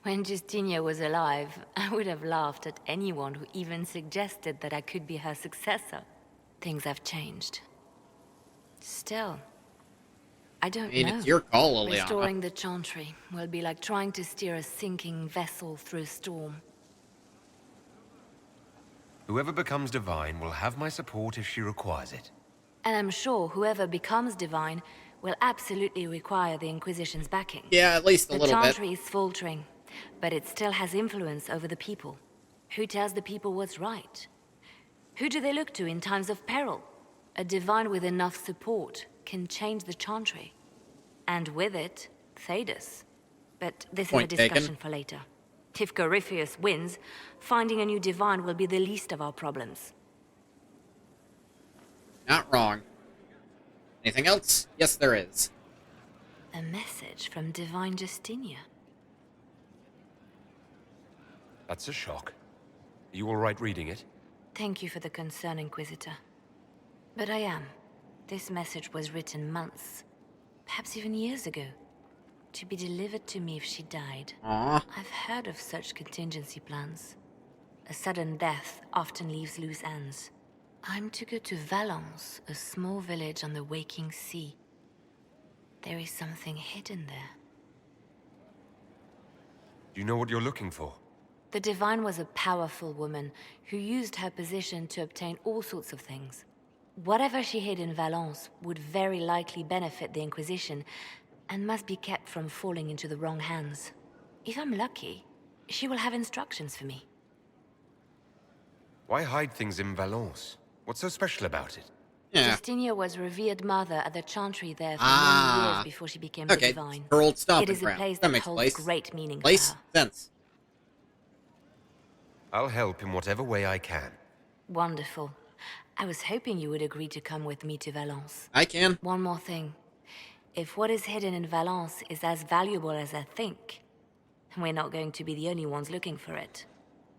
When Justinia was alive, I would have laughed at anyone who even suggested that I could be her successor. Things have changed. Still, I don't know. It's your call, Liliana. Restoring the Chantry will be like trying to steer a sinking vessel through a storm. Whoever becomes divine will have my support if she requires it. And I'm sure whoever becomes divine will absolutely require the Inquisition's backing. Yeah, at least a little bit. The Chantry is faltering, but it still has influence over the people. Who tells the people what's right? Who do they look to in times of peril? A divine with enough support can change the Chantry. And with it, Thedas. But this is a discussion for later. If Corypheus wins, finding a new divine will be the least of our problems. Not wrong. Anything else? Yes, there is. A message from Divine Justinia. That's a shock. Are you all right reading it? Thank you for the concern, Inquisitor. But I am. This message was written months, perhaps even years ago, to be delivered to me if she died. Aww. I've heard of such contingency plans. A sudden death often leaves loose ends. I'm to go to Valence, a small village on the waking sea. There is something hidden there. Do you know what you're looking for? The Divine was a powerful woman who used her position to obtain all sorts of things. Whatever she hid in Valence would very likely benefit the Inquisition and must be kept from falling into the wrong hands. If I'm lucky, she will have instructions for me. Why hide things in Valence? What's so special about it? Justinia was revered mother at the Chantry there for many years before she became the Divine. Her old stomping It is a ground. place That that makes holds great meaning for place her. sense. I'll help in whatever way I can. Wonderful. I was hoping you would agree to come with me to Valence. I can. One more thing. If what is hidden in Valence is as valuable as I think, we're not going to be the only ones looking for it.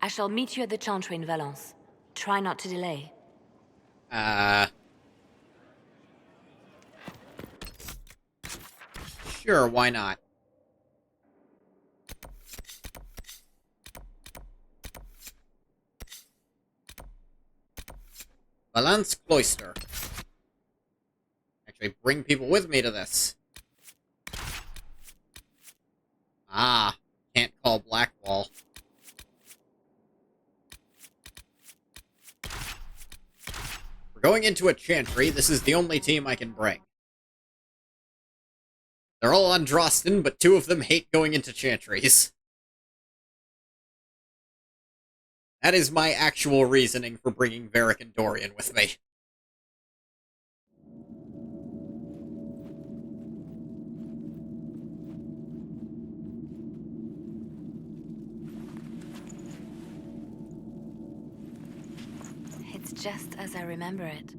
I shall meet you at the Chantry in Valence. Try not to delay. Sure, why not? Valence Cloister. Actually, bring people with me to this. Ah, can't call Blackwall. We're going into a Chantry. This is the only team I can bring. They're all on Drosten, but two of them hate going into Chantries. That is my actual reasoning for bringing Varric and Dorian with me. It's just as I remember it.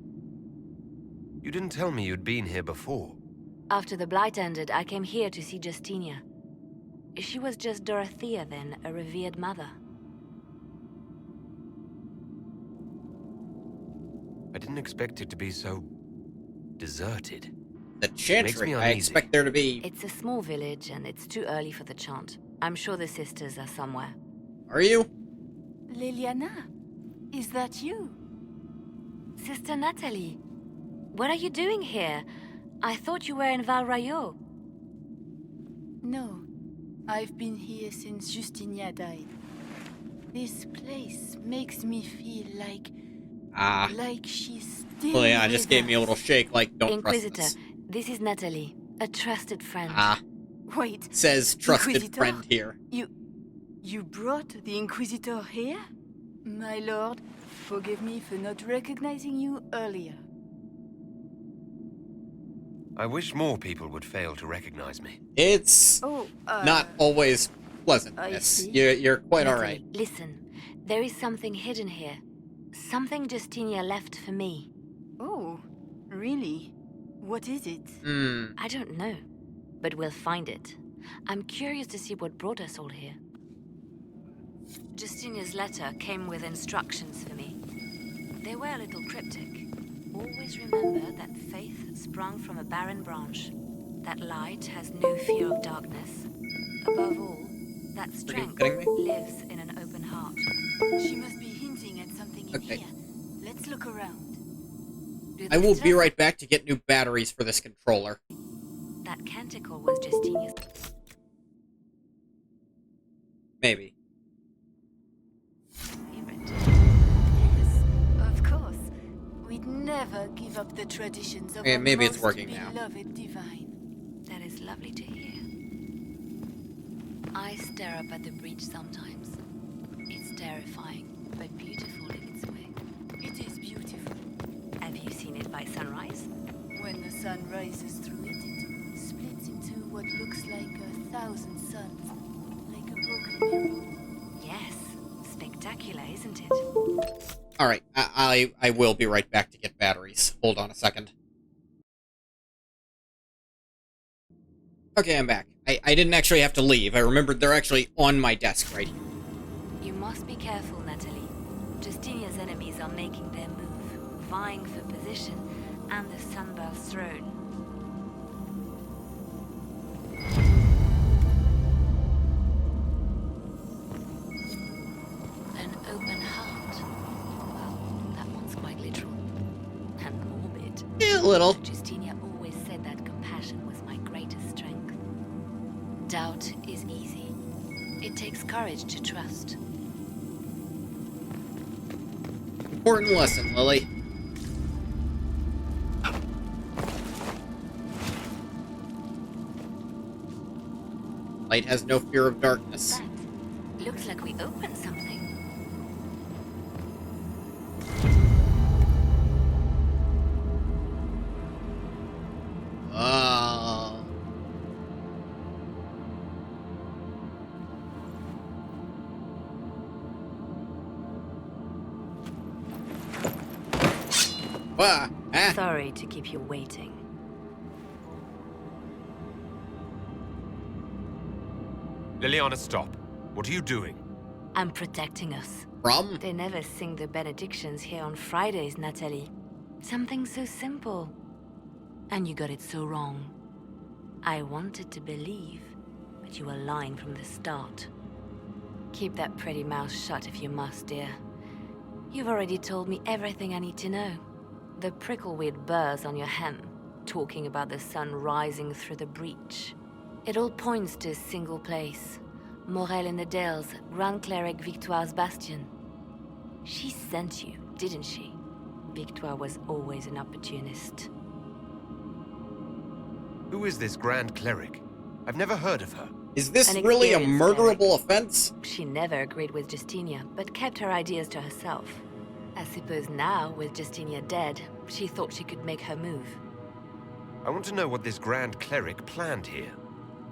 You didn't tell me you'd been here before. After the Blight ended, I came here to see Justinia. She was just Dorothea then, a revered mother. I didn't expect it to be so... deserted. The Chantry, I expect there to be... It's a small village, and it's too early for the chant. I'm sure the sisters are somewhere. Are you? Liliana, is that you? Sister Natalie. What are you doing here? I thought you were in Val Rayo. No, I've been here since Justinia died. This place makes me feel like she's still Well, yeah, just with gave me a us. little shake, like, don't Inquisitor, trust this is Natalie, a trusted friend. Wait. Says trusted Inquisitor? friend here. You brought the Inquisitor here? My lord, forgive me for not recognizing you earlier. I wish more people would fail to recognize me. It's not always pleasantness. You're quite Natalie, alright. Listen, there is something hidden here. Something Justinia left for me. Oh, really? What is it? I don't know, but we'll find it. I'm curious to see what brought us all here. Justinia's letter came with instructions for me. They were a little cryptic. Always remember that faith sprung from a barren branch. That light has no fear of darkness. Above all, that strength lives in an open heart. She must be hinting at something in here. Let's look around. I will be right back to get new batteries for this controller. That canticle was Justinia's. Maybe. Yes, of course. We'd never give up the traditions of Yeah, our maybe it's most working now. beloved divine. That is lovely to hear. I stare up at the breach sometimes. It's terrifying, but beautiful in its way. It is beautiful. Have you seen it by sunrise? When the sun rises through it, it splits into what looks like 1,000 suns, like a broken mirror. Yes, spectacular, isn't it? Alright, I will be right back to get batteries. Hold on a second. Okay, I'm back. I didn't actually have to leave. I remembered they're actually on my desk right here. You must be careful, Natalie. Justinia's enemies are making their move, vying for position and the Sunburst's throne. An open heart. Well, that one's quite literal. And morbid. Yeah, a little. Justinia always said that compassion was my greatest strength. Doubt is easy. It takes courage to trust. Important lesson, Lily. Light has no fear of darkness. Looks like we opened something. Oh. Sorry to keep you waiting. Liliana, stop. What are you doing? I'm protecting us. From? They never sing the benedictions here on Fridays, Natalie. Something so simple. And you got it so wrong. I wanted to believe, but you were lying from the start. Keep that pretty mouth shut if you must, dear. You've already told me everything I need to know. The prickleweed burrs on your hem, talking about the sun rising through the breach. It all points to a single place. Morel in the Dales, Grand Cleric Victoire's bastion. She sent you, didn't she? Victoire was always an opportunist. Who is this Grand Cleric? I've never heard of her. Is this An really a experienced murderable offense? She never agreed with Justinia, but kept her ideas to herself. I suppose now, with Justinia dead, she thought she could make her move. I want to know what this Grand Cleric planned here.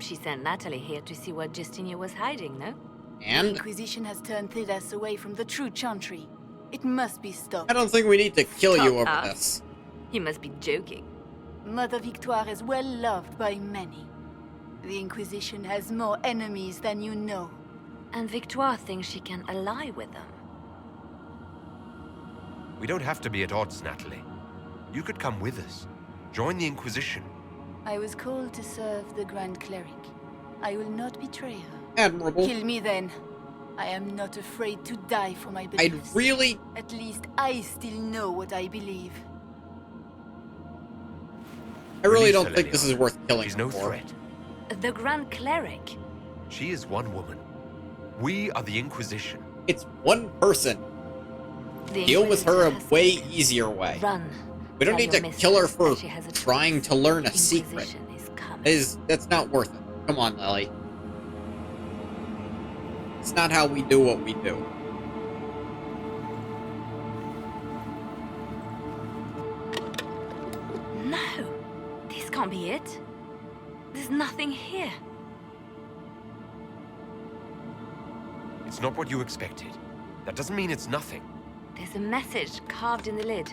She sent Natalie here to see what Justinia was hiding, no? The Inquisition has turned Thidas away from the true Chantry. It must be stopped. I don't think we need to kill you over Stop us? this. You must be joking. Mother Victoire is well loved by many. The Inquisition has more enemies than you know. And Victoire thinks she can ally with them. We don't have to be at odds, Natalie. You could come with us. Join the Inquisition. I was called to serve the Grand Cleric. I will not betray her. Admirable. Kill me then. I am not afraid to die for my beliefs. I'd really... At least I still know what I believe. I really Release don't her, think this is Leliana. worth killing She's her no for. threat. The Grand Cleric. She is one woman. We are the Inquisition. It's one person. The Deal with her a Inquisitor has way spoken. easier way. Run. We don't Tell need to your kill her mistress for that she has a trying choice. to learn a secret. Inquisition is coming. That's not worth it. Come on, Lily. It's not how we do what we do. No, this can't be it. There's nothing here. It's not what you expected. That doesn't mean it's nothing. There's a message carved in the lid.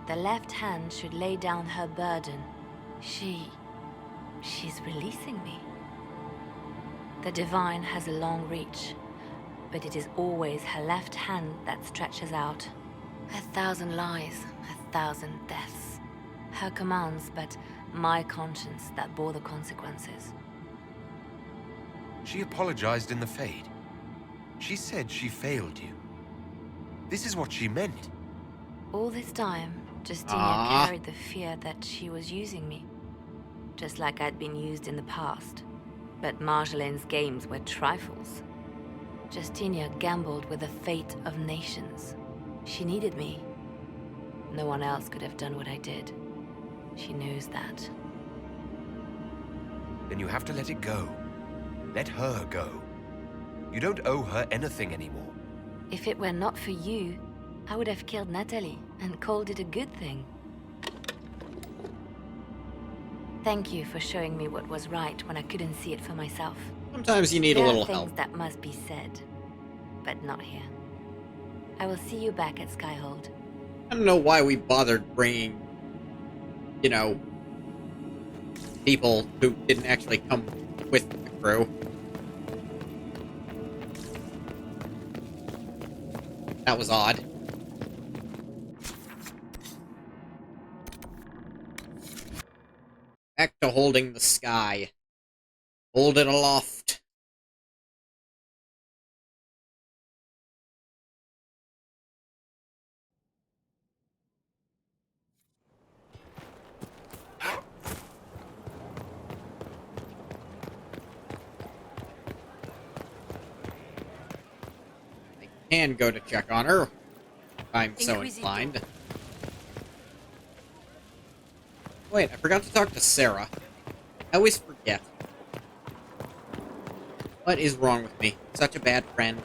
The left hand should lay down her burden. She's releasing me. The divine has a long reach, but it is always her left hand that stretches out. 1,000 lies, 1,000 deaths. Her commands, but my conscience that bore the consequences. She apologized in the Fade. She said she failed you. This is what she meant. All this time, Justinia carried the fear that she was using me. Just like I'd been used in the past. But Marjolaine's games were trifles. Justinia gambled with the fate of nations. She needed me. No one else could have done what I did. She knows that. Then you have to let it go. Let her go. You don't owe her anything anymore. If it were not for you, I would have killed Natalie and called it a good thing. Thank you for showing me what was right when I couldn't see it for myself. Sometimes you need a little There are help. things that must be said, but not here. I will see you back at Skyhold. I don't know why we bothered bringing, you know, people who didn't actually come with the crew. That was odd. Back to holding the sky. Hold it aloft. I can go to check on her, if I'm so inclined. Wait, I forgot to talk to Sarah. I always forget. What is wrong with me? Such a bad friend.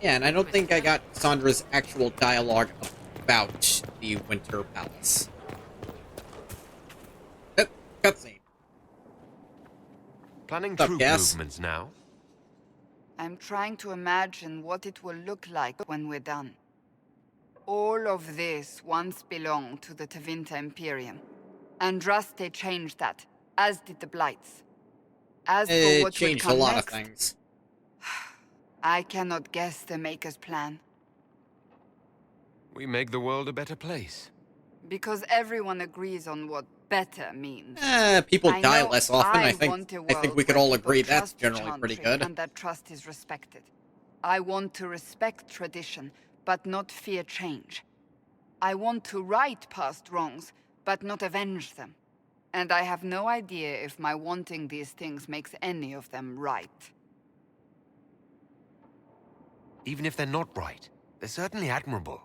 Yeah, and I don't think I got Cassandra's actual dialogue about the Winter Palace. Oh, cutscene. Planning What's up, troop Cass? movements now? I'm trying to imagine what it will look like when we're done. All of this once belonged to the Tevinter Imperium. Andraste changed that, as did the Blights. As for It what would changed a come lot next, of things. I cannot guess the Maker's plan. We make the world a better place. Because everyone agrees on what better means. People I die know less often. I want a think world we could where all people agree that's trust generally pretty Chantry good. and that trust is respected. I want to respect tradition, but not fear change. I want to right past wrongs, but not avenge them. And I have no idea if my wanting these things makes any of them right. Even if they're not right, they're certainly admirable.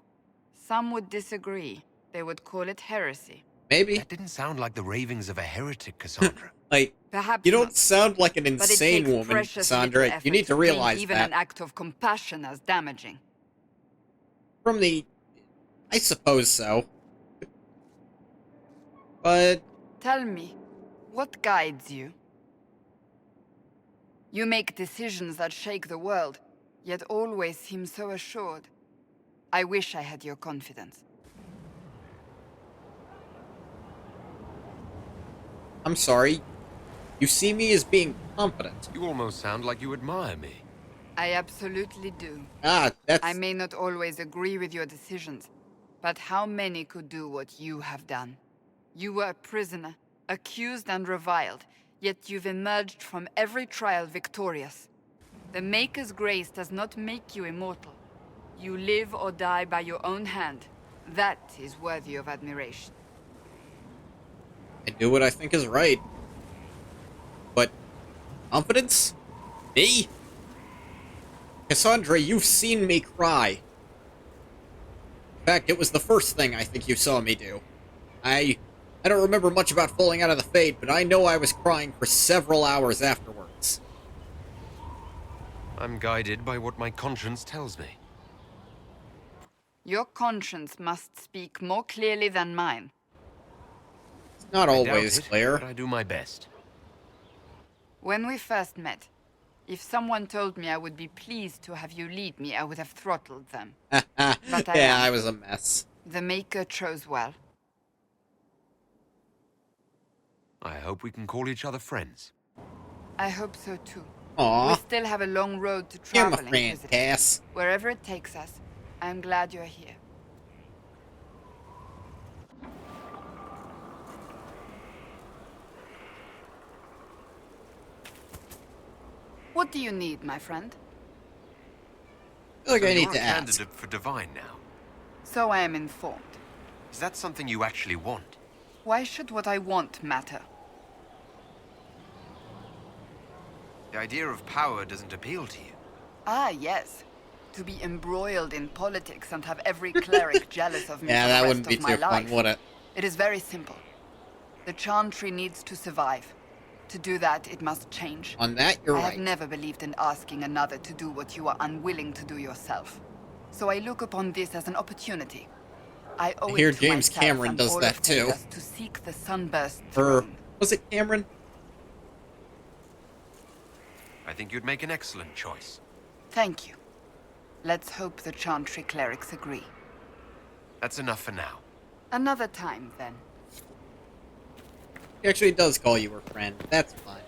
Some would disagree. They would call it heresy. Maybe. That didn't sound like the ravings of a heretic, Cassandra. Like, Perhaps you don't not. sound like an But it insane takes woman, precious Cassandra. little effort You need to paint realize even that. an act of compassion as damaging. From the... I suppose so. But... Tell me, what guides you? You make decisions that shake the world, yet always seem so assured. I wish I had your confidence. I'm sorry. You see me as being confident. You almost sound like you admire me. I absolutely do. That's... I may not always agree with your decisions, but how many could do what you have done? You were a prisoner, accused and reviled, yet you've emerged from every trial victorious. The Maker's grace does not make you immortal. You live or die by your own hand, That is worthy of admiration. I do what I think is right. But confidence? Me? Cassandra, you've seen me cry. In fact, it was the first thing I think you saw me do. I don't remember much about falling out of the Fade, but I know I was crying for several hours afterwards. I'm guided by what my conscience tells me. Your conscience must speak more clearly than mine. It's not I doubt always it, clear. but I do my best. When we first met, if someone told me I would be pleased to have you lead me, I would have throttled them. But I was a mess. The Maker chose well. I hope we can call each other friends. I hope so too. Aww. We still have a long road to You're travel, my friend, Inquisitor. Cass. Wherever it takes us, I'm glad you're here. What do you need, my friend? I feel like So I need you're to a ask. candidate for Divine now. So I am informed. Is that something you actually want? Why should what I want matter? The idea of power doesn't appeal to you. Ah, yes. To be embroiled in politics and have every cleric jealous of me Yeah, for that the wouldn't rest be of my too fun, life. would it? It is very simple. The Chantry needs to survive. To do that, it must change. On that, you're I right. have never believed in asking another to do what you are unwilling to do yourself. So I look upon this as an opportunity. I owe hear it to James myself Cameron and does all that of too. Thedas to seek the Sunburst Or throne. was it Cameron? I think you'd make an excellent choice. Thank you. Let's hope the Chantry clerics agree. That's enough for now. Another time, then. He actually does call you her friend. That's fine.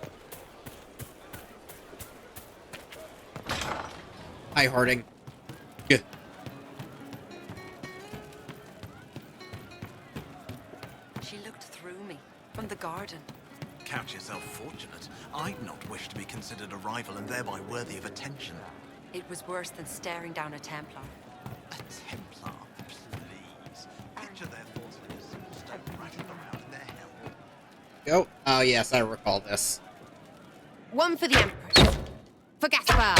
Hi, Harding. Yeah. She looked through me from the garden. Count yourself fortunate. I'd not wish to be considered a rival and thereby worthy of attention. It was worse than staring down a Templar. A Templar, please. Picture their force in a simple stone rattling around in their helm. Go. Oh, yes, I recall this. One for the Empress, for Gaspar,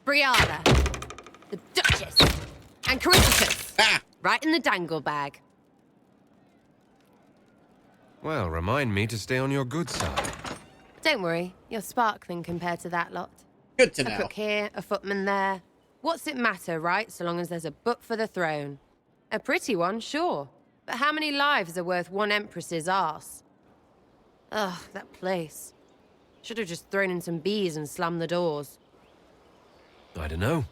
Brianna, the Duchess, and Inquisitus. Right in the dangle bag. Well, remind me to stay on your good side. Don't worry, you're sparkling compared to that lot. Good to A know. cook here, a footman there. What's it matter, right, so long as there's a book for the throne? A pretty one, sure. But how many lives are worth one Empress's arse? Ugh, that place. Should have just thrown in some bees and slammed the doors. I don't know.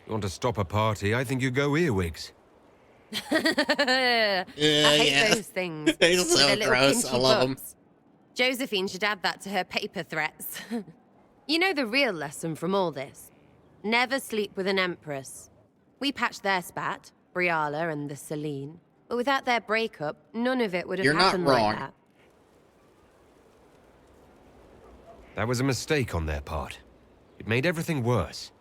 You want to stop a party, I think you go earwigs. I hate those things. They're With so their little gross. pinchy I love them. butts. Josephine should add that to her paper threats. You know the real lesson from all this? Never sleep with an Empress. We patched their spat, Briala and the Celine, but without their breakup, none of it would have You're not happened wrong. like that. That was a mistake on their part. It made everything worse.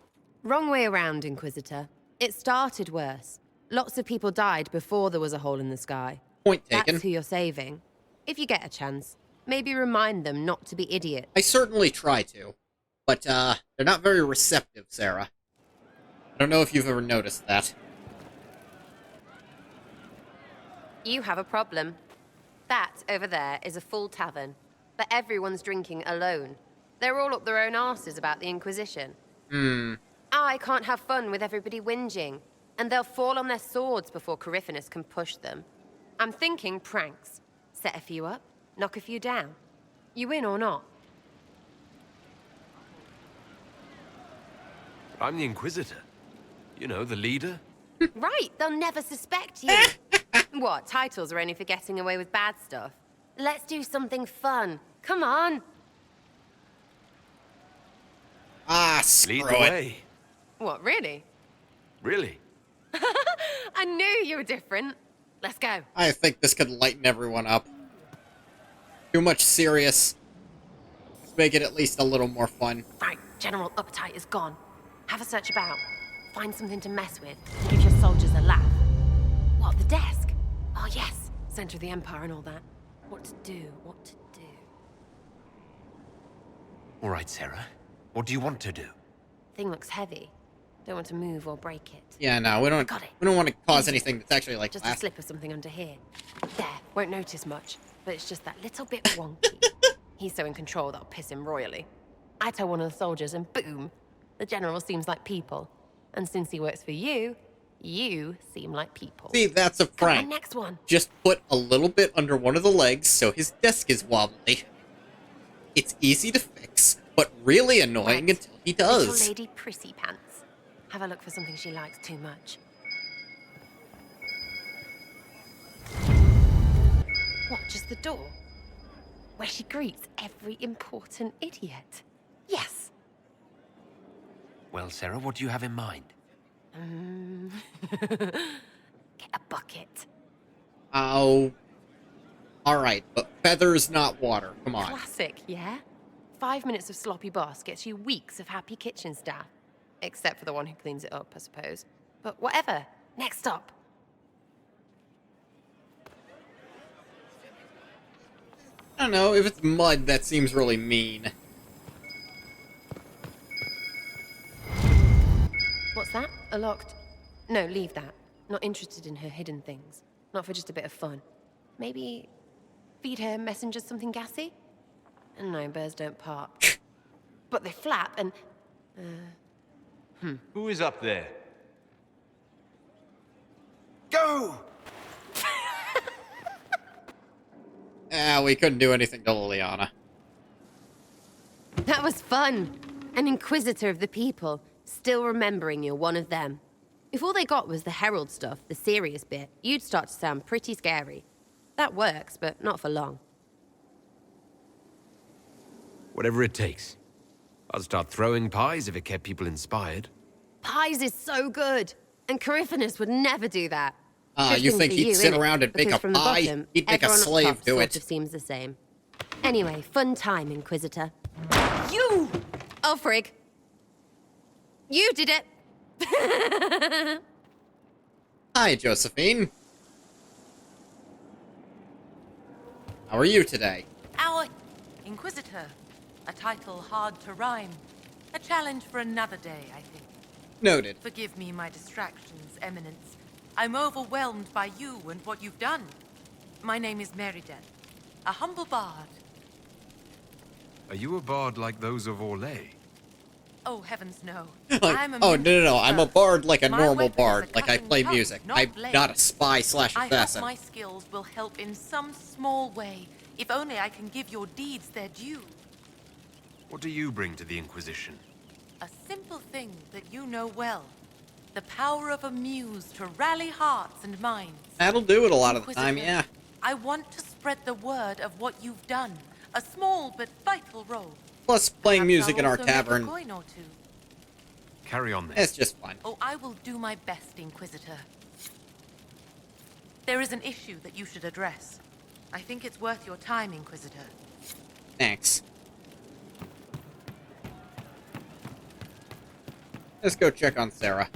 Wrong way around, Inquisitor. It started worse. Lots of people died before there was a hole in the sky. Point taken. That's who you're saving. If you get a chance, maybe remind them not to be idiots. I certainly try to. But, they're not very receptive, Sarah. I don't know if you've ever noticed that. You have a problem. That over there is a full tavern, but everyone's drinking alone. They're all up their own arses about the Inquisition. I can't have fun with everybody whinging, and they'll fall on their swords before Coryphanus can push them. I'm thinking pranks. Set a few up, knock a few down. You win or not? I'm the Inquisitor. You know, the leader. Right, they'll never suspect you. What, titles are only for getting away with bad stuff? Let's do something fun. Come on. Ah, Lead screw the it. way. What, really? Really? I knew you were different. Let's go. I think this could lighten everyone up. Too much serious. Let's make it at least a little more fun. Right, general appetite is gone. Have a search about. Find something to mess with. Give your soldiers a laugh. What? What, the desk? Oh, yes. Center of the Empire and all that. What to do, what to do. All right, Sarah. What do you want to do? Thing looks heavy. Don't want to move or break it. Yeah, no, we don't. Got it. We don't want to cause Easy. anything that's actually like Just glass. a slip of something under here. There, won't notice much, but it's just that little bit wonky. He's so in control that'll piss him royally. I tell one of the soldiers and boom, the general seems like people. And since he works for you, you seem like people. See, that's a Come prank. on, next one. Just put a little bit under one of the legs so his desk is wobbly. It's easy to fix, but really annoying until he does. Little lady prissy pants. Have a look for something she likes too much. What, just the door? Where she greets every important idiot. Yes. Well, Sarah, what do you have in mind? Get a bucket. Oh. Alright, but feathers, not water. Come on. Classic, yeah? 5 minutes of sloppy boss gets you weeks of happy kitchen staff. Except for the one who cleans it up, I suppose. But whatever. Next up. I don't know, if it's mud, that seems really mean. What's that? A locked... No, leave that. Not interested in her hidden things. Not for just a bit of fun. Maybe... feed her messengers something gassy? No, bears don't part. But they flap and... Who is up there? Go! We couldn't do anything to Liliana. That was fun. An inquisitor of the people, still remembering you're one of them. If all they got was the herald stuff, the serious bit, you'd start to sound pretty scary. That works, but not for long. Whatever it takes. I'll start throwing pies if it kept people inspired. Pies is so good, and Coryphanus would never do that. You think he'd sit around and make a pie? He'd make a slave do it. Sort of seems the same. Anyway, fun time, Inquisitor. You! Oh, frig. You did it! Hi, Josephine. How are you today? Our Inquisitor. A title hard to rhyme. A challenge for another day, I think. Noted. Forgive me my distractions, Eminence. I'm overwhelmed by you and what you've done. My name is Meriden, a humble bard. Are you a bard like those of Orlais? Oh, heavens no. Like, no. I'm a bard like a normal bard. Like I play music. I'm not a spy slash I hope assassin. my skills will help in some small way, if only I can give your deeds their due. What do you bring to the Inquisition? A simple thing that you know well. The power of a muse to rally hearts and minds. That'll do it a lot of the time, yeah. I want to spread the word of what you've done. A small but vital role. Plus, playing music in our Perhaps I'll also make a tavern. coin or two. Carry on then. It's just fun. Oh, I will do my best, Inquisitor. There is an issue that you should address. I think it's worth your time, Inquisitor. Thanks. Let's go check on Sarah.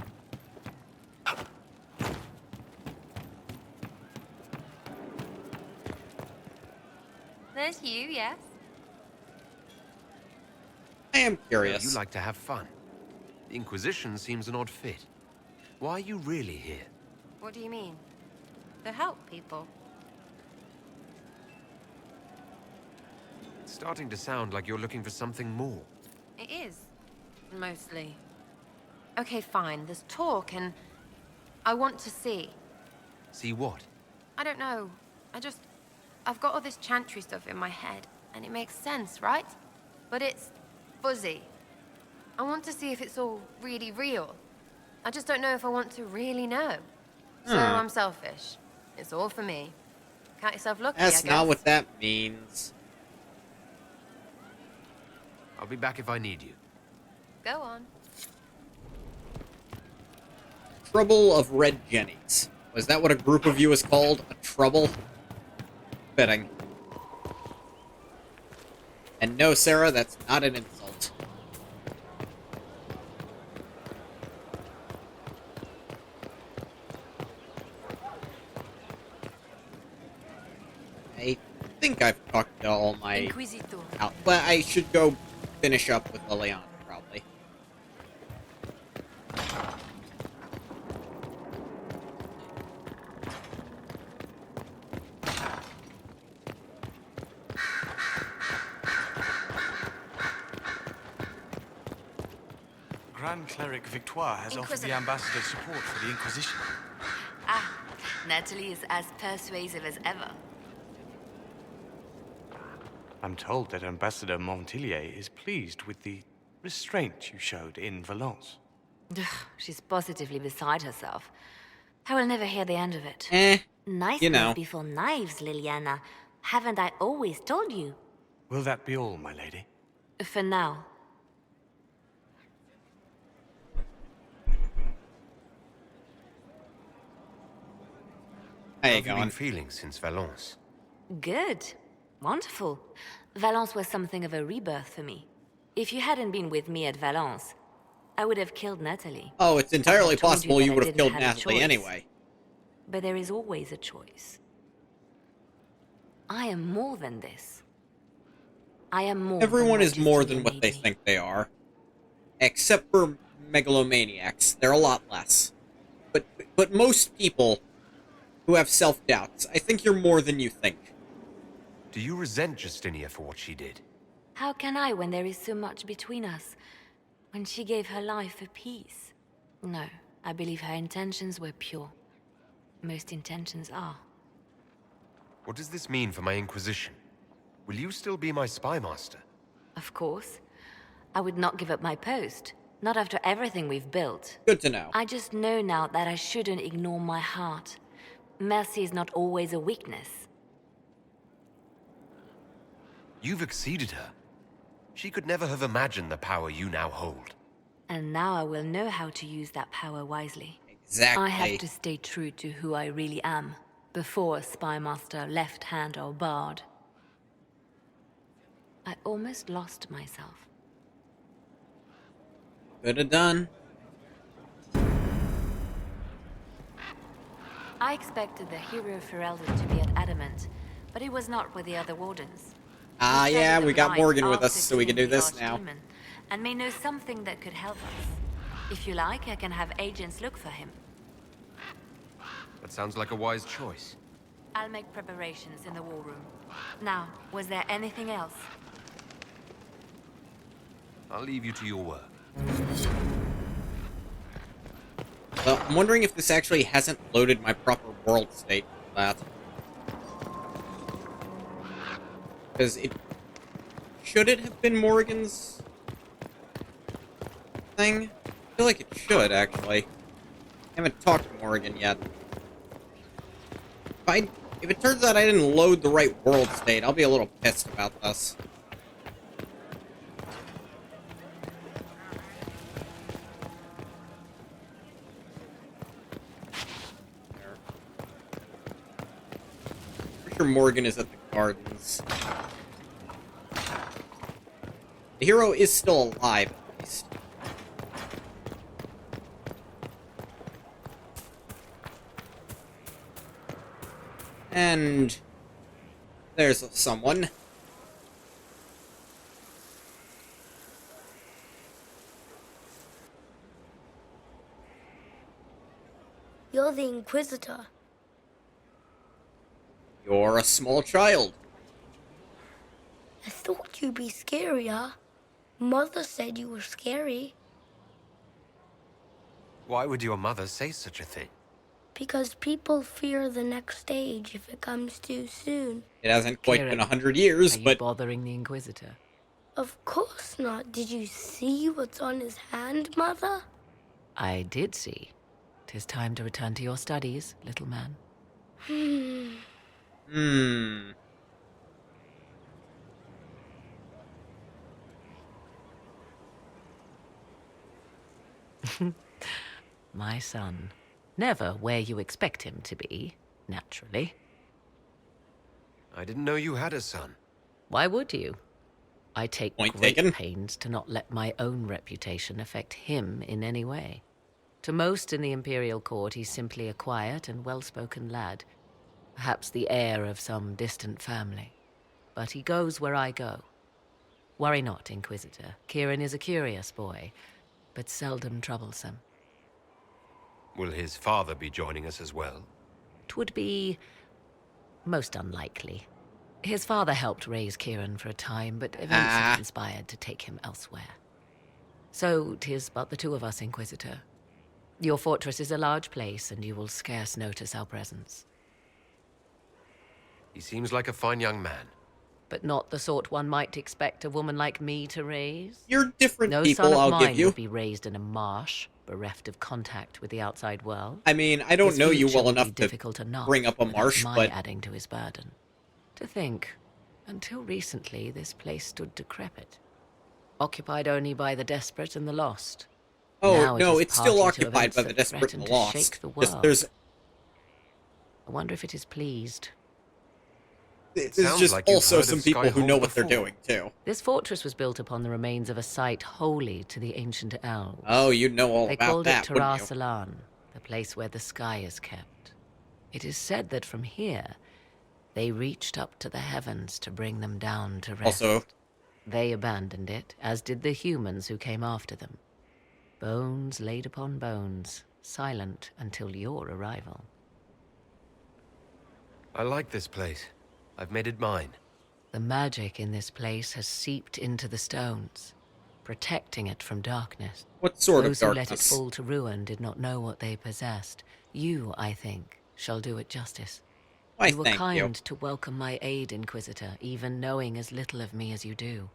There's you, yes? I am curious. You like to have fun. The Inquisition seems an odd fit. Why are you really here? What do you mean? To help people. It's starting to sound like you're looking for something more. It is. Mostly. Okay, fine. There's talk and... I want to see. See what? I don't know. I've got all this chantry stuff in my head, and it makes sense, right? But it's fuzzy. I want to see if it's all really real. I just don't know if I want to really know. So I'm selfish. It's all for me. Count yourself lucky, I That's guess. not what that means. I'll be back if I need you. Go on. Trouble of Red Jennies. Was that what a group of you is called? A trouble? Fitting. And no, Sarah, that's not an insult. I think I've talked to all my... Inquisitor. Well, I should go finish up with Liliana, probably. Grand Cleric Victoire has offered the ambassador's support for the Inquisition. Ah, Natalie is as persuasive as ever. I'm told that Ambassador Montillier is pleased with the restraint you showed in Valence. She's positively beside herself. I will never hear the end of it. Nice you know. before knives, Liliana. Haven't I always told you? Will that be all, my lady? For now. How have you been feeling since Valence? Good. Wonderful. Valence was something of a rebirth for me. If you hadn't been with me at Valence, I would have killed Natalie. Oh, it's entirely possible you would have killed Natalie anyway. But there is always a choice. I am more than this. I am more Everyone than is more than what they think they are. Except for megalomaniacs. They're a lot less. But most people who have self-doubts, I think you're more than you think. Do you resent Justinia for what she did? How can I when there is so much between us? When she gave her life for peace? No, I believe her intentions were pure. Most intentions are. What does this mean for my Inquisition? Will you still be my spy master? Of course. I would not give up my post. Not after everything we've built. Good to know. I just know now that I shouldn't ignore my heart. Mercy is not always a weakness. You've exceeded her. She could never have imagined the power you now hold. And now I will know how to use that power wisely. Exactly. I have to stay true to who I really am, before spy master, left hand, or bard. I almost lost myself. Could have done. I expected the hero Ferelden to be at Adamant, but he was not with the other wardens. Ah, yeah, we got Morgan with us, so we can do this now. And may know something that could help us. If you like, I can have agents look for him. That sounds like a wise choice. I'll make preparations in the war room. Now, was there anything else? I'll leave you to your work. Well, I'm wondering if this actually hasn't loaded my proper world state for that. Because it... Should it have been Morgan's thing? I feel like it should, actually. I haven't talked to Morgan yet. If it turns out I didn't load the right world state, I'll be a little pissed about this. Pretty sure Morgan is at the gardens. The hero is still alive, at least. And there's someone. You're the Inquisitor. You're a small child. I thought you'd be scarier. Mother said you were scary. Why would your mother say such a thing? Because people fear the next stage if it comes too soon. It hasn't quite been 100 years, but... bothering the Inquisitor? Of course not. Did you see what's on his hand, Mother? I did see. 'Tis time to return to your studies, little man. My son. Never where you expect him to be, naturally. I didn't know you had a son. Why would you? I take Point great taken. pains to not let my own reputation affect him in any way. To most in the Imperial Court, he's simply a quiet and well-spoken lad. perhaps the heir of some distant family. But he goes where I go. Worry not, Inquisitor. Kieran is a curious boy, but seldom troublesome. Will his father be joining us as well? 'Twould be most unlikely. His father helped raise Kieran for a time, but events have conspired to take him elsewhere. So 'tis but the two of us, Inquisitor. Your fortress is a large place, and you will scarce notice our presence. He seems like a fine young man. But not the sort one might expect a woman like me to raise. You're different no people, son of I'll mine give you. would be raised in a marsh, bereft of contact with the outside world. I mean, I don't His know you future well will be enough to difficult enough bring up a without marsh, my but adding to his burden. To think, until recently, this place stood decrepit, occupied only by the desperate and the lost. oh Now no, it is it's still party to occupied events by the that desperate threaten and the to lost. shake the Just world. there's I wonder if it is pleased. there's sounds just like you've also heard some of people who Skyhold know what they're before. doing too. This fortress was built upon the remains of a site holy to the ancient elves. Oh, you know all They about called that, it wouldn't Tarar you? Salan, the place where the sky is kept. It is said that from here, they reached up to the heavens to bring them down to rest. Also, they abandoned it, as did the humans who came after them. Bones laid upon bones, silent until your arrival. I like this place. I've made it mine. The magic in this place has seeped into the stones, protecting it from darkness. What sort of Those who let it darkness? fall to ruin did not know what they possessed. You, I think, shall do it justice. Why, You were thank kind you. to welcome my aid, Inquisitor, even knowing as little of me as you do.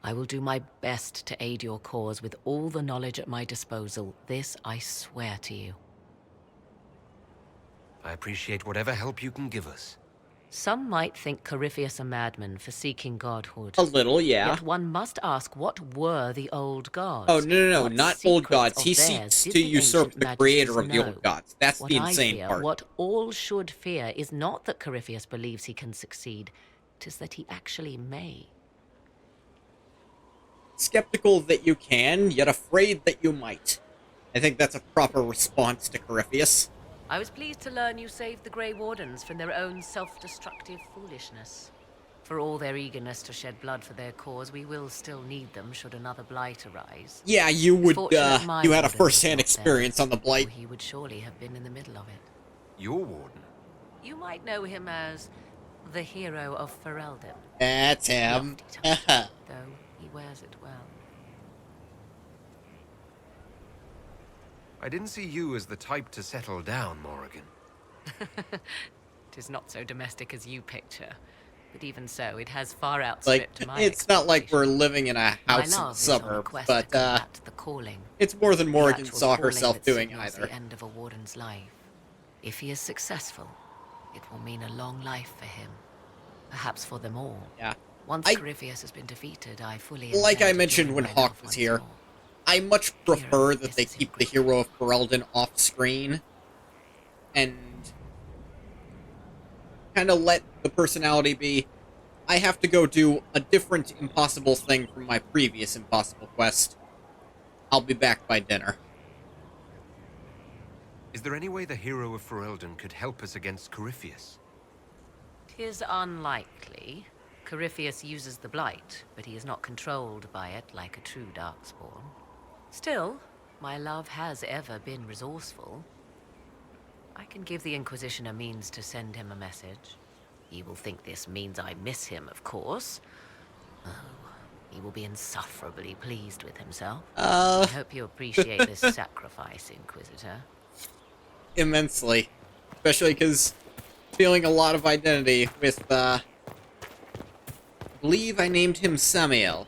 I will do my best to aid your cause with all the knowledge at my disposal. This I swear to you. I appreciate whatever help you can give us. Some might think Corypheus a madman for seeking godhood. A little, yeah. Yet one must ask, what were the old gods? Oh, no, What not old secrets gods. of He theirs seeks did to the usurp ancient the magistes creator of the know? old gods. That's What the I insane fear, part. what all should fear, is not that Corypheus believes he can succeed. 'Tis that he actually may. Skeptical that you can, yet afraid that you might. I think that's a proper response to Corypheus. I was pleased to learn you saved the Grey Wardens from their own self-destructive foolishness. For all their eagerness to shed blood for their cause, we will still need them should another blight arise. Yeah, you It's would, fortunate my you had a warden was first-hand not experience there, on the Blight. or he would surely have been in the middle of it. Your warden? You might know him as the hero of Ferelden. That's him. Though he wears it well. I didn't see you as the type to settle down, Morrigan. Tis not so domestic as you picture. But even so, it has far Like, outstripped my it's not like we're living in a My house in the love is on a suburbs, quest but, to combat the calling. it's more than The Morrigan actual saw calling herself that doing signals either. the end of a warden's life. If he is successful, it will mean a long life for him. Perhaps for them all. Yeah. Once I- Corypheus has been defeated, I fully Like I intend to mentioned join when my Hawk love was once here, more. I much prefer that they keep the hero of Ferelden off screen and kind of let the personality be. I have to go do a different impossible thing from my previous impossible quest. I'll be back by dinner. Is there any way the hero of Ferelden could help us against Corypheus? 'Tis unlikely. Corypheus uses the Blight, but he is not controlled by it like a true Darkspawn. Still, my love has ever been resourceful. I can give the Inquisition a means to send him a message. He will think this means I miss him, of course. Oh, he will be insufferably pleased with himself. I hope you appreciate this sacrifice, Inquisitor. Immensely. Especially because feeling a lot of identity with, I believe I named him Samael.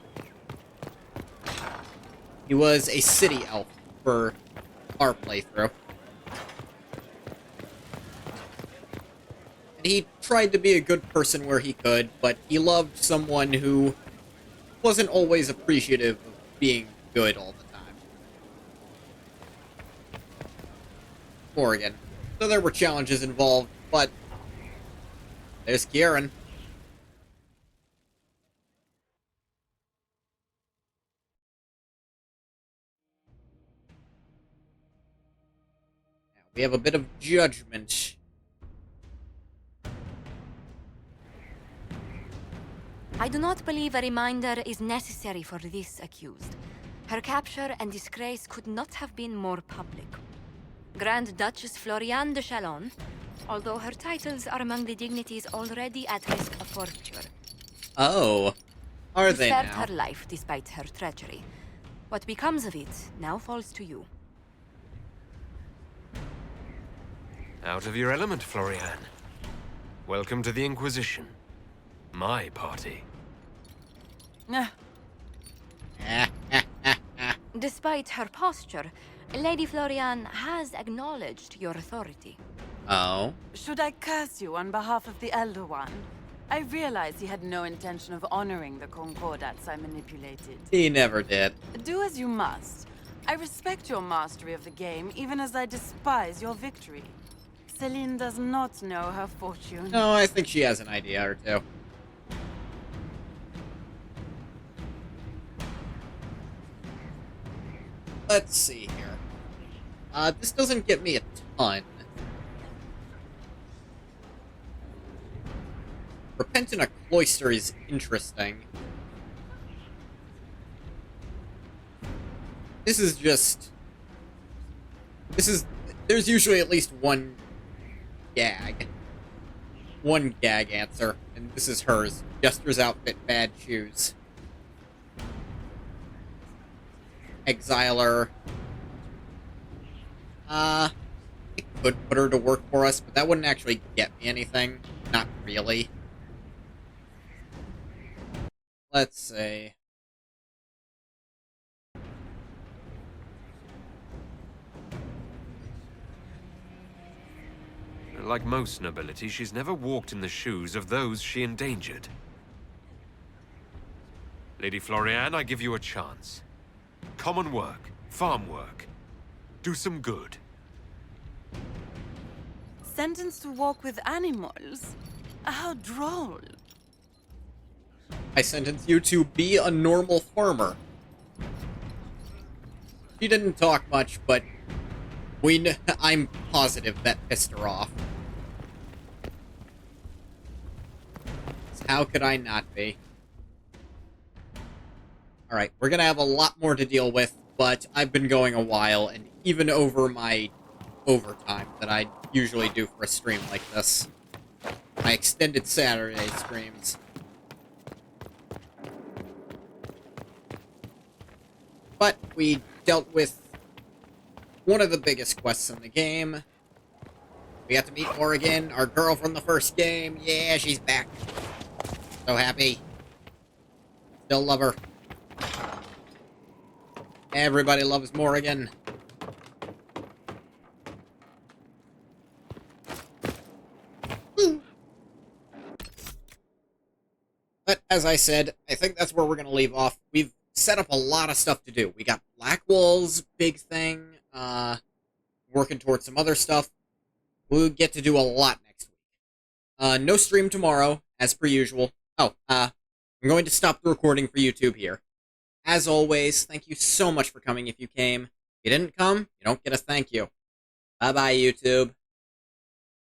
He was a city elf for our playthrough. And he tried to be a good person where he could, but he loved someone who wasn't always appreciative of being good all the time. Morrigan. So there were challenges involved, but there's Kieran. Now, we have a bit of judgment. I do not believe a reminder is necessary for this accused. Her capture and disgrace could not have been more public. Grand Duchess Floriane de Chalon, although her titles are among the dignities already at risk of forfeiture. Oh, are they Spared now? her life despite her treachery. What becomes of it now falls to you. Out of your element, Floriane. Welcome to the Inquisition. My party. Despite her posture, Lady Floriane has acknowledged your authority. Oh? Should I curse you on behalf of the Elder One? I realize he had no intention of honoring the concordats I manipulated. He never did. Do as you must. I respect your mastery of the game, even as I despise your victory. Celine does not know her fortune. No, I think she has an idea or two. Let's see here. This doesn't get me a ton. Repent in a cloister is interesting. There's usually at least one gag. One gag answer, and this is hers. Jester's outfit, bad shoes. Exiler. I could put her to work for us, but that wouldn't actually get me anything. Not really. Let's see. Like most nobility, she's never walked in the shoes of those she endangered. Lady Floriane, I give you a chance. Common work, farm work. Do some good. Sentenced to walk with animals? How droll. I sentence you to be a normal farmer. She didn't talk much, but I'm positive that pissed her off. So how could I not be? Alright, we're gonna have a lot more to deal with, but I've been going a while, and even over my overtime that I usually do for a stream like this. My extended Saturday streams. But we dealt with one of the biggest quests in the game. We got to meet Morrigan, our girl from the first game. Yeah, she's back. So happy. Still love her. Everybody loves Morrigan. But as I said, I think that's where we're going to leave off. We've set up a lot of stuff to do. We got Blackwall's big thing, working towards some other stuff. We'll get to do a lot next week. No stream tomorrow, as per usual. Oh, I'm going to stop the recording for YouTube here. As always, thank you so much for coming if you came. If you didn't come, you don't get a thank you. Bye-bye, YouTube.